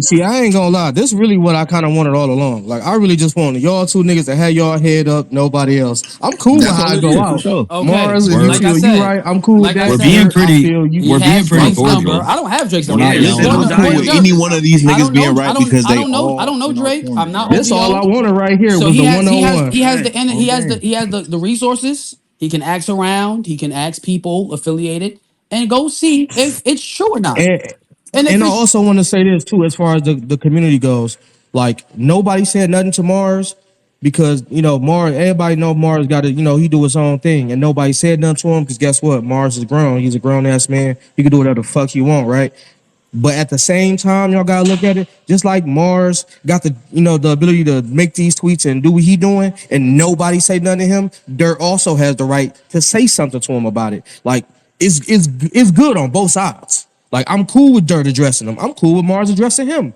Speaker 13: See, I ain't gonna lie. This is really what I kind of wanted all along. Like, I really just wanted y'all two niggas to have y'all head up, nobody else. I'm cool with
Speaker 3: That's
Speaker 13: how
Speaker 3: all
Speaker 13: I
Speaker 3: it
Speaker 13: go
Speaker 3: is, for
Speaker 13: out.
Speaker 3: sure.
Speaker 14: Okay.
Speaker 13: Mars, if you
Speaker 14: Like I
Speaker 3: We're
Speaker 13: feel you
Speaker 14: said.
Speaker 13: right, I'm cool with
Speaker 14: Like I
Speaker 13: that.
Speaker 3: we're
Speaker 14: said.
Speaker 3: being
Speaker 13: Dirt, I
Speaker 3: pretty
Speaker 13: feel you.
Speaker 14: He
Speaker 3: we're being
Speaker 14: has
Speaker 3: pretty
Speaker 14: Drake's
Speaker 1: Right.
Speaker 14: number.
Speaker 3: cordial.
Speaker 14: I don't have Drake's
Speaker 3: We're
Speaker 14: number.
Speaker 3: not
Speaker 1: Yeah,
Speaker 14: He's
Speaker 1: listen,
Speaker 3: yelling.
Speaker 14: going
Speaker 1: I'm
Speaker 14: to
Speaker 1: cool
Speaker 14: point
Speaker 1: with
Speaker 14: Dirk.
Speaker 1: any one of these
Speaker 14: I
Speaker 1: niggas
Speaker 14: don't
Speaker 1: being
Speaker 14: know.
Speaker 1: right because
Speaker 14: I
Speaker 1: they
Speaker 14: don't know. I
Speaker 1: all
Speaker 14: don't know
Speaker 1: in our
Speaker 14: Drake.
Speaker 1: corner,
Speaker 14: I'm not
Speaker 1: bro.
Speaker 13: This all I
Speaker 14: OVO.
Speaker 13: wanted right here
Speaker 14: So
Speaker 13: was the one on one.
Speaker 14: he has the
Speaker 1: On game.
Speaker 14: he has the resources. He can ask around. He can ask people affiliated and go see if it's true or not.
Speaker 13: And
Speaker 14: And if
Speaker 13: and I
Speaker 14: it's
Speaker 13: also want to say this too, as far as the community goes. Like, nobody said nothing to Mars because Mars. Everybody know Mars got to he do his own thing, and nobody said nothing to him because guess what? Mars is grown. He's a grown ass man. He can do whatever the fuck he want, right? But at the same time, y'all gotta look at it. Just like Mars got the the ability to make these tweets and do what he doing, and nobody say nothing to him. Dirt also has the right to say something to him about it. Like, it's good on both sides. Like, I'm cool with Dirt addressing him. I'm cool with Mars addressing him,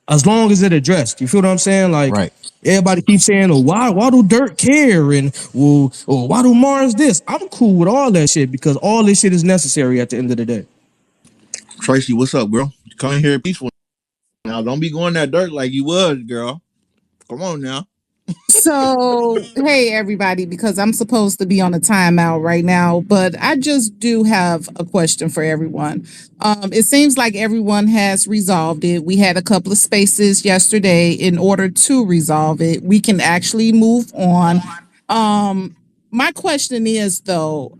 Speaker 13: as long as it addressed. You feel what I'm saying? Like,
Speaker 1: Right.
Speaker 13: everybody keeps saying, "Oh, why do Dirt care?" And, well, or why do Mars this? I'm cool with all that shit because all this shit is necessary at the end of the day.
Speaker 1: Tracy, what's up, girl? Come in here peaceful. Now, don't be going that dirt like you was, girl. Come on now.
Speaker 19: So, hey, everybody, because I'm supposed to be on a timeout right now, but I just do have a question for everyone. It seems like everyone has resolved it. We had a couple of spaces yesterday. In order to resolve it, we can actually move on. My question is though,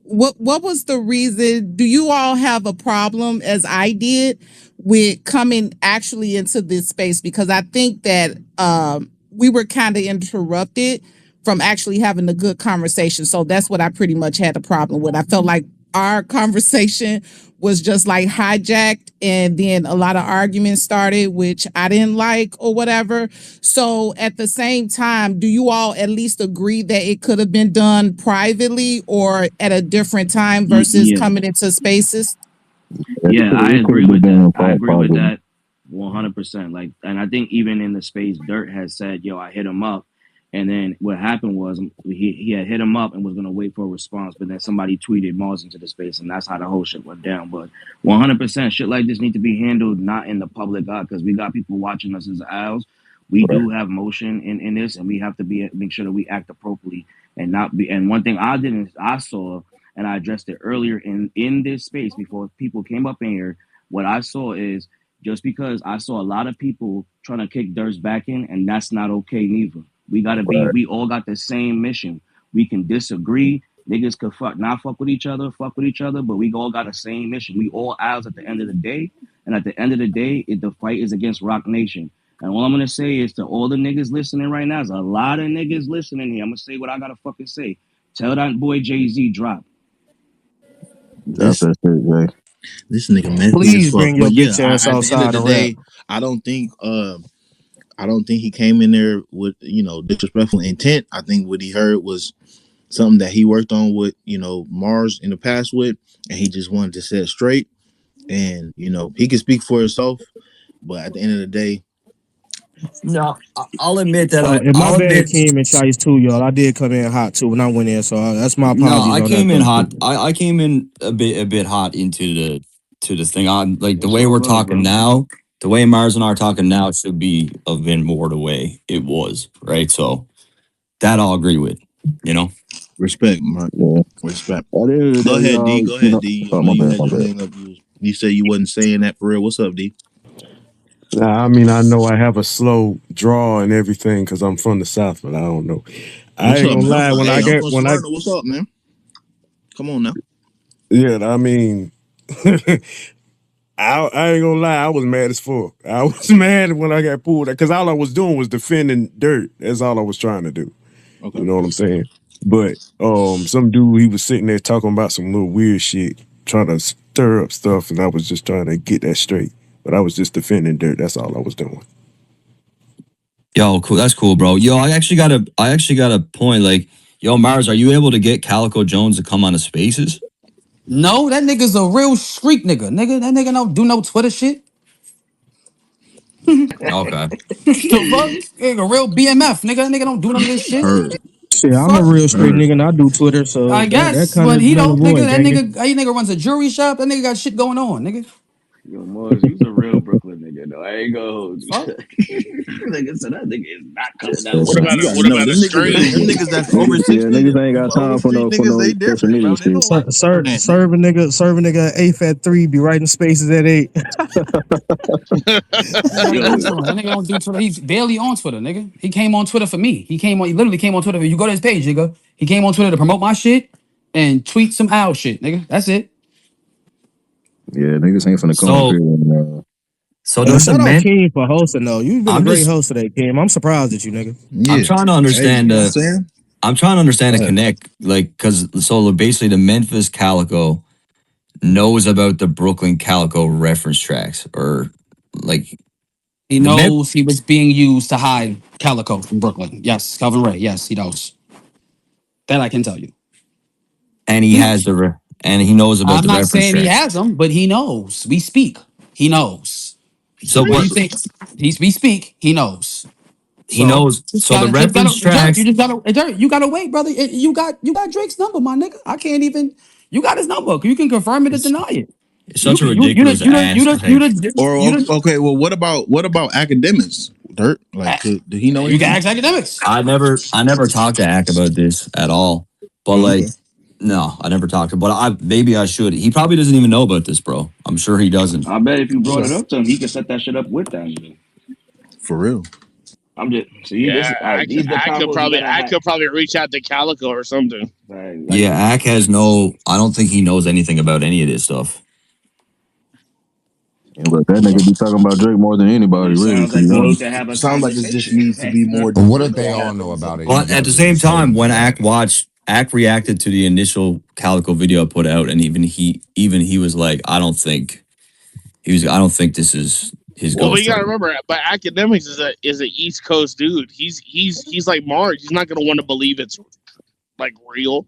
Speaker 19: what was the reason? Do you all have a problem, as I did, with coming actually into this space? Because I think that we were kind of interrupted from actually having a good conversation. So that's what I pretty much had a problem with. I felt like our conversation was just like hijacked, and then a lot of arguments started, which I didn't like or whatever. So at the same time, do you all at least agree that it could have been done privately or at a different time versus
Speaker 12: Yeah.
Speaker 19: coming into spaces?
Speaker 12: Yeah, I
Speaker 17: It could
Speaker 12: agree
Speaker 17: have been
Speaker 12: with that.
Speaker 17: done
Speaker 12: I agree with
Speaker 17: probably.
Speaker 12: that 100%. Like, and I think even in the space, Dirt has said, yo, I hit him up. And then what happened was he had hit him up and was going to wait for a response. But then somebody tweeted Marz into the space. And that's how the whole shit went down. But 100% shit like this need to be handled not in the public eye because we got people watching us as owls. We
Speaker 17: Right.
Speaker 12: do have motion in this. And we have to make sure that we act appropriately and not be. And one thing I saw and I addressed it earlier in this space before people came up in here. What I saw is just because I saw a lot of people trying to kick Dirt's back in, and that's not okay neither. We gotta be.
Speaker 17: Right.
Speaker 12: We all got the same mission. We can disagree. Niggas could not fuck with each other, but we all got the same mission. We all owls at the end of the day, and at the end of the day, the fight is against Rock Nation. And all I'm gonna say is to all the niggas listening right now, there's a lot of niggas listening here. I'm gonna say what I gotta fucking say. Tell that boy Jay-Z drop.
Speaker 17: Drop
Speaker 1: This
Speaker 17: that shit, Jay.
Speaker 1: this nigga messy as
Speaker 13: Please
Speaker 1: fuck.
Speaker 13: bring your
Speaker 1: But yeah,
Speaker 13: bitch ass
Speaker 1: at the end of
Speaker 13: outside
Speaker 1: the
Speaker 13: and rap.
Speaker 1: day, I don't think he came in there with disrespectful intent. I think what he heard was something that he worked on with Marz in the past with, and he just wanted to set straight. And he can speak for himself, but at the end of the day,
Speaker 3: No, I'll admit that
Speaker 13: And my
Speaker 3: I'll
Speaker 13: bad,
Speaker 3: admit
Speaker 13: Keem and Shice too, y'all. I did come in hot too when I went in, so that's my
Speaker 3: no,
Speaker 13: apologies
Speaker 3: I
Speaker 13: on that
Speaker 3: came in
Speaker 13: though.
Speaker 3: hot. I came in a bit hot into this thing. I'm like the
Speaker 12: It's
Speaker 3: way
Speaker 12: all
Speaker 3: we're
Speaker 12: good,
Speaker 3: talking
Speaker 12: bro.
Speaker 3: now, the way Mars and I are talking now should be have been more the way it was, right? So that I'll agree with, you know.
Speaker 1: respect, Mark.
Speaker 17: Yeah.
Speaker 1: Respect.
Speaker 17: At the end of the
Speaker 1: Go
Speaker 17: day,
Speaker 1: ahead, D.
Speaker 17: y'all,
Speaker 1: Go ahead, D. I
Speaker 17: oh
Speaker 1: know
Speaker 17: my
Speaker 1: you
Speaker 17: bad,
Speaker 1: had
Speaker 17: my
Speaker 1: your
Speaker 17: bad.
Speaker 1: hand up. You said you wasn't saying that for real. What's up, D?
Speaker 17: Nah, I mean, I know I have a slow draw and everything because I'm from the South, but I don't know. I
Speaker 1: What's
Speaker 17: ain't
Speaker 1: up,
Speaker 17: gonna
Speaker 1: man?
Speaker 17: lie.
Speaker 1: Hey, I'm from Smyrna. What's up, man? Come on now.
Speaker 17: Yeah, I mean, I ain't gonna lie. I was mad as fuck. I was mad when I got pulled because all I was doing was defending Dirt. That's all I was trying to do.
Speaker 1: Okay.
Speaker 17: You know what I'm saying? But some dude, he was sitting there talking about some little weird shit, trying to stir up stuff, and I was just trying to get that straight. But I was just defending Dirt. That's all I was doing.
Speaker 3: Yo, cool. That's cool, bro. Yo, I actually got a point. Like, Yo, Mars, are you able to get Calico Jones to come on the spaces?
Speaker 14: No, that nigga's a real street nigga. That nigga don't do no Twitter shit.
Speaker 3: Okay.
Speaker 14: The fuck? Nigga, real BMF, nigga. That nigga don't do none of this shit.
Speaker 1: Heard.
Speaker 13: Shit, I'm a
Speaker 14: Fuck.
Speaker 13: real street
Speaker 1: Heard.
Speaker 13: nigga and I do Twitter, so
Speaker 14: I
Speaker 13: that
Speaker 14: guess,
Speaker 13: kind
Speaker 14: but
Speaker 13: of
Speaker 14: he
Speaker 13: null and
Speaker 14: don't, nigga.
Speaker 13: void, gang.
Speaker 14: That nigga runs a jewelry shop. That nigga got shit going on, nigga.
Speaker 12: Yo, Marz, you's a real Brooklyn nigga, though. I ain't gonna hold you.
Speaker 14: Fuck.
Speaker 12: Nigga, so that nigga is not coming out
Speaker 18: What
Speaker 12: with
Speaker 1: Nah,
Speaker 18: about
Speaker 1: you
Speaker 18: a
Speaker 12: nothing.
Speaker 1: gotta
Speaker 18: what
Speaker 1: know
Speaker 18: about a
Speaker 1: them
Speaker 18: stream?
Speaker 1: niggas that's over
Speaker 20: Niggas, yeah,
Speaker 1: 60.
Speaker 20: niggas ain't got
Speaker 1: Them
Speaker 20: time
Speaker 1: over
Speaker 20: for
Speaker 1: street
Speaker 20: no
Speaker 1: niggas, they
Speaker 20: social
Speaker 1: different,
Speaker 20: media
Speaker 1: bro. They
Speaker 20: shit.
Speaker 1: don't like internet niggas.
Speaker 13: Serve a nigga eighth at 3, be writing spaces at 8.
Speaker 14: Nigga gotta do
Speaker 12: Yo,
Speaker 14: something. That nigga don't do Twitter. He's barely on Twitter, nigga. He came on Twitter for me. He literally came on Twitter. You go to his page, nigga. He came on Twitter to promote my shit and tweet some owl shit, nigga. That's it.
Speaker 20: Yeah, niggas ain't finna come up
Speaker 3: So
Speaker 20: here and
Speaker 3: so
Speaker 13: Hey,
Speaker 3: there's
Speaker 13: shout
Speaker 3: some
Speaker 13: out
Speaker 3: men.
Speaker 13: King for hosting though. You've been a
Speaker 3: I'm
Speaker 13: great
Speaker 3: just
Speaker 13: host today, Kim. I'm surprised at you, nigga.
Speaker 3: I'm
Speaker 1: Yeah.
Speaker 3: trying to
Speaker 1: Hey,
Speaker 3: understand
Speaker 1: you know what I'm saying?
Speaker 3: I'm trying to understand
Speaker 1: Go
Speaker 3: a
Speaker 1: ahead.
Speaker 3: connect, like, cause so basically the Memphis Calico knows about the Brooklyn Calico reference tracks, or like
Speaker 14: He
Speaker 3: the Mem
Speaker 14: knows he was being used to hide Calico from Brooklyn. Yes, Calvin Ray. Yes, he knows. That I can tell you.
Speaker 3: and he
Speaker 14: He
Speaker 3: has
Speaker 14: knows.
Speaker 3: and he knows about
Speaker 14: I'm
Speaker 3: the
Speaker 14: not
Speaker 3: reference
Speaker 14: saying he
Speaker 3: tracks.
Speaker 14: has them, but he knows. We speak. He knows.
Speaker 3: So
Speaker 14: What do you
Speaker 3: what
Speaker 14: think? We speak. He knows.
Speaker 3: he
Speaker 14: So
Speaker 3: knows, so the
Speaker 14: just
Speaker 3: reference
Speaker 14: gotta Dirt, you
Speaker 3: tracks,
Speaker 14: just gotta Dirt, you gotta wait, brother. You got Drake's number, my nigga. I can't even. You got his number. You can confirm it or
Speaker 3: it's,
Speaker 14: deny it.
Speaker 3: it's
Speaker 14: You
Speaker 3: such a
Speaker 14: can you
Speaker 3: ridiculous ask. Like,
Speaker 1: Okay, well, what about academics, Dirt? Like, did he know
Speaker 14: you can
Speaker 1: anything?
Speaker 14: ask academics.
Speaker 3: I never talked to Ack about this at all. But
Speaker 1: Oh,
Speaker 3: like,
Speaker 1: okay.
Speaker 3: no, I never talked to him. But maybe I should. He probably doesn't even know about this, bro. I'm sure he doesn't.
Speaker 12: I bet if you brought
Speaker 1: So,
Speaker 12: it up to him, he could set that shit up with that nigga.
Speaker 1: for real.
Speaker 12: I'm just see
Speaker 18: Yeah,
Speaker 12: this. All right, these the combos you gotta
Speaker 18: I
Speaker 12: have.
Speaker 18: could probably reach out to Calico or something.
Speaker 12: Like
Speaker 3: Yeah, Ack has no. I don't think he knows anything about any of this stuff.
Speaker 20: but that nigga be talking about Drake more than anybody,
Speaker 12: it
Speaker 20: really,
Speaker 12: sounds
Speaker 20: to
Speaker 12: like
Speaker 20: be
Speaker 12: we
Speaker 1: Well,
Speaker 12: need
Speaker 20: honest.
Speaker 12: to have a
Speaker 1: sounds like it just
Speaker 12: conversation.
Speaker 1: needs to be more
Speaker 4: But what
Speaker 1: deeper
Speaker 4: if they all know
Speaker 1: dive.
Speaker 4: about it and you
Speaker 3: But at the
Speaker 4: guys are
Speaker 3: same
Speaker 4: just telling
Speaker 3: time,
Speaker 4: me
Speaker 3: when
Speaker 4: that?
Speaker 3: Ack reacted to the initial Calico video I put out, and even he was like, I don't think this is his
Speaker 18: Well, but you gotta
Speaker 3: ghostwriter.
Speaker 18: remember, but academics is a East Coast dude. He's like Marz. He's not gonna want to believe it's like real.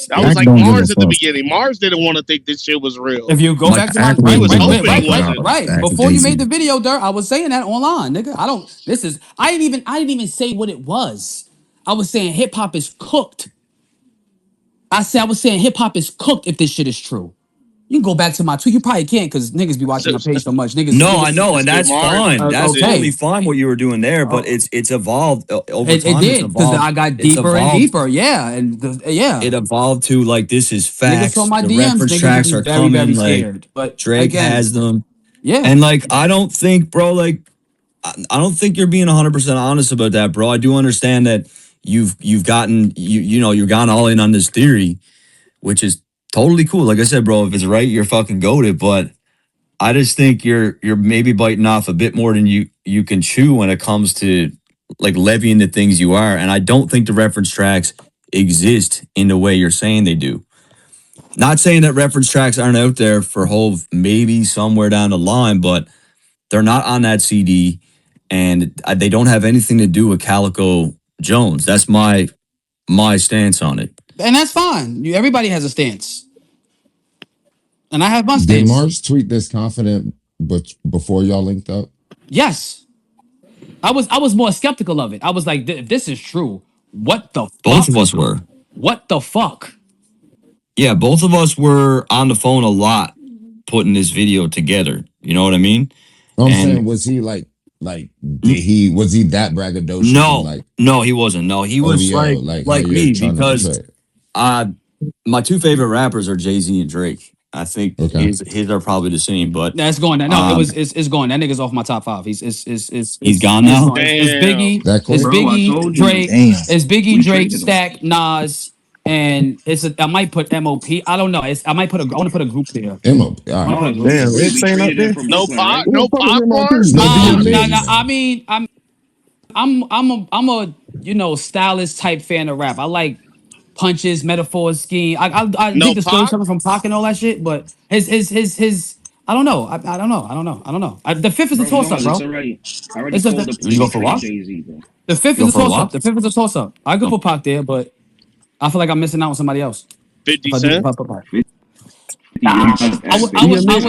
Speaker 18: That was
Speaker 20: Act
Speaker 18: like
Speaker 20: don't give a
Speaker 18: Marz at the
Speaker 20: fuck.
Speaker 18: beginning. Marz didn't want to think this shit was real.
Speaker 14: If you go
Speaker 3: Like,
Speaker 14: back to my
Speaker 20: Act
Speaker 18: He
Speaker 14: right,
Speaker 20: really
Speaker 18: was
Speaker 20: give
Speaker 14: right,
Speaker 20: a
Speaker 14: wait,
Speaker 18: hoping
Speaker 20: fuck
Speaker 18: it
Speaker 14: right,
Speaker 20: about
Speaker 14: right,
Speaker 18: wasn't.
Speaker 14: right.
Speaker 20: Act
Speaker 14: Before you made
Speaker 20: Jay-Z.
Speaker 14: the video, Dirt, I was saying that online, nigga. I didn't even say what it was. I was saying hip hop is cooked. I was saying hip hop is cooked if this shit is true. You can go back to my tweet. You probably can't because niggas be watching
Speaker 18: So,
Speaker 14: my page so much.
Speaker 3: No, I
Speaker 14: Niggas.
Speaker 3: know, and
Speaker 18: so
Speaker 3: that's
Speaker 18: Marz,
Speaker 3: fine. That's totally
Speaker 14: Okay.
Speaker 3: fine what you were doing there, but
Speaker 14: Uh,
Speaker 3: it's evolved over
Speaker 14: it
Speaker 3: time. It's
Speaker 14: did because
Speaker 3: evolved.
Speaker 14: I got
Speaker 3: It's
Speaker 14: deeper and
Speaker 3: evolved.
Speaker 14: deeper. Yeah,
Speaker 3: It
Speaker 14: yeah.
Speaker 3: evolved to like, this is
Speaker 14: Niggas saw
Speaker 3: facts.
Speaker 14: my
Speaker 3: The
Speaker 14: DMs.
Speaker 3: reference
Speaker 14: Niggas would
Speaker 3: tracks
Speaker 14: be
Speaker 3: are
Speaker 14: very,
Speaker 3: coming.
Speaker 14: very
Speaker 3: Like,
Speaker 14: scared. But
Speaker 3: Drake has
Speaker 14: again,
Speaker 3: them,
Speaker 14: yeah.
Speaker 3: and like, I don't think, bro. Like, I don't think you're being 100% honest about that, bro. I do understand that you've gotten you've gone all in on this theory, which is totally cool. Like I said, bro, if it's right, you're fucking goated. But I just think you're maybe biting off a bit more than you can chew when it comes to like levying the things you are. And I don't think the reference tracks exist in the way you're saying they do. Not saying that reference tracks aren't out there for Hove maybe somewhere down the line, but they're not on that CD, and they don't have anything to do with Calico Jones. That's my stance on it.
Speaker 14: And that's fine. Everybody has a stance. And I have my
Speaker 4: Did
Speaker 14: stance.
Speaker 4: Marz tweet this confident but before y'all linked up?
Speaker 14: Yes. I was more skeptical of it. I was like, if this is true, what the
Speaker 3: Both of
Speaker 14: fuck?
Speaker 3: us were.
Speaker 14: What the fuck?
Speaker 3: Yeah, both of us were on the phone a lot putting this video together. You know what I mean?
Speaker 4: I'm saying,
Speaker 3: And
Speaker 4: was he was he that braggadocious and
Speaker 3: no,
Speaker 4: like
Speaker 3: no, he wasn't. No, he was
Speaker 4: OVO, like how
Speaker 3: like
Speaker 4: you're
Speaker 3: me
Speaker 4: trying to portray
Speaker 3: because
Speaker 4: it?
Speaker 3: uh my two favorite rappers are Jay-Z and Drake. I think
Speaker 4: Okay.
Speaker 3: his are probably the same, but
Speaker 14: That's going. No,
Speaker 3: um
Speaker 14: it's going. That nigga's off my top five.
Speaker 3: he's gone
Speaker 14: It's
Speaker 3: now.
Speaker 14: going. It's
Speaker 18: damn.
Speaker 14: Biggie.
Speaker 4: That
Speaker 14: It's
Speaker 4: quick?
Speaker 12: bro, I
Speaker 14: Biggie,
Speaker 12: told you
Speaker 14: Drake.
Speaker 1: Damn.
Speaker 14: It's Biggie,
Speaker 12: we
Speaker 14: Drake,
Speaker 12: traded him.
Speaker 14: Stack, Nas, and I might put MOP. I don't know. I might put I want to put a group there.
Speaker 4: MOP. All
Speaker 14: I want to
Speaker 4: right.
Speaker 14: put a
Speaker 12: Pause.
Speaker 14: group
Speaker 20: Damn,
Speaker 14: there.
Speaker 12: We
Speaker 20: Rips ain't up
Speaker 12: traded him
Speaker 20: there?
Speaker 12: from
Speaker 18: No
Speaker 12: Brooklyn,
Speaker 18: pop,
Speaker 12: right?
Speaker 20: Who the
Speaker 18: no
Speaker 20: fuck is
Speaker 18: pop
Speaker 20: MOP?
Speaker 18: Marz.
Speaker 4: No
Speaker 14: No, no.
Speaker 4: DMX.
Speaker 14: I mean, I'm a stylist type fan of rap. I like punches, metaphors, scheme. I
Speaker 18: No
Speaker 14: dig the
Speaker 18: pop.
Speaker 14: storytelling from Pac and all that shit. But his. I don't know. I don't know. I don't know. I don't know. The fifth is a
Speaker 12: Bro,
Speaker 14: toss up,
Speaker 12: Mars, it's
Speaker 14: bro.
Speaker 12: already. I already
Speaker 14: It's a,
Speaker 12: called
Speaker 14: the,
Speaker 12: the
Speaker 3: You
Speaker 12: play
Speaker 3: go
Speaker 12: to
Speaker 3: for
Speaker 12: trade
Speaker 3: what?
Speaker 12: Jay Z, bro.
Speaker 14: the fifth
Speaker 3: You
Speaker 14: is
Speaker 3: go
Speaker 14: a
Speaker 3: for
Speaker 14: toss up.
Speaker 3: what?
Speaker 14: The fifth is a toss up. I could put Pac there, but I feel like I'm missing out on somebody else.
Speaker 18: 50
Speaker 14: If I do,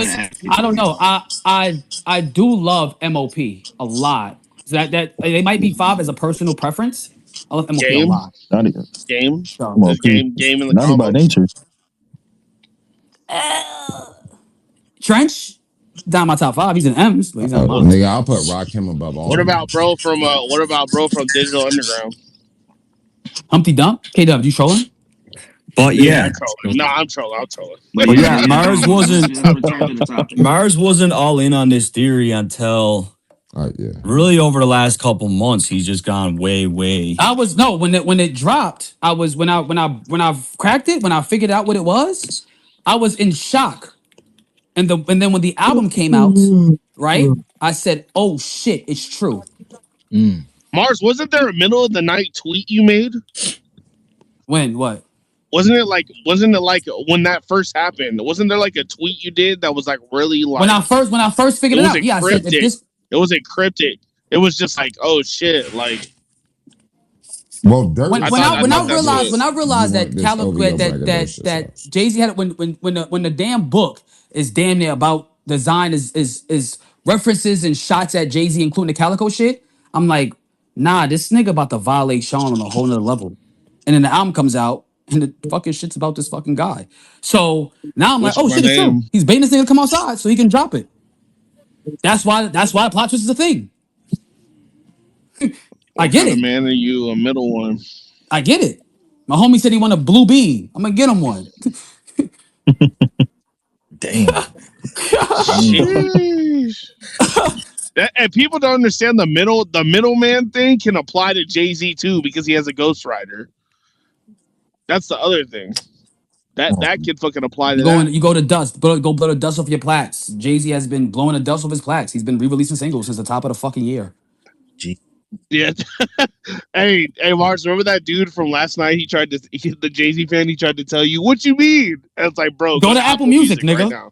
Speaker 18: Cent. I don't know. I do love MOP a lot. So that they might be five as a personal preference. I love MOP a
Speaker 20: Game,
Speaker 18: lot.
Speaker 20: not even.
Speaker 18: Game.
Speaker 20: Come
Speaker 14: So
Speaker 20: on,
Speaker 18: There's
Speaker 20: P.
Speaker 18: game in the
Speaker 20: Naughty by
Speaker 18: comments.
Speaker 20: nature.
Speaker 14: Trench, down my top five. He's in M's, but he's not mine.
Speaker 4: Nigga, I'll put Rakim above all
Speaker 18: What
Speaker 4: of
Speaker 18: about
Speaker 4: them.
Speaker 18: bro from Digital Underground?
Speaker 14: Humpty Dump. KW, you trolling?
Speaker 3: But
Speaker 18: Yeah, I'm
Speaker 3: yeah,
Speaker 18: trolling. No, I'm trolling. I'm trolling.
Speaker 3: but yeah, Mars
Speaker 12: We
Speaker 3: wasn't
Speaker 12: should return to the topic.
Speaker 3: Mars wasn't all in on this theory until
Speaker 4: Yeah.
Speaker 3: really over the last couple months. He's just gone way.
Speaker 14: I was no when it dropped. I was when I cracked it when I figured out what it was. I was in shock, and then when the album came out, right? I said, "Oh shit, it's true."
Speaker 18: Marz, wasn't there a middle of the night tweet you made?
Speaker 14: When what?
Speaker 18: Wasn't it like when that first happened? Wasn't there like a tweet you did that was like really like
Speaker 14: When I first figured
Speaker 18: it
Speaker 14: it
Speaker 18: was
Speaker 14: out? Yeah, I said if
Speaker 18: encrypted.
Speaker 14: this.
Speaker 18: It was encrypted. It was just like, oh shit, like
Speaker 4: Well, Dirt
Speaker 14: When
Speaker 18: I
Speaker 14: I
Speaker 18: thought
Speaker 14: realized that
Speaker 4: this OVO braggadocio
Speaker 14: that
Speaker 4: stuff.
Speaker 14: Jay-Z had when the damn book is damn near about design is references and shots at Jay-Z, including the Calico shit. I'm like, nah, this nigga about to violate Sean on a whole nother level. And then the album comes out and the fucking shit's about this fucking guy. So now I'm like,
Speaker 18: what's
Speaker 14: oh
Speaker 18: my
Speaker 14: shit, it's true.
Speaker 18: name?
Speaker 14: He's baiting this nigga to come outside so he can drop it. That's why the plot twist is a thing. I
Speaker 18: What
Speaker 14: get
Speaker 18: kind
Speaker 14: it.
Speaker 18: of man are you? A middle one.
Speaker 14: I get it. My homie said he want a blue bean. I'm gonna get him one.
Speaker 1: Damn.
Speaker 18: Sheesh. And people don't understand the middleman thing can apply to Jay-Z too because he has a ghostwriter. That's the other thing. That can fucking apply to that.
Speaker 14: You go to dust, go blow the dust off your plaques. Jay-Z has been blowing the dust off his plaques. He's been re-releasing singles since the top of the fucking year.
Speaker 18: Yeah. hey, Marz, remember that dude from last night? The Jay-Z fan, he tried to tell you, what you mean? And it's like, bro,
Speaker 14: Go to Apple Music, nigga.
Speaker 18: right now.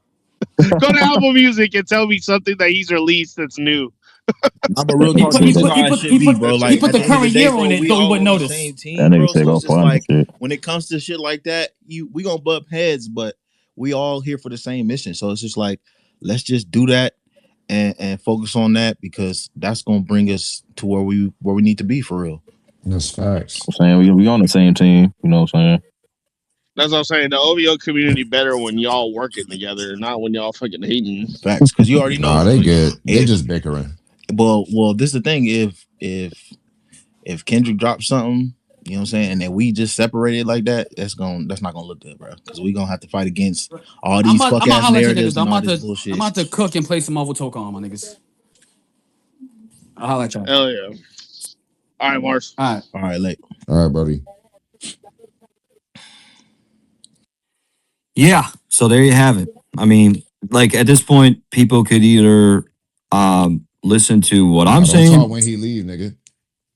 Speaker 18: Go to Apple Music and tell me something that he's released that's new.
Speaker 1: I'm a real
Speaker 14: He
Speaker 1: talk.
Speaker 14: put
Speaker 1: This is how it should be, bro. Like
Speaker 14: he put
Speaker 1: at
Speaker 14: the
Speaker 1: the end of
Speaker 14: current
Speaker 1: day,
Speaker 14: year
Speaker 1: bro,
Speaker 14: on it
Speaker 1: we
Speaker 14: so we
Speaker 1: all
Speaker 14: wouldn't
Speaker 1: on the
Speaker 14: notice.
Speaker 1: same team,
Speaker 20: That
Speaker 1: bro.
Speaker 20: nigga say
Speaker 1: So
Speaker 20: go
Speaker 1: it's just
Speaker 20: find
Speaker 1: like
Speaker 20: shit.
Speaker 1: when it comes to shit like that, we gonna butt heads, but we all here for the same mission. So it's just like let's just do that and focus on that because that's gonna bring us to where we need to be for real.
Speaker 4: That's facts.
Speaker 20: I'm saying we on the same team. You know what I'm saying?
Speaker 18: That's what I'm saying. The OVO community better when y'all working together, not when y'all fucking hating.
Speaker 1: Facts, because you already know.
Speaker 4: Nah, they good. They just bickering.
Speaker 1: Well, this is the thing. If Kendrick drops something, you know what I'm saying, and then we just separated like that, that's not gonna look good, bro. Because we gonna have to fight against all these fuck ass narratives and all this bullshit.
Speaker 14: I'm about to cook and play some Marvel Token on my niggas. I'll holler at y'all.
Speaker 18: Hell yeah. All right, Marz.
Speaker 14: All
Speaker 1: right, late.
Speaker 4: All right, buddy.
Speaker 3: Yeah, so there you have it. I mean, like at this point, people could either listen to what I'm saying.
Speaker 4: Don't talk when he leave, nigga.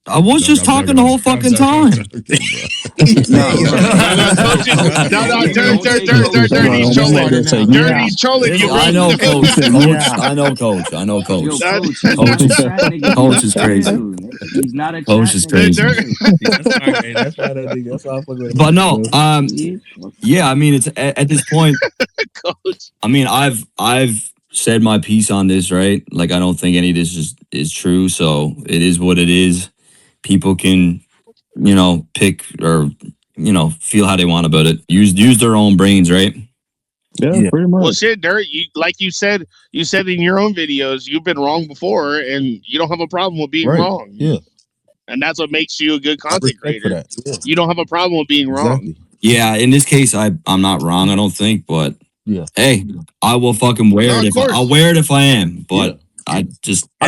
Speaker 3: I was just talking the whole fucking time.
Speaker 18: Dirty's trolling you, bro.
Speaker 3: I know, coach. I know, coach. I know, coach. Coach is crazy.
Speaker 15: He's not a
Speaker 3: Coach is crazy.
Speaker 15: That's why I fuck with him.
Speaker 3: But no, yeah. I mean, it's at this point. I mean, I've said my piece on this, right? Like, I don't think any of this is true. So it is what it is. People can, pick or feel how they want about it. Use their own brains, right?
Speaker 20: Yeah, pretty much.
Speaker 18: Well, shit, Dirt. You said in your own videos, you've been wrong before, and you don't have a problem with being wrong.
Speaker 1: Yeah,
Speaker 18: and that's what makes you a good content creator. Yeah. You don't have a problem with being wrong.
Speaker 3: Yeah, in this case, I'm not wrong. I don't think, but hey, I will fucking wear it. I'll wear it if I am, but. I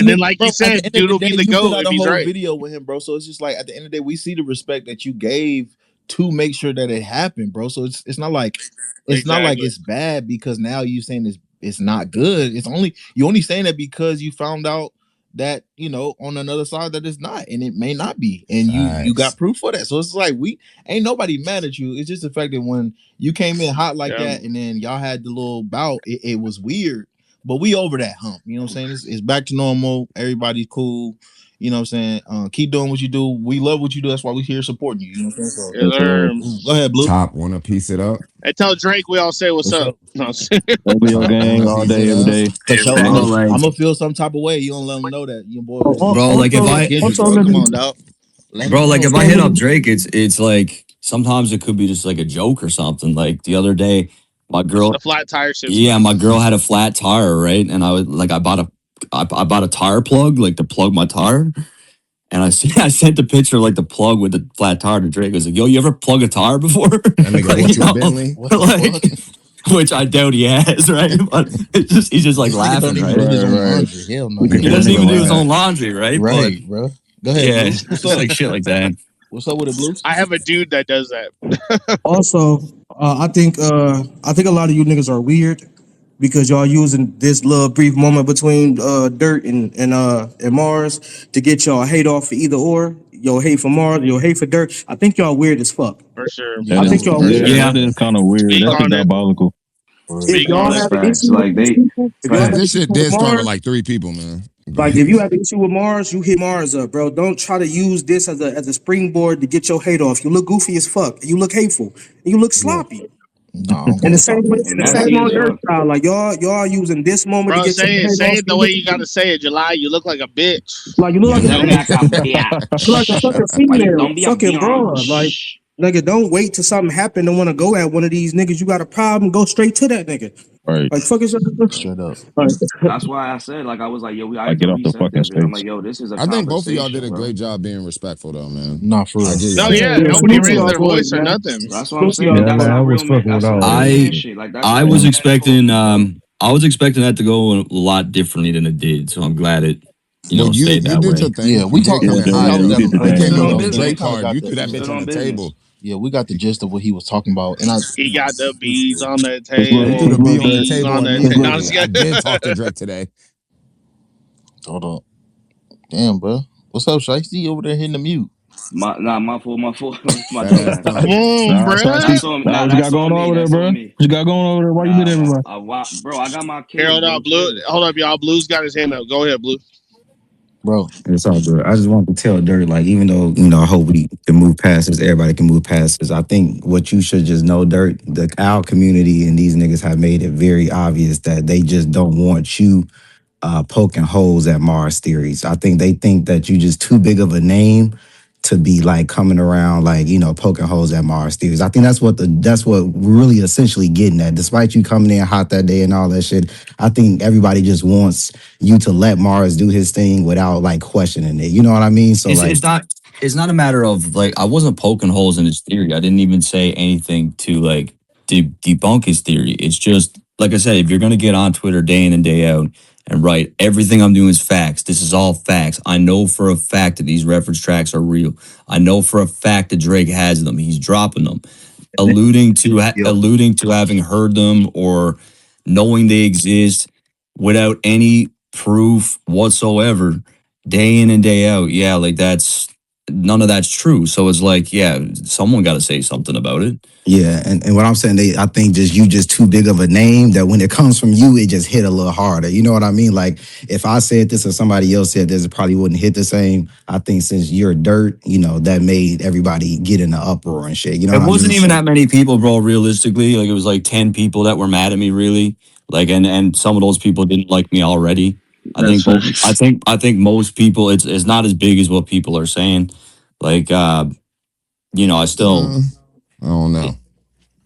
Speaker 18: mean, like you said, dude will be the GOAT if he's right.
Speaker 1: Video with him, bro. So it's just like at the end of the day, we see the respect that you gave to make sure that it happened, bro. So it's not like not like it's bad because now you saying it's not good. It's you only saying that because you found out that on another side that it's not, and it may not be, and you got proof for that. So it's like we ain't nobody mad at you. It's just the fact that when you came in hot like that, and then y'all had the little bout, it was weird. But we over that hump, you know what I'm saying? It's back to normal. Everybody's cool. You know what I'm saying? Keep doing what you do. We love what you do. That's why we here supporting you. You know what I'm saying?
Speaker 18: Yes,
Speaker 1: So,
Speaker 18: sir.
Speaker 1: go ahead, Blue.
Speaker 4: Top want to piece it up.
Speaker 18: And tell Drake we all say what's
Speaker 1: For
Speaker 18: up.
Speaker 1: sure.
Speaker 18: No,
Speaker 20: OVO
Speaker 4: Top want
Speaker 20: gang
Speaker 4: to
Speaker 20: all
Speaker 4: piece it
Speaker 20: day, every
Speaker 4: up.
Speaker 20: day.
Speaker 1: For sure.
Speaker 3: I
Speaker 1: I'm
Speaker 3: know,
Speaker 1: gonna
Speaker 3: like,
Speaker 1: I'm gonna feel some type of way. You don't let them know that. You boy,
Speaker 3: bro, like if
Speaker 1: fuck
Speaker 3: I,
Speaker 1: Kendrick,
Speaker 13: Also,
Speaker 1: bro.
Speaker 13: let
Speaker 1: Come
Speaker 13: me
Speaker 1: on, dog. Let them
Speaker 3: bro, like
Speaker 1: know,
Speaker 3: if I
Speaker 13: also
Speaker 1: bro.
Speaker 3: hit
Speaker 13: let
Speaker 3: up
Speaker 13: me
Speaker 3: Drake, it's like sometimes it could be just like a joke or something. Like the other day, my
Speaker 18: the
Speaker 3: girl,
Speaker 18: flat tire shit's
Speaker 3: yeah,
Speaker 18: funny.
Speaker 3: my girl had a flat tire, right? And I was like, I bought a tire plug, like to plug my tire. And I sent the picture of, like the plug with the flat tire to Drake. I was like, yo, you ever plug a tire before?
Speaker 4: That nigga
Speaker 3: Like,
Speaker 4: bought
Speaker 3: you
Speaker 4: you a
Speaker 3: know,
Speaker 4: Bentley.
Speaker 1: What the
Speaker 3: like,
Speaker 1: fuck?
Speaker 3: which I doubt he has, right? But it's just, he's just like
Speaker 1: This nigga don't
Speaker 3: laughing,
Speaker 1: even
Speaker 3: right?
Speaker 1: do his
Speaker 20: Right,
Speaker 1: own
Speaker 20: right.
Speaker 1: laundry. Hell no, he
Speaker 20: Look at
Speaker 3: He
Speaker 1: don't
Speaker 20: that
Speaker 1: do
Speaker 3: doesn't
Speaker 1: his
Speaker 20: nigga
Speaker 3: even
Speaker 1: own
Speaker 3: do his
Speaker 1: laundry.
Speaker 20: laugh.
Speaker 3: own laundry, right? But
Speaker 1: Right, bro. Go ahead,
Speaker 3: yeah,
Speaker 1: Blue.
Speaker 3: it's
Speaker 1: What's
Speaker 3: just
Speaker 1: up?
Speaker 3: like shit like that.
Speaker 1: What's up with it, Blue?
Speaker 18: I have a dude that does that.
Speaker 13: also. I think a lot of you niggas are weird because y'all using this little brief moment between Dirt and Mars to get y'all hate off for either or. Your hate for Mars, your hate for Dirt. I think y'all weird as fuck.
Speaker 18: For sure.
Speaker 1: Yeah,
Speaker 13: I
Speaker 20: That is,
Speaker 13: think
Speaker 1: that's
Speaker 13: y'all
Speaker 1: that's
Speaker 13: weird.
Speaker 20: yeah,
Speaker 3: Yeah,
Speaker 20: that is kind of weird.
Speaker 18: Speak
Speaker 20: That shit
Speaker 18: on it.
Speaker 20: diabolical.
Speaker 13: If
Speaker 18: Speak
Speaker 13: y'all
Speaker 18: on
Speaker 12: That's
Speaker 18: it.
Speaker 13: have an
Speaker 12: facts.
Speaker 13: issue with
Speaker 12: Like
Speaker 13: these
Speaker 12: they
Speaker 13: people, if y'all
Speaker 4: Cause
Speaker 13: have
Speaker 12: facts.
Speaker 13: an
Speaker 4: this
Speaker 13: issue
Speaker 4: shit
Speaker 13: with
Speaker 4: did start with
Speaker 13: Mars,
Speaker 4: like 3 people, man.
Speaker 13: like if you have an issue with Mars, you hit Mars up, bro. Don't try to use this as a springboard to get your hate off. You look goofy as fuck. You look hateful. And you look
Speaker 1: yeah.
Speaker 13: sloppy.
Speaker 1: No, I don't
Speaker 13: And
Speaker 1: think it's sloppy.
Speaker 12: And
Speaker 13: the same
Speaker 12: messy as
Speaker 13: on Dirt
Speaker 12: fuck.
Speaker 13: style. Like y'all using this moment to
Speaker 18: Bro,
Speaker 13: get your hate
Speaker 18: say
Speaker 13: off.
Speaker 18: it the way you gotta say it, July. You look like a bitch.
Speaker 13: Like you look
Speaker 12: You
Speaker 13: like a
Speaker 12: look like
Speaker 13: bitch.
Speaker 12: a
Speaker 13: You look like a
Speaker 12: bitch.
Speaker 13: fucking
Speaker 12: Why you
Speaker 13: female,
Speaker 12: don't be a
Speaker 13: fucking broad. Like
Speaker 12: bitch?
Speaker 13: nigga, don't wait till something happen to want to go at one of these niggas. You got a problem, go straight to that nigga.
Speaker 20: Right.
Speaker 13: Like fuck is your
Speaker 1: Straight up.
Speaker 13: like,
Speaker 12: That's why I said, like, I was like, yo, I
Speaker 20: Like
Speaker 12: had to
Speaker 20: get off the
Speaker 12: reset
Speaker 20: fucking
Speaker 12: this because I'm
Speaker 20: space.
Speaker 12: like, yo, this is a
Speaker 4: I think both of y'all did
Speaker 12: conversation,
Speaker 4: a
Speaker 12: bro.
Speaker 4: great job being respectful, though, man.
Speaker 1: Nah, for
Speaker 4: I
Speaker 1: real.
Speaker 18: No,
Speaker 4: just,
Speaker 18: yeah,
Speaker 13: yeah,
Speaker 18: nobody
Speaker 13: salute to
Speaker 18: raised
Speaker 13: y'all
Speaker 18: their
Speaker 13: for it,
Speaker 18: voice or
Speaker 13: man.
Speaker 18: nothing.
Speaker 12: That's what I'm
Speaker 13: Salute to
Speaker 12: saying.
Speaker 13: y'all
Speaker 12: But
Speaker 17: Yeah,
Speaker 12: that's
Speaker 13: for
Speaker 17: man,
Speaker 13: it.
Speaker 17: I
Speaker 12: not
Speaker 17: was
Speaker 12: real man.
Speaker 17: fucking with
Speaker 12: That's not
Speaker 17: all
Speaker 12: real
Speaker 17: that
Speaker 3: I
Speaker 12: man
Speaker 17: shit.
Speaker 12: shit. Like that's
Speaker 3: I
Speaker 12: real
Speaker 3: was
Speaker 12: men
Speaker 3: expecting
Speaker 12: focus, bro.
Speaker 3: I was expecting that to go a lot differently than it did. So I'm glad it,
Speaker 4: well, you
Speaker 3: stayed
Speaker 4: you
Speaker 3: that
Speaker 4: did your
Speaker 3: way.
Speaker 1: Yeah,
Speaker 4: thing.
Speaker 1: we
Speaker 4: You did
Speaker 1: talked.
Speaker 4: come
Speaker 20: Yeah,
Speaker 4: in
Speaker 1: We
Speaker 20: hell
Speaker 4: hot
Speaker 20: yeah,
Speaker 1: talked
Speaker 20: you
Speaker 1: that
Speaker 4: though.
Speaker 20: did your
Speaker 1: before.
Speaker 4: You
Speaker 20: thing,
Speaker 4: came
Speaker 12: Stood
Speaker 4: in
Speaker 20: man.
Speaker 12: on
Speaker 4: on the
Speaker 1: So we
Speaker 4: Drake
Speaker 12: business.
Speaker 1: kind of
Speaker 4: part.
Speaker 1: got
Speaker 4: You
Speaker 1: the.
Speaker 4: threw that bitch
Speaker 12: Stood
Speaker 4: on
Speaker 12: on
Speaker 4: the table.
Speaker 12: business.
Speaker 1: Yeah, we got the gist of what he was talking about, and I.
Speaker 18: He got the bees on the
Speaker 20: What's good?
Speaker 4: You threw
Speaker 18: table.
Speaker 4: the
Speaker 20: What's
Speaker 4: B
Speaker 20: good,
Speaker 4: on the
Speaker 20: Drake?
Speaker 18: Bees
Speaker 4: table
Speaker 18: on the table. No, I'm
Speaker 4: immediately.
Speaker 18: just
Speaker 4: I
Speaker 18: kidding.
Speaker 4: did talk to Drake today.
Speaker 1: Hold up. Damn, bro. What's up, Shiesty? Over there hitting the mute.
Speaker 12: My fault, my fault. My
Speaker 4: Fat
Speaker 12: dumb
Speaker 4: ass
Speaker 12: ass.
Speaker 18: Come
Speaker 4: tongue.
Speaker 18: on,
Speaker 20: Nah,
Speaker 18: bruh.
Speaker 20: Shiesty.
Speaker 12: That's on.
Speaker 20: Nah,
Speaker 12: Nah,
Speaker 20: what you got
Speaker 12: that's
Speaker 20: going
Speaker 12: on
Speaker 20: on
Speaker 12: me.
Speaker 20: over there,
Speaker 12: That's
Speaker 20: bro?
Speaker 12: on
Speaker 20: What
Speaker 12: me.
Speaker 20: you got going over there? Why you been everywhere?
Speaker 12: Bro, I got my kids,
Speaker 18: Hold
Speaker 12: bro.
Speaker 18: up, Blue.
Speaker 12: Chill.
Speaker 18: Hold up, y'all. Blue's got his hand up. Go ahead, Blue.
Speaker 1: Bro.
Speaker 3: It's all good. I just want to tell Dirt, like, even though, I hope we can move past this, everybody can move past this. I think what you should just know, Dirt, our community and these niggas have made it very obvious that they just don't want you poking holes at Mars theories. I think they think that you just too big of a name to be like coming around like, poking holes at Mars theories. I think that's what we're really essentially getting at. Despite you coming in hot that day and all that shit, I think everybody just wants you to let Mars do his thing without like questioning it. You know what I mean? So like it's not a matter of like I wasn't poking holes in his theory. I didn't even say anything to like debunk his theory. It's just like I said, if you're gonna get on Twitter day in and day out and write everything I'm doing is facts. This is all facts. I know for a fact that these reference tracks are real. I know for a fact that Drake has them. He's dropping them,
Speaker 1: Yep.
Speaker 3: alluding to having heard them or knowing they exist without any proof whatsoever, day in and day out. Yeah, like that's none of that's true. So it's like, yeah, someone got to say something about it. Yeah, and what I'm saying, I think just you just too big of a name that when it comes from you, it just hit a little harder. You know what I mean? Like if I said this or somebody else said this, it probably wouldn't hit the same. I think since you're Dirt, that made everybody get in the uproar and shit. You know It what I wasn't mean? even that many people, bro. Realistically, like it was like 10 people that were mad at me, really. Like, and some of those people didn't like me already.
Speaker 12: That's facts.
Speaker 3: I think most people, it's not as big as what people are saying. Like, I still,
Speaker 4: I don't know.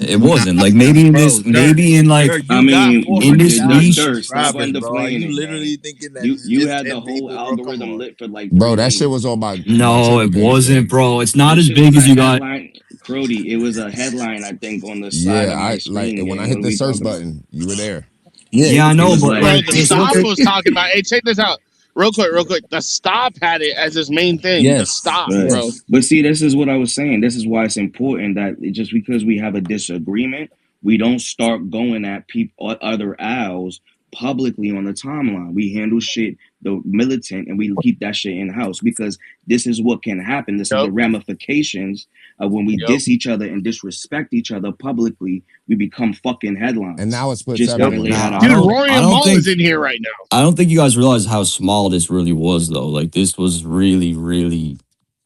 Speaker 3: it wasn't like maybe in
Speaker 1: Bro,
Speaker 3: this,
Speaker 1: Dirt.
Speaker 3: maybe in like
Speaker 1: Dirt,
Speaker 12: I
Speaker 1: you got
Speaker 12: mean,
Speaker 3: in this
Speaker 1: 400,000
Speaker 3: niche.
Speaker 12: Stop
Speaker 1: subscribers, bro. Are you
Speaker 12: underplaying it, gang.
Speaker 1: literally thinking that it's
Speaker 12: You
Speaker 1: just
Speaker 12: had the
Speaker 1: 10
Speaker 12: whole
Speaker 1: people, bro? Come
Speaker 12: algorithm
Speaker 1: on.
Speaker 12: lit for like
Speaker 4: Bro, that
Speaker 12: 3 days.
Speaker 4: shit was on my
Speaker 3: No,
Speaker 4: Twitter
Speaker 3: it
Speaker 4: page,
Speaker 3: wasn't,
Speaker 4: gang.
Speaker 3: bro. It's not
Speaker 12: This
Speaker 3: as
Speaker 12: shit
Speaker 3: big
Speaker 12: was a
Speaker 3: as you got.
Speaker 12: headline, Crody. It was a headline, I think, on the side
Speaker 4: Yeah,
Speaker 12: of my
Speaker 4: I like
Speaker 12: screen,
Speaker 4: when I
Speaker 12: gang. What
Speaker 4: hit
Speaker 12: are
Speaker 4: the
Speaker 12: we
Speaker 4: search
Speaker 12: talking about?
Speaker 4: button, you were there.
Speaker 1: Yeah,
Speaker 3: Yeah, I
Speaker 12: It
Speaker 3: know,
Speaker 12: was
Speaker 3: but
Speaker 12: like,
Speaker 3: like,
Speaker 18: Bro, the
Speaker 3: it's
Speaker 18: stop
Speaker 3: okay.
Speaker 18: was talking about. Hey, check this out. Real quick, real quick. The stop had it as his main thing. The
Speaker 1: yes,
Speaker 18: stop,
Speaker 12: right.
Speaker 18: bro.
Speaker 1: yes.
Speaker 12: But see, this is what I was saying. This is why it's important that just because we have a disagreement, we don't start going at people, other owls publicly on the timeline. We handle shit the militant, and we keep that shit in house, because this is what can happen. This is the ramifications of when we diss each other and disrespect each other publicly. We become fucking headlines.
Speaker 4: And now it's split
Speaker 12: just gotta lay that out.
Speaker 18: Dude, Rory and Maul is in here right now.
Speaker 3: I don't think you guys realize how small this really was, though. Like, this was really, really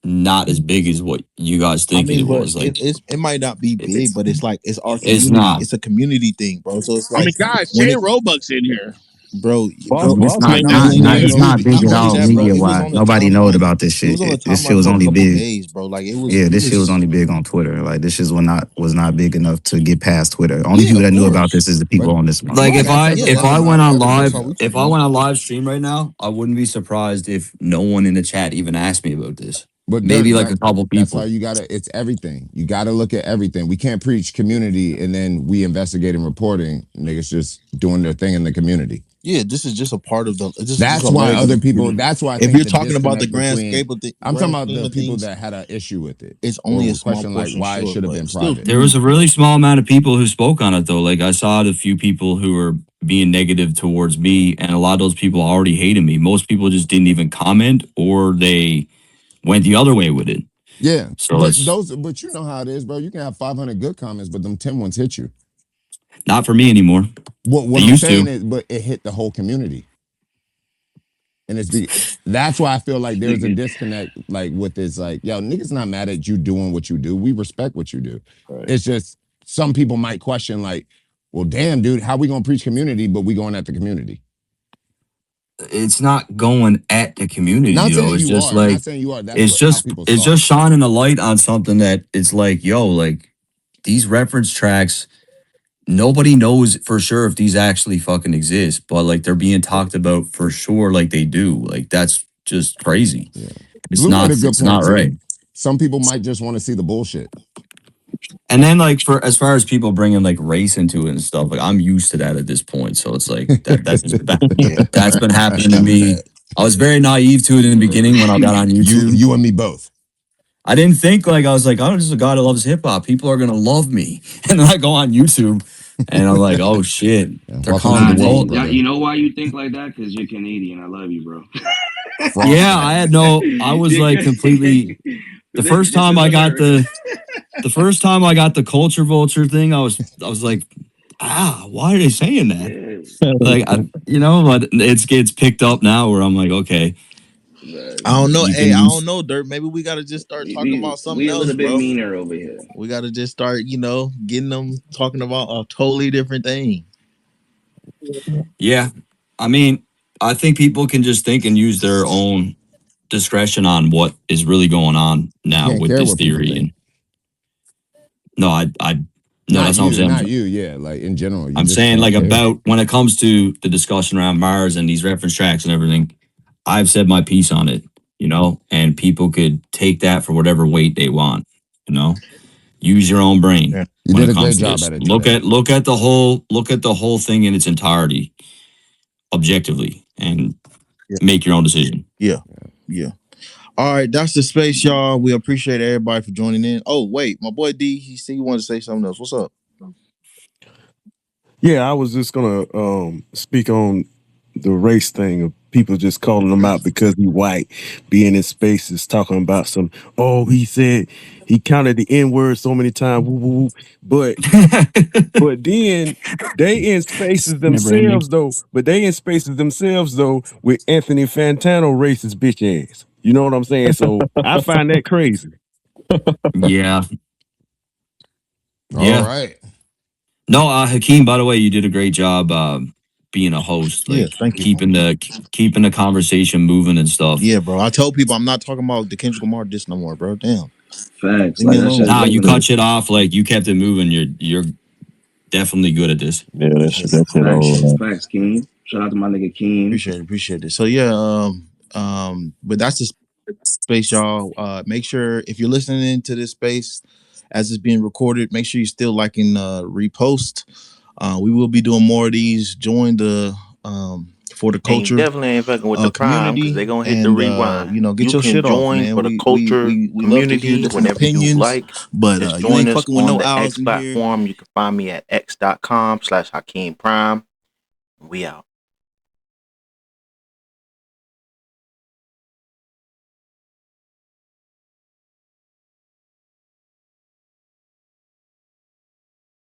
Speaker 3: not as big as what you guys think it was. Like,
Speaker 1: it might not be big, but it's like it's our community.
Speaker 3: It's not.
Speaker 1: It's a community thing, bro. So it's like,
Speaker 18: I mean, guys, Jay Roebuck's in here.
Speaker 1: Bro,
Speaker 3: it's not big at all media wise. Nobody knows about this shit. This shit was only big.
Speaker 1: Days, bro. Like it was.
Speaker 3: Yeah, this shit was only big on Twitter. Like this shit was not big enough to get past Twitter. Only people that knew about this is the people on this. Like if I went on live stream right now, I wouldn't be surprised if no one in the chat even asked me about this.
Speaker 4: But
Speaker 3: maybe like a couple people.
Speaker 4: That's why you gotta. It's everything. You gotta look at everything. We can't preach community and then we investigate and reporting. Niggas just doing their thing in the community.
Speaker 1: Yeah, this is just a part of the.
Speaker 4: That's why other people. That's why I
Speaker 1: if you're talking about the grand scale of things,
Speaker 4: I'm talking about the people that had an issue with it.
Speaker 1: It's only a small
Speaker 4: question,
Speaker 1: portion,
Speaker 4: like why it should have been private.
Speaker 3: There was a really small amount of people who spoke on it, though. Like I saw the few people who were being negative towards me, and a lot of those people already hated me. Most people just didn't even comment, or they went the other way with it.
Speaker 4: Yeah,
Speaker 3: so
Speaker 4: but you know how it is, bro. You can have 500 good comments, but them 10 ones hit you.
Speaker 3: Not for me anymore.
Speaker 4: What I'm saying is, but it hit the whole community. And that's why I feel like there's a disconnect, like with this, like, yo, niggas not mad at you doing what you do. We respect what you do. Right. It's just some people might question, like, well, damn, dude, how we gonna preach community, but we going at the community?
Speaker 3: It's not going at the community, though. It's just like,
Speaker 4: not saying you are.
Speaker 3: It's just shining a light on something that it's like, yo, like these reference tracks. Nobody knows for sure if these actually fucking exist, but like they're being talked about for sure, like they do. Like that's just crazy. Yeah. It's not right.
Speaker 4: Some people might just want to see the bullshit.
Speaker 3: And then like as far as people bringing like race into it and stuff, like I'm used to that at this point. So it's like that's been happening to me. I was very naive to it in the beginning when I got on YouTube.
Speaker 4: You and me both.
Speaker 3: I didn't think like I was like, I'm just a guy that loves hip hop. People are gonna love me, and then I go on YouTube, and I'm like, oh shit, they're calling the world.
Speaker 12: You know why you think like that? Because you're Canadian. I love you, bro.
Speaker 3: Yeah, I was like completely. The first time I got the culture vulture thing, I was like, why are they saying that? Like, but it gets picked up now where I'm like, okay.
Speaker 1: I don't know. Hey, I don't know, Dirt. Maybe we gotta just start talking about something else,
Speaker 12: bro. We a little bit meaner over here.
Speaker 1: We gotta just start, getting them talking about a totally different thing.
Speaker 3: Yeah, I mean, I think people can just think and use their own discretion on what is really going on now with this theory. And no, that's what I'm saying.
Speaker 4: Not you, yeah, like in general.
Speaker 3: I'm saying like about when it comes to the discussion around Marz and these reference tracks and everything. I've said my piece on it, and people could take that for whatever weight they want, Use your own brain.
Speaker 4: Yeah. You did a great job at it.
Speaker 3: Look at the whole thing in its entirety, objectively, and make your own decision.
Speaker 1: Yeah. All right, that's the space, y'all. We appreciate everybody for joining in. Oh, wait, my boy D, he said he wanted to say something else. What's up?
Speaker 17: Yeah, I was just gonna speak on the race thing of people just calling him out because he white, being in spaces talking about he said he counted the N-word so many times, woo, woo, woo. But then they in spaces themselves though with Anthony Fantano racist bitch ass. You know what I'm saying? So I find that crazy.
Speaker 3: Yeah.
Speaker 4: All right.
Speaker 3: No, Hakeem, by the way, you did a great job being a host. Like,
Speaker 1: thank you.
Speaker 3: Keeping the conversation moving and stuff.
Speaker 1: Yeah, bro. I told people I'm not talking about the Kendrick Lamar diss no more, bro. Damn.
Speaker 12: Facts.
Speaker 3: Nah, you cut shit off. Like you kept it moving. You're definitely good at this.
Speaker 20: Yeah, that's it.
Speaker 12: Facts, King. Shout out to my nigga King.
Speaker 1: Appreciate it. So yeah, but that's the space, y'all. Make sure if you're listening to this space as it's being recorded, make sure you still like and repost. We will be doing more of these. Join the for the culture.
Speaker 21: Definitely ain't fucking with the Prime because they're gonna hit the rewind.
Speaker 1: Get your shit off, man.
Speaker 21: For the culture
Speaker 1: we
Speaker 21: community whenever
Speaker 1: opinions,
Speaker 21: you like.
Speaker 1: But
Speaker 21: just
Speaker 1: you
Speaker 21: join
Speaker 1: ain't
Speaker 21: us
Speaker 1: fucking with
Speaker 21: on
Speaker 1: no
Speaker 21: the
Speaker 1: owls
Speaker 21: X platform. You can find me at x.com/Hakeem Prime. We out.